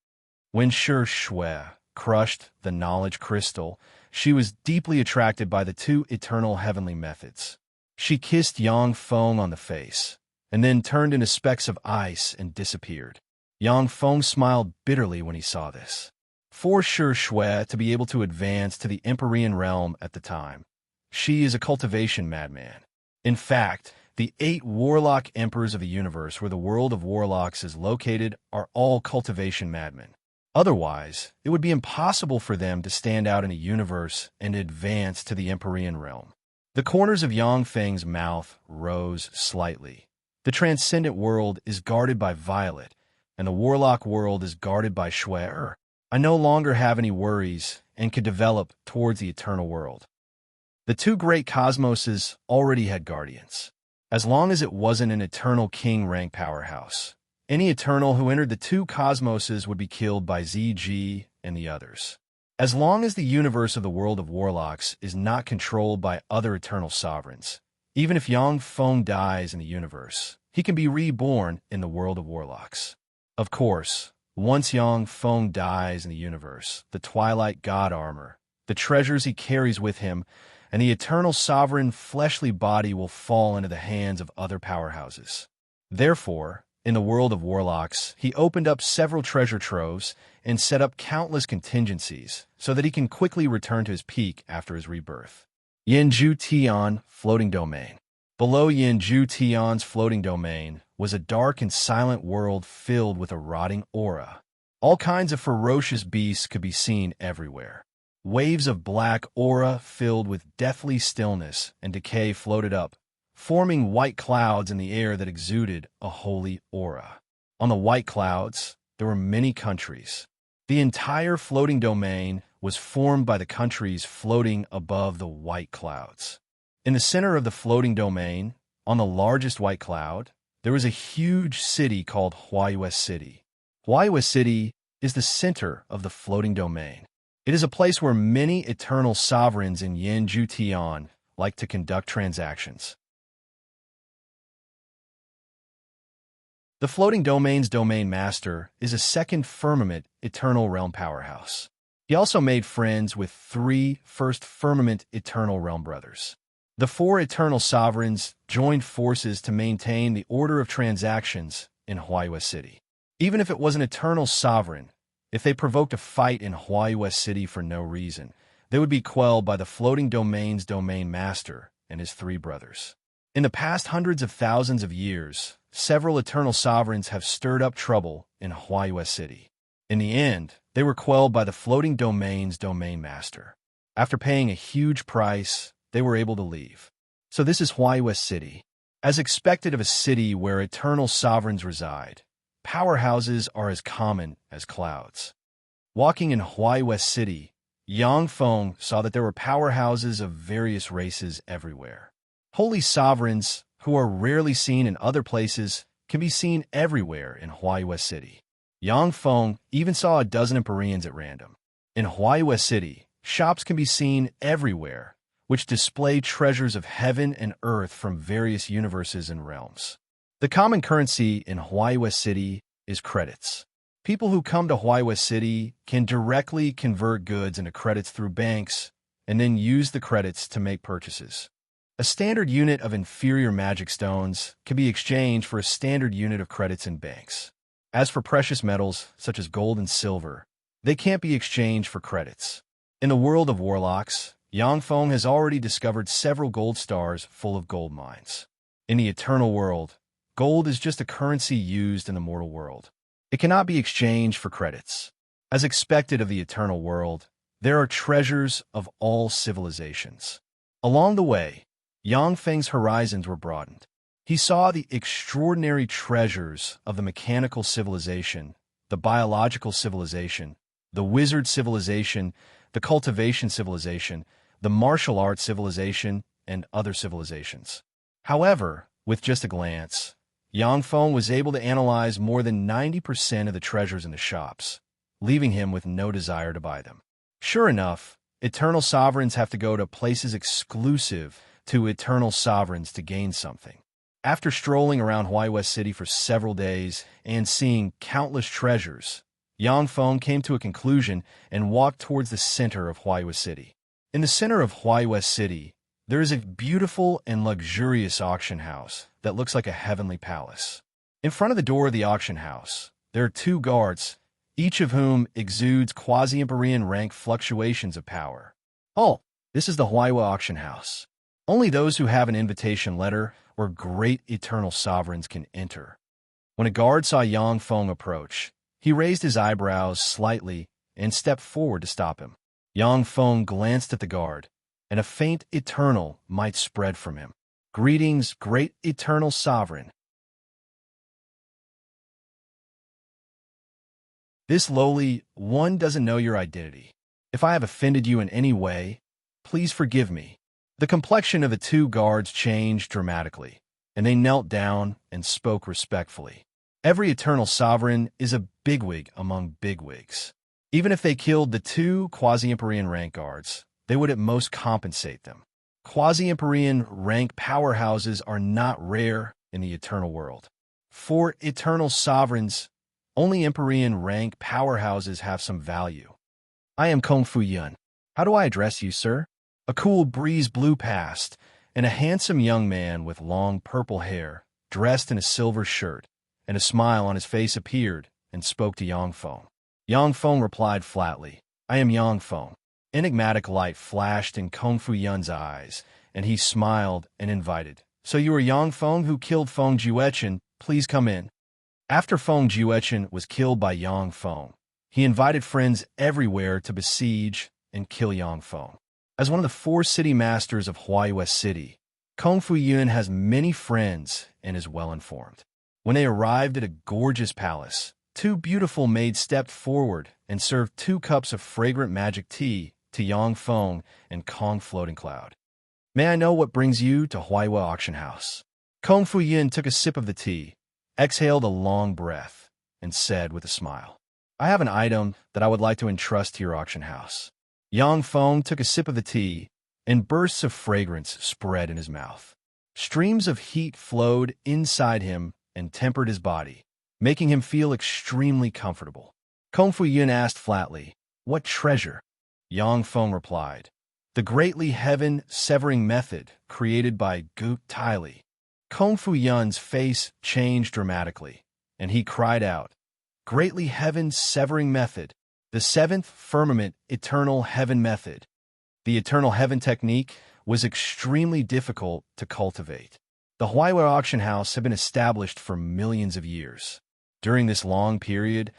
When Shi Shue crushed the knowledge crystal, she was deeply attracted by the two eternal heavenly methods. She kissed Yang Feng on the face, and then turned into specks of ice and disappeared. Yang Feng smiled bitterly when he saw this. For Shi Shue to be able to advance to the Empyrean realm at the time, she is a cultivation madman. In fact, the 8 warlock emperors of the universe where the world of warlocks is located are all cultivation madmen. Otherwise, it would be impossible for them to stand out in a universe and advance to the Empyrean realm. The corners of Yang Feng's mouth rose slightly. The transcendent world is guarded by Violet, and the warlock world is guarded by Shui. I no longer have any worries and could develop towards the eternal world. The two great cosmoses already had guardians. As long as it wasn't an eternal king rank powerhouse, any eternal who entered the two cosmoses would be killed by ZG and the others. As long as the universe of the world of warlocks is not controlled by other eternal sovereigns, even if Yang Feng dies in the universe, he can be reborn in the world of warlocks. Of course, once Yang Feng dies in the universe, the Twilight God armor, the treasures he carries with him, and the eternal sovereign fleshly body will fall into the hands of other powerhouses. Therefore, in the world of warlocks, he opened up several treasure troves and set up countless contingencies so that he can quickly return to his peak after his rebirth. Yanju Tian Floating Domain. Below Yanju Tian's floating domain was a dark and silent world filled with a rotting aura. All kinds of ferocious beasts could be seen everywhere. Waves of black aura filled with deathly stillness and decay floated up, forming white clouds in the air that exuded a holy aura. On the white clouds, there were many countries. The entire floating domain was formed by the countries floating above the white clouds. In the center of the floating domain, on the largest white cloud, there was a huge city called Huayue City. Huayue City is the center of the floating domain. It is a place where many eternal sovereigns in Yanju Tian like to conduct transactions. The floating domain's domain master is a second firmament eternal realm powerhouse. He also made friends with 3 first firmament eternal realm brothers. The 4 eternal sovereigns joined forces to maintain the order of transactions in Huayue City. Even if it was an eternal sovereign, if they provoked a fight in Huayue City for no reason, they would be quelled by the floating domain's domain master and his 3 brothers. In the past hundreds of thousands of years, several eternal sovereigns have stirred up trouble in Huayue City. In the end, they were quelled by the floating domain's domain master. After paying a huge price, they were able to leave. So this is Huayue City. As expected of a city where eternal sovereigns reside, powerhouses are as common as clouds. Walking in Huayue City, Yang Feng saw that there were powerhouses of various races everywhere. Holy sovereigns, who are rarely seen in other places, can be seen everywhere in Huayue City. Yang Feng even saw a dozen Empyreans at random. In Huayue City, shops can be seen everywhere, which display treasures of heaven and earth from various universes and realms. The common currency in Huayue City is credits. People who come to Huayue City can directly convert goods into credits through banks and then use the credits to make purchases. A standard unit of inferior magic stones can be exchanged for a standard unit of credits in banks. As for precious metals, such as gold and silver, they can't be exchanged for credits. In the world of warlocks, Yang Feng has already discovered several gold stars full of gold mines. In the eternal world, gold is just a currency used in the mortal world. It cannot be exchanged for credits. As expected of the eternal world, there are treasures of all civilizations. Along the way, Yang Feng's horizons were broadened. He saw the extraordinary treasures of the mechanical civilization, the biological civilization, the wizard civilization, the cultivation civilization, the martial arts civilization, and other civilizations. However, with just a glance, Yang Feng was able to analyze more than 90% of the treasures in the shops, leaving him with no desire to buy them. Sure enough, eternal sovereigns have to go to places exclusive to eternal sovereigns to gain something. After strolling around Hawaii West City for several days and seeing countless treasures, Yang Feng came to a conclusion and walked towards the center of Hawaii West City. In the center of Hawaii West City, there is a beautiful and luxurious auction house that looks like a heavenly palace. In front of the door of the auction house, there are two guards, each of whom exudes quasi-Empyrean rank fluctuations of power. Oh, this is the Hawaii auction house. Only those who have an invitation letter or great eternal sovereigns can enter. When a guard saw Yang Feng approach, he raised his eyebrows slightly and stepped forward to stop him. Yang Feng glanced at the guard, and a faint eternal might spread from him. Greetings, great eternal sovereign. This lowly one doesn't know your identity. If I have offended you in any way, please forgive me. The complexion of the two guards changed dramatically, and they knelt down and spoke respectfully. Every eternal sovereign is a bigwig among bigwigs. Even if they killed the two quasi-Empyrean rank guards, they would at most compensate them. Quasi-Empyrean rank powerhouses are not rare in the eternal world. For eternal sovereigns, only Empyrean rank powerhouses have some value. I am Kung Fu Yun. How do I address you, sir? A cool breeze blew past, and a handsome young man with long purple hair, dressed in a silver shirt, and a smile on his face appeared and spoke to Yang Feng. Yang Feng replied flatly, I am Yang Feng. Enigmatic light flashed in Kung Fu Yun's eyes, and he smiled and invited. So you are Yang Feng who killed Feng Juechen, please come in. After Feng Juechen was killed by Yang Feng, he invited friends everywhere to besiege and kill Yang Feng. As one of the 4 city masters of Hawaii West City, Kung Fu Yun has many friends and is well informed. When they arrived at a gorgeous palace, 2 beautiful maids stepped forward and served 2 cups of fragrant magic tea to Yang Feng and Kong Floating Cloud. May I know what brings you to Hawaii Auction House? Kung Fu Yun took a sip of the tea, exhaled a long breath, and said with a smile, I have an item that I would like to entrust to your auction house. Yang Feng took a sip of the tea, and bursts of fragrance spread in his mouth. Streams of heat flowed inside him and tempered his body, making him feel extremely comfortable. Kung Fu Yun asked flatly, What treasure? Yang Feng replied, The greatly heaven-severing method created by Gu Taili. Kung Fu Yun's face changed dramatically, and he cried out, Greatly heaven-severing method, the 7th firmament eternal heaven method. The eternal heaven technique was extremely difficult to cultivate. The Hawaii auction house had been established for millions of years. During this long period,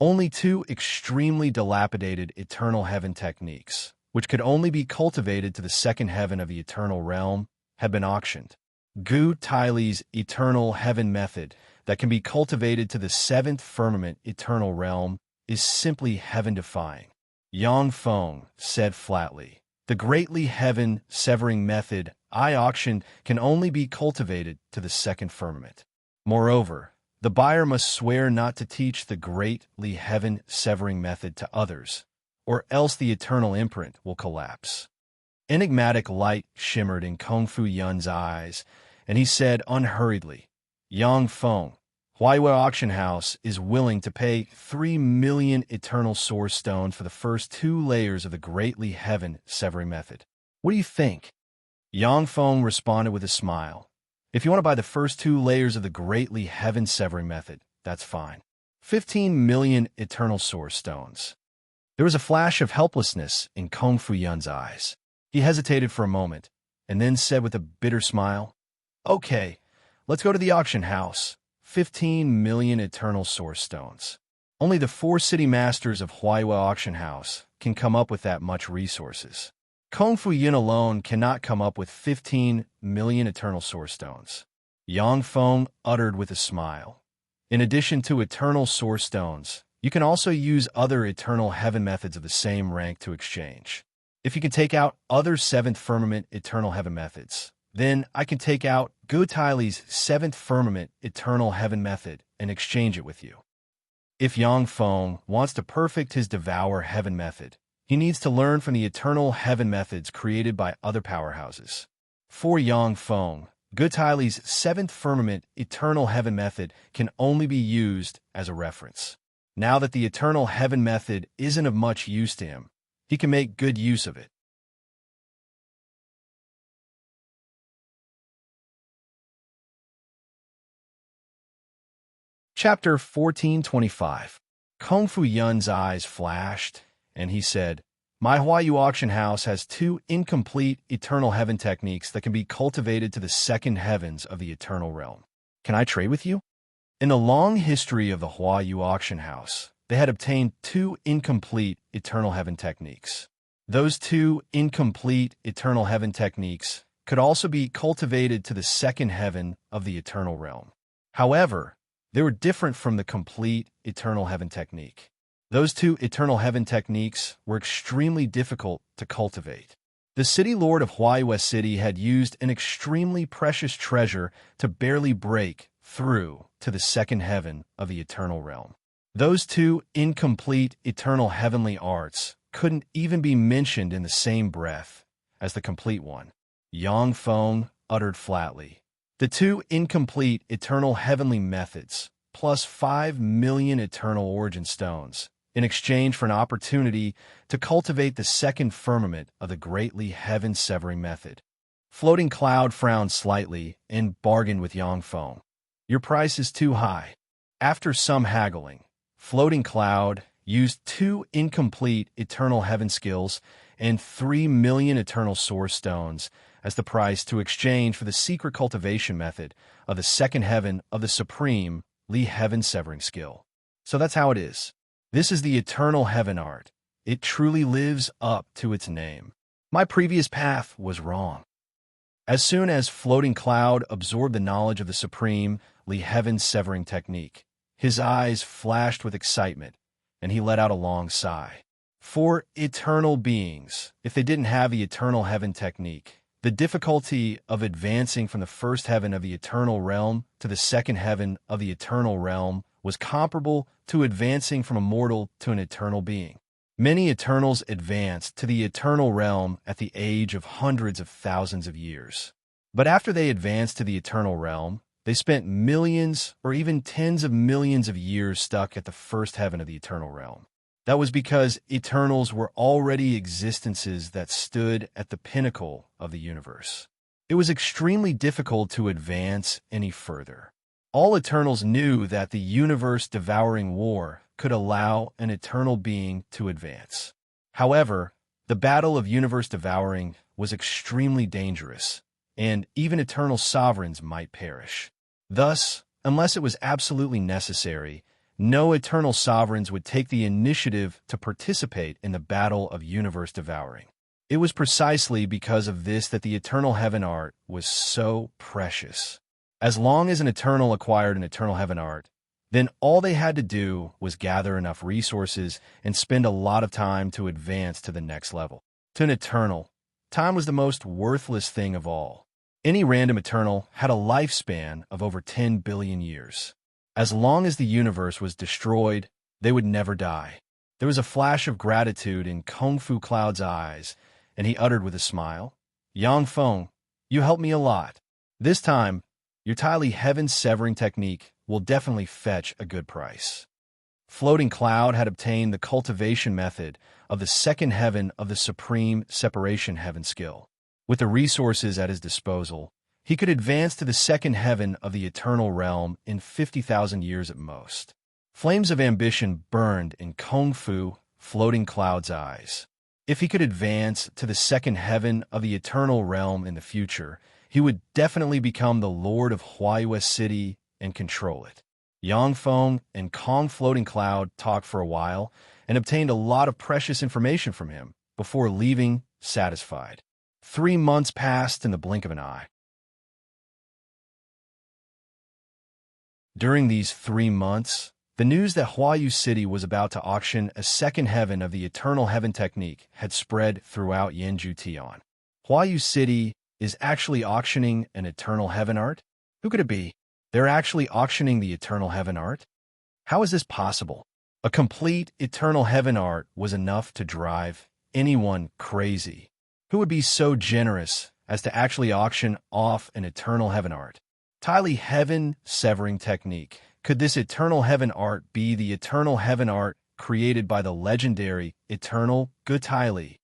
only 2 extremely dilapidated eternal heaven techniques, which could only be cultivated to the 2nd heaven of the eternal realm, had been auctioned. Gu Taili's eternal heaven method that can be cultivated to the 7th firmament eternal realm is simply heaven-defying. Yang Feng said flatly, The greatly heaven-severing method I auctioned can only be cultivated to the 2nd firmament. Moreover, the buyer must swear not to teach the greatly heaven-severing method to others, or else the eternal imprint will collapse. Enigmatic light shimmered in Kung Fu Yun's eyes, and he said unhurriedly, Yang Feng, Hawaii Auction House is willing to pay 3 million eternal source stones for the first 2 layers of the greatly heaven-severing method. What do you think? Yang Feng responded with a smile. If you want to buy the first 2 layers of the greatly heaven-severing method, that's fine. 15 million eternal source stones. There was a flash of helplessness in Kung Fu Yun's eyes. He hesitated for a moment, and then said with a bitter smile, Okay, let's go to the auction house. 15 million eternal source stones. Only the 4 city masters of Hawaii Auction House can come up with that much resources. Kung Fu Yun alone cannot come up with 15 million eternal source stones. Yang Feng uttered with a smile. In addition to eternal source stones, you can also use other eternal heaven methods of the same rank to exchange. If you can take out other 7th firmament eternal heaven methods, then I can take out Gu Taili's 7th firmament eternal heaven method and exchange it with you. If Yang Feng wants to perfect his devour heaven method, He needs to learn from the eternal heaven methods created by other powerhouses. For Yang Feng, Gutili's seventh firmament eternal heaven method can only be used as a reference. Now that the eternal heaven method isn't of much use to him, he can make good use of it. Chapter 1425. Kung Fu Yun's eyes flashed, and he said, "My Huayu auction house has two incomplete eternal heaven techniques that can be cultivated to the second heavens of the eternal realm. Can I trade with you?" In the long history of the Huayu auction house, they had obtained two incomplete eternal heaven techniques. Those two incomplete eternal heaven techniques could also be cultivated to the second heaven of the eternal realm. However, they were different from the complete eternal heaven technique. Those two eternal heaven techniques were extremely difficult to cultivate. The city lord of Huaiyue City had used an extremely precious treasure to barely break through to the second heaven of the eternal realm. Those two incomplete eternal heavenly arts couldn't even be mentioned in the same breath as the complete one. Yang Feng uttered flatly, "The two incomplete eternal heavenly methods, plus 5 million eternal origin stones, in exchange for an opportunity to cultivate the second firmament of the greatly heaven-severing method." Floating Cloud frowned slightly and bargained with Yang Feng. "Your price is too high." After some haggling, Floating Cloud used two incomplete eternal heaven skills and 3 million eternal source stones as the price to exchange for the secret cultivation method of the second heaven of the supreme Li heaven severing skill. So that's how it is. This is the eternal heaven art. It truly lives up to its name. My previous path was wrong. As soon as Floating Cloud absorbed the knowledge of the supreme Li heaven severing technique, his eyes flashed with excitement, and he let out a long sigh. For eternal beings, if they didn't have the eternal heaven technique, the difficulty of advancing from the first heaven of the eternal realm to the second heaven of the eternal realm was comparable to advancing from a mortal to an eternal being. Many Eternals advanced to the eternal realm at the age of hundreds of thousands of years. But after they advanced to the eternal realm, they spent millions or even tens of millions of years stuck at the first heaven of the eternal realm. That was because Eternals were already existences that stood at the pinnacle of the universe. It was extremely difficult to advance any further. All Eternals knew that the universe-devouring war could allow an eternal being to advance. However, the battle of universe-devouring was extremely dangerous, and even eternal sovereigns might perish. Thus, unless it was absolutely necessary, no eternal sovereigns would take the initiative to participate in the battle of universe-devouring. It was precisely because of this that the eternal heaven art was so precious. As long as an Eternal acquired an eternal heaven art, then all they had to do was gather enough resources and spend a lot of time to advance to the next level. To an Eternal, time was the most worthless thing of all. Any random Eternal had a lifespan of over 10 billion years. As long as the universe was destroyed, they would never die. There was a flash of gratitude in Kung Fu Cloud's eyes, and he uttered with a smile, "Yang Feng, you helped me a lot. This time, your Tylee heaven-severing technique will definitely fetch a good price." Floating Cloud had obtained the cultivation method of the second heaven of the supreme separation heaven skill. With the resources at his disposal, he could advance to the second heaven of the eternal realm in 50,000 years at most. Flames of ambition burned in Kung Fu Floating Cloud's eyes. If he could advance to the second heaven of the eternal realm in the future, he would definitely become the Lord of Huaiyue City and control it. Yang Feng and Kong Floating Cloud talked for a while and obtained a lot of precious information from him before leaving satisfied. 3 months passed in the blink of an eye. During these 3 months, the news that Huayu City was about to auction a second heaven of the eternal heaven technique had spread throughout Yanju Tian. Huayu City is actually auctioning an eternal heaven art? Who could it be? They're actually auctioning the eternal heaven art? How is this possible? A complete eternal heaven art was enough to drive anyone crazy. Who would be so generous as to actually auction off an eternal heaven art? Tylee heaven severing technique. Could this eternal heaven art be the eternal heaven art created by the legendary eternal Gu Tylee?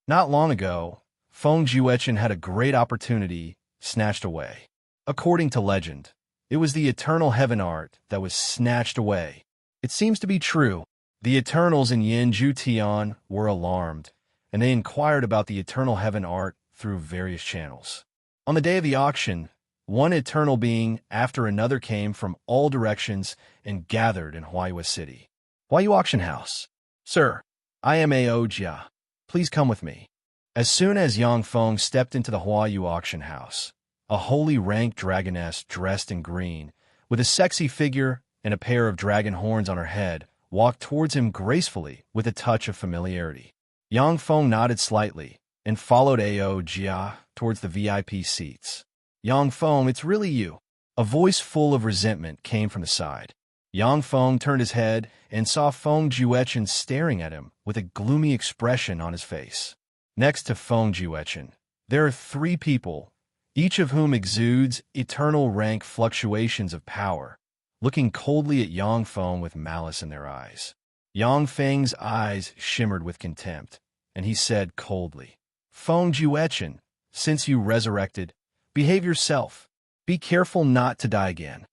Not long ago, Feng Juechen had a great opportunity snatched away. According to legend, it was the eternal heaven art that was snatched away. It seems to be true. The Eternals in Yanju Tian were alarmed, and they inquired about the eternal heaven art through various channels. On the day of the auction, one eternal being after another came from all directions and gathered in Huaiyue City. Huaiyue Auction House. Sir, I am Aojia. Please come with me. As soon as Yang Feng stepped into the Huaiyue Auction House, a holy rank dragoness dressed in green, with a sexy figure and a pair of dragon horns on her head, walked towards him gracefully with a touch of familiarity. Yang Feng nodded slightly and followed Aojia towards the VIP seats. Yang Feng, it's really you. A voice full of resentment came from the side. Yang Feng turned his head and saw Feng Juechen staring at him with a gloomy expression on his face. Next to Feng Juechen, there are 3 people, each of whom exudes eternal rank fluctuations of power, looking coldly at Yang Feng with malice in their eyes. Yang Feng's eyes shimmered with contempt, and he said coldly, Feng Juechen, since you resurrected, behave yourself. Be careful not to die again.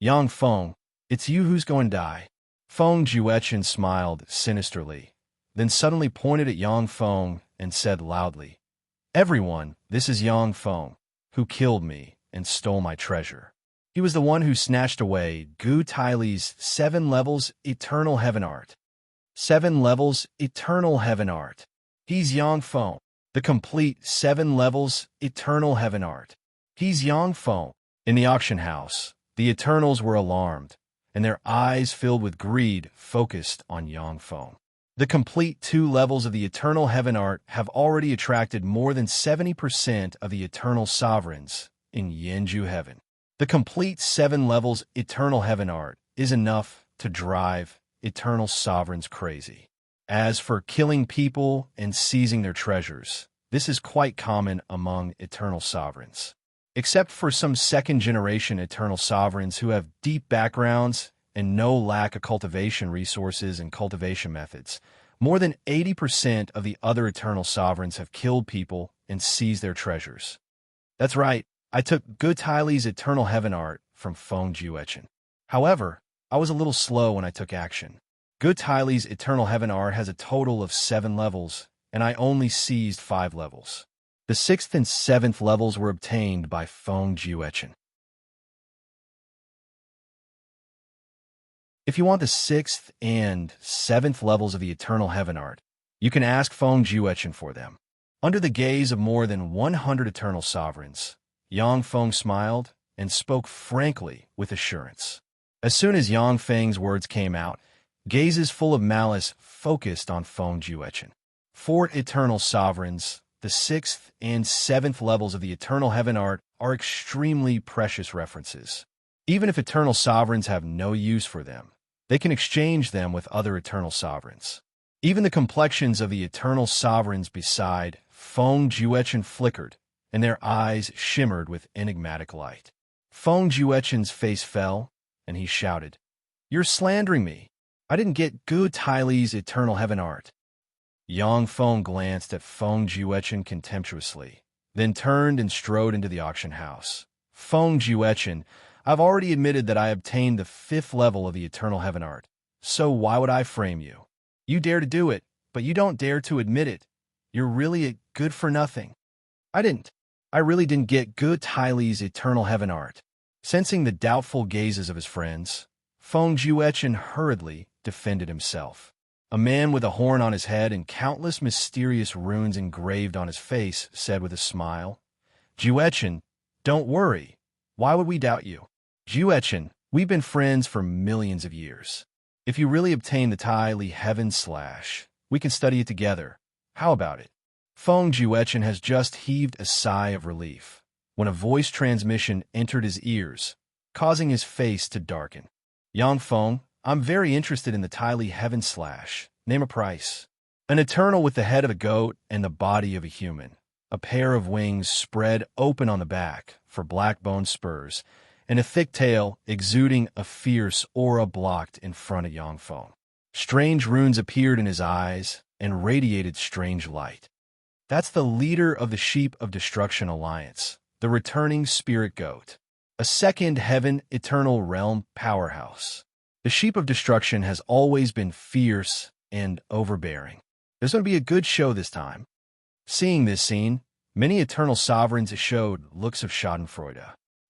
Yang Feng, it's you who's going to die. Feng Juechen smiled sinisterly, then suddenly pointed at Yang Feng and said loudly, Everyone, this is Yang Feng, who killed me and stole my treasure. He was the one who snatched away Gu Tylee's 7 levels eternal heaven art. 7 levels eternal heaven art. He's Yang Feng, the complete 7 levels eternal heaven art. He's Yang Feng. In the auction house, the Eternals were alarmed, and their eyes filled with greed focused on Yang Feng. The complete 2 levels of the eternal heaven art have already attracted more than 70% of the eternal sovereigns in Yanju heaven. The complete 7 levels eternal heaven art is enough to drive eternal sovereigns crazy. As for killing people and seizing their treasures, this is quite common among eternal sovereigns. Except for some second-generation eternal sovereigns who have deep backgrounds and no lack of cultivation resources and cultivation methods, more than 80% of the other eternal sovereigns have killed people and seized their treasures. That's right, I took Gu Tylee's eternal heaven art from Feng Juechen. However, I was a little slow when I took action. Gu Tylee's eternal heaven art has a total of 7 levels, and I only seized 5 levels. The 6th and 7th levels were obtained by Feng Juechen. If you want the 6th and 7th levels of the eternal heaven art, you can ask Feng Juechen for them. Under the gaze of more than 100 eternal sovereigns, Yang Feng smiled and spoke frankly with assurance. As soon as Yang Feng's words came out, gazes full of malice focused on Feng Juechen. 4 eternal sovereigns, the 6th and 7th levels of the eternal heaven art are extremely precious references. Even if eternal sovereigns have no use for them, they can exchange them with other eternal sovereigns. Even the complexions of the eternal sovereigns beside Feng Juechen flickered, and their eyes shimmered with enigmatic light. Feng Juechen's face fell, and he shouted, You're slandering me. I didn't get Gu Tylee's eternal heaven art. Yang Feng glanced at Feng Juechen contemptuously, then turned and strode into the auction house. Feng Juechen, I've already admitted that I obtained the 5th level of the eternal heaven art, so why would I frame you? You dare to do it, but you don't dare to admit it. You're really a good for nothing. I really didn't get Gu Tylee's eternal heaven art. Sensing the doubtful gazes of his friends, Feng Juechen hurriedly defended himself. A man with a horn on his head and countless mysterious runes engraved on his face said with a smile, Juechen, don't worry. Why would we doubt you? Juechen, we've been friends for millions of years. If you really obtain the Tylee heaven slash, we can study it together. How about it? Feng Juechen has just heaved a sigh of relief when a voice transmission entered his ears, causing his face to darken. Yang Feng, I'm very interested in the Tylee heaven slash. Name a price. An eternal with the head of a goat and the body of a human, a pair of wings spread open on the back for black-bone spurs, and a thick tail exuding a fierce aura blocked in front of Yangfeng. Strange runes appeared in his eyes and radiated strange light. That's the leader of the Sheep of Destruction Alliance, the returning spirit goat, a second heaven eternal realm powerhouse. The Sheep of Destruction has always been fierce and overbearing. There's going to be a good show this time. Seeing this scene, many eternal sovereigns showed looks of schadenfreude.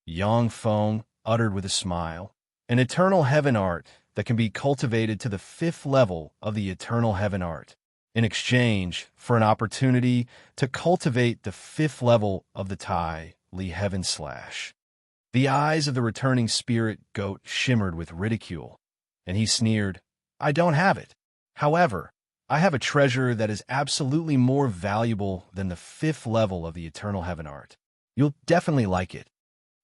Yangfeng uttered with a smile, an eternal heaven art that can be cultivated to the 5th level of the eternal heaven art, in exchange for an opportunity to cultivate the 5th level of the Tai Li Heaven Slash. The eyes of the returning spirit goat shimmered with ridicule, and he sneered, "I don't have it. However, I have a treasure that is absolutely more valuable than the 5th level of the eternal heaven art. You'll definitely like it."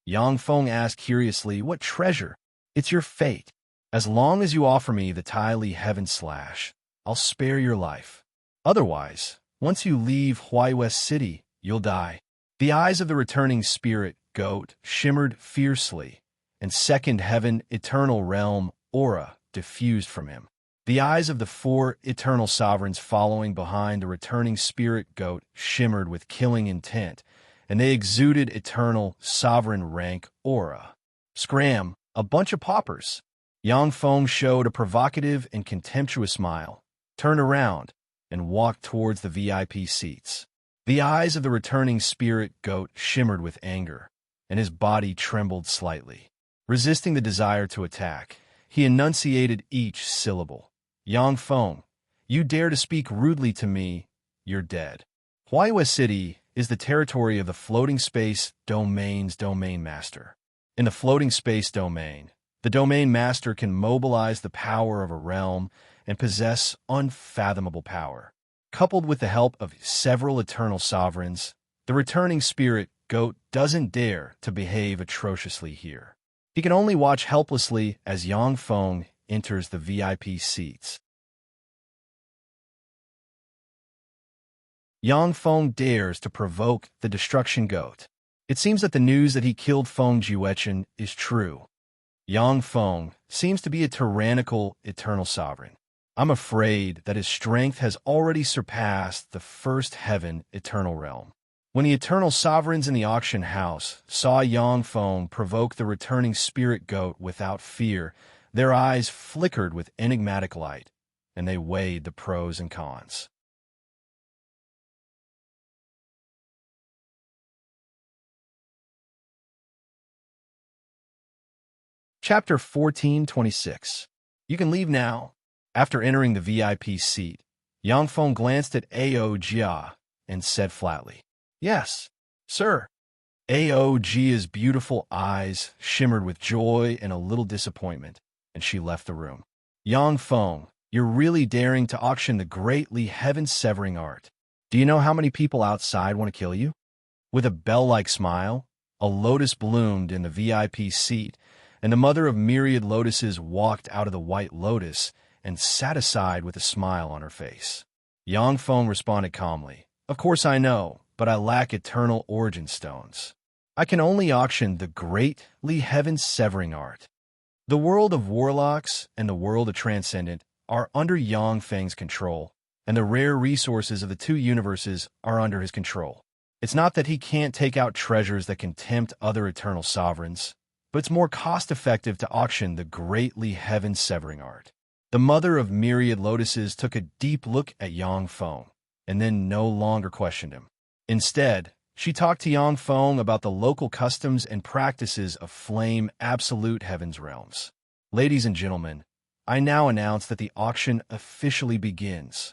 Yangfeng asked curiously, "What treasure?" "It's your fate. As long as you offer me the Tai Li Heaven Slash, I'll spare your life. Otherwise, once you leave Huai City, you'll die." The eyes of the returning spirit goat shimmered fiercely, and second heaven eternal realm aura diffused from him. The eyes of the 4 eternal sovereigns following behind the returning spirit goat shimmered with killing intent, and they exuded eternal sovereign rank aura. "Scram, a bunch of paupers." Yangfeng showed a provocative and contemptuous smile, turned around, and walked towards the VIP seats. The eyes of the returning spirit goat shimmered with anger, and his body trembled slightly. Resisting the desire to attack, he enunciated each syllable. "Yangfeng, you dare to speak rudely to me, you're dead." Huai City is the territory of the Floating Space Domain's Domain Master. In the Floating Space Domain, the Domain Master can mobilize the power of a realm and possess unfathomable power. Coupled with the help of several eternal sovereigns, the returning spirit goat doesn't dare to behave atrociously here. He can only watch helplessly as Yangfeng enters the VIP seats. Yangfeng dares to provoke the destruction goat. It seems that the news that he killed Feng Jiuechen is true. Yangfeng seems to be a tyrannical eternal sovereign. I'm afraid that his strength has already surpassed the 1st heaven eternal realm. When the eternal sovereigns in the auction house saw Yangfeng provoke the returning spirit goat without fear, their eyes flickered with enigmatic light, and they weighed the pros and cons. Chapter 1426. You can leave now. After entering the VIP seat, Yangfeng glanced at Ao Jia and said flatly, "Yes, sir." Ao Jia's beautiful eyes shimmered with joy and a little disappointment, and she left the room. "Yangfeng, you're really daring to auction the great Li heaven-severing art. Do you know how many people outside want to kill you?" With a bell-like smile, a lotus bloomed in the VIP seat, and the mother of myriad lotuses walked out of the white lotus and sat aside with a smile on her face. Yangfeng responded calmly, "Of course I know, but I lack eternal origin stones. I can only auction the great Li heaven-severing art." The world of warlocks and the world of transcendent are under Yangfeng's control, and the rare resources of the 2 universes are under his control. It's not that he can't take out treasures that can tempt other eternal sovereigns, but it's more cost-effective to auction the great Li heaven-severing art. The mother of myriad lotuses took a deep look at Yangfeng, and then no longer questioned him. Instead, she talked to Yangfeng about the local customs and practices of Flame Absolute Heaven's realms. "Ladies and gentlemen, I now announce that the auction officially begins."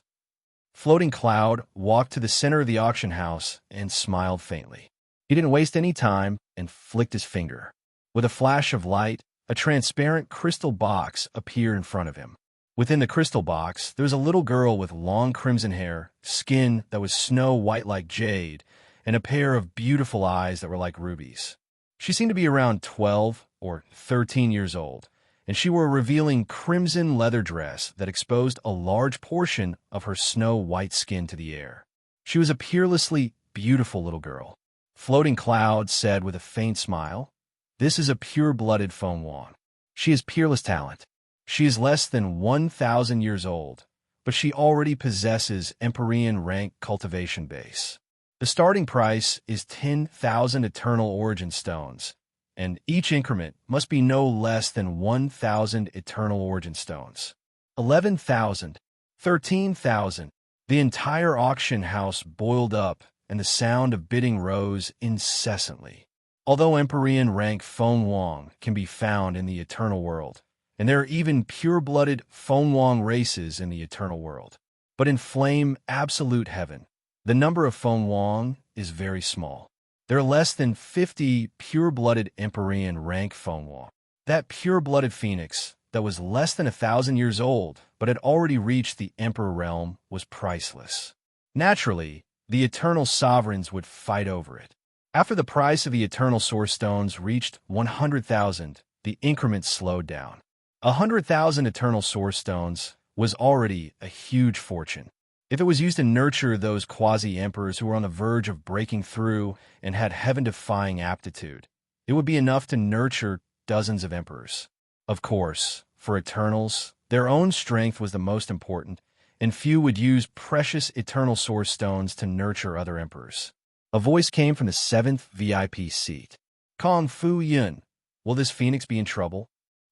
Floating Cloud walked to the center of the auction house and smiled faintly. He didn't waste any time and flicked his finger. With a flash of light, a transparent crystal box appeared in front of him. Within the crystal box, there was a little girl with long crimson hair, skin that was snow white like jade, and a pair of beautiful eyes that were like rubies. She seemed to be around 12 or 13 years old, and she wore a revealing crimson leather dress that exposed a large portion of her snow-white skin to the air. She was a peerlessly beautiful little girl. Floating Cloud said with a faint smile, "This is a pure-blooded Feng Wang. She has peerless talent. She is less than 1,000 years old, but she already possesses Empyrean rank cultivation base. The starting price is 10,000 eternal origin stones, and each increment must be no less than 1,000 eternal origin stones. 11,000, 13,000. The entire auction house boiled up, and the sound of bidding rose incessantly. Although Empyrean rank Feng Wang can be found in the eternal world, and there are even pure-blooded Feng Wang races in the eternal world, but in Flame Absolute Heaven, the number of Feng Wang is very small. There are less than 50 pure-blooded Empyrean rank Feng Wang. That pure-blooded phoenix that was less than 1,000 years old but had already reached the Emperor realm was priceless. Naturally, the eternal sovereigns would fight over it. After the price of the eternal source stones reached 100,000, the increment slowed down. 100,000 eternal source stones was already a huge fortune. If it was used to nurture those quasi-emperors who were on the verge of breaking through and had heaven-defying aptitude, it would be enough to nurture dozens of emperors. Of course, for Eternals, their own strength was the most important, and few would use precious eternal source stones to nurture other emperors. A voice came from the 7th VIP seat. "Kong Fu Yun, will this phoenix be in trouble?"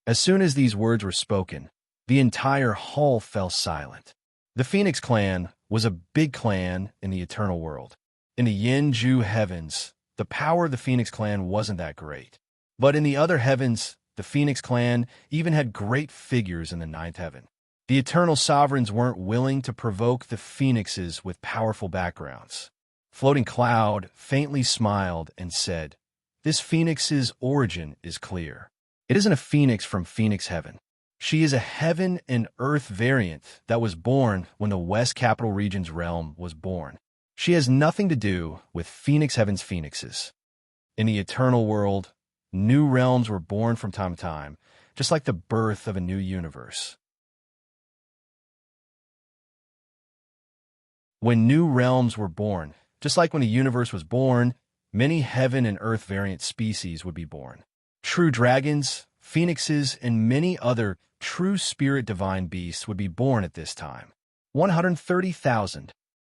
As soon as these words were spoken, the entire hall fell silent. The Phoenix clan was a big clan in the eternal world. In the Yin-Ju heavens, the power of the Phoenix clan wasn't that great. But in the other heavens, the Phoenix clan even had great figures in the 9th heaven. The eternal sovereigns weren't willing to provoke the phoenixes with powerful backgrounds. Floating Cloud faintly smiled and said, "This phoenix's origin is clear. It isn't a phoenix from Phoenix Heaven. She is a heaven and earth variant that was born when the West Capital Region's realm was born. She has nothing to do with Phoenix Heaven's phoenixes. In the eternal world, new realms were born from time to time, just like the birth of a new universe. When new realms were born, just like when the universe was born, many heaven and earth variant species would be born. True dragons, phoenixes, and many other true spirit divine beasts would be born at this time. 130,000.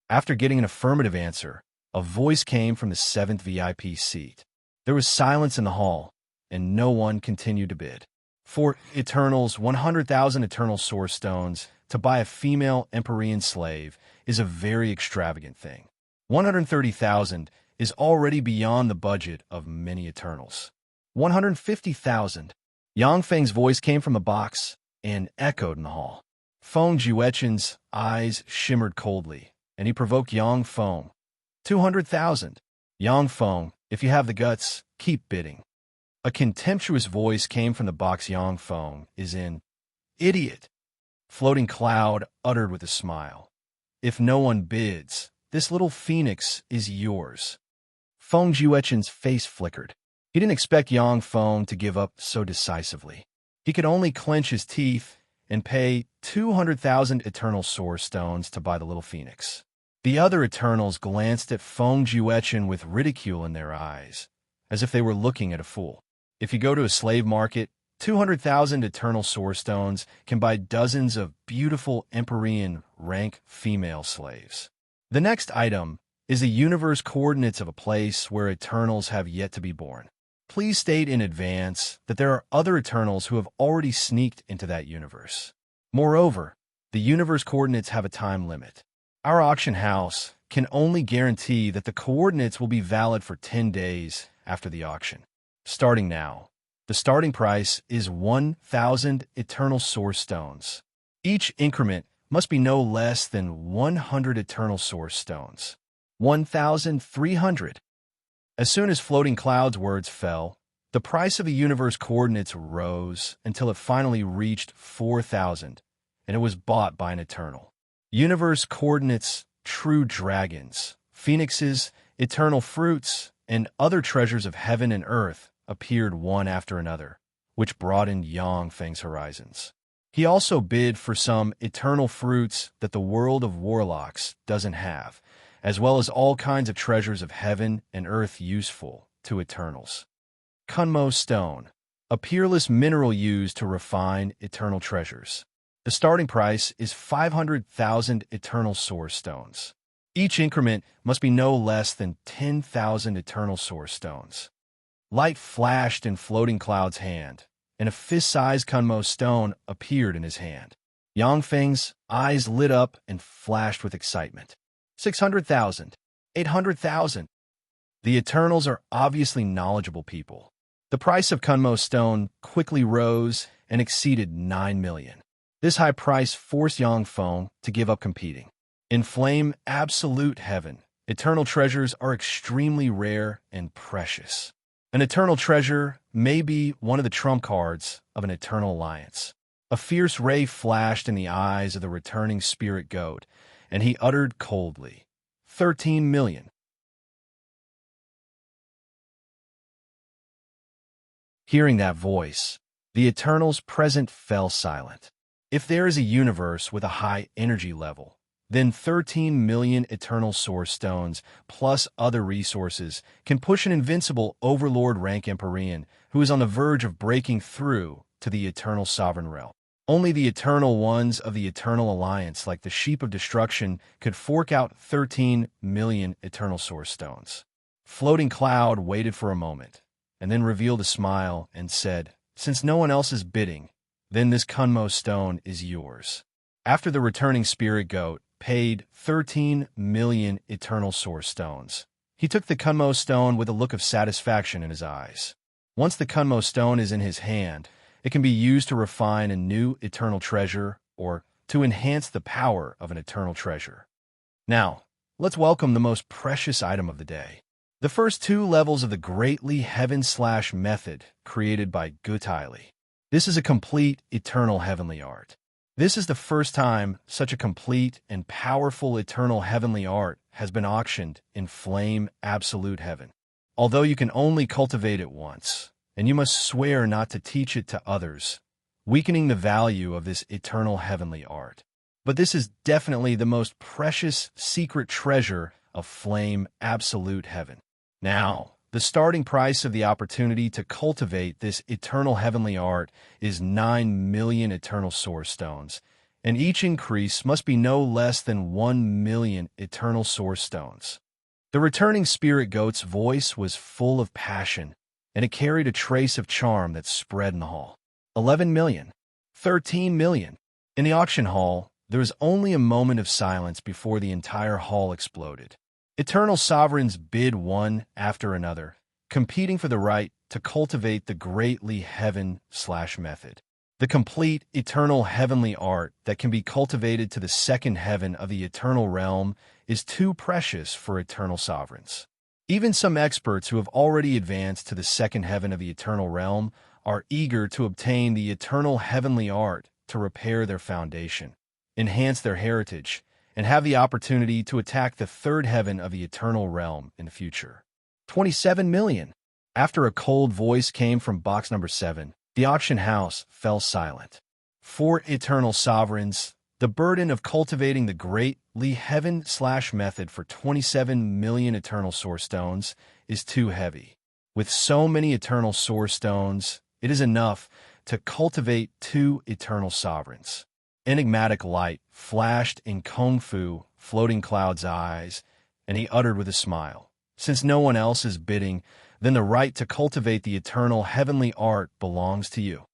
After getting an affirmative answer, a voice came from the 7th VIP seat. There was silence in the hall, and no one continued to bid. For Eternals, 100,000 eternal source stones to buy a female Empyrean slave is a very extravagant thing. 130,000 is already beyond the budget of many Eternals. 150,000. Yang Feng's voice came from the box and echoed in the hall. Feng Juechen's eyes shimmered coldly, and he provoked Yang Feng. 200,000. Yang Feng, if you have the guts, keep bidding. A contemptuous voice came from the box. Yang Feng is in. Idiot. Floating Cloud uttered with a smile. If no one bids, this little phoenix is yours. Feng Juechen's face flickered. He didn't expect Yang Feng to give up so decisively. He could only clench his teeth and pay 200,000 eternal source stones to buy the little phoenix. The other Eternals glanced at Feng Juechen with ridicule in their eyes, as if they were looking at a fool. If you go to a slave market, 200,000 eternal source stones can buy dozens of beautiful Empyrean rank female slaves. The next item is the universe coordinates of a place where Eternals have yet to be born. Please state in advance that there are other Eternals who have already sneaked into that universe. Moreover, the universe coordinates have a time limit. Our auction house can only guarantee that the coordinates will be valid for 10 days after the auction. Starting now, the starting price is 1,000 eternal source stones. Each increment must be no less than 100 eternal source stones. 1,300. As soon as Floating Cloud's words fell, the price of the universe coordinates rose until it finally reached 4,000, and it was bought by an Eternal. Universe coordinates, true dragons, phoenixes, eternal fruits, and other treasures of heaven and earth appeared one after another, which broadened Yang Feng's horizons. He also bid for some eternal fruits that the world of warlocks doesn't have, as well as all kinds of treasures of heaven and earth useful to eternals. Kunmo Stone, a peerless mineral used to refine eternal treasures. The starting price is 500,000 eternal source stones. Each increment must be no less than 10,000 eternal source stones. Light flashed in Floating Cloud's hand, and a fist-sized Kunmo stone appeared in his hand. Yang Feng's eyes lit up and flashed with excitement. 600,000. 800,000. The Eternals are obviously knowledgeable people. The price of Kunmo stone quickly rose and exceeded 9 million. This high price forced Yang Feng to give up competing. In Flame Absolute Heaven, eternal treasures are extremely rare and precious. An eternal treasure may be one of the trump cards of an eternal alliance. A fierce ray flashed in the eyes of the returning spirit goat, and he uttered coldly, 13 million. Hearing that voice, the Eternals present fell silent. If there is a universe with a high energy level, then 13 million eternal source stones plus other resources can push an invincible overlord rank Empyrean who is on the verge of breaking through to the eternal sovereign realm. Only the eternal ones of the Eternal Alliance, like the Sheep of Destruction, could fork out 13 million eternal source stones. Floating Cloud waited for a moment, and then revealed a smile and said, "Since no one else is bidding, then this Kunmo stone is yours." After the returning spirit goat paid 13 million eternal source stones, he took the Kunmo stone with a look of satisfaction in his eyes. Once the Kunmo stone is in his hand, it can be used to refine a new eternal treasure or to enhance the power of an eternal treasure. Now, let's welcome the most precious item of the day. The first two levels of the Greatly Heaven/Method created by Gutaili. This is a complete eternal heavenly art. This is the first time such a complete and powerful eternal heavenly art has been auctioned in Flame Absolute Heaven. Although you can only cultivate it once, and you must swear not to teach it to others, weakening the value of this eternal heavenly art. But this is definitely the most precious secret treasure of Flame Absolute Heaven. Now, the starting price of the opportunity to cultivate this eternal heavenly art is 9 million eternal source stones, and each increase must be no less than 1 million eternal source stones. The returning spirit goat's voice was full of passion, and it carried a trace of charm that spread in the hall. 11 million. 13 million. In the auction hall, there was only a moment of silence before the entire hall exploded. Eternal sovereigns bid one after another, competing for the right to cultivate the Greatly Heaven/Method. The complete eternal heavenly art that can be cultivated to the second heaven of the eternal realm is too precious for eternal sovereigns. Even some experts who have already advanced to the second heaven of the eternal realm are eager to obtain the eternal heavenly art to repair their foundation, enhance their heritage, and have the opportunity to attack the third heaven of the eternal realm in the future. 27 million. After a cold voice came from box number 7, the auction house fell silent. For eternal sovereigns, the burden of cultivating the Greatly Heaven/Method for 27 million eternal source stones is too heavy. With so many eternal source stones, it is enough to cultivate 2 eternal sovereigns. Enigmatic light flashed in Kung Fu Floating Cloud's eyes, and he uttered with a smile, "Since no one else is bidding, then the right to cultivate the eternal heavenly art belongs to you."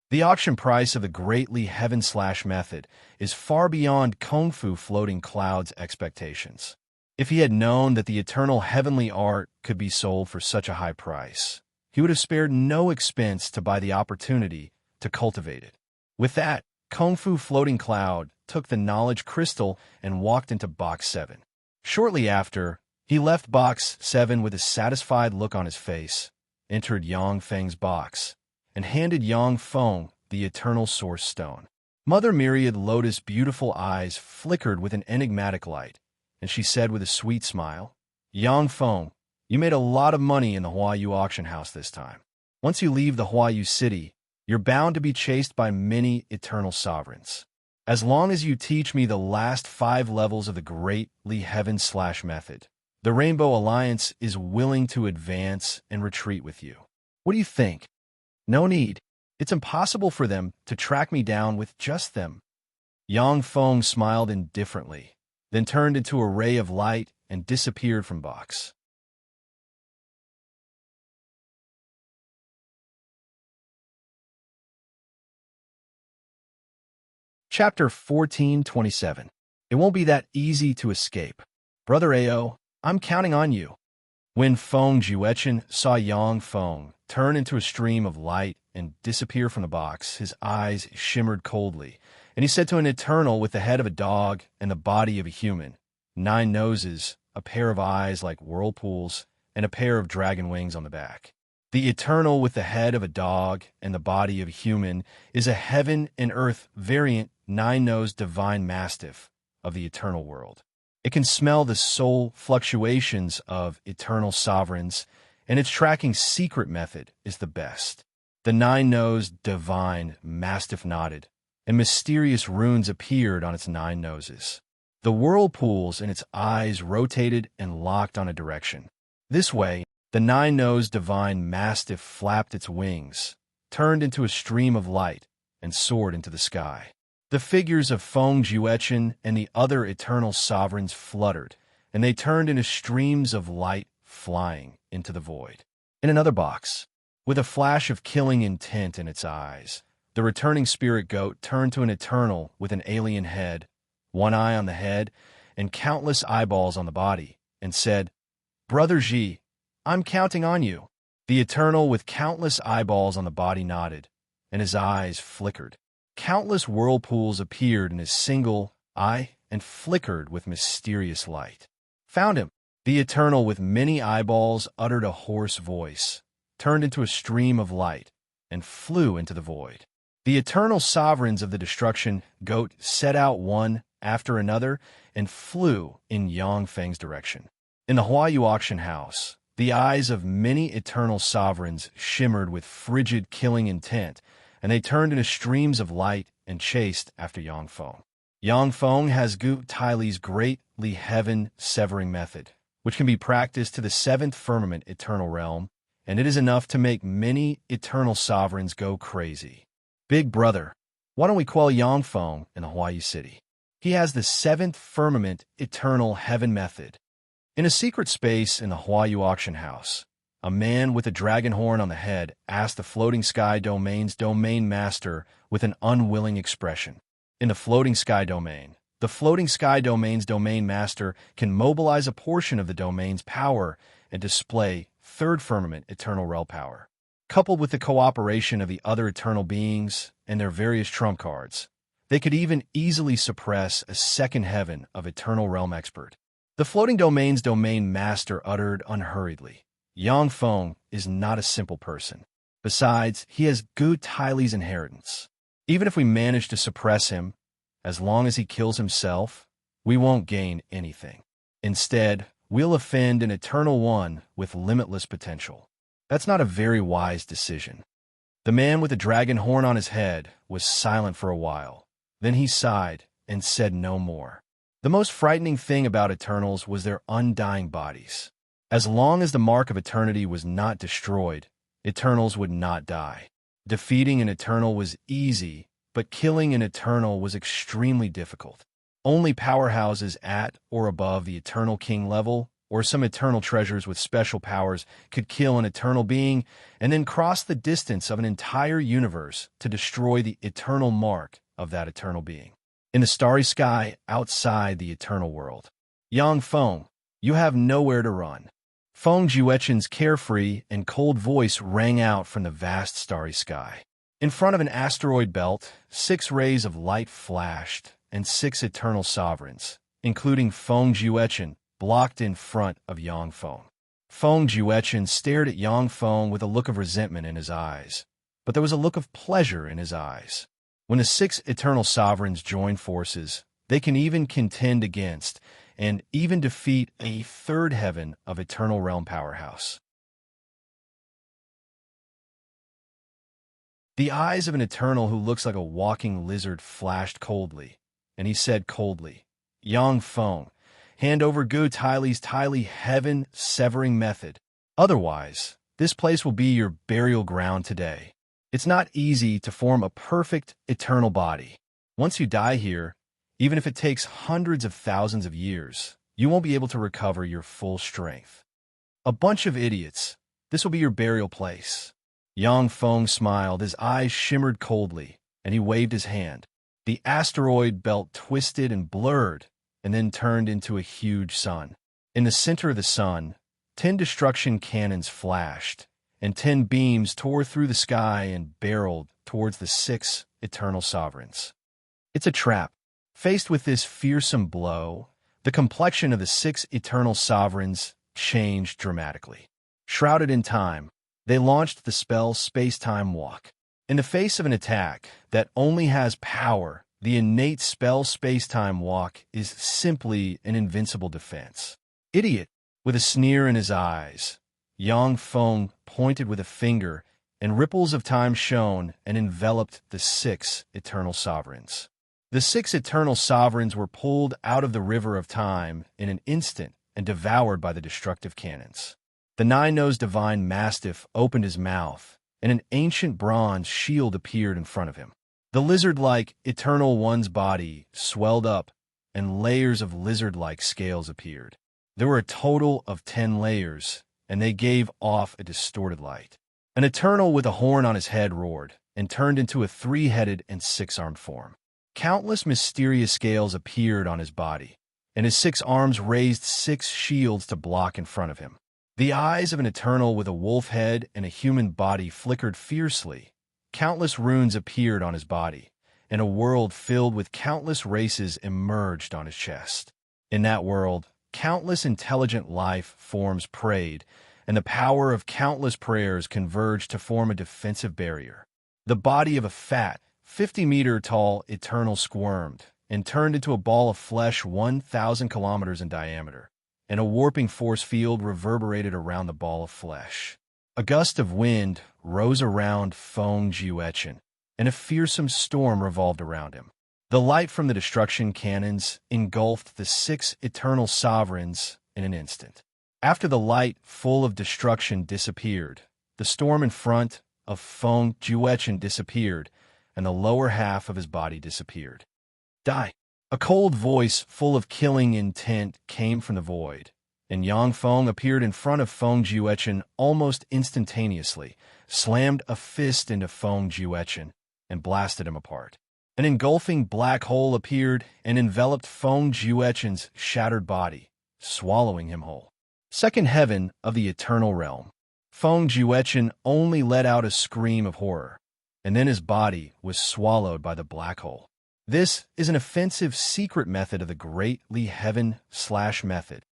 The auction price of the Greatly Heaven/Method is far beyond Kung Fu Floating Cloud's expectations. If he had known that the eternal heavenly art could be sold for such a high price, he would have spared no expense to buy the opportunity to cultivate it. With that, Kung Fu Floating Cloud took the knowledge crystal and walked into box 7. Shortly after, he left box 7 with a satisfied look on his face, entered Yang Feng's box, and handed Yang Feng the eternal source stone. Mother Myriad Lotus' beautiful eyes flickered with an enigmatic light, and she said with a sweet smile, "Yang Feng, you made a lot of money in the Huayu auction house this time. Once you leave the Huayu city, You're bound to be chased by many eternal sovereigns. As long as you teach me the last 5 levels of the greatly heaven/method, the Rainbow Alliance is willing to advance and retreat with you. What do you think? No need. It's impossible for them to track me down with just them. Yang Feng smiled indifferently, then turned into a ray of light and disappeared from box. Chapter 1427. It won't be that easy to escape. Brother Ao, I'm counting on you. When Feng Juechen saw Yang Feng turn into a stream of light and disappear from the box, his eyes shimmered coldly, and he said to an eternal with the head of a dog and the body of a human, 9 noses, a pair of eyes like whirlpools, and a pair of dragon wings on the back. The eternal with the head of a dog and the body of a human is a heaven and earth variant 9-nosed divine mastiff of the eternal world. It can smell the soul fluctuations of eternal sovereigns, and its tracking secret method is the best. The 9-nosed divine mastiff nodded, and mysterious runes appeared on its 9 noses. The whirlpools in its eyes rotated and locked on a direction. This way, the 9-nosed divine mastiff flapped its wings, turned into a stream of light, and soared into the sky. The figures of Feng Juechen and the other eternal sovereigns fluttered, and they turned into streams of light flying into the void. In another box, with a flash of killing intent in its eyes, the returning spirit goat turned to an eternal with an alien head, 1 eye on the head, and countless eyeballs on the body, and said, "Brother Ji, I'm counting on you." The eternal with countless eyeballs on the body nodded, and his eyes flickered. Countless whirlpools appeared in his single eye and flickered with mysterious light. Found him. The eternal with many eyeballs uttered a hoarse voice, turned into a stream of light, and flew into the void. The eternal sovereigns of the destruction goat set out one after another and flew in Yang Feng's direction. In the Huayu auction house, the eyes of many eternal sovereigns shimmered with frigid killing intent, and they turned into streams of light and chased after Yang Feng. Yang Feng has Gu Taili's greatly heaven-severing method, which can be practiced to the 7th firmament eternal realm, and it is enough to make many eternal sovereigns go crazy. Big brother, why don't we quell Yang Feng in the Huayu city? He has the 7th firmament eternal heaven method. In a secret space in the Huayu auction house, a man with a dragon horn on the head asked the Floating Sky Domain's domain master with an unwilling expression. In the Floating Sky Domain, the Floating Sky Domain's domain master can mobilize a portion of the domain's power and display 3rd firmament eternal realm power. Coupled with the cooperation of the other eternal beings and their various trump cards, they could even easily suppress a 2nd heaven of eternal realm expert. The Floating Domain's domain master uttered unhurriedly, "Yang Feng is not a simple person. Besides, he has Gu Taili's inheritance. Even if we manage to suppress him, as long as he kills himself, we won't gain anything. Instead, we'll offend an eternal one with limitless potential. That's not a very wise decision." The man with the dragon horn on his head was silent for a while. Then he sighed and said no more. The most frightening thing about Eternals was their undying bodies. As long as the mark of eternity was not destroyed, Eternals would not die. Defeating an Eternal was easy, but killing an Eternal was extremely difficult. Only powerhouses at or above the Eternal King level, or some Eternal treasures with special powers, could kill an Eternal being and then cross the distance of an entire universe to destroy the Eternal mark of that Eternal being. In the starry sky outside the Eternal world, Yang Feng, you have nowhere to run. Feng Juechen's carefree and cold voice rang out from the vast starry sky. In front of an asteroid belt, 6 rays of light flashed, and 6 eternal sovereigns, including Feng Juechen, blocked in front of Yang Feng. Feng Juechen stared at Yang Feng with a look of resentment in his eyes, but there was a look of pleasure in his eyes. When the 6 eternal sovereigns join forces, they can even contend against and even defeat a 3rd heaven of eternal realm powerhouse. The eyes of an Eternal who looks like a walking lizard flashed coldly, and he said coldly, Yang Feng, hand over Gu Tylee's heaven-severing method. Otherwise, this place will be your burial ground today. It's not easy to form a perfect, eternal body. Once you die here, even if it takes hundreds of thousands of years, you won't be able to recover your full strength. A bunch of idiots. This will be your burial place. Yang Feng smiled, his eyes shimmered coldly, and he waved his hand. The asteroid belt twisted and blurred, and then turned into a huge sun. In the center of the sun, 10 destruction cannons flashed, and 10 beams tore through the sky and barreled towards the 6 eternal sovereigns. It's a trap. Faced with this fearsome blow, the complexion of the 6 eternal sovereigns changed dramatically. Shrouded in time, they launched the spell Space-Time Walk. In the face of an attack that only has power, the innate spell Space-Time Walk is simply an invincible defense. Idiot! With a sneer in his eyes, Yang Feng pointed with a finger, and ripples of time shone and enveloped the 6 eternal sovereigns. The 6 eternal sovereigns were pulled out of the river of time in an instant and devoured by the destructive cannons. The 9-nosed divine mastiff opened his mouth, and an ancient bronze shield appeared in front of him. The lizard-like Eternal One's body swelled up, and layers of lizard-like scales appeared. There were a total of 10 layers, and they gave off a distorted light. An Eternal with a horn on his head roared, and turned into a 3-headed and 6-armed form. Countless mysterious scales appeared on his body, and his 6 arms raised 6 shields to block in front of him. The eyes of an Eternal with a wolf head and a human body flickered fiercely. Countless runes appeared on his body, and a world filled with countless races emerged on his chest. In that world, countless intelligent life forms prayed, and the power of countless prayers converged to form a defensive barrier. The body of a fat, 50-meter-tall Eternal squirmed and turned into a ball of flesh 1,000 kilometers in diameter, and a warping force field reverberated around the ball of flesh. A gust of wind rose around Feng Jiuechen, and a fearsome storm revolved around him. The light from the destruction cannons engulfed the 6 eternal sovereigns in an instant. After the light full of destruction disappeared, the storm in front of Feng Jiuechen disappeared, and the lower half of his body disappeared. Die! A cold voice full of killing intent came from the void, and Yang Feng appeared in front of Feng Jiuechen almost instantaneously, slammed a fist into Feng Jiuechen, and blasted him apart. An engulfing black hole appeared and enveloped Feng Jiuechen's shattered body, swallowing him whole. Second heaven of the eternal realm. Feng Jiuechen only let out a scream of horror, and then his body was swallowed by the black hole. This is an offensive secret method of the Greatly Heaven/method.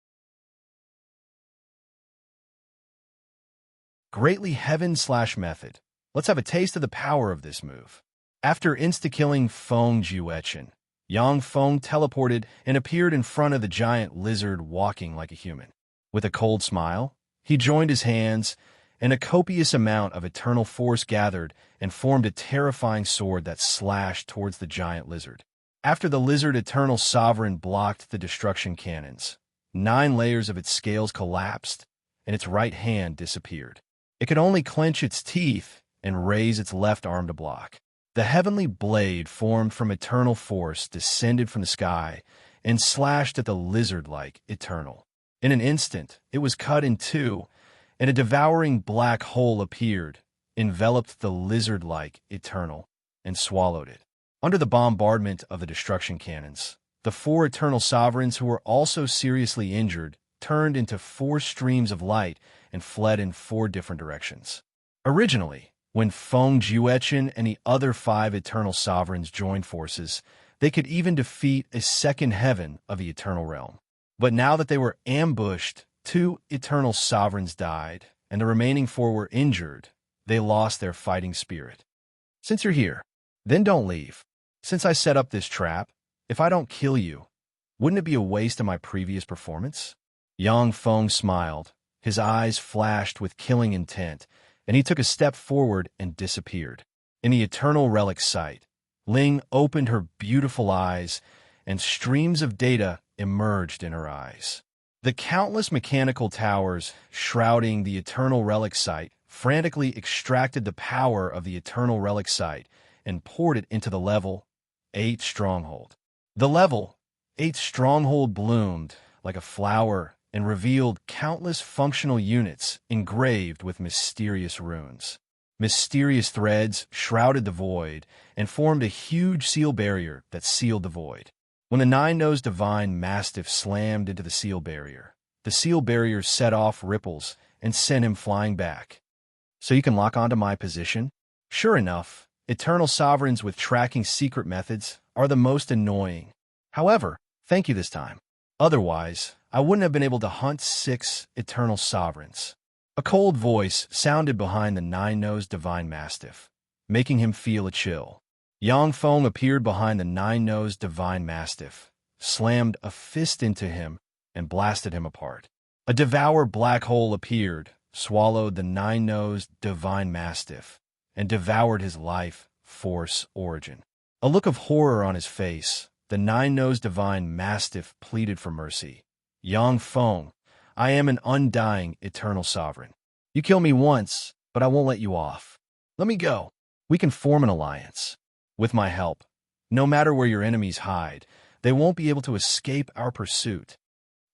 Greatly Heaven/method. Let's have a taste of the power of this move. After insta-killing Feng Jiuechen, Yang Feng teleported and appeared in front of the giant lizard walking like a human. With a cold smile, he joined his hands, and a copious amount of eternal force gathered and formed a terrifying sword that slashed towards the giant lizard. After the lizard eternal sovereign blocked the destruction cannons, 9 layers of its scales collapsed, and its right hand disappeared. It could only clench its teeth and raise its left arm to block. The heavenly blade formed from eternal force descended from the sky and slashed at the lizard-like Eternal. In an instant, it was cut in two, and a devouring black hole appeared, enveloped the lizard-like Eternal, and swallowed it. Under the bombardment of the destruction cannons, the 4 eternal sovereigns who were also seriously injured turned into 4 streams of light and fled in 4 different directions. Originally, when Feng Jiuechen and the other 5 eternal sovereigns joined forces, they could even defeat a second heaven of the eternal realm. But now that they were ambushed, 2 eternal sovereigns died, and the remaining 4 were injured. They lost their fighting spirit. Since you're here, then don't leave. Since I set up this trap, if I don't kill you, wouldn't it be a waste of my previous performance? Yang Feng smiled. His eyes flashed with killing intent, and he took a step forward and disappeared. In the eternal relic site, Ling opened her beautiful eyes, and streams of data emerged in her eyes. The countless mechanical towers shrouding the eternal relic site frantically extracted the power of the eternal relic site and poured it into the level 8 stronghold. The level 8 stronghold bloomed like a flower and revealed countless functional units engraved with mysterious runes. Mysterious threads shrouded the void and formed a huge seal barrier that sealed the void. When the nine-nosed divine mastiff slammed into the seal barrier set off ripples and sent him flying back. So you can lock onto my position? Sure enough, eternal sovereigns with tracking secret methods are the most annoying. However, thank you this time. Otherwise, I wouldn't have been able to hunt 6 eternal sovereigns. A cold voice sounded behind the nine-nosed divine mastiff, making him feel a chill. Yang Feng appeared behind the nine-nosed divine mastiff, slammed a fist into him, and blasted him apart. A devour black hole appeared, swallowed the nine-nosed divine mastiff, and devoured his life, force, origin. A look of horror on his face, the nine-nosed divine mastiff pleaded for mercy. Yang Feng, I am an undying eternal sovereign. You kill me once, but I won't let you off. Let me go. We can form an alliance. With my help, no matter where your enemies hide, they won't be able to escape our pursuit.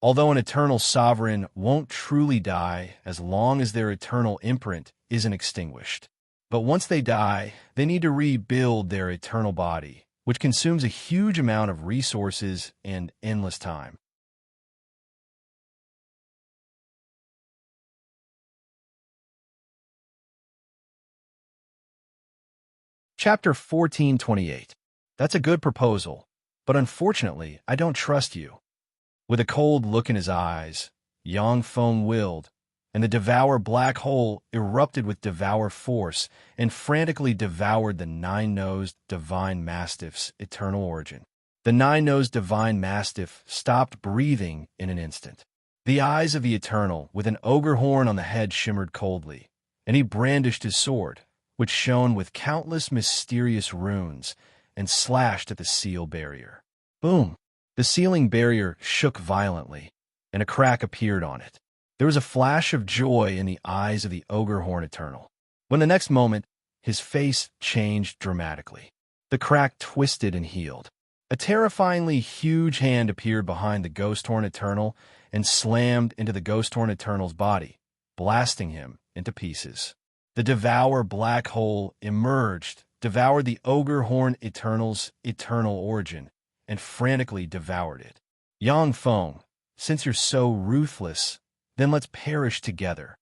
Although an eternal sovereign won't truly die as long as their eternal imprint isn't extinguished. But once they die, they need to rebuild their eternal body, which consumes a huge amount of resources and endless time. Chapter 1428. That's a good proposal, but unfortunately, I don't trust you. With a cold look in his eyes, Yang Feng willed, and the devour black hole erupted with devour force and frantically devoured the nine-nosed divine mastiff's eternal origin. The nine-nosed divine mastiff stopped breathing in an instant. The eyes of the eternal, with an ogre horn on the head, shimmered coldly, and he brandished his sword, which shone with countless mysterious runes, and slashed at the seal barrier. Boom! The sealing barrier shook violently, and a crack appeared on it. There was a flash of joy in the eyes of the ogre horn eternal. When the next moment, his face changed dramatically. The crack twisted and healed. A terrifyingly huge hand appeared behind the ghost horn eternal and slammed into the ghost horn eternal's body, blasting him into pieces. The devour black hole emerged, devoured the ogre horn eternal's eternal origin, and frantically devoured it. Yang Feng, since you're so ruthless, then let's perish together.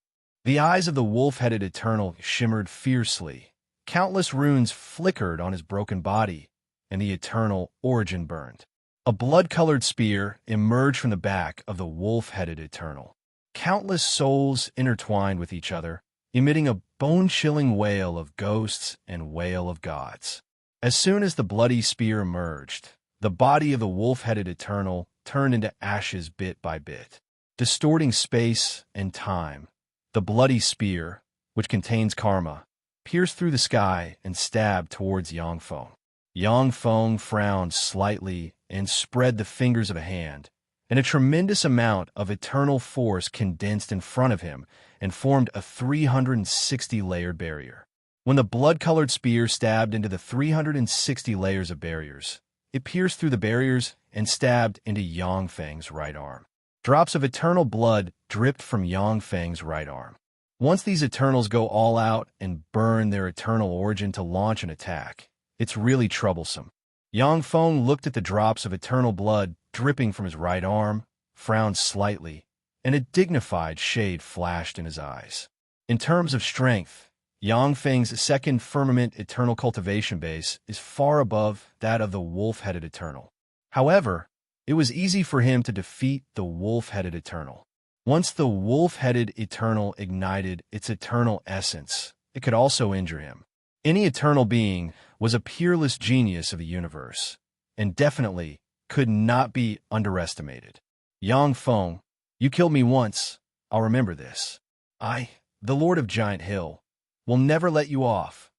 The eyes of the wolf-headed eternal shimmered fiercely. Countless runes flickered on his broken body, and the eternal origin burned. A blood-colored spear emerged from the back of the wolf-headed eternal. Countless souls intertwined with each other, emitting a bone-chilling wail of ghosts and wail of gods. As soon as the bloody spear emerged, the body of the wolf-headed eternal turned into ashes bit by bit. Distorting space and time, the bloody spear, which contains karma, pierced through the sky and stabbed towards Yang Feng. Yang Feng frowned slightly and spread the fingers of a hand, and a tremendous amount of eternal force condensed in front of him and formed a 360-layered barrier. When the blood-colored spear stabbed into the 360 layers of barriers, it pierced through the barriers and stabbed into Yang Feng's right arm. Drops of eternal blood dripped from Yang Feng's right arm. Once these Eternals go all out and burn their eternal origin to launch an attack, it's really troublesome. Yang Feng looked at the drops of eternal blood dripping from his right arm, frowned slightly, and a dignified shade flashed in his eyes. In terms of strength, Yang Feng's second firmament eternal cultivation base is far above that of the wolf-headed eternal. However, it was easy for him to defeat the wolf-headed eternal. Once the wolf-headed eternal ignited its eternal essence, it could also injure him. Any eternal being was a peerless genius of the universe, and definitely could not be underestimated. Yang Feng, you killed me once. I'll remember this. I, the Lord of Giant Hill, will never let you off.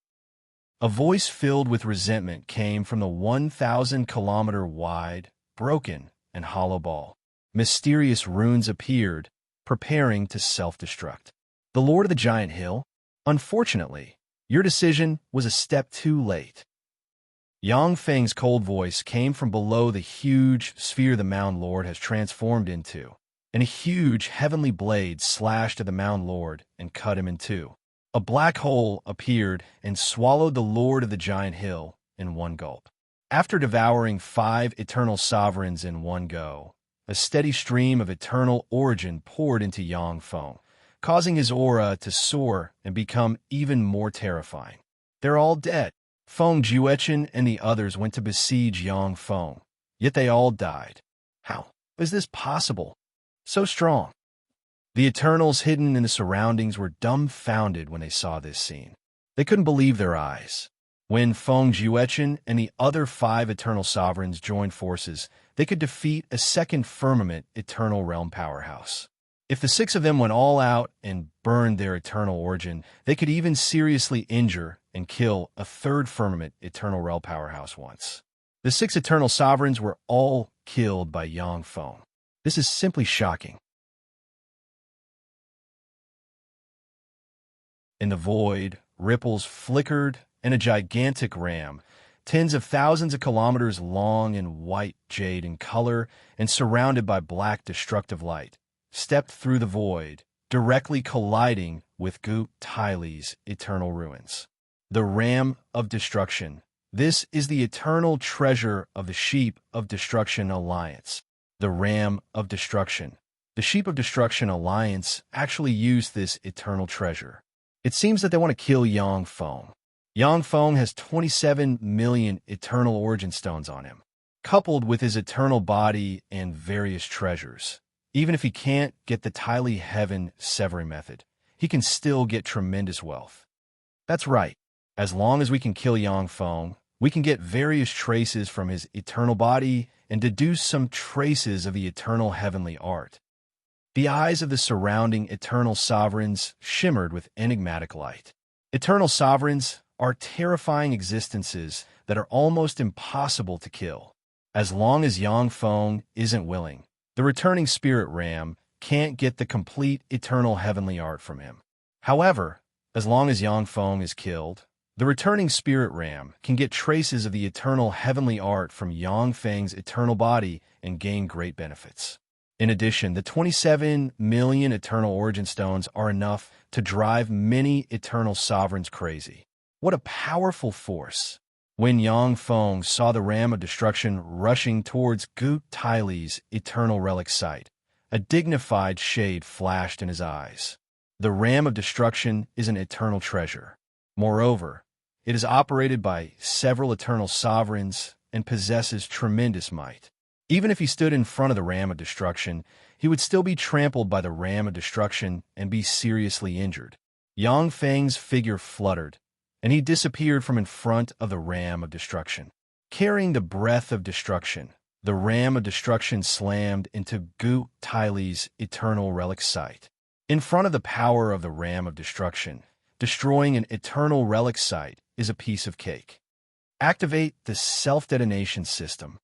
A voice filled with resentment came from the 1,000-kilometer-wide, broken, and hollow ball. Mysterious runes appeared, preparing to self-destruct. The Lord of the Giant Hill? Unfortunately, your decision was a step too late. Yang Feng's cold voice came from below the huge sphere the Mound Lord has transformed into, and a huge heavenly blade slashed at the Mound Lord and cut him in two. A black hole appeared and swallowed the Lord of the Giant Hill in one gulp. After devouring 5 eternal sovereigns in one go, a steady stream of eternal origin poured into Yang Feng, causing his aura to soar and become even more terrifying. They're all dead. Feng Juechen and the others went to besiege Yang Feng, yet they all died. How is this possible? So strong. The Eternals hidden in the surroundings were dumbfounded when they saw this scene. They couldn't believe their eyes. When Feng Juechen and the other 5 Eternal Sovereigns joined forces, they could defeat a second Firmament Eternal Realm powerhouse. If the 6 of them went all out and burned their eternal origin, they could even seriously injure and kill a third Firmament Eternal Realm powerhouse once. The 6 Eternal Sovereigns were all killed by Yang Feng. This is simply shocking. In the void, ripples flickered, and a gigantic ram, tens of thousands of kilometers long and white jade in color and surrounded by black destructive light, stepped through the void, directly colliding with Gu Tyli's eternal ruins. The Ram of Destruction. This is the eternal treasure of the Sheep of Destruction Alliance. The Ram of Destruction. The Sheep of Destruction Alliance actually used this eternal treasure. It seems that they want to kill Yang Feng. Yang Feng has 27 million eternal origin stones on him, coupled with his eternal body and various treasures. Even if he can't get the Tyli Heaven severing method, he can still get tremendous wealth. That's right. As long as we can kill Yang Feng, we can get various traces from his eternal body and deduce some traces of the eternal heavenly art. The eyes of the surrounding Eternal Sovereigns shimmered with enigmatic light. Eternal Sovereigns are terrifying existences that are almost impossible to kill. As long as Yang Feng isn't willing, the returning Spirit Ram can't get the complete eternal heavenly art from him. However, as long as Yang Feng is killed, the returning Spirit Ram can get traces of the eternal heavenly art from Yang Feng's eternal body and gain great benefits. In addition, the 27 million Eternal Origin Stones are enough to drive many Eternal Sovereigns crazy. What a powerful force! When Yang Feng saw the Ram of Destruction rushing towards Gu Tyli's Eternal Relic site, a dignified shade flashed in his eyes. The Ram of Destruction is an eternal treasure. Moreover, it is operated by several Eternal Sovereigns and possesses tremendous might. Even if he stood in front of the Ram of Destruction, he would still be trampled by the Ram of Destruction and be seriously injured. Yang Feng's figure fluttered, and he disappeared from in front of the Ram of Destruction. Carrying the breath of destruction, the Ram of Destruction slammed into Gu Tyli's Eternal Relic site. In front of the power of the Ram of Destruction, destroying an Eternal Relic site is a piece of cake. Activate the self-detonation system.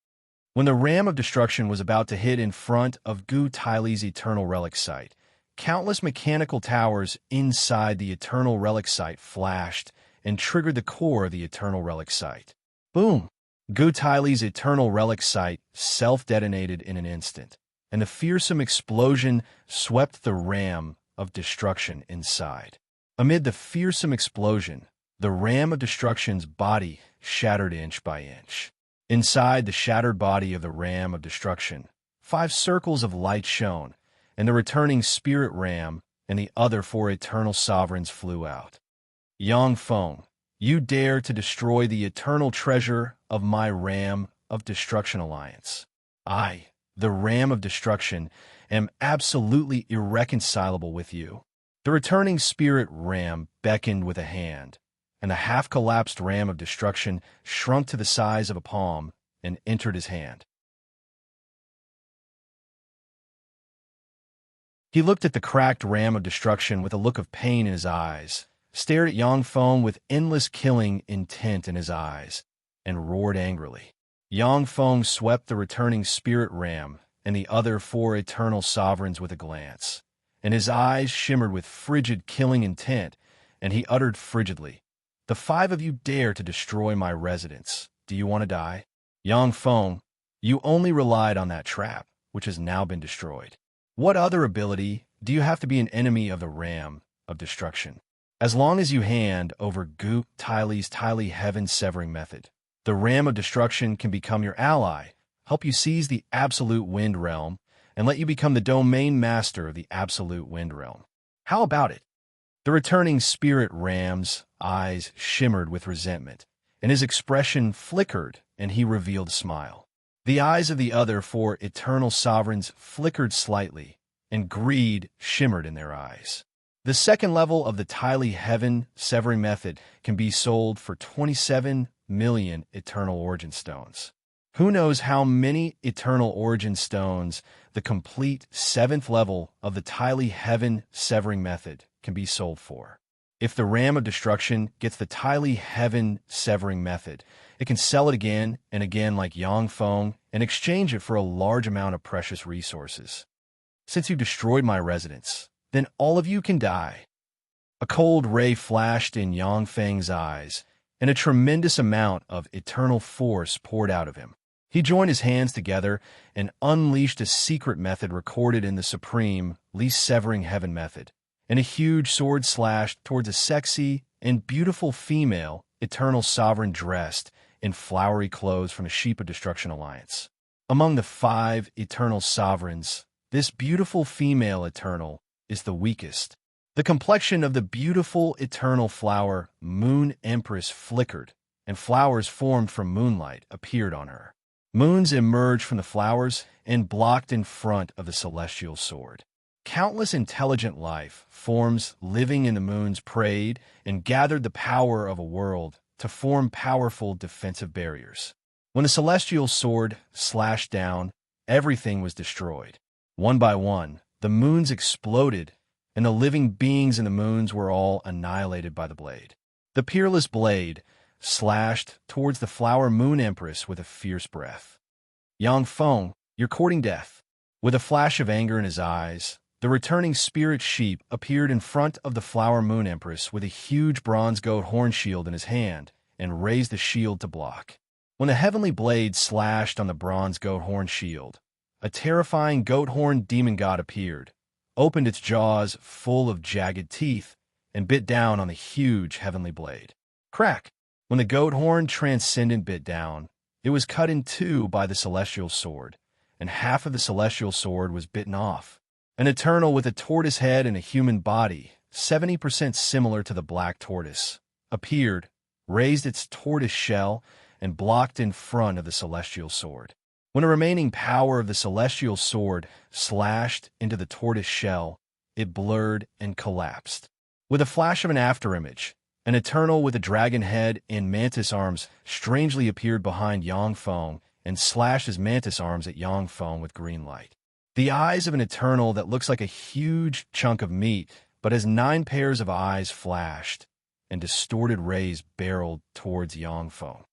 When the Ram of Destruction was about to hit in front of Gu Tyli's Eternal Relic site, countless mechanical towers inside the Eternal Relic site flashed and triggered the core of the Eternal Relic site. Boom! Gu Tyli's Eternal Relic site self-detonated in an instant, and the fearsome explosion swept the Ram of Destruction inside. Amid the fearsome explosion, the Ram of Destruction's body shattered inch by inch. Inside the shattered body of the Ram of Destruction, 5 circles of light shone, and the returning Spirit Ram and the other 4 Eternal Sovereigns flew out. Yang Feng, you dare to destroy the eternal treasure of my Ram of Destruction Alliance. I, the Ram of Destruction, am absolutely irreconcilable with you. The returning Spirit Ram beckoned with a hand, and the half-collapsed Ram of Destruction shrunk to the size of a palm and entered his hand. He looked at the cracked Ram of Destruction with a look of pain in his eyes, stared at Yang Feng with endless killing intent in his eyes, and roared angrily. Yang Feng swept the returning spirit ram and the other 4 eternal sovereigns with a glance, and his eyes shimmered with frigid killing intent, and he uttered frigidly, "The 5 of you dare to destroy my residence. Do you want to die? Yang Feng, you only relied on that trap, which has now been destroyed. What other ability do you have to be an enemy of the ram of destruction? As long as you hand over Gu Tylee's Tylee Heaven Severing Method, the ram of destruction can become your ally, help you seize the absolute wind realm, and let you become the domain master of the absolute wind realm. How about it?" The returning spirit ram's eyes shimmered with resentment, and his expression flickered, and he revealed a smile. The eyes of the other 4 eternal sovereigns flickered slightly, and greed shimmered in their eyes. The second level of the Tylee Heaven Severing Method can be sold for 27 million Eternal Origin Stones. Who knows how many Eternal Origin Stones the complete 7th level of the Tylee Heaven Severing Method can be sold for. If the Ram of Destruction gets the Tylee Heaven Severing Method, it can sell it again and again like Yang Feng and exchange it for a large amount of precious resources. "Since you destroyed my residence, then all of you can die." A cold ray flashed in Yang Feng's eyes, and a tremendous amount of eternal force poured out of him. He joined his hands together and unleashed a secret method recorded in the Supreme Least Severing Heaven Method, and a huge sword slashed towards a sexy and beautiful female eternal sovereign dressed in flowery clothes from the Sheep of Destruction Alliance. Among the 5 eternal sovereigns, this beautiful female eternal is the weakest. The complexion of the beautiful eternal flower Moon Empress flickered, and flowers formed from moonlight appeared on her. Moons emerged from the flowers and blocked in front of the celestial sword. Countless intelligent life forms living in the moons prayed and gathered the power of a world to form powerful defensive barriers. When the celestial sword slashed down, everything was destroyed. One by one, the moons exploded, and the living beings in the moons were all annihilated by the blade. The peerless blade slashed towards the flower Moon Empress with a fierce breath. "Yang Feng, you're courting death." With a flash of anger in his eyes, the returning spirit sheep appeared in front of the flower Moon Empress with a huge bronze goat horn shield in his hand and raised the shield to block. When the heavenly blade slashed on the bronze goat horn shield, a terrifying goat horn demon god appeared, opened its jaws full of jagged teeth, and bit down on the huge heavenly blade. Crack! When the goat horn transcendent bit down, it was cut in 2 by the celestial sword, and half of the celestial sword was bitten off. An eternal with a tortoise head and a human body, 70% similar to the black tortoise, appeared, raised its tortoise shell, and blocked in front of the celestial sword. When a remaining power of the celestial sword slashed into the tortoise shell, it blurred and collapsed. With a flash of an afterimage, an eternal with a dragon head and mantis arms strangely appeared behind Yang Feng and slashed his mantis arms at Yang Feng with green light. The eyes of an eternal that looks like a huge chunk of meat, but has 9 pairs of eyes flashed, and distorted rays barreled towards Yang Feng.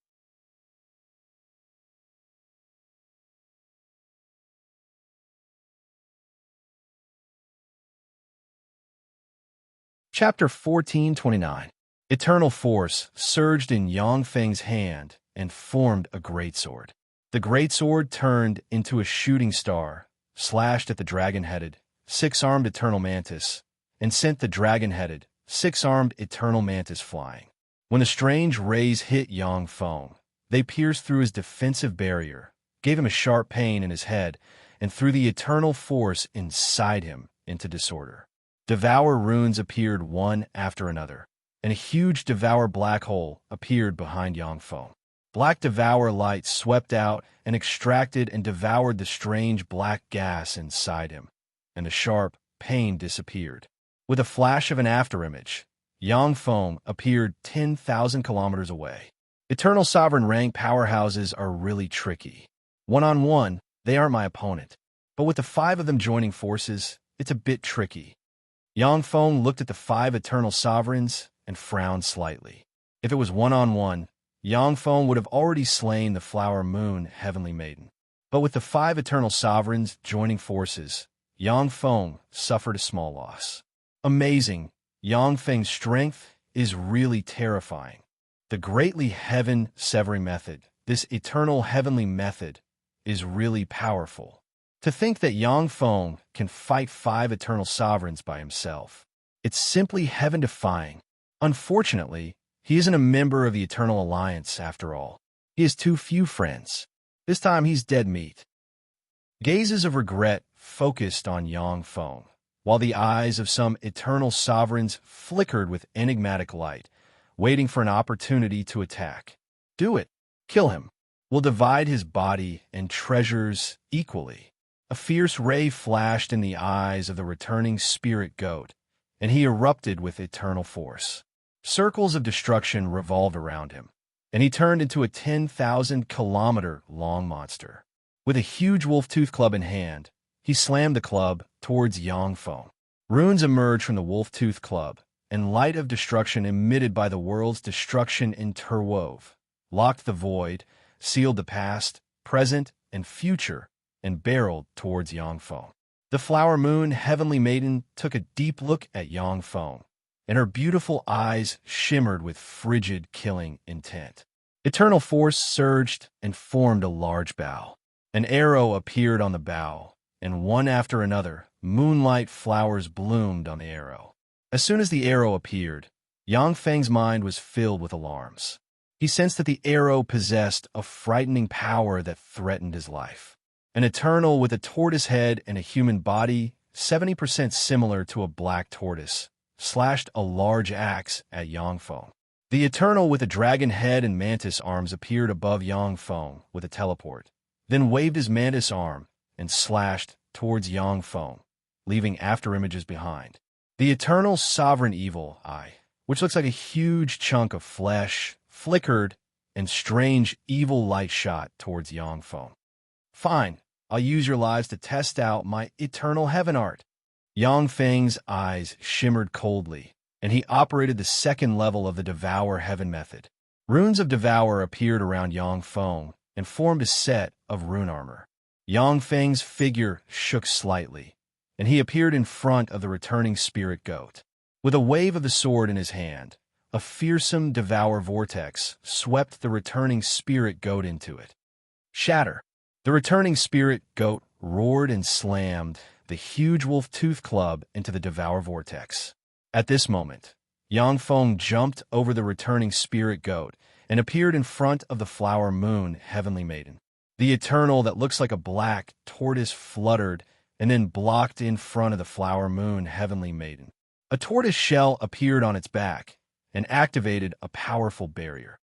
Chapter 1429. Eternal force surged in Yang Feng's hand and formed a greatsword. The greatsword turned into a shooting star, slashed at the dragon-headed, 6-armed eternal mantis, and sent the dragon-headed, 6-armed eternal mantis flying. When the strange rays hit Yang Feng, they pierced through his defensive barrier, gave him a sharp pain in his head, and threw the eternal force inside him into disorder. Devour runes appeared one after another, and a huge Devour black hole appeared behind Yang Feng. Black Devour light swept out and extracted and devoured the strange black gas inside him, and the sharp pain disappeared. With a flash of an afterimage, Yang Feng appeared 10,000 kilometers away. Eternal Sovereign rank powerhouses are really tricky. One-on-one, they aren't my opponent, but with the 5 of them joining forces, it's a bit tricky. Yang Feng looked at the 5 Eternal Sovereigns and frowned slightly. If it was one-on-one, Yang Feng would have already slain the flower moon heavenly maiden. But with the 5 eternal sovereigns joining forces, Yang Feng suffered a small loss. Amazing, Yang Feng's strength is really terrifying. The greatly heaven-severing method, this eternal heavenly method, is really powerful. To think that Yang Feng can fight 5 eternal sovereigns by himself, it's simply heaven-defying. Unfortunately, he isn't a member of the Eternal Alliance after all. He has too few friends. This time he's dead meat. Gazes of regret focused on Yang Feng, while the eyes of some eternal sovereigns flickered with enigmatic light, waiting for an opportunity to attack. Do it. Kill him. We'll divide his body and treasures equally. A fierce ray flashed in the eyes of the returning spirit goat, and he erupted with eternal force. Circles of destruction revolved around him, and he turned into a 10,000-kilometer-long monster. With a huge wolf-tooth club in hand, he slammed the club towards Yang Feng. Runes emerged from the wolf-tooth club, and light of destruction emitted by the world's destruction interwove, locked the void, sealed the past, present, and future, and barreled towards Yang Feng. The flower moon heavenly maiden took a deep look at Yang Feng, and her beautiful eyes shimmered with frigid killing intent. Eternal force surged and formed a large bow. An arrow appeared on the bow, and one after another, moonlight flowers bloomed on the arrow. As soon as the arrow appeared, Yang Feng's mind was filled with alarms. He sensed that the arrow possessed a frightening power that threatened his life. An eternal with a tortoise head and a human body, 70% similar to a black tortoise, slashed a large axe at Yang Feng. The eternal with a dragon head and mantis arms appeared above Yang Feng with a teleport, then waved his mantis arm and slashed towards Yang Feng, leaving afterimages behind. The eternal sovereign evil eye, which looks like a huge chunk of flesh, flickered, and strange evil light shot towards Yang Feng. Fine, I'll use your lives to test out my eternal heaven art. Yang Feng's eyes shimmered coldly, and he operated the second level of the Devour Heaven method. Runes of Devour appeared around Yang Feng and formed a set of rune armor. Yang Feng's figure shook slightly, and he appeared in front of the returning spirit goat. With a wave of the sword in his hand, a fearsome Devour vortex swept the returning spirit goat into it. Shatter! The returning spirit goat roared and slammed the huge wolf-tooth club into the Devour vortex. At this moment, Yang Feng jumped over the returning spirit goat and appeared in front of the flower moon heavenly maiden. The eternal that looks like a black tortoise fluttered and then blocked in front of the flower moon heavenly maiden. A tortoise shell appeared on its back and activated a powerful barrier.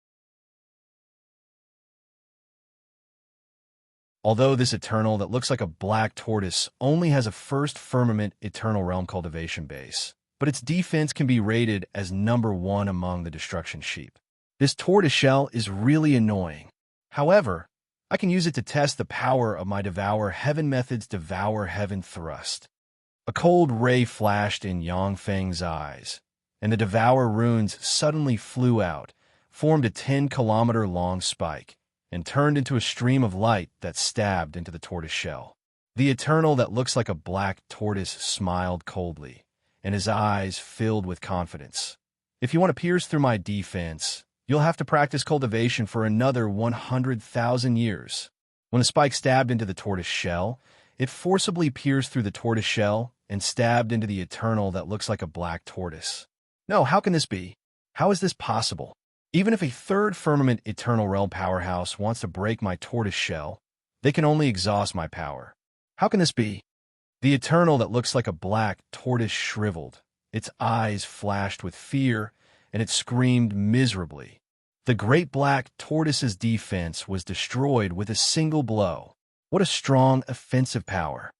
Although this eternal that looks like a black tortoise only has a first firmament eternal realm cultivation base, but its defense can be rated as number 1 among the destruction sheep. This tortoise shell is really annoying. However, I can use it to test the power of my Devour Heaven method's Devour Heaven thrust. A cold ray flashed in Yang Feng's eyes, and the Devour runes suddenly flew out, formed a 10-kilometer-long spike, and turned into a stream of light that stabbed into the tortoise shell. The eternal that looks like a black tortoise smiled coldly, and his eyes filled with confidence. If you want to pierce through my defense, you'll have to practice cultivation for another 100,000 years. When the spike stabbed into the tortoise shell, it forcibly pierced through the tortoise shell and stabbed into the eternal that looks like a black tortoise. No, how can this be? How is this possible? Even if a third firmament eternal realm powerhouse wants to break my tortoise shell, they can only exhaust my power. How can this be? The eternal that looks like a black tortoise shriveled. Its eyes flashed with fear, and it screamed miserably. The great black tortoise's defense was destroyed with a single blow. What a strong offensive power.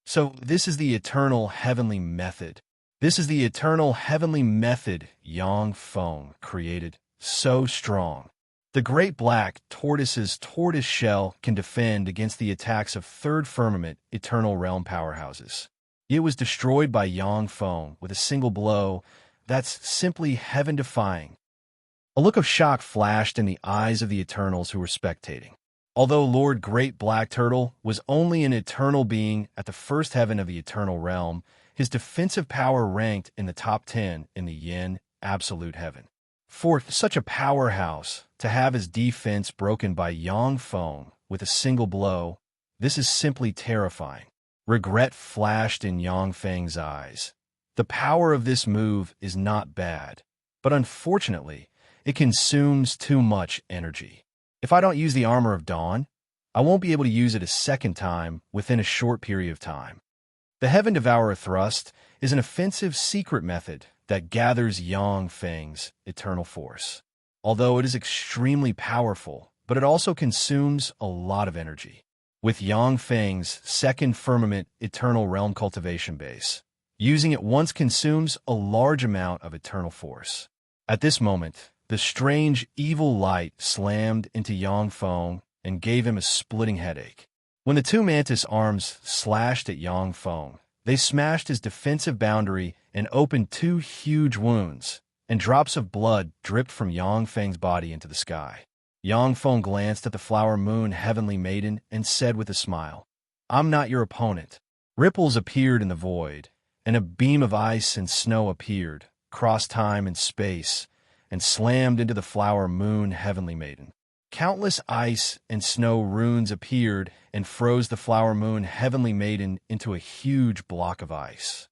So this is the eternal heavenly method. This is the eternal heavenly method Yang Feng created. So strong. The great black tortoise's tortoise shell can defend against the attacks of third firmament eternal realm powerhouses. It was destroyed by Yang Feng with a single blow that's simply heaven-defying. A look of shock flashed in the eyes of the Eternals who were spectating. Although Lord Great Black Turtle was only an eternal being at the first heaven of the Eternal Realm, his defensive power ranked in the top 10 in the Yin Absolute Heaven. For such a powerhouse to have his defense broken by Yang Feng with a single blow, this is simply terrifying. Regret flashed in Yang Feng's eyes. The power of this move is not bad, but unfortunately, it consumes too much energy. If I don't use the Armor of Dawn, I won't be able to use it a second time within a short period of time. The Heaven Devourer Thrust is an offensive secret method that gathers Yang Feng's eternal force. Although it is extremely powerful, but it also consumes a lot of energy. With Yang Feng's second firmament eternal realm cultivation base, using it once consumes a large amount of eternal force. At this moment, the strange evil light slammed into Yang Feng and gave him a splitting headache. When the two mantis arms slashed at Yang Feng, they smashed his defensive boundary and opened two huge wounds, and drops of blood dripped from Yang Feng's body into the sky. Yang Feng glanced at the flower moon heavenly maiden and said with a smile, "I'm not your opponent." Ripples appeared in the void, and a beam of ice and snow appeared, crossed time and space, and slammed into the flower moon heavenly maiden. Countless ice and snow runes appeared and froze the flower moon heavenly maiden into a huge block of ice.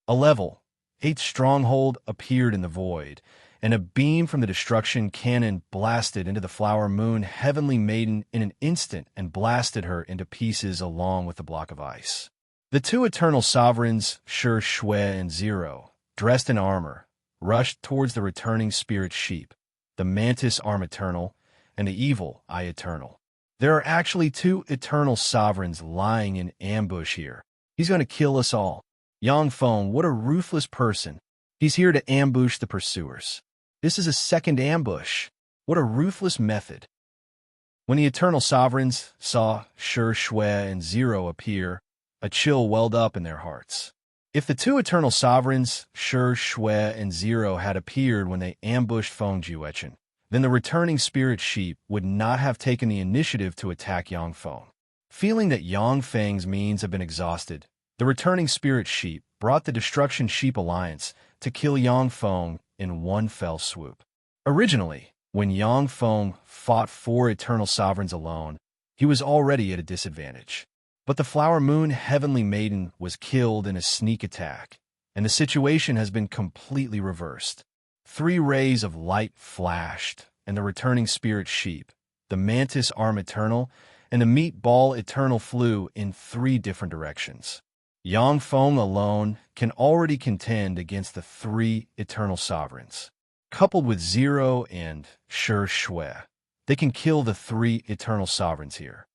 A level 8 stronghold appeared in the void, and a beam from the destruction cannon blasted into the flower moon heavenly maiden in an instant and blasted her into pieces along with the block of ice. The two eternal sovereigns, Shi Shui and Zero, dressed in armor, rushed towards the returning spirit sheep, the mantis arm eternal, and the evil eye eternal. There are actually two eternal sovereigns lying in ambush here. He's going to kill us all. Yang Feng, what a ruthless person. He's here to ambush the pursuers. This is a second ambush. What a ruthless method. When the eternal sovereigns saw Shi Shui and Zero appear, a chill welled up in their hearts. If the two eternal sovereigns, Shi Shui and Zero, had appeared when they ambushed Feng Juechen, then the returning spirit sheep would not have taken the initiative to attack Yang Feng. Feeling that Yang Feng's means have been exhausted, the returning spirit sheep brought the Destruction Sheep Alliance to kill Yang Feng in one fell swoop. Originally, when Yang Feng fought 4 eternal sovereigns alone, he was already at a disadvantage. But the Flower Moon Heavenly Maiden was killed in a sneak attack, and the situation has been completely reversed. 3 rays of light flashed, and the returning spirit sheep, the Mantis Arm Eternal, and the Meatball Eternal flew in 3 different directions. Yang Feng alone can already contend against the 3 eternal sovereigns. Coupled with Zero and Shi Shui, they can kill the 3 eternal sovereigns here.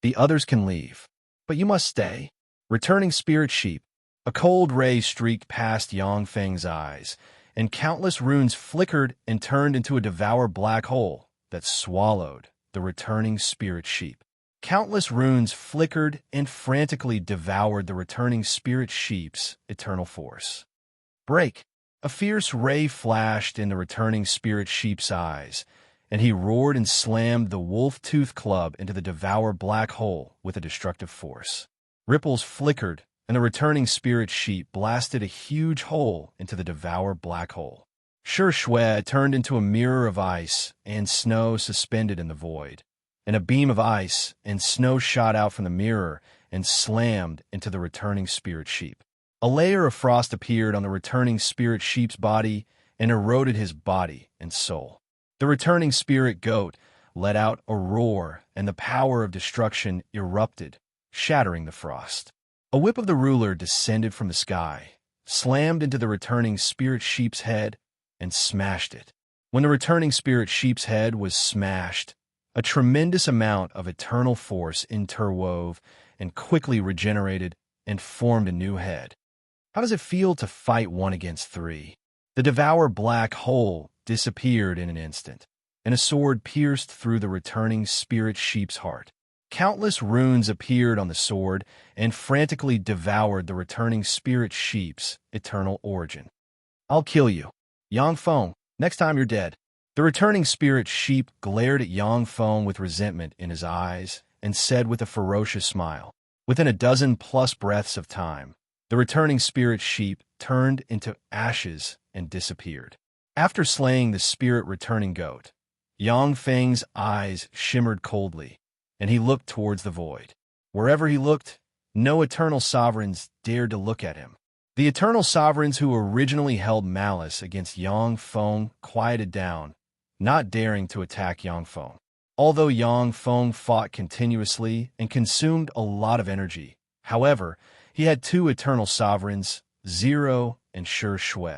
The others can leave, but you must stay. Returning spirit sheep, a cold ray streaked past Yang Feng's eyes, and countless runes flickered and turned into a devour black hole that swallowed the returning spirit sheep. Countless runes flickered and frantically devoured the returning spirit sheep's eternal force. Break! A fierce ray flashed in the returning spirit sheep's eyes, and he roared and slammed the wolf-tooth club into the devour black hole with a destructive force. Ripples flickered, and the returning spirit sheep blasted a huge hole into the devour black hole. Shi Shui turned into a mirror of ice and snow suspended in the void, and a beam of ice and snow shot out from the mirror and slammed into the returning spirit sheep. A layer of frost appeared on the returning spirit sheep's body and eroded his body and soul. The returning spirit goat let out a roar, and the power of destruction erupted, shattering the frost. A whip of the ruler descended from the sky, slammed into the returning spirit sheep's head, and smashed it. When the returning spirit sheep's head was smashed, a tremendous amount of eternal force interwove and quickly regenerated and formed a new head. How does it feel to fight 1 against 3? The devour black hole disappeared in an instant, and a sword pierced through the returning spirit sheep's heart. Countless runes appeared on the sword and frantically devoured the returning spirit sheep's eternal origin. I'll kill you, Yang Feng, next time you're dead. The returning spirit sheep glared at Yang Feng with resentment in his eyes and said with a ferocious smile. Within a dozen plus breaths of time, the returning spirit sheep turned into ashes and disappeared. After slaying the spirit returning goat, Yang Feng's eyes shimmered coldly, and he looked towards the void. Wherever he looked, no eternal sovereigns dared to look at him. The eternal sovereigns who originally held malice against Yang Feng quieted down, not daring to attack Yang Feng. Although Yang Feng fought continuously and consumed a lot of energy, however, he had two eternal sovereigns, Zero and Shi Shui,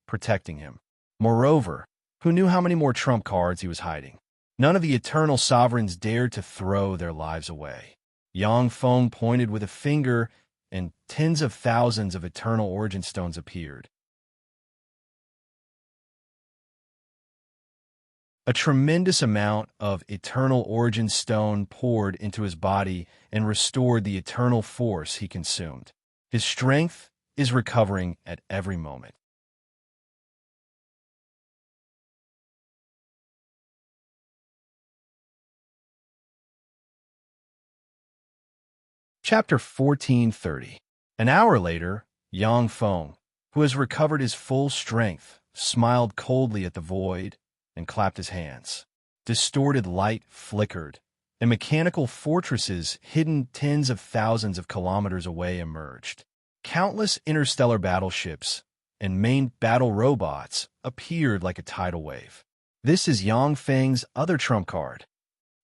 protecting him. Moreover, who knew how many more trump cards he was hiding? None of the eternal sovereigns dared to throw their lives away. Yang Feng pointed with a finger, and tens of thousands of eternal origin stones appeared. A tremendous amount of eternal origin stone poured into his body and restored the eternal force he consumed. His strength is recovering at every moment. Chapter 1430. An hour later, Yang Feng, who has recovered his full strength, smiled coldly at the void and clapped his hands. Distorted light flickered, and mechanical fortresses hidden tens of thousands of kilometers away emerged. Countless interstellar battleships and main battle robots appeared like a tidal wave. This is Yang Feng's other trump card.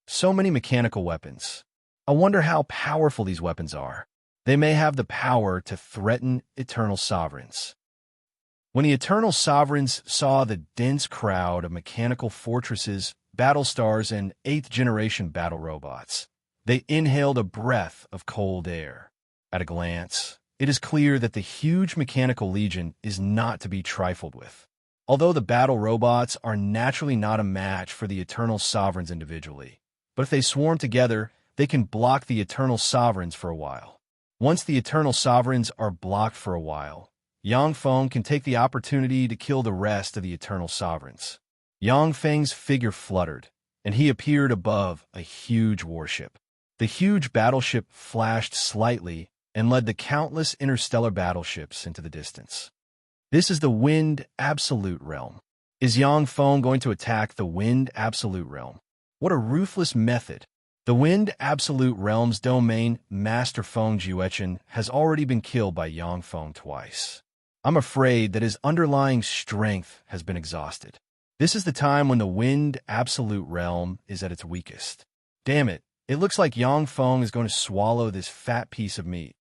So many mechanical weapons. I wonder how powerful these weapons are. They may have the power to threaten eternal sovereigns. When the eternal sovereigns saw the dense crowd of mechanical fortresses, battle stars, and 8th-generation battle robots, they inhaled a breath of cold air. At a glance, it is clear that the huge mechanical legion is not to be trifled with. Although the battle robots are naturally not a match for the eternal sovereigns individually, but if they swarm together, they can block the eternal sovereigns for a while. Once the eternal sovereigns are blocked for a while, Yang Feng can take the opportunity to kill the rest of the eternal sovereigns. Yang Feng's figure fluttered, and he appeared above a huge warship. The huge battleship flashed slightly and led the countless interstellar battleships into the distance. This is the Wind Absolute Realm. Is Yang Feng going to attack the Wind Absolute Realm? What a ruthless method! The Wind Absolute Realm's domain, Master Feng Juechen, has already been killed by Yang Feng twice. I'm afraid that his underlying strength has been exhausted. This is the time when the Wind Absolute Realm is at its weakest. Damn it, it looks like Yang Feng is going to swallow this fat piece of meat.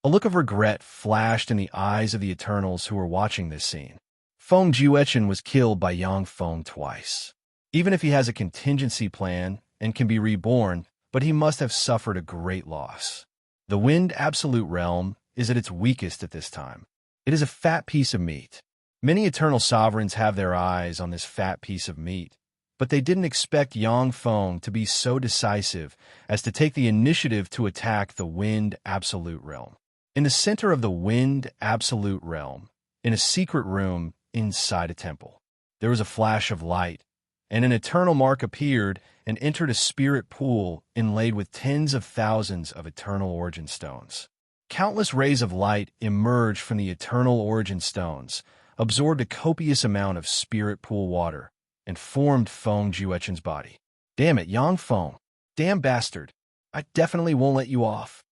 A look of regret flashed in the eyes of the Eternals who were watching this scene. Feng Juechen was killed by Yang Feng twice. Even if he has a contingency plan and can be reborn, but he must have suffered a great loss. The Wind Absolute Realm is at its weakest at this time. It is a fat piece of meat. Many eternal sovereigns have their eyes on this fat piece of meat, but they didn't expect Yang Feng to be so decisive as to take the initiative to attack the Wind Absolute Realm. In the center of the Wind Absolute Realm, in a secret room inside a temple, there was a flash of light, and an eternal mark appeared and entered a spirit pool inlaid with tens of thousands of eternal origin stones. Countless rays of light emerged from the eternal origin stones, absorbed a copious amount of spirit pool water, and formed Feng Juechen's body. Damn it, Yang Feng. Damn bastard. I definitely won't let you off.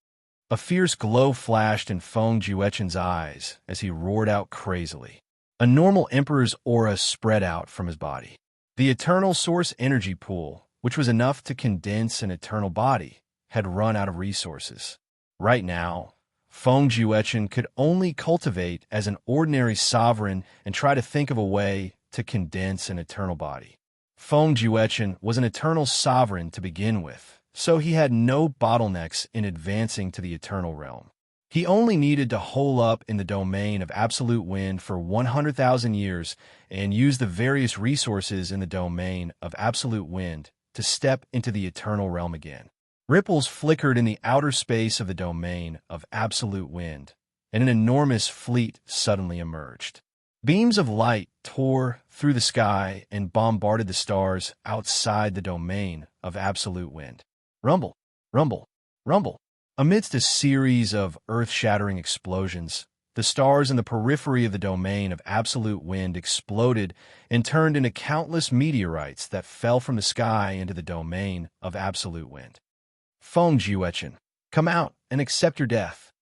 A fierce glow flashed in Feng Juechen's eyes as he roared out crazily. A normal emperor's aura spread out from his body. The eternal source energy pool, which was enough to condense an eternal body, had run out of resources. Right now, Feng Juechen could only cultivate as an ordinary sovereign and try to think of a way to condense an eternal body. Feng Juechen was an eternal sovereign to begin with, so he had no bottlenecks in advancing to the eternal realm. He only needed to hole up in the domain of absolute wind for 100,000 years and use the various resources in the domain of absolute wind to step into the eternal realm again. Ripples flickered in the outer space of the domain of absolute wind, and an enormous fleet suddenly emerged. Beams of light tore through the sky and bombarded the stars outside the domain of absolute wind. Rumble, rumble, rumble. Amidst a series of earth-shattering explosions, the stars in the periphery of the domain of absolute wind exploded and turned into countless meteorites that fell from the sky into the domain of absolute wind. Feng Jiuechen, come out and accept your death.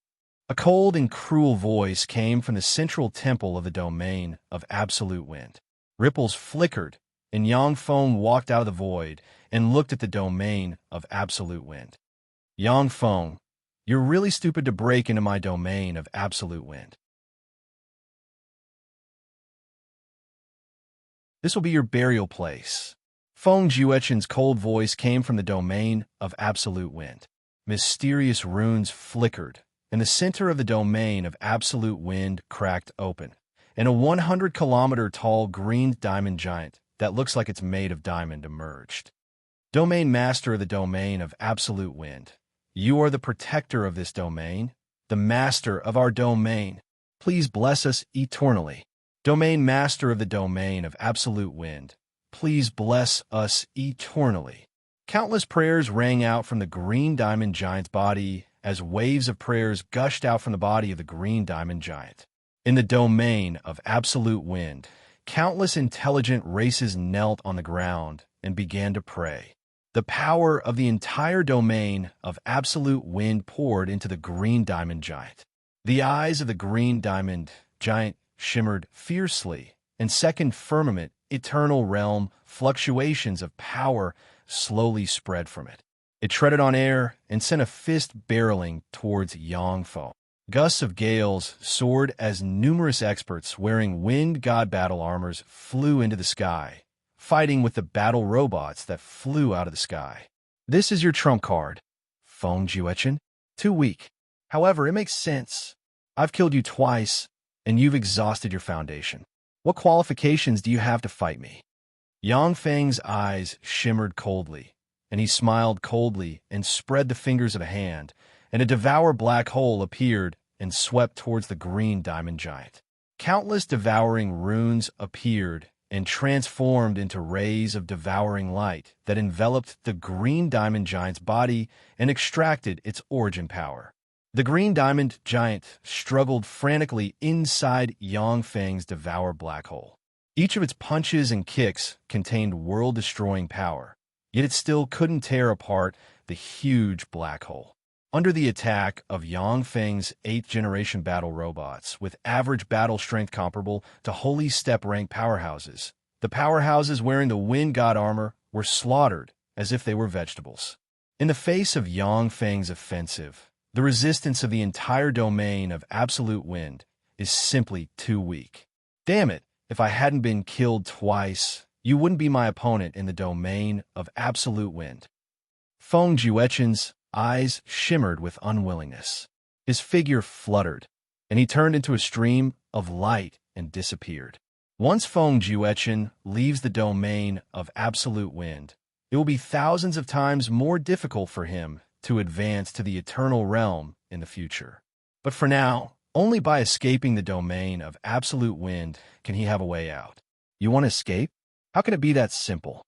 A cold and cruel voice came from the central temple of the domain of absolute wind. Ripples flickered, and Yang Feng walked out of the void and looked at the domain of absolute wind. Yang Feng, you're really stupid to break into my domain of absolute wind. This will be your burial place. Feng Jiuechen's cold voice came from the domain of absolute wind. Mysterious runes flickered, and the center of the domain of absolute wind cracked open, and a 100-kilometer-tall green diamond giant that looks like it's made of diamond emerged. Domain master of the domain of absolute wind, you are the protector of this domain, the master of our domain. Please bless us eternally. Domain master of the domain of absolute wind, please bless us eternally. Countless prayers rang out from the green diamond giant's body as waves of prayers gushed out from the body of the green diamond giant. In the domain of absolute wind, countless intelligent races knelt on the ground and began to pray. The power of the entire domain of absolute wind poured into the green diamond giant. The eyes of the green diamond giant shimmered fiercely, and second firmament, eternal realm, fluctuations of power slowly spread from it. It treaded on air and sent a fist barreling towards Yang Feng. Gusts of gales soared as numerous experts wearing wind god battle armors flew into the sky, fighting with the battle robots that flew out of the sky. This is your trump card, Feng Jiuechen. Too weak. However, it makes sense. I've killed you twice, and you've exhausted your foundation. What qualifications do you have to fight me? Yang Feng's eyes shimmered coldly, and he smiled coldly and spread the fingers of a hand, and a devour black hole appeared and swept towards the green diamond giant. Countless devouring runes appeared and transformed into rays of devouring light that enveloped the green diamond giant's body and extracted its origin power. The green diamond giant struggled frantically inside Yang Feng's devour black hole. Each of its punches and kicks contained world-destroying power, yet it still couldn't tear apart the huge black hole. Under the attack of Yang Feng's 8th-generation battle robots, with average battle strength comparable to holy step-rank powerhouses, the powerhouses wearing the wind god armor were slaughtered as if they were vegetables. In the face of Yang Feng's offensive, the resistance of the entire domain of absolute wind is simply too weak. Damn it, if I hadn't been killed twice, you wouldn't be my opponent in the domain of absolute wind. Feng Jiuechen's eyes shimmered with unwillingness. His figure fluttered, and he turned into a stream of light and disappeared. Once Feng Jiuechen leaves the domain of absolute wind, it will be thousands of times more difficult for him to advance to the eternal realm in the future. But for now, only by escaping the domain of absolute wind can he have a way out. You want to escape? How can it be that simple?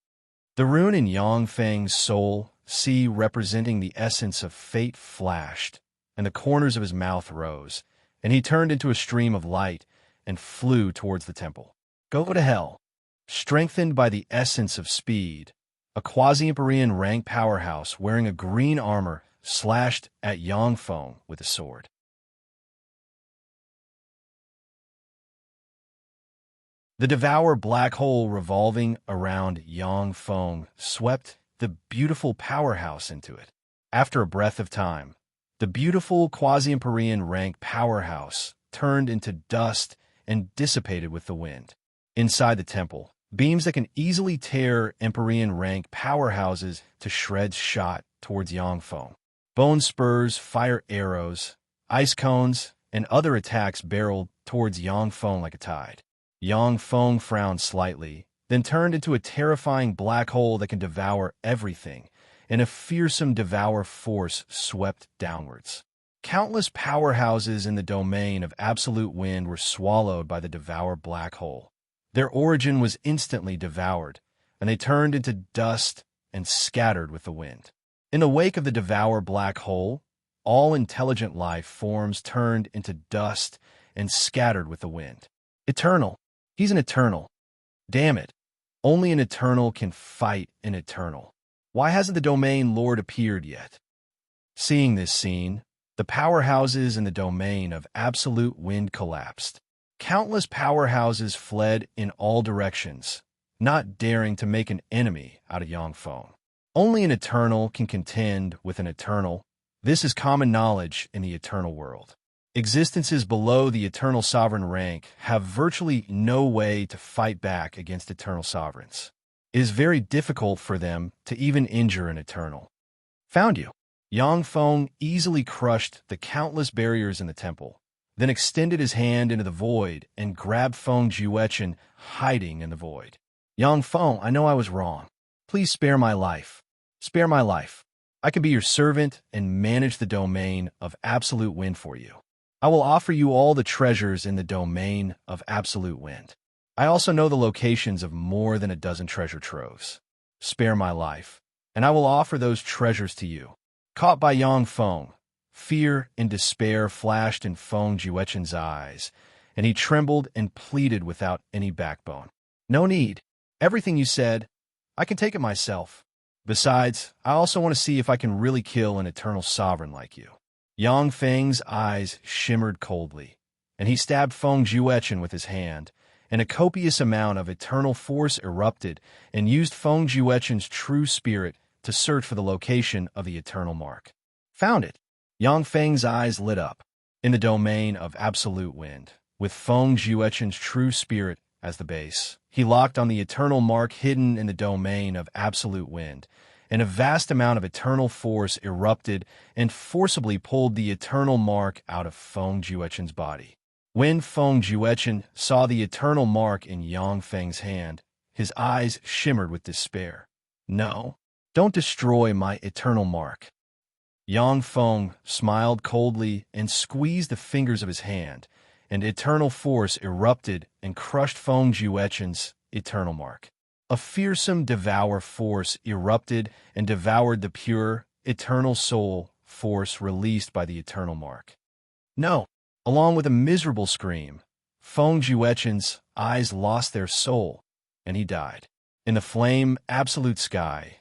The rune in Yang Feng's soul, C representing the essence of fate, flashed, and the corners of his mouth rose, and he turned into a stream of light and flew towards the temple. Go to hell. Strengthened by the essence of speed, a quasi-Empyrean rank powerhouse wearing a green armor slashed at Yang Feng with a sword. The devour black hole revolving around Yang Feng swept the beautiful powerhouse into it. After a breath of time, the beautiful quasi-Empyrean rank powerhouse turned into dust and dissipated with the wind. Inside the temple, beams that can easily tear Empyrean rank powerhouses to shreds shot towards Yang Feng. Bone spurs, fire arrows, ice cones, and other attacks barreled towards Yang Feng like a tide. Yang Feng frowned slightly, then turned into a terrifying black hole that can devour everything, and a fearsome devour force swept downwards. Countless powerhouses in the domain of absolute wind were swallowed by the devour black hole. Their origin was instantly devoured, and they turned into dust and scattered with the wind. In the wake of the devour black hole, all intelligent life forms turned into dust and scattered with the wind. Eternal. He's an eternal. Damn it. Only an eternal can fight an eternal. Why hasn't the domain lord appeared yet? Seeing this scene, the powerhouses in the domain of absolute wind collapsed. Countless powerhouses fled in all directions, not daring to make an enemy out of Yangfeng. Only an eternal can contend with an eternal. This is common knowledge in the eternal world. Existences below the eternal sovereign rank have virtually no way to fight back against eternal sovereigns. It is very difficult for them to even injure an eternal. Found you. Yangfeng easily crushed the countless barriers in the temple, then extended his hand into the void and grabbed Feng Juechen hiding in the void. Yangfeng, I know I was wrong. Please spare my life. Spare my life. I can be your servant and manage the domain of absolute wind for you. I will offer you all the treasures in the domain of absolute wind. I also know the locations of more than a dozen treasure troves. Spare my life, and I will offer those treasures to you. Caught by Yangfeng, fear and despair flashed in Feng Juechen's eyes, and he trembled and pleaded without any backbone. No need. Everything you said, I can take it myself. Besides, I also want to see if I can really kill an eternal sovereign like you. Yangfeng's eyes shimmered coldly, and he stabbed Feng Juechen with his hand, and a copious amount of eternal force erupted and used Feng Juechen's true spirit to search for the location of the eternal mark. Found it. Yangfeng's eyes lit up. In the domain of absolute wind, with Feng Juechen's true spirit as the base, he locked on the eternal mark hidden in the domain of absolute wind, and a vast amount of eternal force erupted and forcibly pulled the eternal mark out of Feng Juechen's body. When Feng Juechen saw the eternal mark in Yangfeng's hand, his eyes shimmered with despair. No, don't destroy my eternal mark. Yangfeng smiled coldly and squeezed the fingers of his hand, and eternal force erupted and crushed Feng Juechen's eternal mark. A fearsome devour force erupted and devoured the pure, eternal soul force released by the eternal mark. No! Along with a miserable scream, Feng Juechen's eyes lost their soul, and he died. In the flame absolute sky,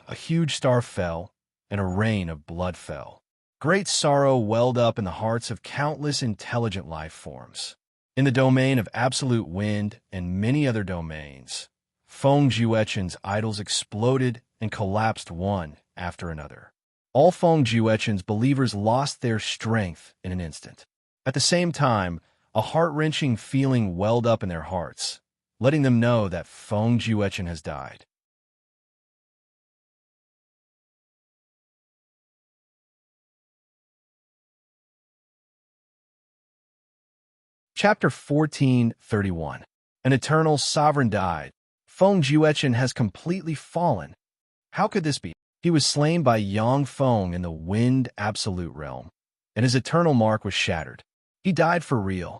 a huge star fell, and a rain of blood fell. Great sorrow welled up in the hearts of countless intelligent life forms. In the domain of absolute wind and many other domains, Feng Juechen's idols exploded and collapsed one after another. All Feng Juechen's believers lost their strength in an instant. At the same time, a heart-wrenching feeling welled up in their hearts, letting them know that Feng Juechen has died. Chapter 14:31. An eternal sovereign died. Feng Juechen has completely fallen. How could this be? He was slain by Yangfeng in the wind absolute realm, and his eternal mark was shattered. He died for real.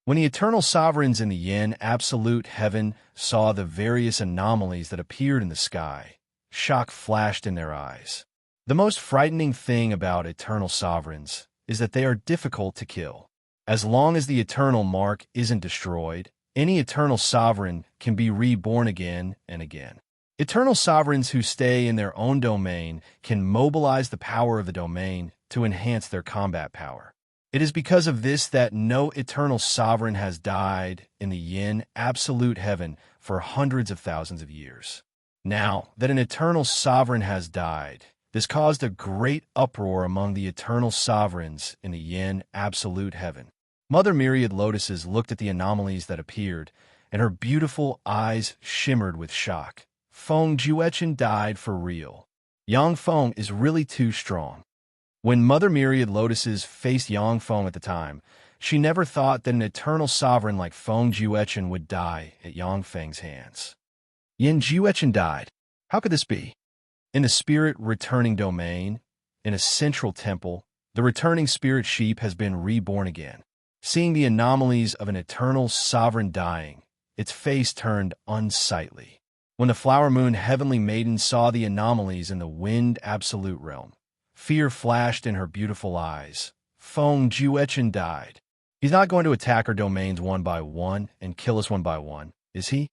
When the eternal sovereigns in the yin absolute heaven saw the various anomalies that appeared in the sky, shock flashed in their eyes. The most frightening thing about eternal sovereigns is that they are difficult to kill. As long as the eternal mark isn't destroyed, any eternal sovereign can be reborn again and again. Eternal sovereigns who stay in their own domain can mobilize the power of the domain to enhance their combat power. It is because of this that no eternal sovereign has died in the yin absolute heaven for hundreds of thousands of years. Now that an eternal sovereign has died, this caused a great uproar among the eternal sovereigns in the yin absolute heaven. Mother Myriad Lotuses looked at the anomalies that appeared, and her beautiful eyes shimmered with shock. Feng Juechen died for real. Yangfeng is really too strong. When Mother Myriad Lotuses faced Yangfeng at the time, she never thought that an eternal sovereign like Feng Juechen would die at Yangfeng's hands. Yin Juechen died. How could this be? In the spirit returning domain, in a central temple, the returning spirit sheep has been reborn again. Seeing the anomalies of an eternal sovereign dying, its face turned unsightly. When the flower moon heavenly maiden saw the anomalies in the wind absolute realm, fear flashed in her beautiful eyes. Feng Juechen died. He's not going to attack our domains one by one and kill us one by one, is he?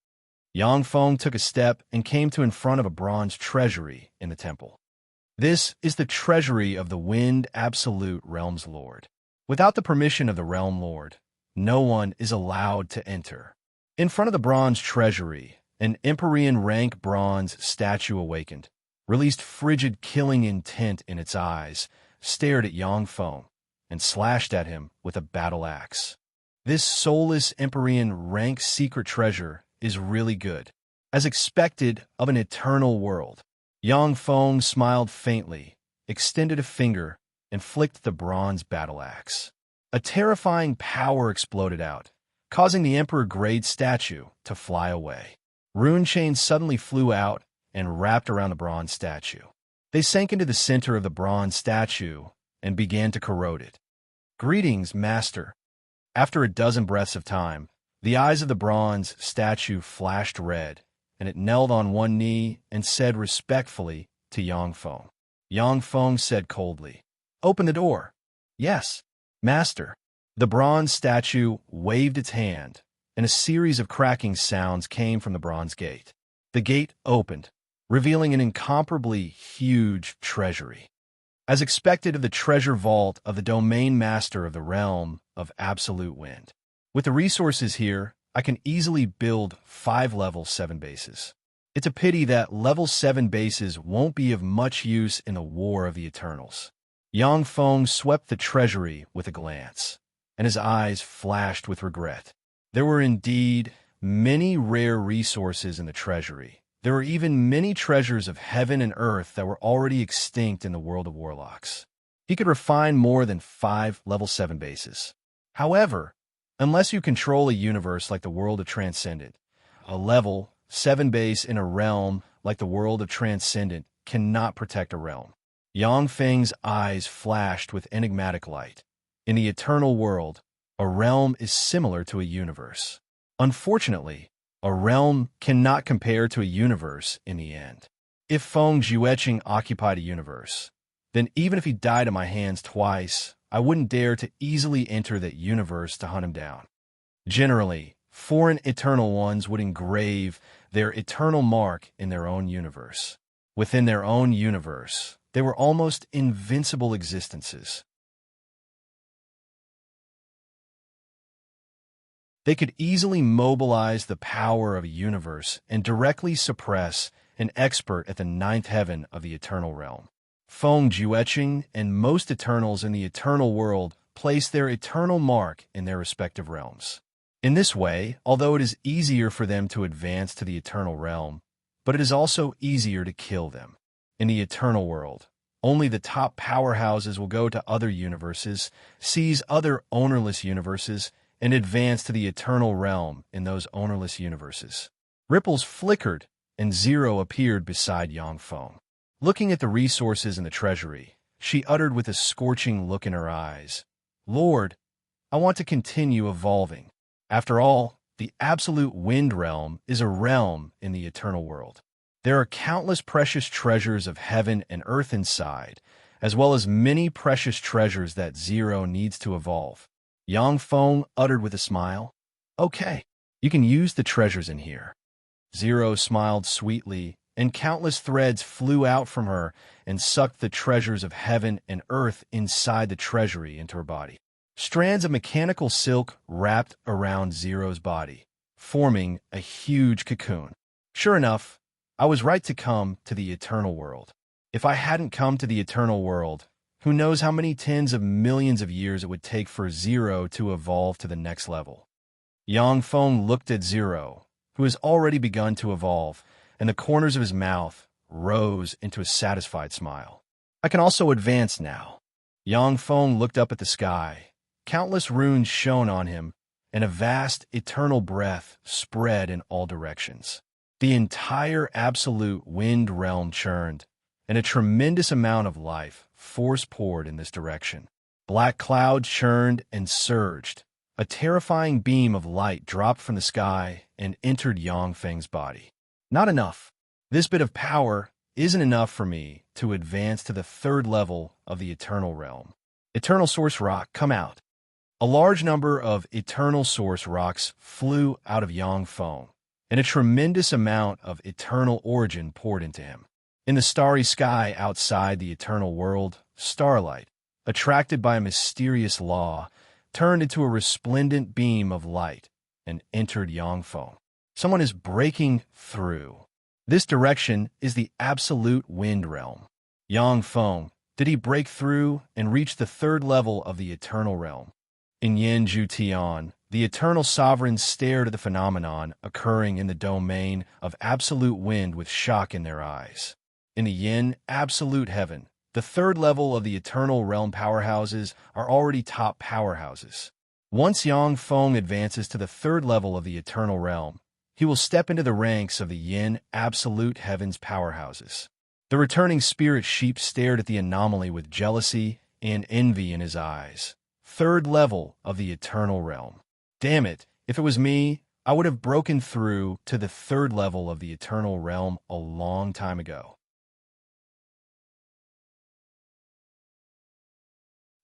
Yang Feng took a step and came to in front of a bronze treasury in the temple. This is the treasury of the Wind Absolute Realm's Lord. Without the permission of the Realm Lord, no one is allowed to enter. In front of the bronze treasury, an Empyrean rank bronze statue awakened, released frigid killing intent in its eyes, stared at Yang Feng, and slashed at him with a battle axe. This soulless Empyrean rank secret treasure is really good. As expected of an eternal world, Yang Feng smiled faintly, extended a finger, and flicked the bronze battle axe. A terrifying power exploded out, causing the Emperor-grade statue to fly away. Rune chains suddenly flew out and wrapped around the bronze statue. They sank into the center of the bronze statue and began to corrode it. "Greetings, Master." After a dozen breaths of time, the eyes of the bronze statue flashed red, and it knelt on one knee and said respectfully to Yang Feng. Yang Feng said coldly, "Open the door." "Yes, Master." The bronze statue waved its hand, and a series of cracking sounds came from the bronze gate. The gate opened, revealing an incomparably huge treasury. As expected of the treasure vault of the domain master of the realm of absolute wind. With the resources here, I can easily build 5 level 7 bases. It's a pity that level 7 bases won't be of much use in the War of the Eternals. Yang Feng swept the treasury with a glance, and his eyes flashed with regret. There were indeed many rare resources in the treasury. There were even many treasures of heaven and earth that were already extinct in the world of warlocks. He could refine more than 5 level 7 bases. However, unless you control a universe like the world of Transcendent, a level 7 base in a realm like the world of Transcendent cannot protect a realm. Yang Feng's eyes flashed with enigmatic light. In the eternal world, a realm is similar to a universe. Unfortunately, a realm cannot compare to a universe in the end. If Feng Jueqing occupied a universe, then even if he died at my hands twice, I wouldn't dare to easily enter that universe to hunt him down. Generally, foreign eternal ones would engrave their eternal mark in their own universe. Within their own universe, they were almost invincible existences. They could easily mobilize the power of a universe and directly suppress an expert at the 9th heaven of the eternal realm. Feng Jueqing and most Eternals in the eternal world place their eternal mark in their respective realms. In this way, although it is easier for them to advance to the eternal realm, but it is also easier to kill them. In the eternal world, only the top powerhouses will go to other universes, seize other ownerless universes, and advance to the eternal realm in those ownerless universes. Ripples flickered, and Zero appeared beside Yang Feng. Looking at the resources in the treasury, she uttered with a scorching look in her eyes, "Lord, I want to continue evolving. After all, the absolute wind realm is a realm in the eternal world. There are countless precious treasures of heaven and earth inside, as well as many precious treasures that Zero needs to evolve." Yang Feng uttered with a smile, "Okay, you can use the treasures in here." Zero smiled sweetly, and countless threads flew out from her and sucked the treasures of heaven and earth inside the treasury into her body. Strands of mechanical silk wrapped around Zero's body, forming a huge cocoon. Sure enough, I was right to come to the eternal world. If I hadn't come to the eternal world, who knows how many tens of millions of years it would take for Zero to evolve to the next level. Yang Feng looked at Zero, who has already begun to evolve, and the corners of his mouth rose into a satisfied smile. "I can also advance now." Yang Feng looked up at the sky. Countless runes shone on him, and a vast, eternal breath spread in all directions. The entire absolute wind realm churned, and a tremendous amount of life force-poured in this direction. Black clouds churned and surged. A terrifying beam of light dropped from the sky and entered Yangfeng's body. Not enough. This bit of power isn't enough for me to advance to the third level of the Eternal Realm. Eternal Source Rock, come out. A large number of Eternal Source Rocks flew out of Yangfeng, and a tremendous amount of eternal origin poured into him. In the starry sky outside the eternal world, starlight, attracted by a mysterious law, turned into a resplendent beam of light and entered Yangfeng. Someone is breaking through. This direction is the absolute wind realm. Yangfeng, did he break through and reach the third level of the eternal realm? In Yanju Tian, the eternal sovereigns stared at the phenomenon occurring in the domain of absolute wind with shock in their eyes. In the Yin absolute heaven, the third level of the eternal realm powerhouses are already top powerhouses. Once Yangfeng advances to the third level of the eternal realm, he will step into the ranks of the Yin absolute heaven's powerhouses. The returning spirit sheep stared at the anomaly with jealousy and envy in his eyes. Third level of the eternal realm. Damn it, if it was me, I would have broken through to the third level of the eternal realm a long time ago.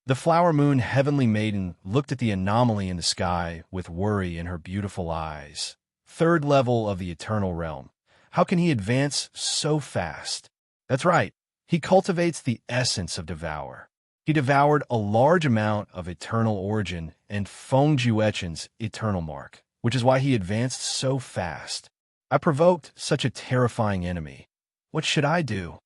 The flower moon heavenly maiden looked at the anomaly in the sky with worry in her beautiful eyes. Third level of the eternal realm. How can he advance so fast? That's right, he cultivates the essence of devour. He devoured a large amount of eternal origin and Feng Juechen's eternal mark, which is why he advanced so fast. I provoked such a terrifying enemy. What should I do?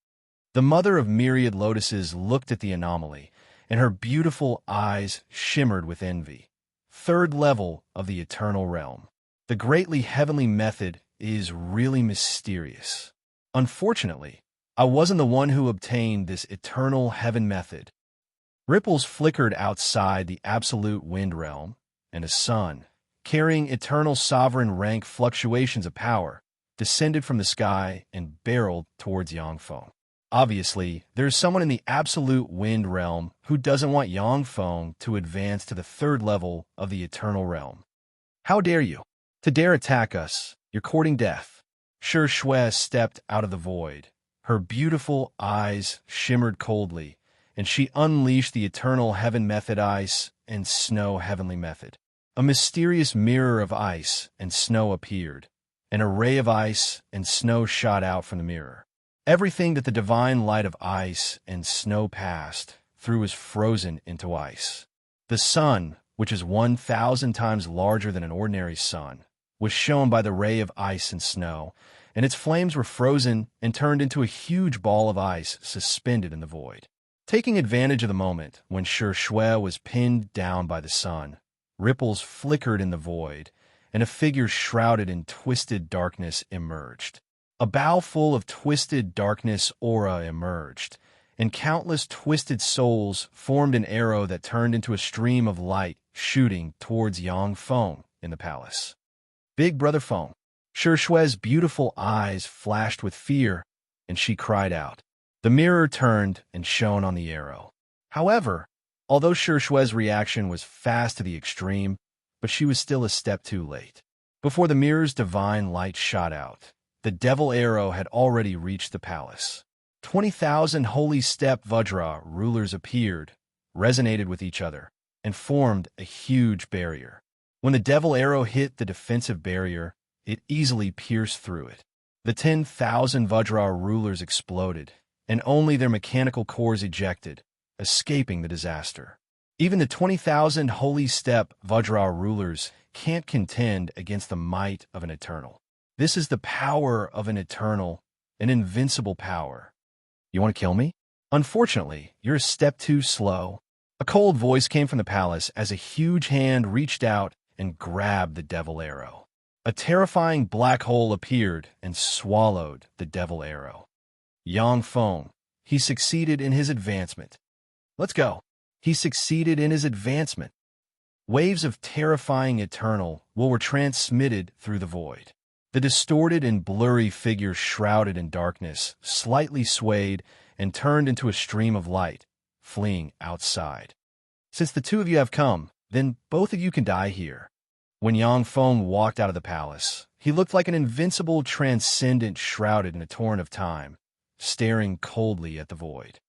The mother of myriad lotuses looked at the anomaly, and her beautiful eyes shimmered with envy. Third level of the eternal realm. The greatly heavenly method is really mysterious. Unfortunately, I wasn't the one who obtained this eternal heaven method. Ripples flickered outside the absolute wind realm, and a sun, carrying eternal sovereign rank fluctuations of power, descended from the sky and barreled towards Yangfeng. Obviously, there's someone in the absolute wind realm who doesn't want Yangfeng to advance to the third level of the eternal realm. How dare you? To dare attack us, you're courting death. Shi Shui stepped out of the void. Her beautiful eyes shimmered coldly, and she unleashed the eternal heaven method ice and snow heavenly method. A mysterious mirror of ice and snow appeared. An array of ice and snow shot out from the mirror. Everything that the divine light of ice and snow passed through was frozen into ice. The sun, which is 1,000 times larger than an ordinary sun, was shown by the ray of ice and snow, and its flames were frozen and turned into a huge ball of ice suspended in the void. Taking advantage of the moment when Shi Shui was pinned down by the sun, ripples flickered in the void, and a figure shrouded in twisted darkness emerged. A bow full of twisted darkness aura emerged, and countless twisted souls formed an arrow that turned into a stream of light shooting towards Yangfeng in the palace. Big Brother Feng. Shi Shui's beautiful eyes flashed with fear, and she cried out. The mirror turned and shone on the arrow. However, although Shi Shui's reaction was fast to the extreme, but she was still a step too late. Before the mirror's divine light shot out, the devil arrow had already reached the palace. 20,000 holy step Vajra rulers appeared, resonated with each other, and formed a huge barrier. When the devil arrow hit the defensive barrier, it easily pierced through it. The 10,000 Vajra rulers exploded, and only their mechanical cores ejected, escaping the disaster. Even the 20,000 holy step Vajra rulers can't contend against the might of an eternal. This is the power of an eternal, an invincible power. You want to kill me? Unfortunately, you're a step too slow. A cold voice came from the palace as a huge hand reached out and grabbed the devil arrow. A terrifying black hole appeared and swallowed the devil arrow. Yangfeng, he succeeded in his advancement. Let's go. He succeeded in his advancement. Waves of terrifying eternal were transmitted through the void. The distorted and blurry figure shrouded in darkness slightly swayed and turned into a stream of light, fleeing outside. Since the two of you have come, then both of you can die here. When Yang Feng walked out of the palace, he looked like an invincible transcendent shrouded in a torrent of time, staring coldly at the void.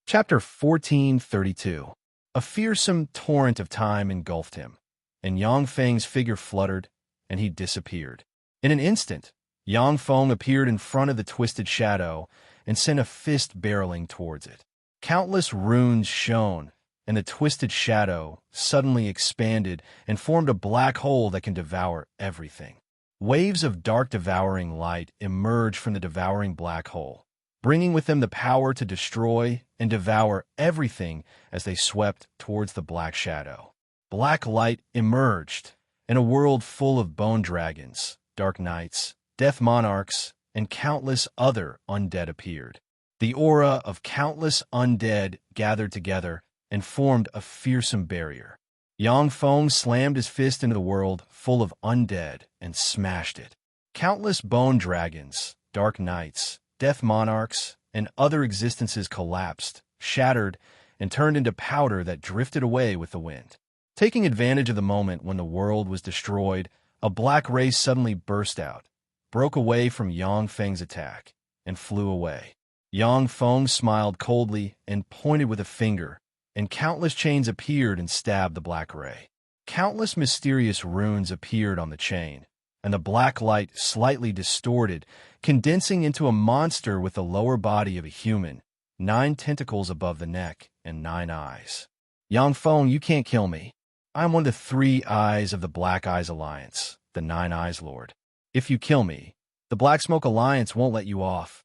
Chapter 1432. A fearsome torrent of time engulfed him, and Yang Feng's figure fluttered, and he disappeared. In an instant, Yang Feng appeared in front of the twisted shadow and sent a fist barreling towards it. Countless runes shone, and the twisted shadow suddenly expanded and formed a black hole that can devour everything. Waves of dark devouring light emerged from the devouring black hole, bringing with them the power to destroy and devour everything as they swept towards the black shadow. Black light emerged, and a world full of bone dragons, dark knights, death monarchs, and countless other undead appeared. The aura of countless undead gathered together and formed a fearsome barrier. Yang Feng slammed his fist into the world full of undead and smashed it. Countless bone dragons, dark knights, death monarchs, and other existences collapsed, shattered, and turned into powder that drifted away with the wind. Taking advantage of the moment when the world was destroyed, a black ray suddenly burst out, broke away from Yang Feng's attack, and flew away. Yang Feng smiled coldly and pointed with a finger, and countless chains appeared and stabbed the black ray. Countless mysterious runes appeared on the chain, and the black light slightly distorted, condensing into a monster with the lower body of a human, 9 tentacles above the neck, and 9 eyes. Yang Feng, you can't kill me. I'm one of the 3 eyes of the Black Eyes Alliance, the 9 Eyes Lord. If you kill me, the Black Smoke Alliance won't let you off.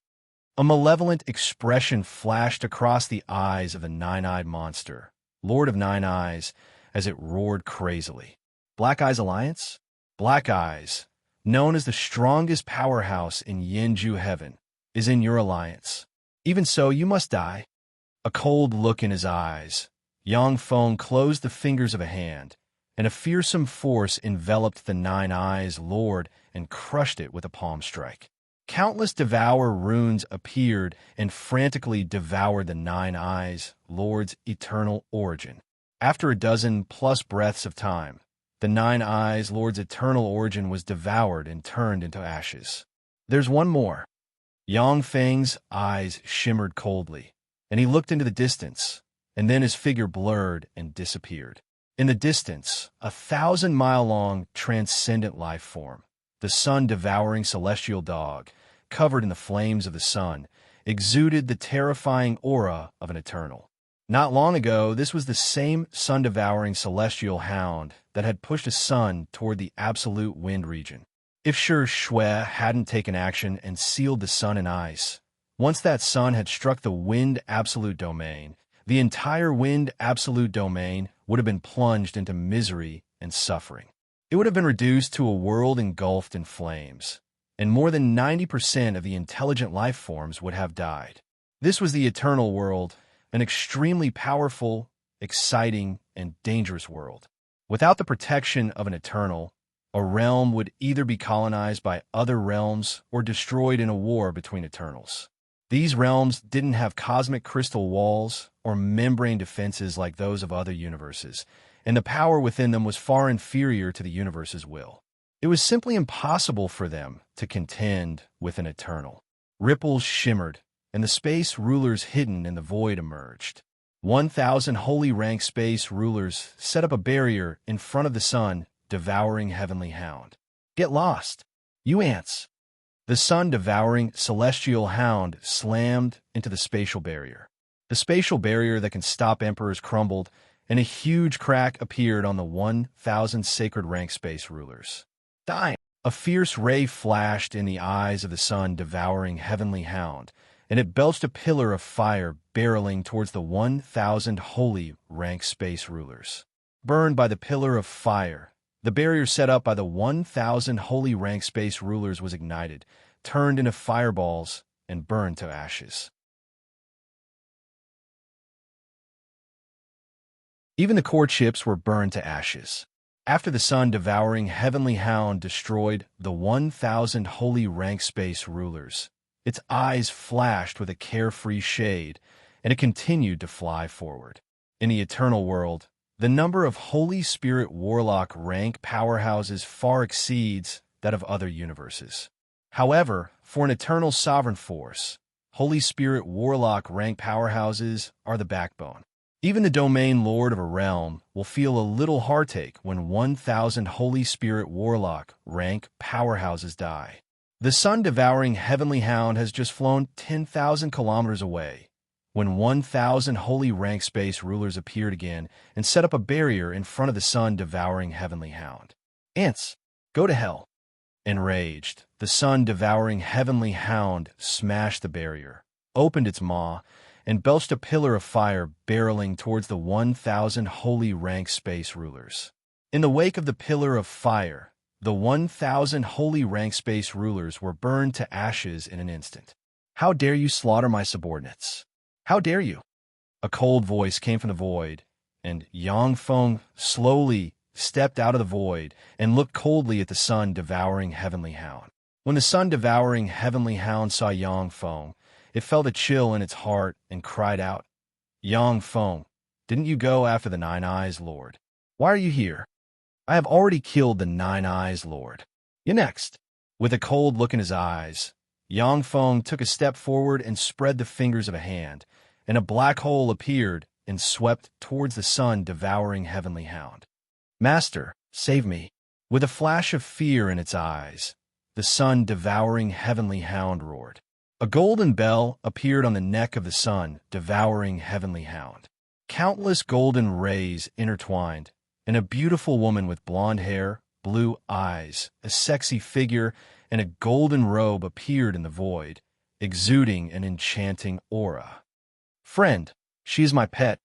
A malevolent expression flashed across the eyes of the 9-eyed monster, Lord of 9 Eyes, as it roared crazily. Black Eyes Alliance? Black Eyes, known as the strongest powerhouse in Yinju Heaven, is in your alliance. Even so, you must die. A cold look in his eyes, Yang Feng closed the fingers of a hand, and a fearsome force enveloped the 9 Eyes Lord and crushed it with a palm strike. Countless devour runes appeared and frantically devoured the 9 Eyes Lord's eternal origin. After a dozen-plus breaths of time, the 9 Eyes Lord's eternal origin was devoured and turned into ashes. There's one more. Yang Feng's eyes shimmered coldly, and he looked into the distance, and then his figure blurred and disappeared. In the distance, a 1,000-mile-long transcendent life form, the sun-devouring celestial dog, covered in the flames of the sun, exuded the terrifying aura of an eternal. Not long ago, this was the same sun-devouring celestial hound that had pushed a sun toward the absolute wind region. If Shi Shui hadn't taken action and sealed the sun in ice, once that sun had struck the wind absolute domain, the entire wind absolute domain would have been plunged into misery and suffering. It would have been reduced to a world engulfed in flames, and more than 90% of the intelligent life forms would have died. This was the eternal world, an extremely powerful, exciting, and dangerous world. Without the protection of an eternal, a realm would either be colonized by other realms or destroyed in a war between eternals. These realms didn't have cosmic crystal walls or membrane defenses like those of other universes, and the power within them was far inferior to the universe's will. It was simply impossible for them to contend with an eternal. Ripples shimmered, and the space rulers hidden in the void emerged. 1,000 holy rank space rulers set up a barrier in front of the sun, devouring heavenly hound. Get lost, you ants! The sun-devouring celestial hound slammed into the spatial barrier. The spatial barrier that can stop emperors crumbled, and a huge crack appeared on the 1,000 sacred rank space rulers. Die! A fierce ray flashed in the eyes of the sun-devouring heavenly hound, and it belched a pillar of fire barreling towards the 1,000 holy rank space rulers. Burned by the pillar of fire, the barrier set up by the 1,000 holy rank space rulers was ignited, turned into fireballs, and burned to ashes. Even the courtships were burned to ashes. After the sun-devouring heavenly hound destroyed the 1,000 holy rank space rulers, its eyes flashed with a carefree shade, and it continued to fly forward. In the eternal world, the number of Holy Spirit Warlock rank powerhouses far exceeds that of other universes. However, for an eternal sovereign force, Holy Spirit Warlock rank powerhouses are the backbone. Even the domain lord of a realm will feel a little heartache when 1,000 Holy Spirit Warlock rank powerhouses die. The sun-devouring heavenly hound has just flown 10,000 kilometers away when 1,000 holy rank space rulers appeared again and set up a barrier in front of the sun-devouring heavenly hound. Ants, go to hell. Enraged, the sun-devouring heavenly hound smashed the barrier, opened its maw, and belched a pillar of fire barreling towards the 1,000 holy rank space rulers. In the wake of the pillar of fire, the 1,000 holy rank space rulers were burned to ashes in an instant. How dare you slaughter my subordinates? How dare you? A cold voice came from the void, and Yang Feng slowly stepped out of the void and looked coldly at the sun-devouring heavenly hound. When the sun-devouring heavenly hound saw Yang Feng, it felt a chill in its heart and cried out, Yang Feng, didn't you go after the Nine Eyes Lord? Why are you here? I have already killed the Nine Eyes Lord. You next. With a cold look in his eyes, Yang Feng took a step forward and spread the fingers of a hand, and a black hole appeared and swept towards the sun-devouring heavenly hound. Master, save me. With a flash of fear in its eyes, the sun-devouring heavenly hound roared. A golden bell appeared on the neck of the sun-devouring heavenly hound. Countless golden rays intertwined, and a beautiful woman with blonde hair, blue eyes, a sexy figure, and a golden robe appeared in the void, exuding an enchanting aura. Friend, she is my pet,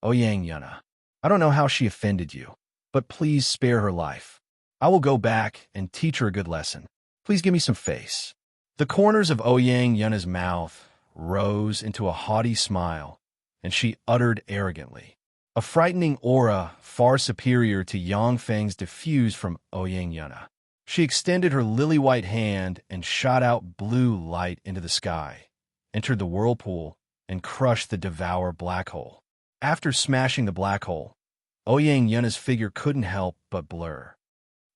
Ouyang Yuna. I don't know how she offended you, but please spare her life. I will go back and teach her a good lesson. Please give me some face. The corners of Ouyang Yuna's mouth rose into a haughty smile, and she uttered arrogantly. A frightening aura far superior to Yang Feng's diffused from Ouyang Yuna. She extended her lily-white hand and shot out blue light into the sky, entered the whirlpool, and crushed the devour black hole. After smashing the black hole, Ouyang Yuna's figure couldn't help but blur.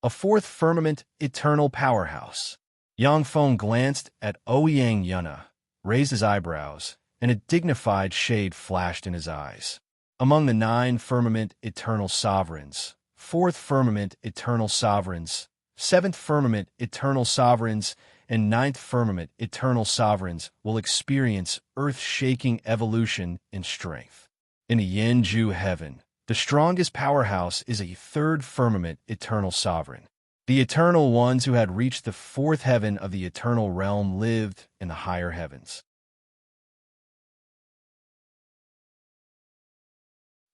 A fourth firmament eternal powerhouse. Yang Feng glanced at Ouyang Yuna, raised his eyebrows, and a dignified shade flashed in his eyes. Among the 9 firmament eternal sovereigns, 4th firmament eternal sovereigns, 7th firmament eternal sovereigns, and 9th firmament eternal sovereigns will experience earth-shaking evolution in strength. In the Yin-Ju heaven, the strongest powerhouse is a 3rd firmament eternal sovereign. The eternal ones who had reached the 4th heaven of the eternal realm lived in the higher heavens.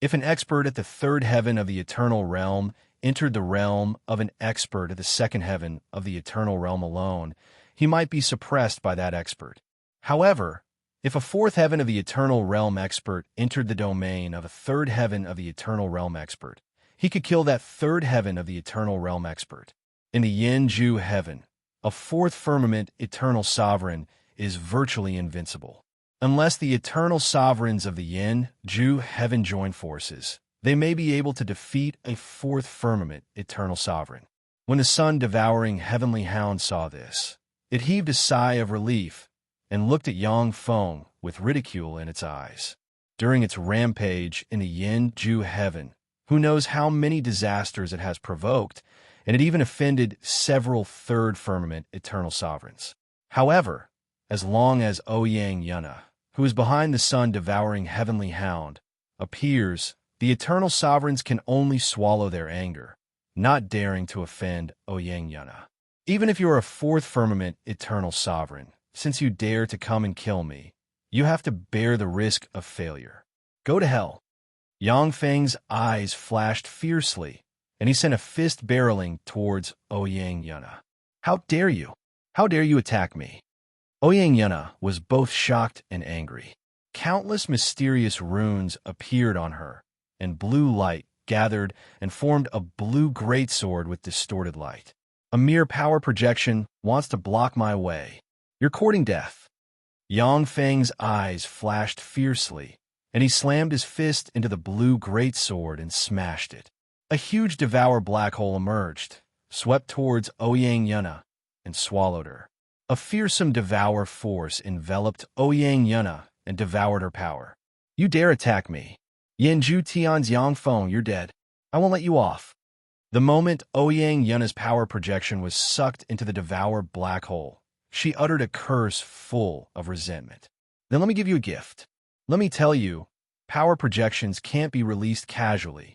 If an expert at the 3rd heaven of the eternal realm entered the realm of an expert at the 2nd heaven of the eternal realm alone, he might be suppressed by that expert. However, if a 4th heaven of the eternal realm expert entered the domain of a 3rd heaven of the eternal realm expert, he could kill that 3rd heaven of the eternal realm expert. In the Yin-Ju heaven, a 4th firmament eternal sovereign is virtually invincible. Unless the eternal sovereigns of the Yin-Ju heaven join forces, they may be able to defeat a 4th firmament eternal sovereign. When the sun-devouring heavenly hound saw this, it heaved a sigh of relief and looked at Yang Feng with ridicule in its eyes. During its rampage in the Yin-Ju heaven, who knows how many disasters it has provoked, and it even offended several 3rd firmament eternal sovereigns. However, as long as Ouyang Yuna, who is behind the sun-devouring heavenly hound, appears, the eternal sovereigns can only swallow their anger, not daring to offend Ouyang Yuna. Even if you are a 4th firmament eternal sovereign, since you dare to come and kill me, you have to bear the risk of failure. Go to hell. Yang Feng's eyes flashed fiercely, and he sent a fist barreling towards Ouyang Yuna. How dare you? How dare you attack me? Ouyang Yuna was both shocked and angry. Countless mysterious runes appeared on her, and blue light gathered and formed a blue greatsword with distorted light. A mere power projection wants to block my way. You're courting death. Yang Feng's eyes flashed fiercely, and he slammed his fist into the blue greatsword and smashed it. A huge devour black hole emerged, swept towards Ouyang Yuna, and swallowed her. A fearsome devour force enveloped Ouyang Yuna and devoured her power. You dare attack me? Yanju Tian's Yang Feng, you're dead. I won't let you off. The moment Ouyang Yuna's power projection was sucked into the devour black hole, she uttered a curse full of resentment. Then let me give you a gift. Let me tell you, power projections can't be released casually.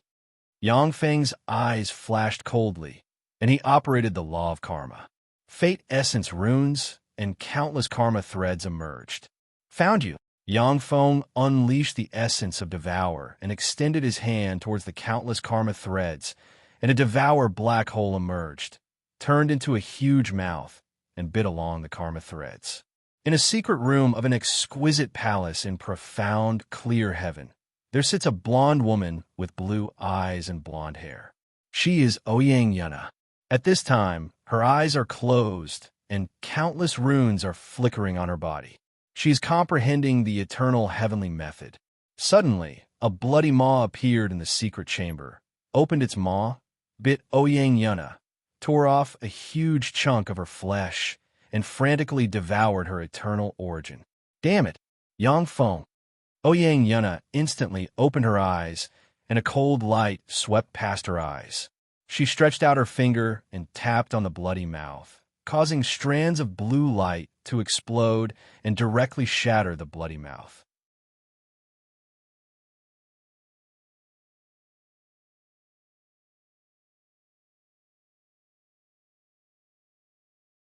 Yang Feng's eyes flashed coldly, and he operated the law of karma. Fate essence runes and countless karma threads emerged. Found you. Yang Feng unleashed the essence of Devour and extended his hand towards the countless karma threads, and a Devour black hole emerged, turned into a huge mouth, and bit along the karma threads. In a secret room of an exquisite palace in profound, clear heaven, there sits a blonde woman with blue eyes and blonde hair. She is Ouyang Yuna. At this time, her eyes are closed, and countless runes are flickering on her body. She is comprehending the eternal heavenly method. Suddenly, a bloody maw appeared in the secret chamber, opened its maw, bit Ouyang Yuna, tore off a huge chunk of her flesh, and frantically devoured her eternal origin. Damn it! Yang Feng. Ouyang Yuna instantly opened her eyes, and a cold light swept past her eyes. She stretched out her finger and tapped on the bloody mouth, causing strands of blue light to explode and directly shatter the bloody mouth.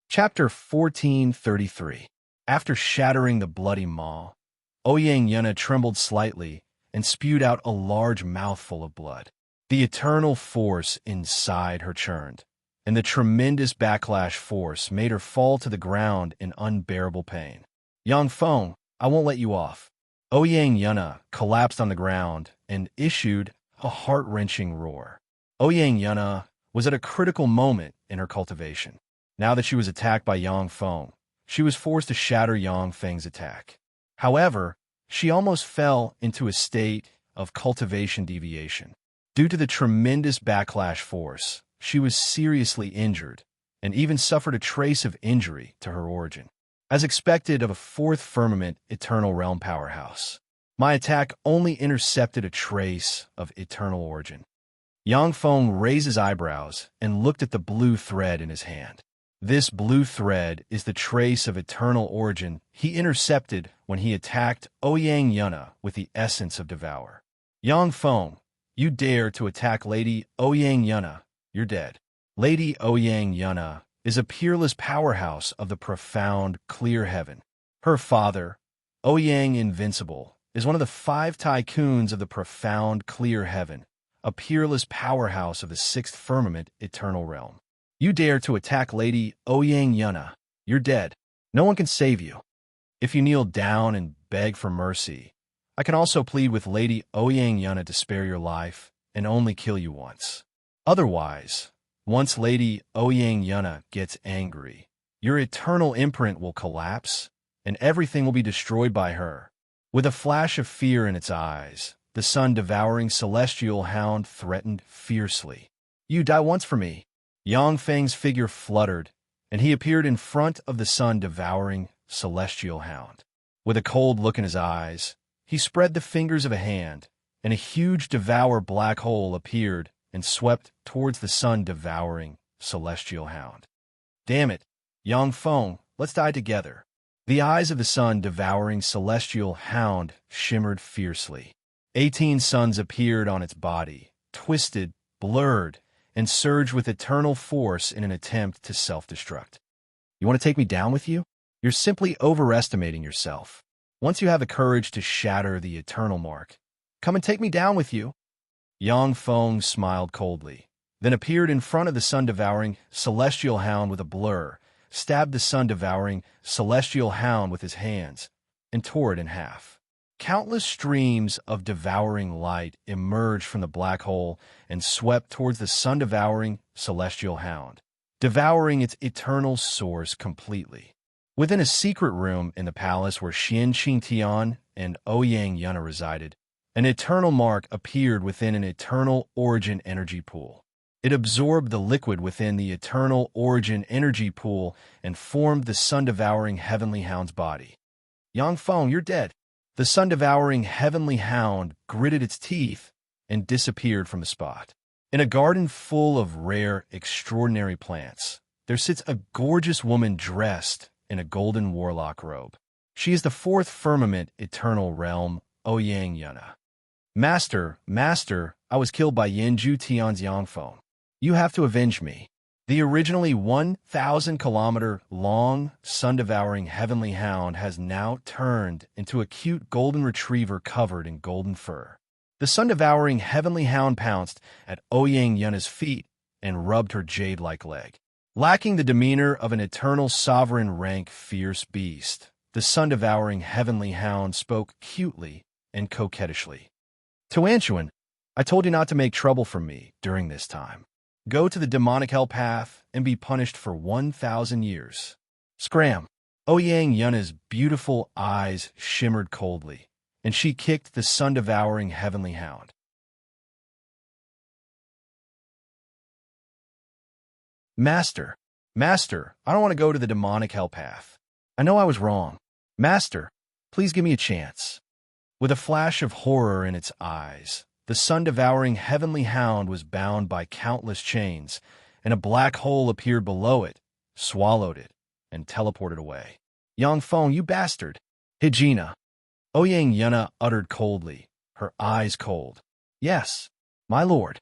Chapter 1433. After shattering the bloody maw, Ouyang Yuna trembled slightly and spewed out a large mouthful of blood. The eternal force inside her churned, and the tremendous backlash force made her fall to the ground in unbearable pain. Yang Feng, I won't let you off. Ouyang Yuna collapsed on the ground and issued a heart-wrenching roar. Ouyang Yuna was at a critical moment in her cultivation. Now that she was attacked by Yang Feng, she was forced to shatter Yang Feng's attack. However, she almost fell into a state of cultivation deviation. Due to the tremendous backlash force, she was seriously injured and even suffered a trace of injury to her origin. As expected of a fourth firmament eternal realm powerhouse, my attack only intercepted a trace of eternal origin. Yang Feng raised his eyebrows and looked at the blue thread in his hand. This blue thread is the trace of eternal origin he intercepted when he attacked Ouyang Yuna with the essence of Devour. Yang Feng, you dare to attack Lady Ouyang Yuna, you're dead. Lady Ouyang Yuna is a peerless powerhouse of the profound, clear heaven. Her father, Ouyang Invincible, is one of the 5 tycoons of the profound, clear heaven, a peerless powerhouse of the 6th firmament eternal realm. You dare to attack Lady Ouyang Yuna, you're dead. No one can save you. If you kneel down and beg for mercy, I can also plead with Lady Ouyang Yuna to spare your life and only kill you once. Otherwise, once Lady Ouyang Yuna gets angry, your eternal imprint will collapse and everything will be destroyed by her. With a flash of fear in its eyes, the sun-devouring celestial hound threatened fiercely. You die once for me. Yang Feng's figure fluttered, and he appeared in front of the sun-devouring celestial hound. With a cold look in his eyes, he spread the fingers of a hand, and a huge devour black hole appeared and swept towards the sun-devouring celestial hound. Damn it, Yang Feng, let's die together. The eyes of the sun-devouring celestial hound shimmered fiercely. 18 suns appeared on its body, twisted, blurred, and surged with eternal force in an attempt to self-destruct. You want to take me down with you? You're simply overestimating yourself. Once you have the courage to shatter the eternal mark, come and take me down with you. Yang Feng smiled coldly, then appeared in front of the sun-devouring celestial hound with a blur, stabbed the sun-devouring celestial hound with his hands, and tore it in half. Countless streams of devouring light emerged from the black hole and swept towards the sun-devouring celestial hound, devouring its eternal source completely. Within a secret room in the palace where Xian Qingtian and Ouyang Yuna resided, an eternal mark appeared within an eternal origin energy pool. It absorbed the liquid within the eternal origin energy pool and formed the sun-devouring heavenly hound's body. Yang Feng, you're dead. The sun-devouring heavenly hound gritted its teeth and disappeared from the spot. In a garden full of rare, extraordinary plants, there sits a gorgeous woman dressed in a golden warlock robe. She is the fourth firmament eternal realm, Ouyang Yuna. Master, I was killed by Yanju Tian's Yangfeng. You have to avenge me. The originally 1,000-kilometer-long, sun-devouring heavenly hound has now turned into a cute golden retriever covered in golden fur. The sun-devouring heavenly hound pounced at Ouyang Yuna's feet and rubbed her jade-like leg. Lacking the demeanor of an eternal sovereign rank fierce beast, the sun-devouring heavenly hound spoke cutely and coquettishly. Tuanchuan, I told you not to make trouble for me during this time. Go to the demonic hell path and be punished for 1,000 years. Scram! Ouyang Yuna's beautiful eyes shimmered coldly, and she kicked the sun-devouring heavenly hound. Master, I don't want to go to the demonic hell path. I know I was wrong. Master, please give me a chance. With a flash of horror in its eyes, the sun-devouring heavenly hound was bound by countless chains, and a black hole appeared below it, swallowed it, and teleported away. Yang Feng, you bastard! Hijina! Ouyang Yuna uttered coldly, her eyes cold. Yes, my lord.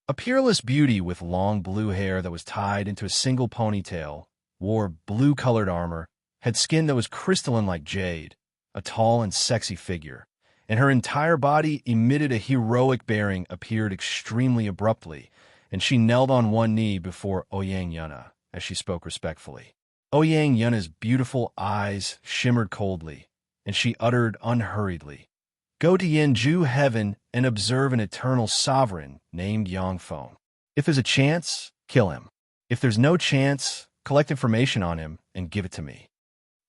A peerless beauty with long blue hair that was tied into a single ponytail, wore blue-colored armor, had skin that was crystalline like jade, a tall and sexy figure, and her entire body emitted a heroic bearing appeared extremely abruptly, and she knelt on one knee before Ouyang Yuna as she spoke respectfully. Ouyang Yuna's beautiful eyes shimmered coldly, and she uttered unhurriedly, Go to Yanju Heaven and observe an eternal sovereign named Yangfeng. If there's a chance, kill him. If there's no chance, collect information on him and give it to me.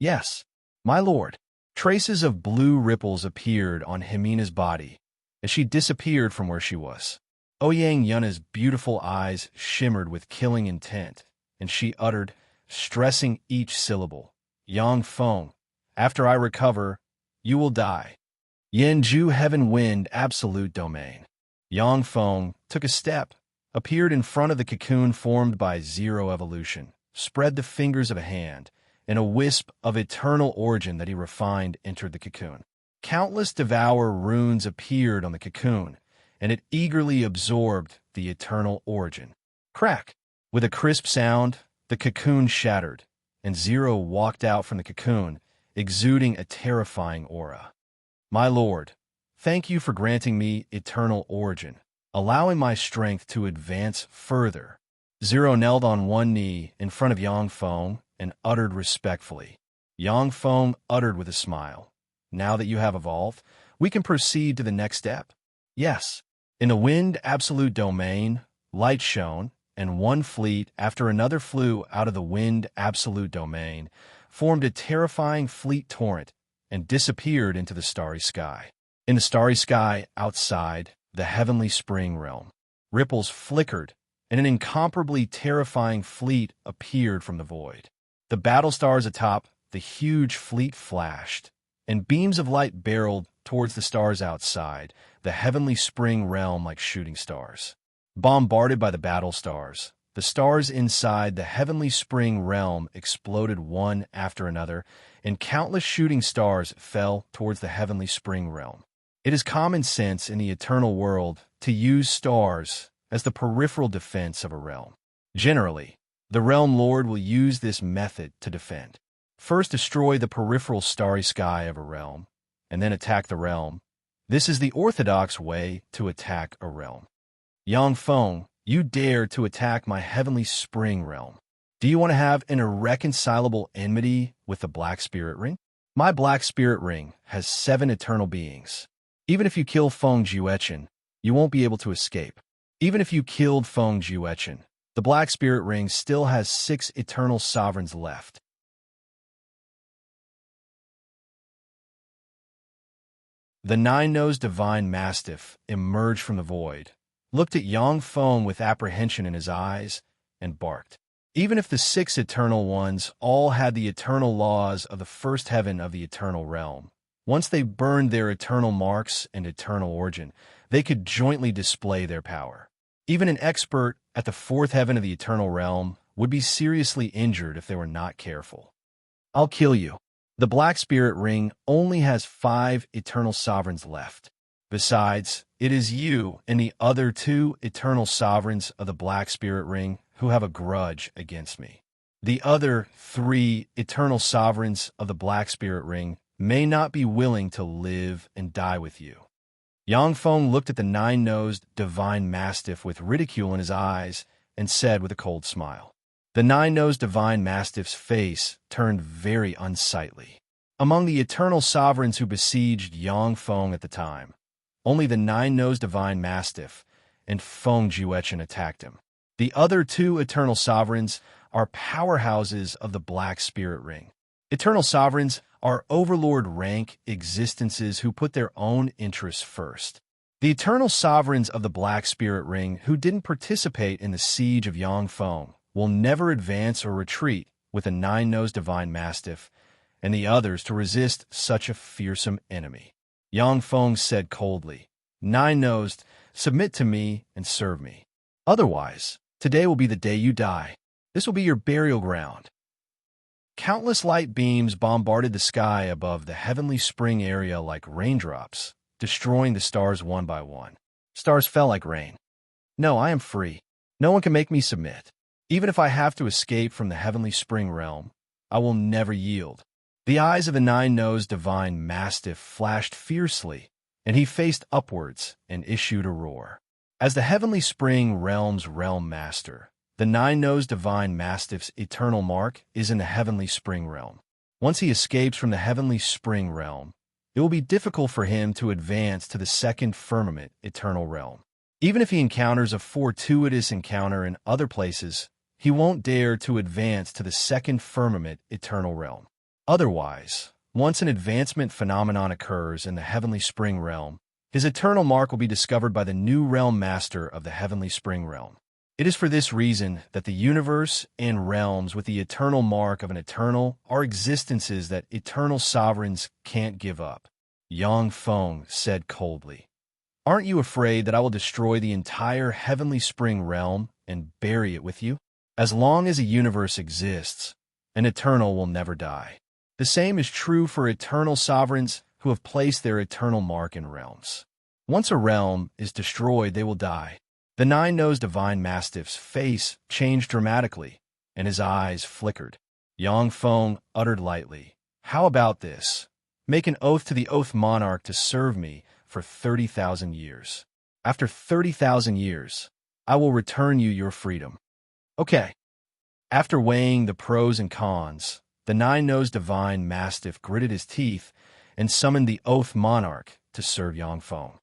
Yes, my lord. Traces of blue ripples appeared on Himina's body as she disappeared from where she was. Ouyang Yuna's beautiful eyes shimmered with killing intent, and she uttered, stressing each syllable, Yangfeng, after I recover, you will die. Yanju Heaven Wind Absolute Domain. Yangfeng took a step, appeared in front of the cocoon formed by zero evolution, spread the fingers of a hand, and a wisp of eternal origin that he refined entered the cocoon. Countless devour runes appeared on the cocoon, and it eagerly absorbed the eternal origin. Crack! With a crisp sound, the cocoon shattered, and Zero walked out from the cocoon, exuding a terrifying aura. My lord, thank you for granting me eternal origin, allowing my strength to advance further. Zero knelt on one knee in front of Yangfeng and uttered respectfully. Yangfeng uttered with a smile. Now that you have evolved, we can proceed to the next step. Yes. In the wind absolute domain, light shone, and one fleet after another flew out of the wind absolute domain, formed a terrifying fleet torrent, and disappeared into the starry sky. In the starry sky outside the heavenly spring realm, ripples flickered, and an incomparably terrifying fleet appeared from the void. The battle stars atop the huge fleet flashed, and beams of light barreled towards the stars outside the heavenly spring realm like shooting stars. Bombarded by the battle stars, the stars inside the heavenly spring realm exploded one after another, and countless shooting stars fell towards the heavenly spring realm. It is common sense in the eternal world to use stars as the peripheral defense of a realm. Generally, the realm lord will use this method to defend. First, destroy the peripheral starry sky of a realm, and then attack the realm. This is the orthodox way to attack a realm. Yangfeng, you dare to attack my heavenly spring realm. Do you want to have an irreconcilable enmity with the Black Spirit Ring? My black spirit ring has 7 eternal beings. Even if you kill Feng Juechen, you won't be able to escape. Even if you killed Feng Juechen, the black spirit ring still has 6 eternal sovereigns left. The nine-nosed divine mastiff emerged from the void, looked at Yang Feng with apprehension in his eyes, and barked. Even if the 6 eternal ones all had the eternal laws of the first heaven of the eternal realm, once they burned their eternal marks and eternal origin, they could jointly display their power. Even an expert at the 4th heaven of the eternal realm would be seriously injured if they were not careful. I'll kill you. The black spirit ring only has 5 eternal sovereigns left. Besides, it is you and the other 2 eternal sovereigns of the black spirit ring who have a grudge against me. The other 3 eternal sovereigns of the black spirit ring may not be willing to live and die with you. Yang Feng looked at the nine-nosed divine mastiff with ridicule in his eyes and said with a cold smile. The nine-nosed divine mastiff's face turned very unsightly. Among the eternal sovereigns who besieged Yang Feng at the time, only the nine-nosed divine mastiff and Feng Juechen attacked him. The other 2 eternal sovereigns are powerhouses of the black spirit ring. Eternal sovereigns are overlord rank existences who put their own interests first. The eternal sovereigns of the black spirit ring who didn't participate in the siege of Yang Feng will never advance or retreat with a nine-nosed divine mastiff and the others to resist such a fearsome enemy. Yang Feng said coldly, "Nine-nosed, submit to me and serve me. Otherwise, today will be the day you die. This will be your burial ground." Countless light beams bombarded the sky above the heavenly spring area like raindrops, destroying the stars one by one. Stars fell like rain. No, I am free. No one can make me submit. Even if I have to escape from the heavenly spring realm, I will never yield. The eyes of the nine-nosed divine mastiff flashed fiercely, and he faced upwards and issued a roar. As the heavenly spring realm's realm master, the nine-nosed divine mastiff's eternal mark is in the heavenly spring realm. Once he escapes from the heavenly spring realm, it will be difficult for him to advance to the second firmament eternal realm. Even if he encounters a fortuitous encounter in other places, he won't dare to advance to the second firmament eternal realm. Otherwise, once an advancement phenomenon occurs in the heavenly spring realm, his eternal mark will be discovered by the new realm master of the heavenly spring realm. It is for this reason that the universe and realms with the eternal mark of an eternal are existences that eternal sovereigns can't give up. Yang Feng said coldly, "Aren't you afraid that I will destroy the entire heavenly spring realm and bury it with you? As long as a universe exists, an eternal will never die. The same is true for eternal sovereigns who have placed their eternal mark in realms. Once a realm is destroyed, they will die." The nine-nosed divine mastiff's face changed dramatically, and his eyes flickered. Yang Feng uttered lightly, "How about this? Make an oath to the Oath Monarch to serve me for 30,000 years. After 30,000 years, I will return you your freedom." Okay. After weighing the pros and cons, the nine-nosed divine mastiff gritted his teeth and summoned the Oath Monarch to serve Yang Feng.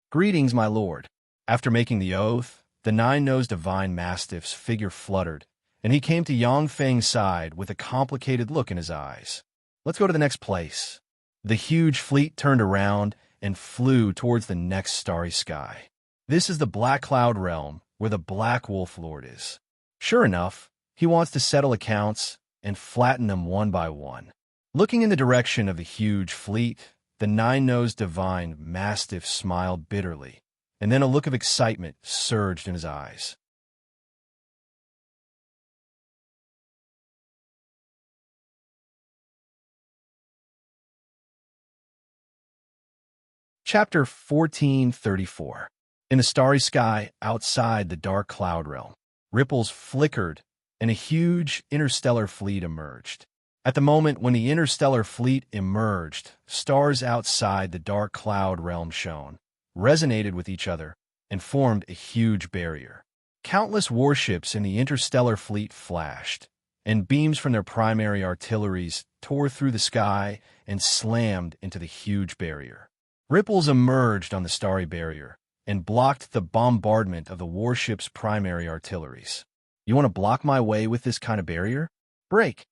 "Greetings, my lord." After making the oath, the nine-nosed divine mastiff's figure fluttered, and he came to Yang Feng's side with a complicated look in his eyes. "Let's go to the next place." The huge fleet turned around and flew towards the next starry sky. This is the Black Cloud Realm, where the Black Wolf Lord is. Sure enough, he wants to settle accounts and flatten them one by one. Looking in the direction of the huge fleet, the nine-nosed divine mastiff smiled bitterly, and then a look of excitement surged in his eyes. Chapter 1434. In the starry sky outside the dark cloud realm, ripples flickered and a huge interstellar fleet emerged. At the moment when the interstellar fleet emerged, stars outside the dark cloud realm shone, resonated with each other, and formed a huge barrier. Countless warships in the interstellar fleet flashed, and beams from their primary artilleries tore through the sky and slammed into the huge barrier. Ripples emerged on the starry barrier and blocked the bombardment of the warship's primary artilleries. You want to block my way with this kind of barrier? Break!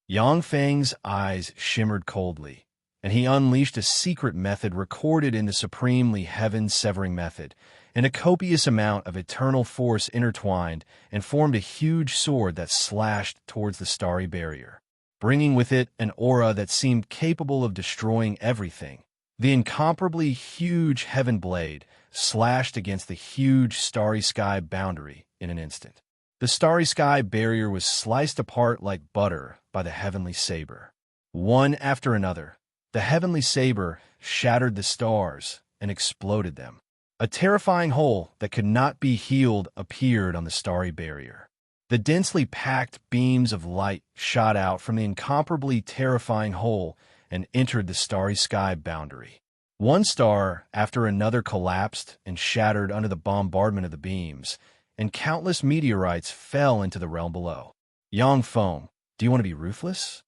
Yang Feng's eyes shimmered coldly, and he unleashed a secret method recorded in the supremely heaven-severing method, and a copious amount of eternal force intertwined and formed a huge sword that slashed towards the starry barrier, bringing with it an aura that seemed capable of destroying everything. The incomparably huge heaven blade slashed against the huge starry sky boundary in an instant. The starry sky barrier was sliced apart like butter by the heavenly saber. One after another, the heavenly saber shattered the stars and exploded them. A terrifying hole that could not be healed appeared on the starry barrier. The densely packed beams of light shot out from the incomparably terrifying hole and entered the starry sky boundary. One star after another collapsed and shattered under the bombardment of the beams, and countless meteorites fell into the realm below. Yang Feng, do you want to be ruthless?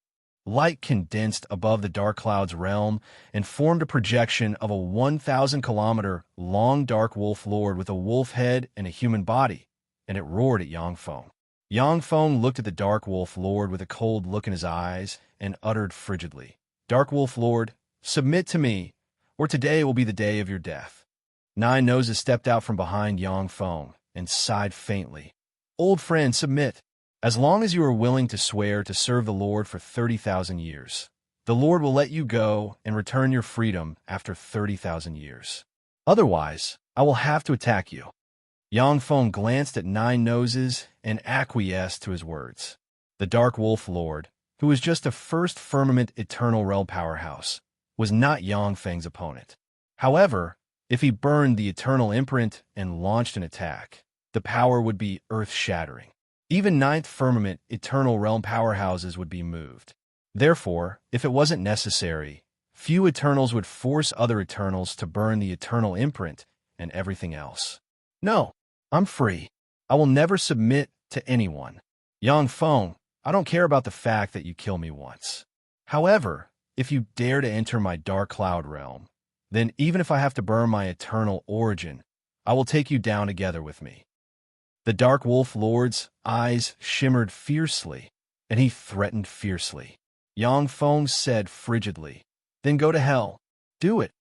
Light condensed above the dark cloud's realm and formed a projection of a 1,000-kilometer-long dark wolf lord with a wolf head and a human body, and it roared at Yang Feng. Yang Feng looked at the dark wolf lord with a cold look in his eyes and uttered frigidly, "Dark wolf lord, submit to me, or today will be the day of your death." Nine Noses stepped out from behind Yang Feng and sighed faintly. "Old friend, submit. As long as you are willing to swear to serve the Lord for 30,000 years, the Lord will let you go and return your freedom after 30,000 years. Otherwise, I will have to attack you." Yang Feng glanced at Nine Noses and acquiesced to his words. The Dark Wolf Lord, who was just a first firmament eternal realm powerhouse, was not Yang Feng's opponent. However, if he burned the eternal imprint and launched an attack, the power would be earth-shattering. Even ninth firmament eternal realm powerhouses would be moved. Therefore, if it wasn't necessary, few Eternals would force other Eternals to burn the eternal imprint and everything else. "No, I'm free. I will never submit to anyone. Yang Feng, I don't care about the fact that you kill me once. However, if you dare to enter my dark cloud realm, then even if I have to burn my eternal origin, I will take you down together with me." The Dark Wolf Lord's eyes shimmered fiercely, and he threatened fiercely. Yang Feng said frigidly, "Then go to hell. Do it."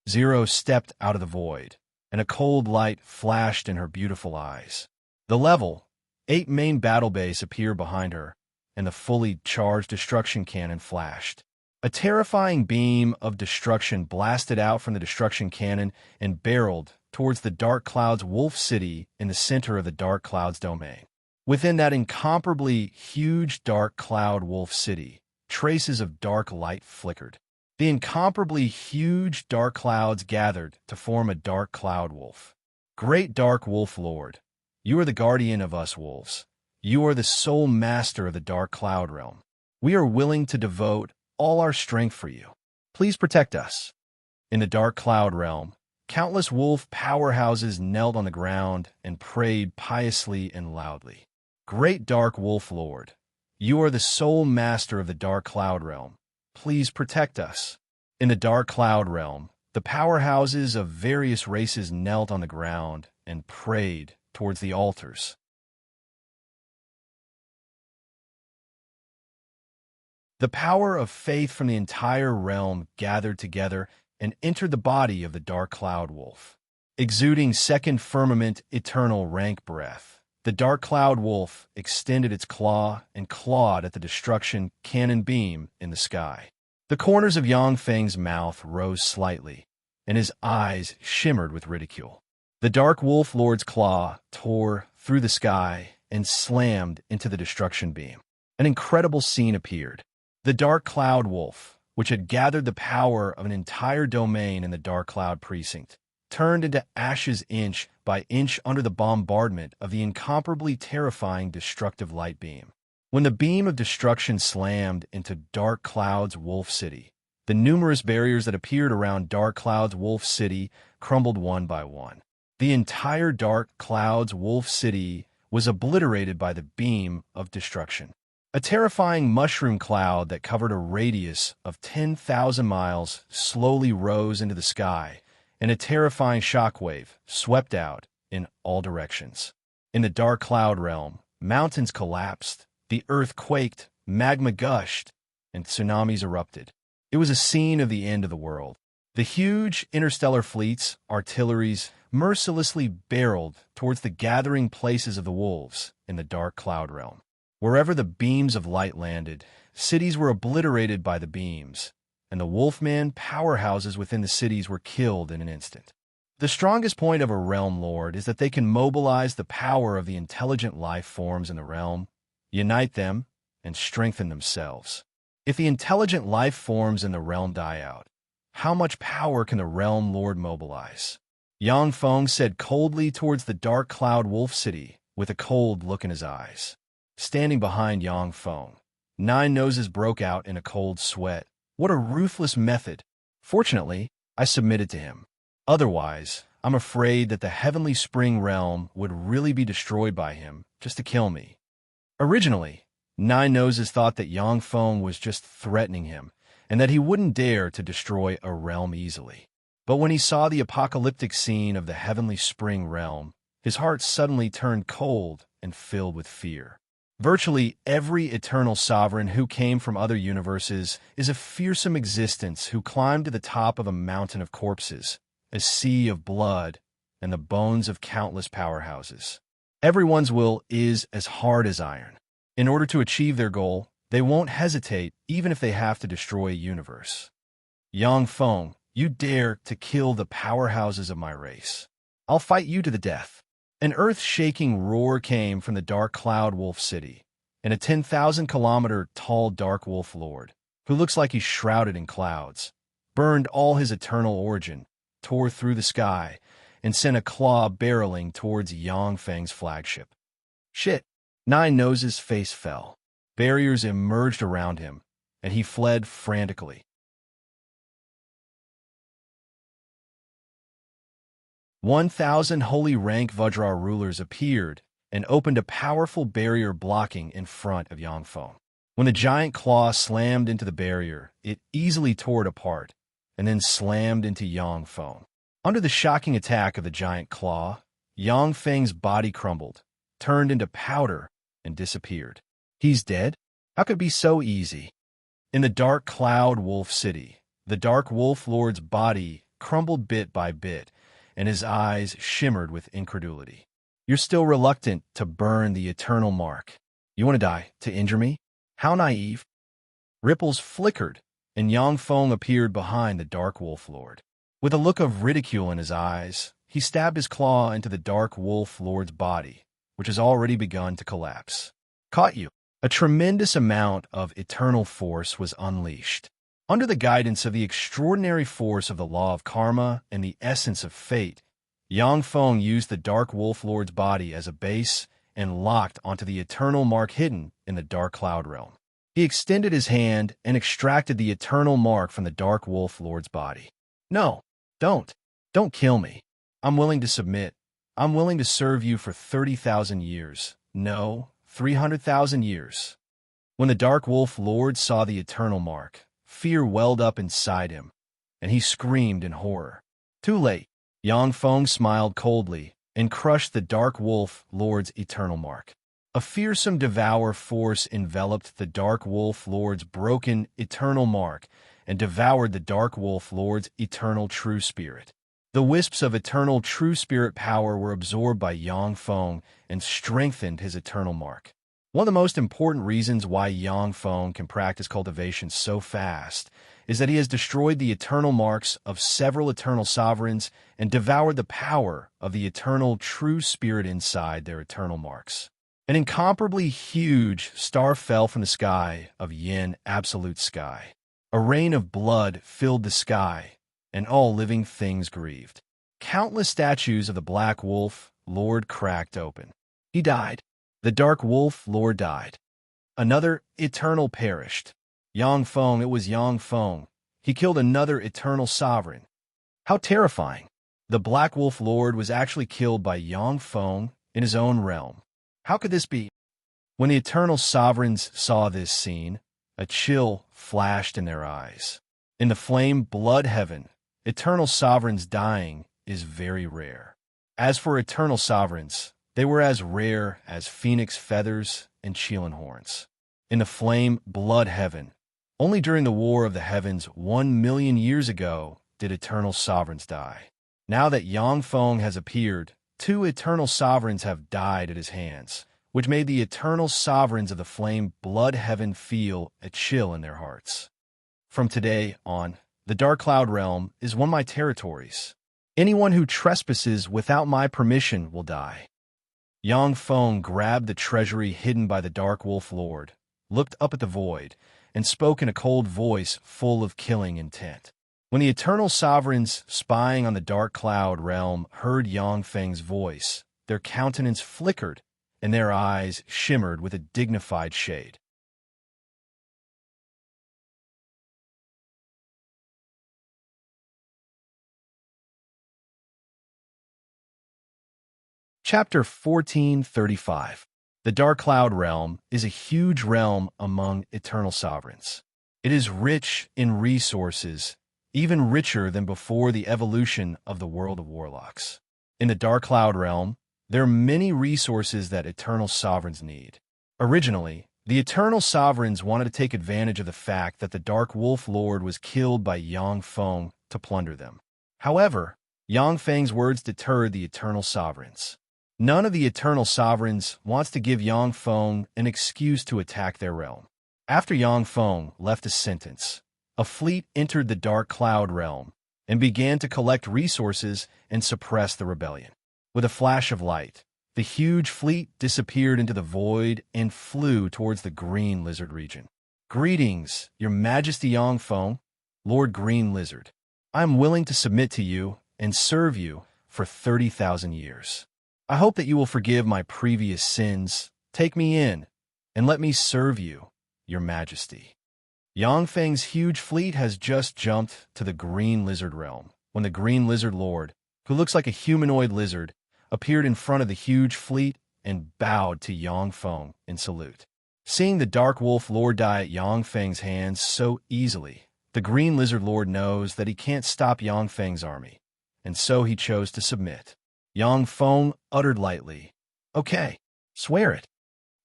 Zero stepped out of the void, and a cold light flashed in her beautiful eyes. The level 8 main battle base appeared behind her, and the fully charged destruction cannon flashed. A terrifying beam of destruction blasted out from the destruction cannon and barreled towards the Dark Cloud's Wolf City in the center of the Dark Cloud's domain. Within that incomparably huge Dark Cloud Wolf City, traces of dark light flickered. The incomparably huge dark clouds gathered to form a dark cloud wolf. "Great Dark Wolf Lord, you are the guardian of us wolves. You are the sole master of the Dark Cloud realm. We are willing to devote all our strength for you. Please protect us." In the Dark Cloud realm, countless wolf powerhouses knelt on the ground and prayed piously and loudly. "Great Dark Wolf Lord, you are the sole master of the Dark Cloud realm. Please protect us." In the Dark Cloud realm, the powerhouses of various races knelt on the ground and prayed towards the altars. The power of faith from the entire realm gathered together and entered the body of the Dark Cloud Wolf. Exuding second firmament eternal rank breath, the Dark Cloud Wolf extended its claw and clawed at the destruction cannon beam in the sky. The corners of Yang Feng's mouth rose slightly, and his eyes shimmered with ridicule. The Dark Wolf Lord's claw tore through the sky and slammed into the destruction beam. An incredible scene appeared. The Dark Cloud Wolf, which had gathered the power of an entire domain in the Dark Cloud Precinct, turned into ashes inch by inch under the bombardment of the incomparably terrifying destructive light beam. When the beam of destruction slammed into Dark Cloud's Wolf City, the numerous barriers that appeared around Dark Cloud's Wolf City crumbled one by one. The entire Dark Cloud's Wolf City was obliterated by the beam of destruction. A terrifying mushroom cloud that covered a radius of 10,000 miles slowly rose into the sky, and a terrifying shockwave swept out in all directions. In the dark cloud realm, mountains collapsed, the earth quaked, magma gushed, and tsunamis erupted. It was a scene of the end of the world. The huge interstellar fleets, artilleries, mercilessly barreled towards the gathering places of the wolves in the dark cloud realm. Wherever the beams of light landed, cities were obliterated by the beams, and the wolfman powerhouses within the cities were killed in an instant. The strongest point of a realm lord is that they can mobilize the power of the intelligent life forms in the realm, unite them, and strengthen themselves. If the intelligent life forms in the realm die out, how much power can the realm lord mobilize? Yang Feng said coldly towards the dark cloud wolf city, with a cold look in his eyes. Standing behind Yang Feng, Nine Noses broke out in a cold sweat. What a ruthless method! Fortunately, I submitted to him. Otherwise, I'm afraid that the heavenly spring realm would really be destroyed by him just to kill me. Originally, Nine Noses thought that Yang Feng was just threatening him, and that he wouldn't dare to destroy a realm easily. But when he saw the apocalyptic scene of the heavenly spring realm, his heart suddenly turned cold and filled with fear. Virtually every eternal sovereign who came from other universes is a fearsome existence who climbed to the top of a mountain of corpses, a sea of blood, and the bones of countless powerhouses. Everyone's will is as hard as iron. In order to achieve their goal, they won't hesitate even if they have to destroy a universe. Yang Feng, you dare to kill the powerhouses of my race. I'll fight you to the death. An earth-shaking roar came from the dark cloud wolf city, and a 10,000-kilometer-tall dark wolf lord, who looks like he's shrouded in clouds, burned all his eternal origin, tore through the sky, and sent a claw barreling towards Yang Feng's flagship. Shit! Nine Noses' face fell. Barriers emerged around him, and he fled frantically. 1,000 holy rank Vajra rulers appeared and opened a powerful barrier blocking in front of Yang Feng. When the giant claw slammed into the barrier, it easily tore it apart and then slammed into Yang Feng. Under the shocking attack of the giant claw, Yang Feng's body crumbled, turned into powder, and disappeared. He's dead? How could it be so easy? In the dark cloud wolf city, the dark wolf lord's body crumbled bit by bit, and his eyes shimmered with incredulity. You're still reluctant to burn the eternal mark. You want to die to injure me? How naive. Ripples flickered, and Yang Feng appeared behind the dark wolf lord. With a look of ridicule in his eyes, he stabbed his claw into the dark wolf lord's body, which has already begun to collapse. Caught you. A tremendous amount of eternal force was unleashed. Under the guidance of the extraordinary force of the law of karma and the essence of fate, Yang Feng used the dark wolf lord's body as a base and locked onto the eternal mark hidden in the dark cloud realm. He extended his hand and extracted the eternal mark from the dark wolf lord's body. No, don't kill me. I'm willing to submit. I'm willing to serve you for 30,000 years. No, 300,000 years. When the dark wolf lord saw the eternal mark, fear welled up inside him, and he screamed in horror. Too late. Yang Feng smiled coldly and crushed the dark wolf lord's eternal mark. A fearsome devour force enveloped the dark wolf lord's broken eternal mark and devoured the dark wolf lord's eternal true spirit. The wisps of eternal true spirit power were absorbed by Yang Feng and strengthened his eternal mark. One of the most important reasons why Yang Feng can practice cultivation so fast is that he has destroyed the eternal marks of several eternal sovereigns and devoured the power of the eternal true spirit inside their eternal marks. An incomparably huge star fell from the sky of Yin absolute sky. A rain of blood filled the sky, and all living things grieved. Countless statues of the Black Wolf Lord cracked open. He died. The Dark Wolf Lord died. Another eternal perished. Yang Feng, it was Yang Feng. He killed another eternal sovereign. How terrifying. The Black Wolf Lord was actually killed by Yang Feng in his own realm. How could this be? When the eternal sovereigns saw this scene, a chill flashed in their eyes. In the flame blood heaven, eternal sovereigns dying is very rare. As for eternal sovereigns, they were as rare as phoenix feathers and Chelan horns. In the flame blood heaven, only during the War of the Heavens 1,000,000 years ago did eternal sovereigns die. Now that Yang Feng has appeared, 2 eternal sovereigns have died at his hands, which made the eternal sovereigns of the flame blood heaven feel a chill in their hearts. From today on, the Dark Cloud Realm is one of my territories. Anyone who trespasses without my permission will die. Yang Feng grabbed the treasury hidden by the Dark Wolf Lord, looked up at the void, and spoke in a cold voice full of killing intent. When the eternal sovereigns spying on the Dark Cloud Realm heard Yang Feng's voice, their countenance flickered, and their eyes shimmered with a dignified shade. Chapter 1435. The Dark Cloud Realm is a huge realm among eternal sovereigns. It is rich in resources, even richer than before the evolution of the world of warlocks. In the Dark Cloud Realm, there are many resources that eternal sovereigns need. Originally, the eternal sovereigns wanted to take advantage of the fact that the Dark Wolf Lord was killed by Yang Feng to plunder them. However, Yang Feng's words deterred the eternal sovereigns. None of the eternal sovereigns wants to give Yang Feng an excuse to attack their realm. After Yang Feng left a sentence, a fleet entered the Dark Cloud Realm and began to collect resources and suppress the rebellion. With a flash of light, the huge fleet disappeared into the void and flew towards the Green Lizard region. Greetings, Your Majesty Yang Feng, Lord Green Lizard. I am willing to submit to you and serve you for 30,000 years. I hope that you will forgive my previous sins, take me in, and let me serve you, Your Majesty. Yang Feng's huge fleet has just jumped to the Green Lizard realm when the Green Lizard Lord, who looks like a humanoid lizard, appeared in front of the huge fleet and bowed to Yang Feng in salute. Seeing the Dark Wolf Lord die at Yang Feng's hands so easily, the Green Lizard Lord knows that he can't stop Yang Feng's army, and so he chose to submit. Yang Feng uttered lightly, "Okay, swear it."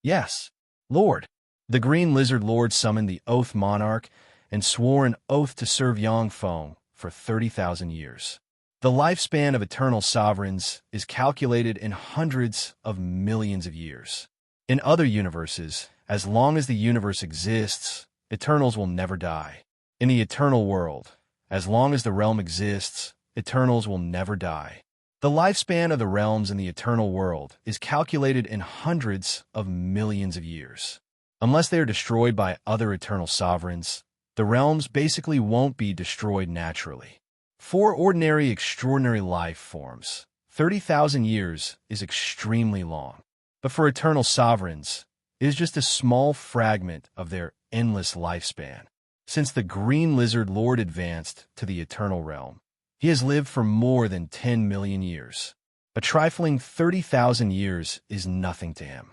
"Yes, Lord." The Green Lizard Lord summoned the Oath Monarch and swore an oath to serve Yang Feng for 30,000 years. The lifespan of eternal sovereigns is calculated in hundreds of millions of years. In other universes, as long as the universe exists, Eternals will never die. In the eternal world, as long as the realm exists, Eternals will never die. The lifespan of the realms in the eternal world is calculated in hundreds of millions of years. Unless they are destroyed by other eternal sovereigns, the realms basically won't be destroyed naturally. For ordinary extraordinary life forms, 30,000 years is extremely long. But for eternal sovereigns, it is just a small fragment of their endless lifespan. Since the Green Lizard Lord advanced to the eternal realm, he has lived for more than 10 million years. A trifling 30,000 years is nothing to him.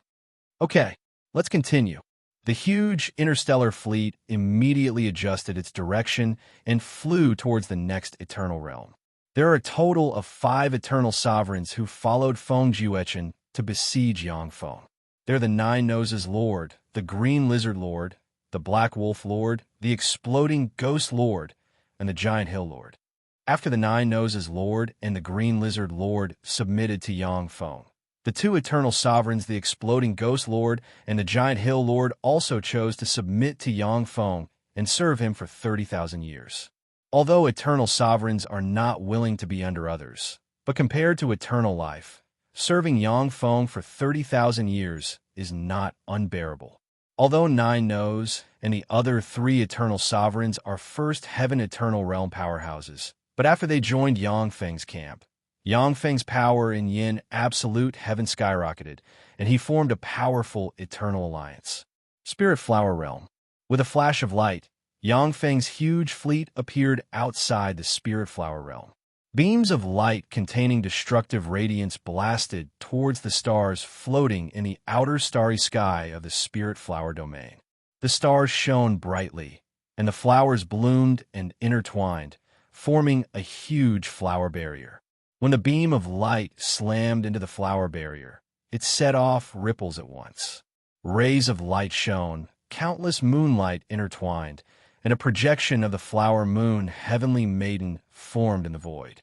Okay, let's continue. The huge interstellar fleet immediately adjusted its direction and flew towards the next eternal realm. There are a total of 5 eternal sovereigns who followed Feng Juechen to besiege Yang Feng. They're the Nine Noses Lord, the Green Lizard Lord, the Black Wolf Lord, the Exploding Ghost Lord, and the Giant Hill Lord. After the Nine Noses Lord and the Green Lizard Lord submitted to Yang Feng, the 2 eternal sovereigns, the Exploding Ghost Lord and the Giant Hill Lord, also chose to submit to Yang Feng and serve him for 30,000 years. Although eternal sovereigns are not willing to be under others, but compared to eternal life, serving Yang Feng for 30,000 years is not unbearable. Although Nine Nose and the other 3 eternal sovereigns are first Heaven Eternal Realm powerhouses, but after they joined Yang Feng's camp, Yang Feng's power in Yin Absolute Heaven skyrocketed, and he formed a powerful eternal alliance. Spirit Flower Realm. With a flash of light, Yang Feng's huge fleet appeared outside the Spirit Flower Realm. Beams of light containing destructive radiance blasted towards the stars floating in the outer starry sky of the spirit flower domain. The stars shone brightly, and the flowers bloomed and intertwined, forming a huge flower barrier. When the beam of light slammed into the flower barrier, it set off ripples at once. Rays of light shone, countless moonlight intertwined, and a projection of the flower moon heavenly maiden formed in the void.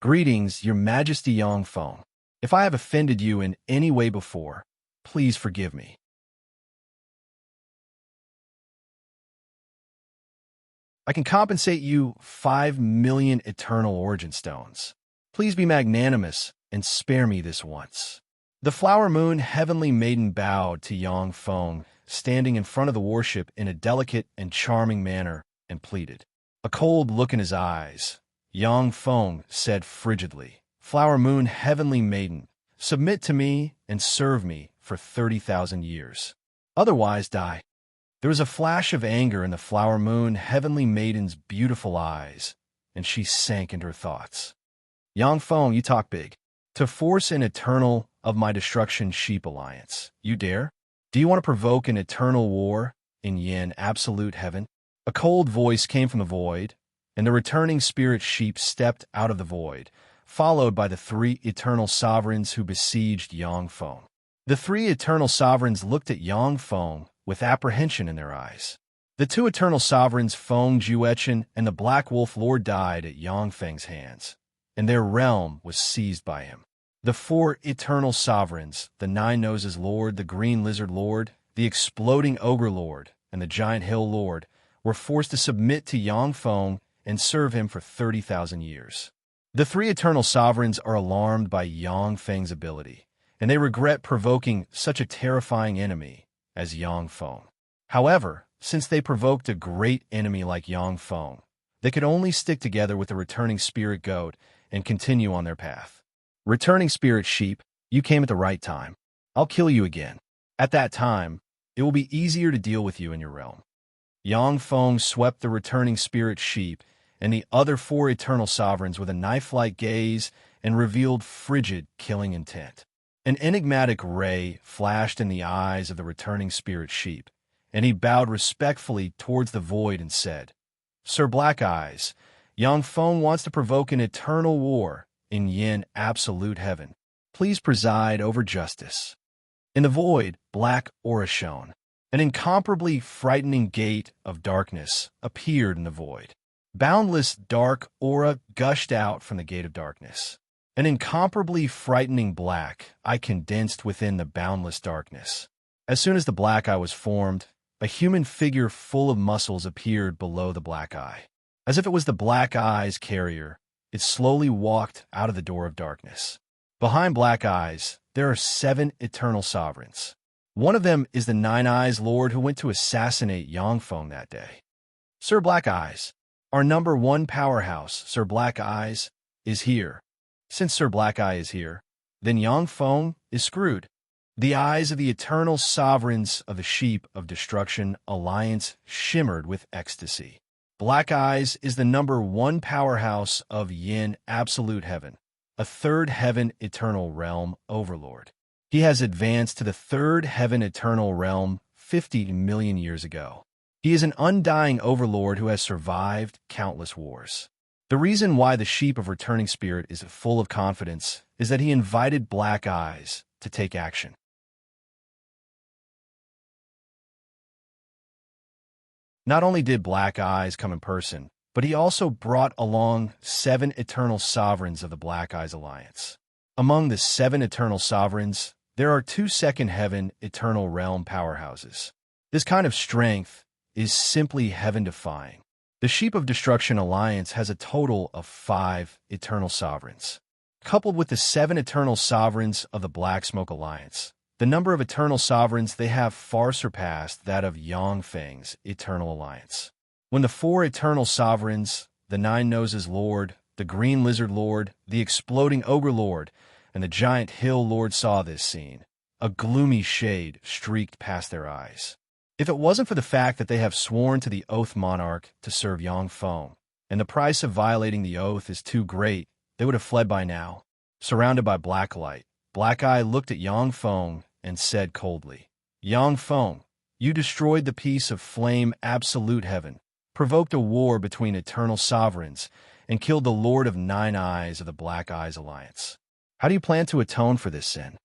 Greetings, Your Majesty Yangfeng. If I have offended you in any way before, please forgive me. I can compensate you 5 million eternal origin stones. Please be magnanimous and spare me this once. The flower moon heavenly maiden bowed to Yangfeng, standing in front of the warship in a delicate and charming manner, and pleaded. A cold look in his eyes, Yangfeng said frigidly, Flower moon heavenly maiden, submit to me and serve me for 30,000 years. Otherwise die. There was a flash of anger in the flower moon heavenly maiden's beautiful eyes, and she sank into her thoughts. Yangfeng, you talk big. To force an eternal of my destruction sheep alliance, you dare? Do you want to provoke an eternal war in Yin absolute heaven? A cold voice came from the void, and the returning spirit sheep stepped out of the void, followed by the 3 eternal sovereigns who besieged Yangfeng. The 3 eternal sovereigns looked at Yangfeng with apprehension in their eyes. The 2 eternal sovereigns, Feng Juechen and the Black Wolf Lord, died at Yangfeng's hands, and their realm was seized by him. The 4 eternal sovereigns, the Nine Noses Lord, the Green Lizard Lord, the Exploding Ogre Lord, and the Giant Hill Lord, were forced to submit to Yangfeng and serve him for 30,000 years. The 3 eternal sovereigns are alarmed by Yangfeng's ability, and they regret provoking such a terrifying enemy as Yangfeng. However, since they provoked a great enemy like Yangfeng, they could only stick together with the returning spirit goat and continue on their path. Returning spirit sheep, you came at the right time. I'll kill you again. At that time, it will be easier to deal with you in your realm. Yangfeng swept the returning spirit sheep and the other 4 eternal sovereigns with a knife-like gaze and revealed frigid, killing intent. An enigmatic ray flashed in the eyes of the returning spirit sheep, and he bowed respectfully towards the void and said, Sir Black Eyes, Yangfeng wants to provoke an eternal war in Yin absolute heaven. Please preside over justice. In the void, black aura shone. An incomparably frightening gate of darkness appeared in the void. Boundless dark aura gushed out from the gate of darkness. An incomparably frightening black eye condensed within the boundless darkness. As soon as the black eye was formed, a human figure full of muscles appeared below the black eye. As if it was the black eye's carrier, it slowly walked out of the door of darkness. Behind Black Eyes, there are 7 eternal sovereigns. One of them is the Nine Eyes Lord who went to assassinate Yangfeng that day. Sir Black Eyes, our number 1 powerhouse, Sir Black Eyes, is here. Since Sir Black Eye is here, then Yangfeng is screwed. The eyes of the eternal sovereigns of the Sheep of Destruction Alliance shimmered with ecstasy. Black Eyes is the number 1 powerhouse of Yin absolute heaven, a 3rd heaven eternal realm overlord. He has advanced to the 3rd heaven eternal realm 50 million years ago. He is an undying overlord who has survived countless wars. The reason why the Sheep of Returning Spirit is full of confidence is that he invited Black Eyes to take action. Not only did Black Eyes come in person, but he also brought along 7 eternal sovereigns of the Black Eyes Alliance. Among the 7 eternal sovereigns, there are 2 second heaven eternal realm powerhouses. This kind of strength is simply heaven-defying. The Sheep of Destruction Alliance has a total of 5 eternal sovereigns. Coupled with the 7 eternal sovereigns of the Black Smoke Alliance, the number of eternal sovereigns they have far surpassed that of Yangfeng's eternal alliance. When the 4 eternal sovereigns, the Nine Noses Lord, the Green Lizard Lord, the Exploding Ogre Lord, and the Giant Hill Lord saw this scene, a gloomy shade streaked past their eyes. If it wasn't for the fact that they have sworn to the Oath Monarch to serve Yangfeng, and the price of violating the oath is too great they would have fled by now. Surrounded by black light, Black Eye looked at Yang Feng and said coldly, Yang Feng, you destroyed the peace of flame absolute heaven, provoked a war between eternal sovereigns, and killed the Lord of Nine Eyes of the Black Eyes Alliance. How do you plan to atone for this sin?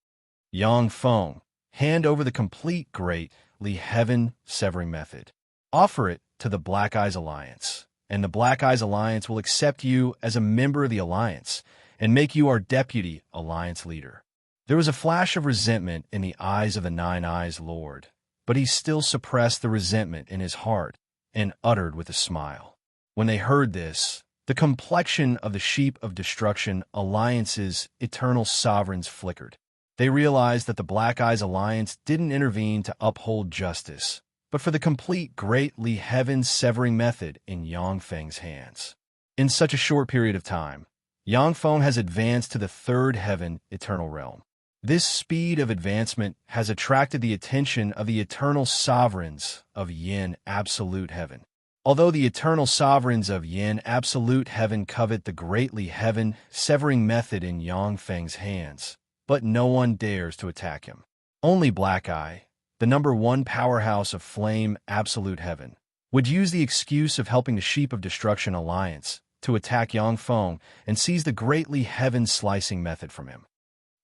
Yang Feng, hand over the complete greatly heaven-severing method. Offer it to the Black Eyes Alliance, and the Black Eyes Alliance will accept you as a member of the Alliance and make you our deputy Alliance leader. There was a flash of resentment in the eyes of the Nine Eyes Lord, but he still suppressed the resentment in his heart and uttered with a smile. When they heard this, the complexion of the Sheep of Destruction Alliance's eternal sovereigns flickered. They realized that the Black Eyes Alliance didn't intervene to uphold justice, but for the complete greatly heaven-severing method in Yang Feng's hands. In such a short period of time, Yang Feng has advanced to the third heaven eternal realm. This speed of advancement has attracted the attention of the eternal sovereigns of Yin Absolute Heaven. Although the eternal sovereigns of Yin Absolute Heaven covet the greatly heaven-severing method in Yang Feng's hands, but no one dares to attack him. Only Black Eye, the #1 powerhouse of Flame Absolute Heaven, would use the excuse of helping the Sheep of Destruction Alliance to attack Yang Feng and seize the greatly heaven-slicing method from him.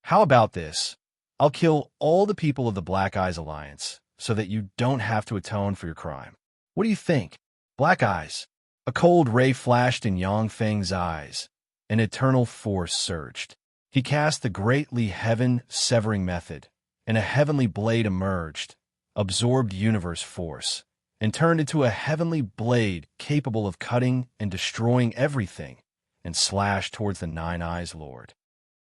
How about this? I'll kill all the people of the Black Eyes Alliance so that you don't have to atone for your crime. What do you think? Black Eyes. A cold ray flashed in Yang Feng's eyes. An eternal force surged. He cast the greatly heaven-severing method, and a heavenly blade emerged, absorbed universe force, and turned into a heavenly blade capable of cutting and destroying everything, and slashed towards the Nine Eyes Lord.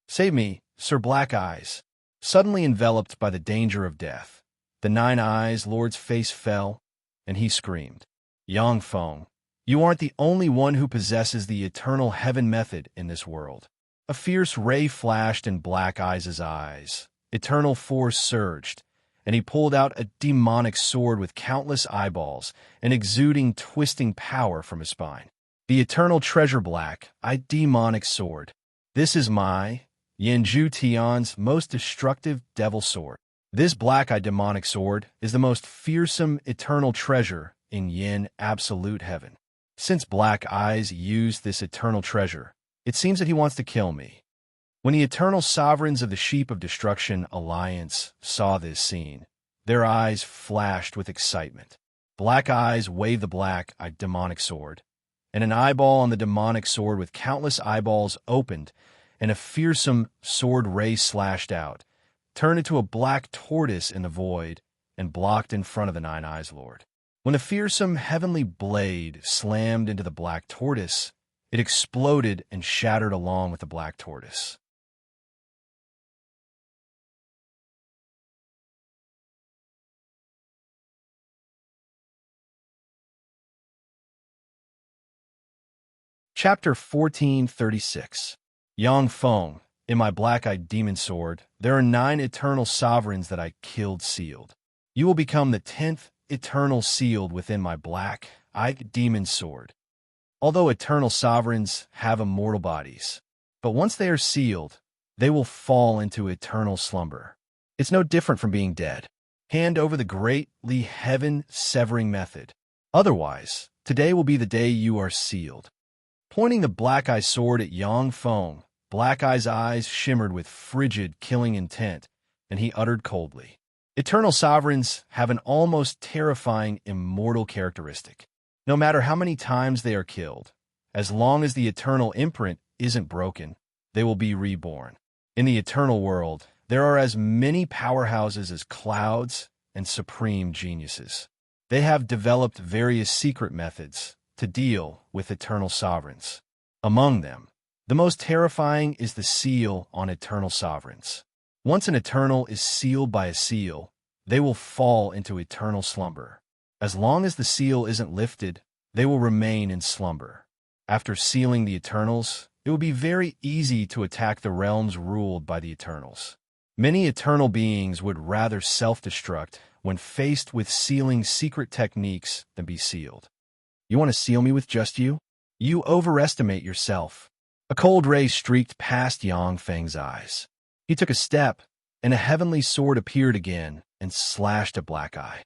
Save me, Sir Black Eyes. Suddenly enveloped by the danger of death, the Nine Eyes Lord's face fell, and he screamed, Yang Feng, you aren't the only one who possesses the eternal heaven method in this world. A fierce ray flashed in Black Eyes' eyes. Eternal force surged, and he pulled out a demonic sword with countless eyeballs and exuding twisting power from his spine. The eternal treasure Black Eye demonic sword. This is my Yanju Tian's most destructive devil sword. This Black Eye demonic sword is the most fearsome eternal treasure in Yin Absolute Heaven. Since Black Eyes used this eternal treasure, it seems that he wants to kill me. When the eternal sovereigns of the Sheep of Destruction Alliance saw this scene, their eyes flashed with excitement. Black Eyes waved the Black Eye demonic sword, and an eyeball on the demonic sword with countless eyeballs opened, and a fearsome sword ray slashed out, turned into a black tortoise in the void, and blocked in front of the Nine Eyes Lord. When the fearsome heavenly blade slammed into the black tortoise, it exploded and shattered along with the black tortoise. Chapter 1436. Yang Feng, in my black-eyed demon sword, there are 9 eternal sovereigns that I killed sealed. You will become the 10th eternal sealed within my black-eyed demon sword. Although eternal sovereigns have immortal bodies, but once they are sealed, they will fall into eternal slumber. It's no different from being dead. Hand over the greatly heaven-severing method. Otherwise, today will be the day you are sealed. Pointing the Black Eye sword at Yang Feng, Black Eye's eyes shimmered with frigid, killing intent, and he uttered coldly, Eternal sovereigns have an almost terrifying immortal characteristic. No matter how many times they are killed, as long as the eternal imprint isn't broken, they will be reborn. In the eternal world, there are as many powerhouses as clouds and supreme geniuses. They have developed various secret methods to deal with eternal sovereigns. Among them, the most terrifying is the seal on eternal sovereigns. Once an eternal is sealed by a seal, they will fall into eternal slumber. As long as the seal isn't lifted, they will remain in slumber. After sealing the eternals, it will be very easy to attack the realms ruled by the eternals. Many eternal beings would rather self-destruct when faced with sealing secret techniques than be sealed. You want to seal me with just you? You overestimate yourself. A cold ray streaked past Yang Feng's eyes. He took a step, and a heavenly sword appeared again and slashed at Black Eye.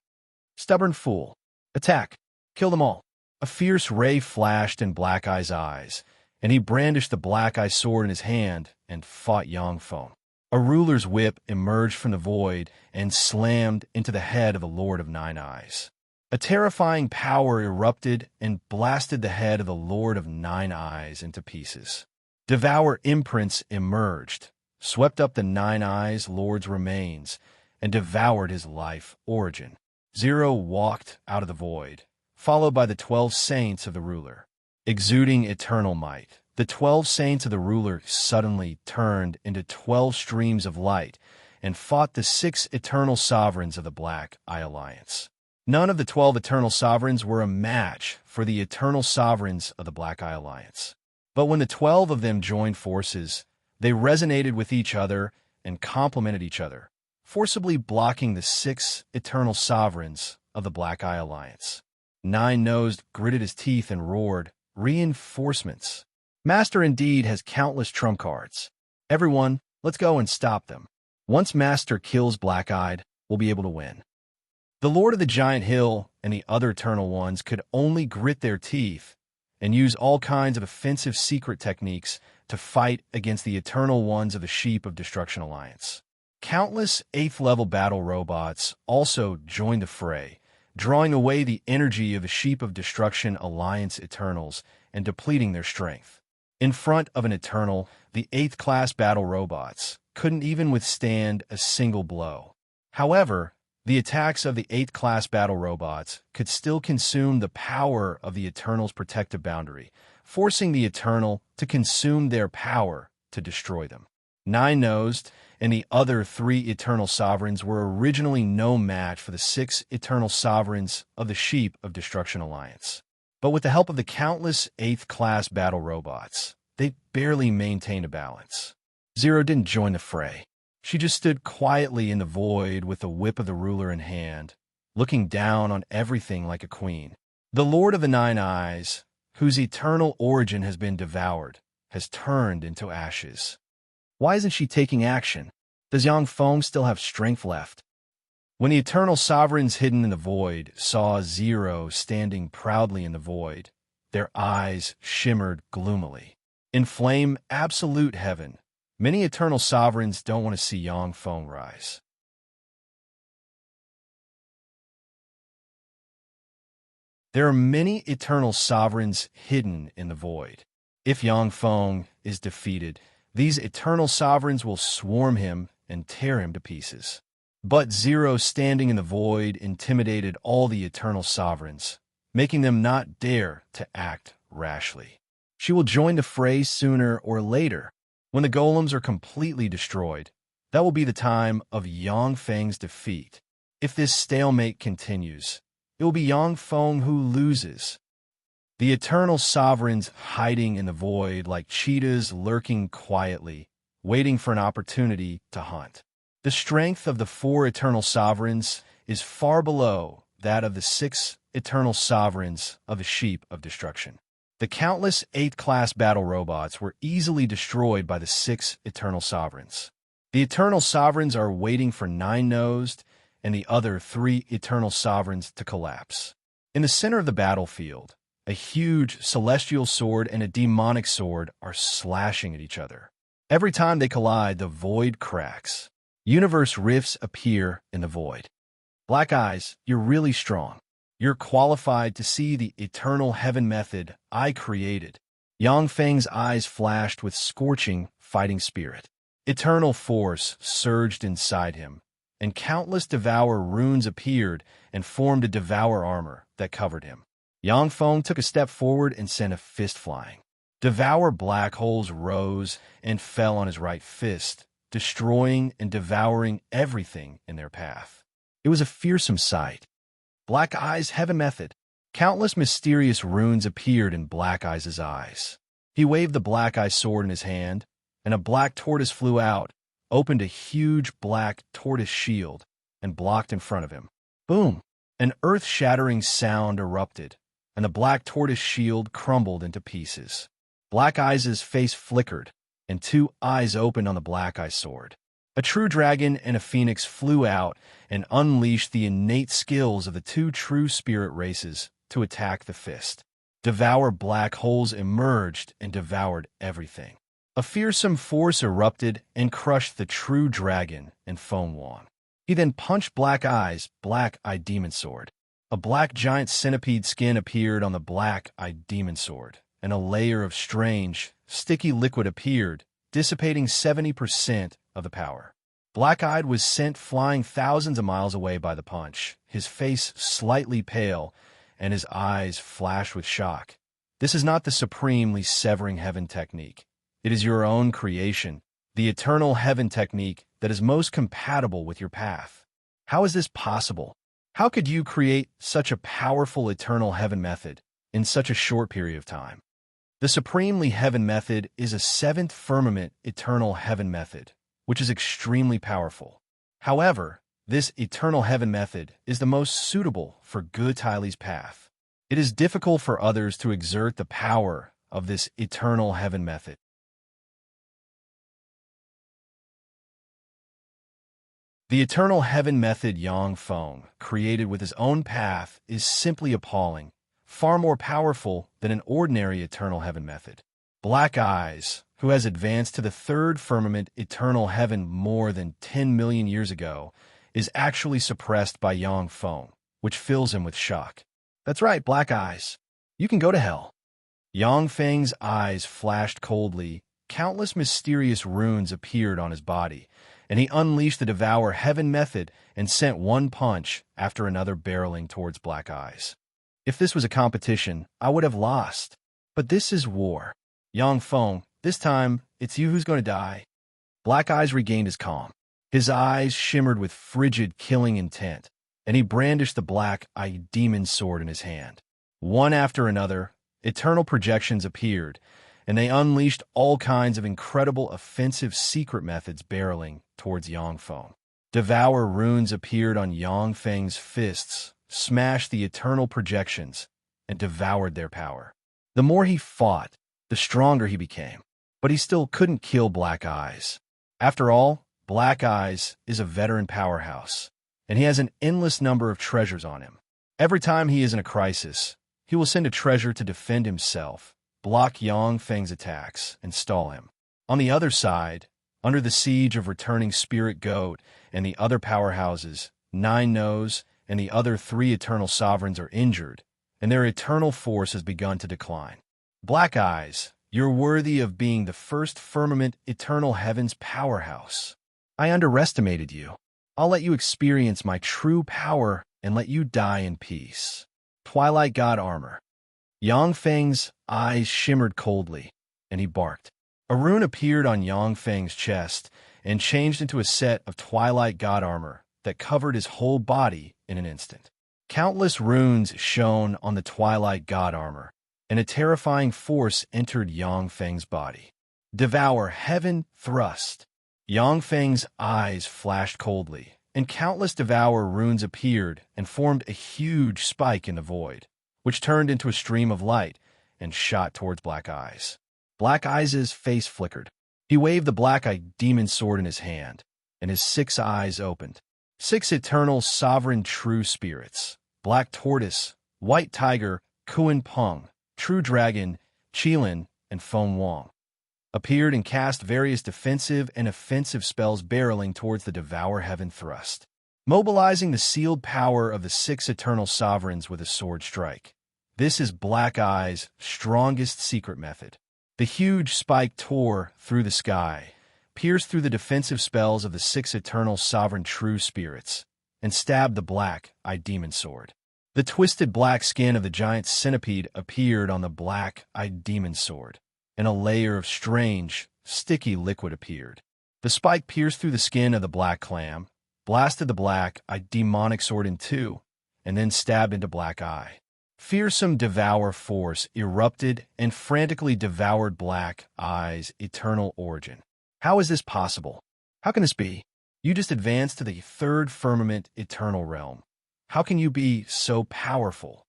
Stubborn fool. Attack. Kill them all. A fierce ray flashed in Black Eye's eyes, and he brandished the Black Eye sword in his hand and fought Yang Feng. A ruler's whip emerged from the void and slammed into the head of the Lord of Nine Eyes. A terrifying power erupted and blasted the head of the Lord of Nine Eyes into pieces. Devour imprints emerged, swept up the Nine Eyes Lord's remains, and devoured his life origin. Zero walked out of the void, followed by the 12 saints of the ruler. Exuding eternal might, the 12 saints of the ruler suddenly turned into 12 streams of light and fought the 6 eternal sovereigns of the Black Eye Alliance. None of the 12 eternal sovereigns were a match for the eternal sovereigns of the Black Eye Alliance. But when the 12 of them joined forces, they resonated with each other and complemented each other, forcibly blocking the 6 eternal sovereigns of the Black Eye Alliance. Nine-Nosed gritted his teeth and roared, "Reinforcements! Master indeed has countless trump cards. Everyone, let's go and stop them. Once Master kills Black-Eyed, we'll be able to win." The Lord of the Giant Hill and the other Eternal Ones could only grit their teeth and use all kinds of offensive secret techniques to fight against the Eternal Ones of the Sheep of Destruction Alliance. Countless 8th-level battle robots also joined the fray, drawing away the energy of the Sheep of Destruction Alliance Eternals and depleting their strength. In front of an Eternal, the 8th-class battle robots couldn't even withstand a single blow. However, the attacks of the 8th-class battle robots could still consume the power of the Eternal's protective boundary, forcing the Eternal to consume their power to destroy them. Nine-Nosed and the other 3 Eternal Sovereigns were originally no match for the 6 Eternal Sovereigns of the Sheep of Destruction Alliance. But with the help of the countless 8th-class battle robots, they barely maintained a balance. Zero didn't join the fray. She just stood quietly in the void with the whip of the ruler in hand, looking down on everything like a queen. The Lord of the Nine Eyes, whose eternal origin has been devoured, has turned into ashes. Why isn't she taking action? Does Yang Feng still have strength left? When the eternal sovereigns hidden in the void saw Zero standing proudly in the void, their eyes shimmered gloomily. In flame absolute heaven, many eternal sovereigns don't want to see Yang Feng rise. There are many eternal sovereigns hidden in the void. If Yang Feng is defeated, these eternal sovereigns will swarm him and tear him to pieces. But Zero standing in the void intimidated all the eternal sovereigns, making them not dare to act rashly. She will join the fray sooner or later. When the golems are completely destroyed, that will be the time of Yang Feng's defeat. If this stalemate continues, it will be Yang Feng who loses. The eternal sovereigns hiding in the void like cheetahs lurking quietly, waiting for an opportunity to hunt. The strength of the 4 eternal sovereigns is far below that of the 6 eternal sovereigns of the Sheep of Destruction. The countless 8th-class battle robots were easily destroyed by the 6 eternal sovereigns. The eternal sovereigns are waiting for Nine-Nosed and the other 3 eternal sovereigns to collapse. In the center of the battlefield, a huge celestial sword and a demonic sword are slashing at each other. Every time they collide, the void cracks. Universe rifts appear in the void. Black Eyes, you're really strong. You're qualified to see the eternal heaven method I created. Yang Feng's eyes flashed with scorching, fighting spirit. Eternal force surged inside him, and countless devour runes appeared and formed a devour armor that covered him. Yang Feng took a step forward and sent a fist flying. Devour black holes rose and fell on his right fist, destroying and devouring everything in their path. It was a fearsome sight. Black Eye's heaven method. Countless mysterious runes appeared in Black Eye's eyes. He waved the Black Eye sword in his hand, and a black tortoise flew out, opened a huge black tortoise shield, and blocked in front of him. Boom! An earth-shattering sound erupted, and the black tortoise shield crumbled into pieces. Black Eyes' face flickered, and two eyes opened on the Black Eye sword. A true dragon and a phoenix flew out and unleashed the innate skills of the two true spirit races to attack the fist. Devour black holes emerged and devoured everything. A fearsome force erupted and crushed the true dragon and Foam Wong. He then punched Black Eyes' black-eyed demon sword. A black giant centipede skin appeared on the black-eyed demon sword, and a layer of strange, sticky liquid appeared, dissipating 70% of the power. Black-Eyed was sent flying thousands of miles away by the punch, his face slightly pale, and his eyes flashed with shock. This is not the supremely severing heaven technique. It is your own creation, the eternal heaven technique that is most compatible with your path. How is this possible? How could you create such a powerful eternal heaven method in such a short period of time? The supremely heaven method is a seventh firmament eternal heaven method, which is extremely powerful. However, this eternal heaven method is the most suitable for Gu Tyli's path. It is difficult for others to exert the power of this eternal heaven method. The eternal heaven method Yang Feng created with his own path is simply appalling, far more powerful than an ordinary eternal heaven method. Black Eyes, who has advanced to the third firmament eternal heaven more than 10 million years ago, is actually suppressed by Yang Feng, which fills him with shock. That's right, Black Eyes. You can go to hell. Yang Feng's eyes flashed coldly, countless mysterious runes appeared on his body, and he unleashed the Devour Heaven method and sent one punch after another barreling towards Black Eyes. If this was a competition, I would have lost. But this is war. Yang Feng, this time, it's you who's going to die. Black Eyes regained his calm. His eyes shimmered with frigid, killing intent, and he brandished the black-eyed demon sword in his hand. One after another, eternal projections appeared, and they unleashed all kinds of incredible offensive secret methods barreling towards Yang Feng. Devour runes appeared on Yang Feng's fists, smashed the eternal projections, and devoured their power. The more he fought, the stronger he became, but he still couldn't kill Black Eyes. After all, Black Eyes is a veteran powerhouse, and he has an endless number of treasures on him. Every time he is in a crisis, he will send a treasure to defend himself, block Yang Feng's attacks, and stall him. On the other side, under the siege of returning Spirit Goat and the other powerhouses, Nine Nose and the other three eternal sovereigns are injured, and their eternal force has begun to decline. Black Eyes, you're worthy of being the first firmament eternal heaven's powerhouse. I underestimated you. I'll let you experience my true power and let you die in peace. Twilight God Armor. Yang Feng's eyes shimmered coldly, and he barked. A rune appeared on Yang Feng's chest and changed into a set of Twilight God Armor that covered his whole body in an instant. Countless runes shone on the Twilight God Armor, and a terrifying force entered Yang Feng's body. Devour Heaven Thrust. Yang Feng's eyes flashed coldly, and countless Devour runes appeared and formed a huge spike in the void, which turned into a stream of light and shot towards Black Eyes. Black Eyes' face flickered. He waved the black-eyed demon sword in his hand, and his 6 eyes opened. 6 eternal sovereign true spirits, Black Tortoise, White Tiger, Kuan Peng, True Dragon, Qilin, and Foam Wong, appeared and cast various defensive and offensive spells barreling towards the Devour Heaven thrust, mobilizing the sealed power of the 6 eternal sovereigns with a sword strike. This is Black Eyes' strongest secret method. The huge spike tore through the sky, pierced through the defensive spells of the 6 eternal sovereign true spirits, and stabbed the black-eyed demon sword. The twisted black skin of the giant centipede appeared on the black-eyed demon sword, and a layer of strange, sticky liquid appeared. The spike pierced through the skin of the black clam, blasted the black-eyed demonic sword in two, and then stabbed into Black Eye. Fearsome Devour force erupted and frantically devoured Black Eye's eternal origin. How is this possible? How can this be? You just advanced to the 3rd firmament eternal realm. How can you be so powerful?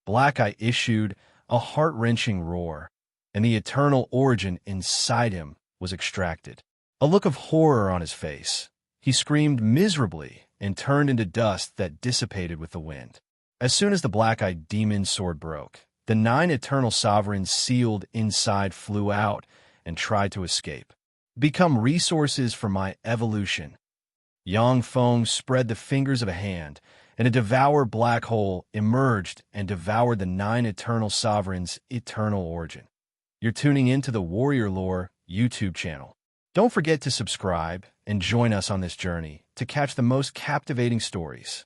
Black Eye issued a heart-wrenching roar, and the eternal origin inside him was extracted. A look of horror on his face, he screamed miserably and turned into dust that dissipated with the wind. As soon as the black-eyed demon's sword broke, the 9 eternal sovereigns sealed inside flew out and tried to escape. Become resources for my evolution. Yang Feng spread the fingers of a hand, and a devour black hole emerged and devoured the 9 eternal sovereigns' eternal origin. You're tuning into the Warrior Lore YouTube channel. Don't forget to subscribe and join us on this journey to catch the most captivating stories.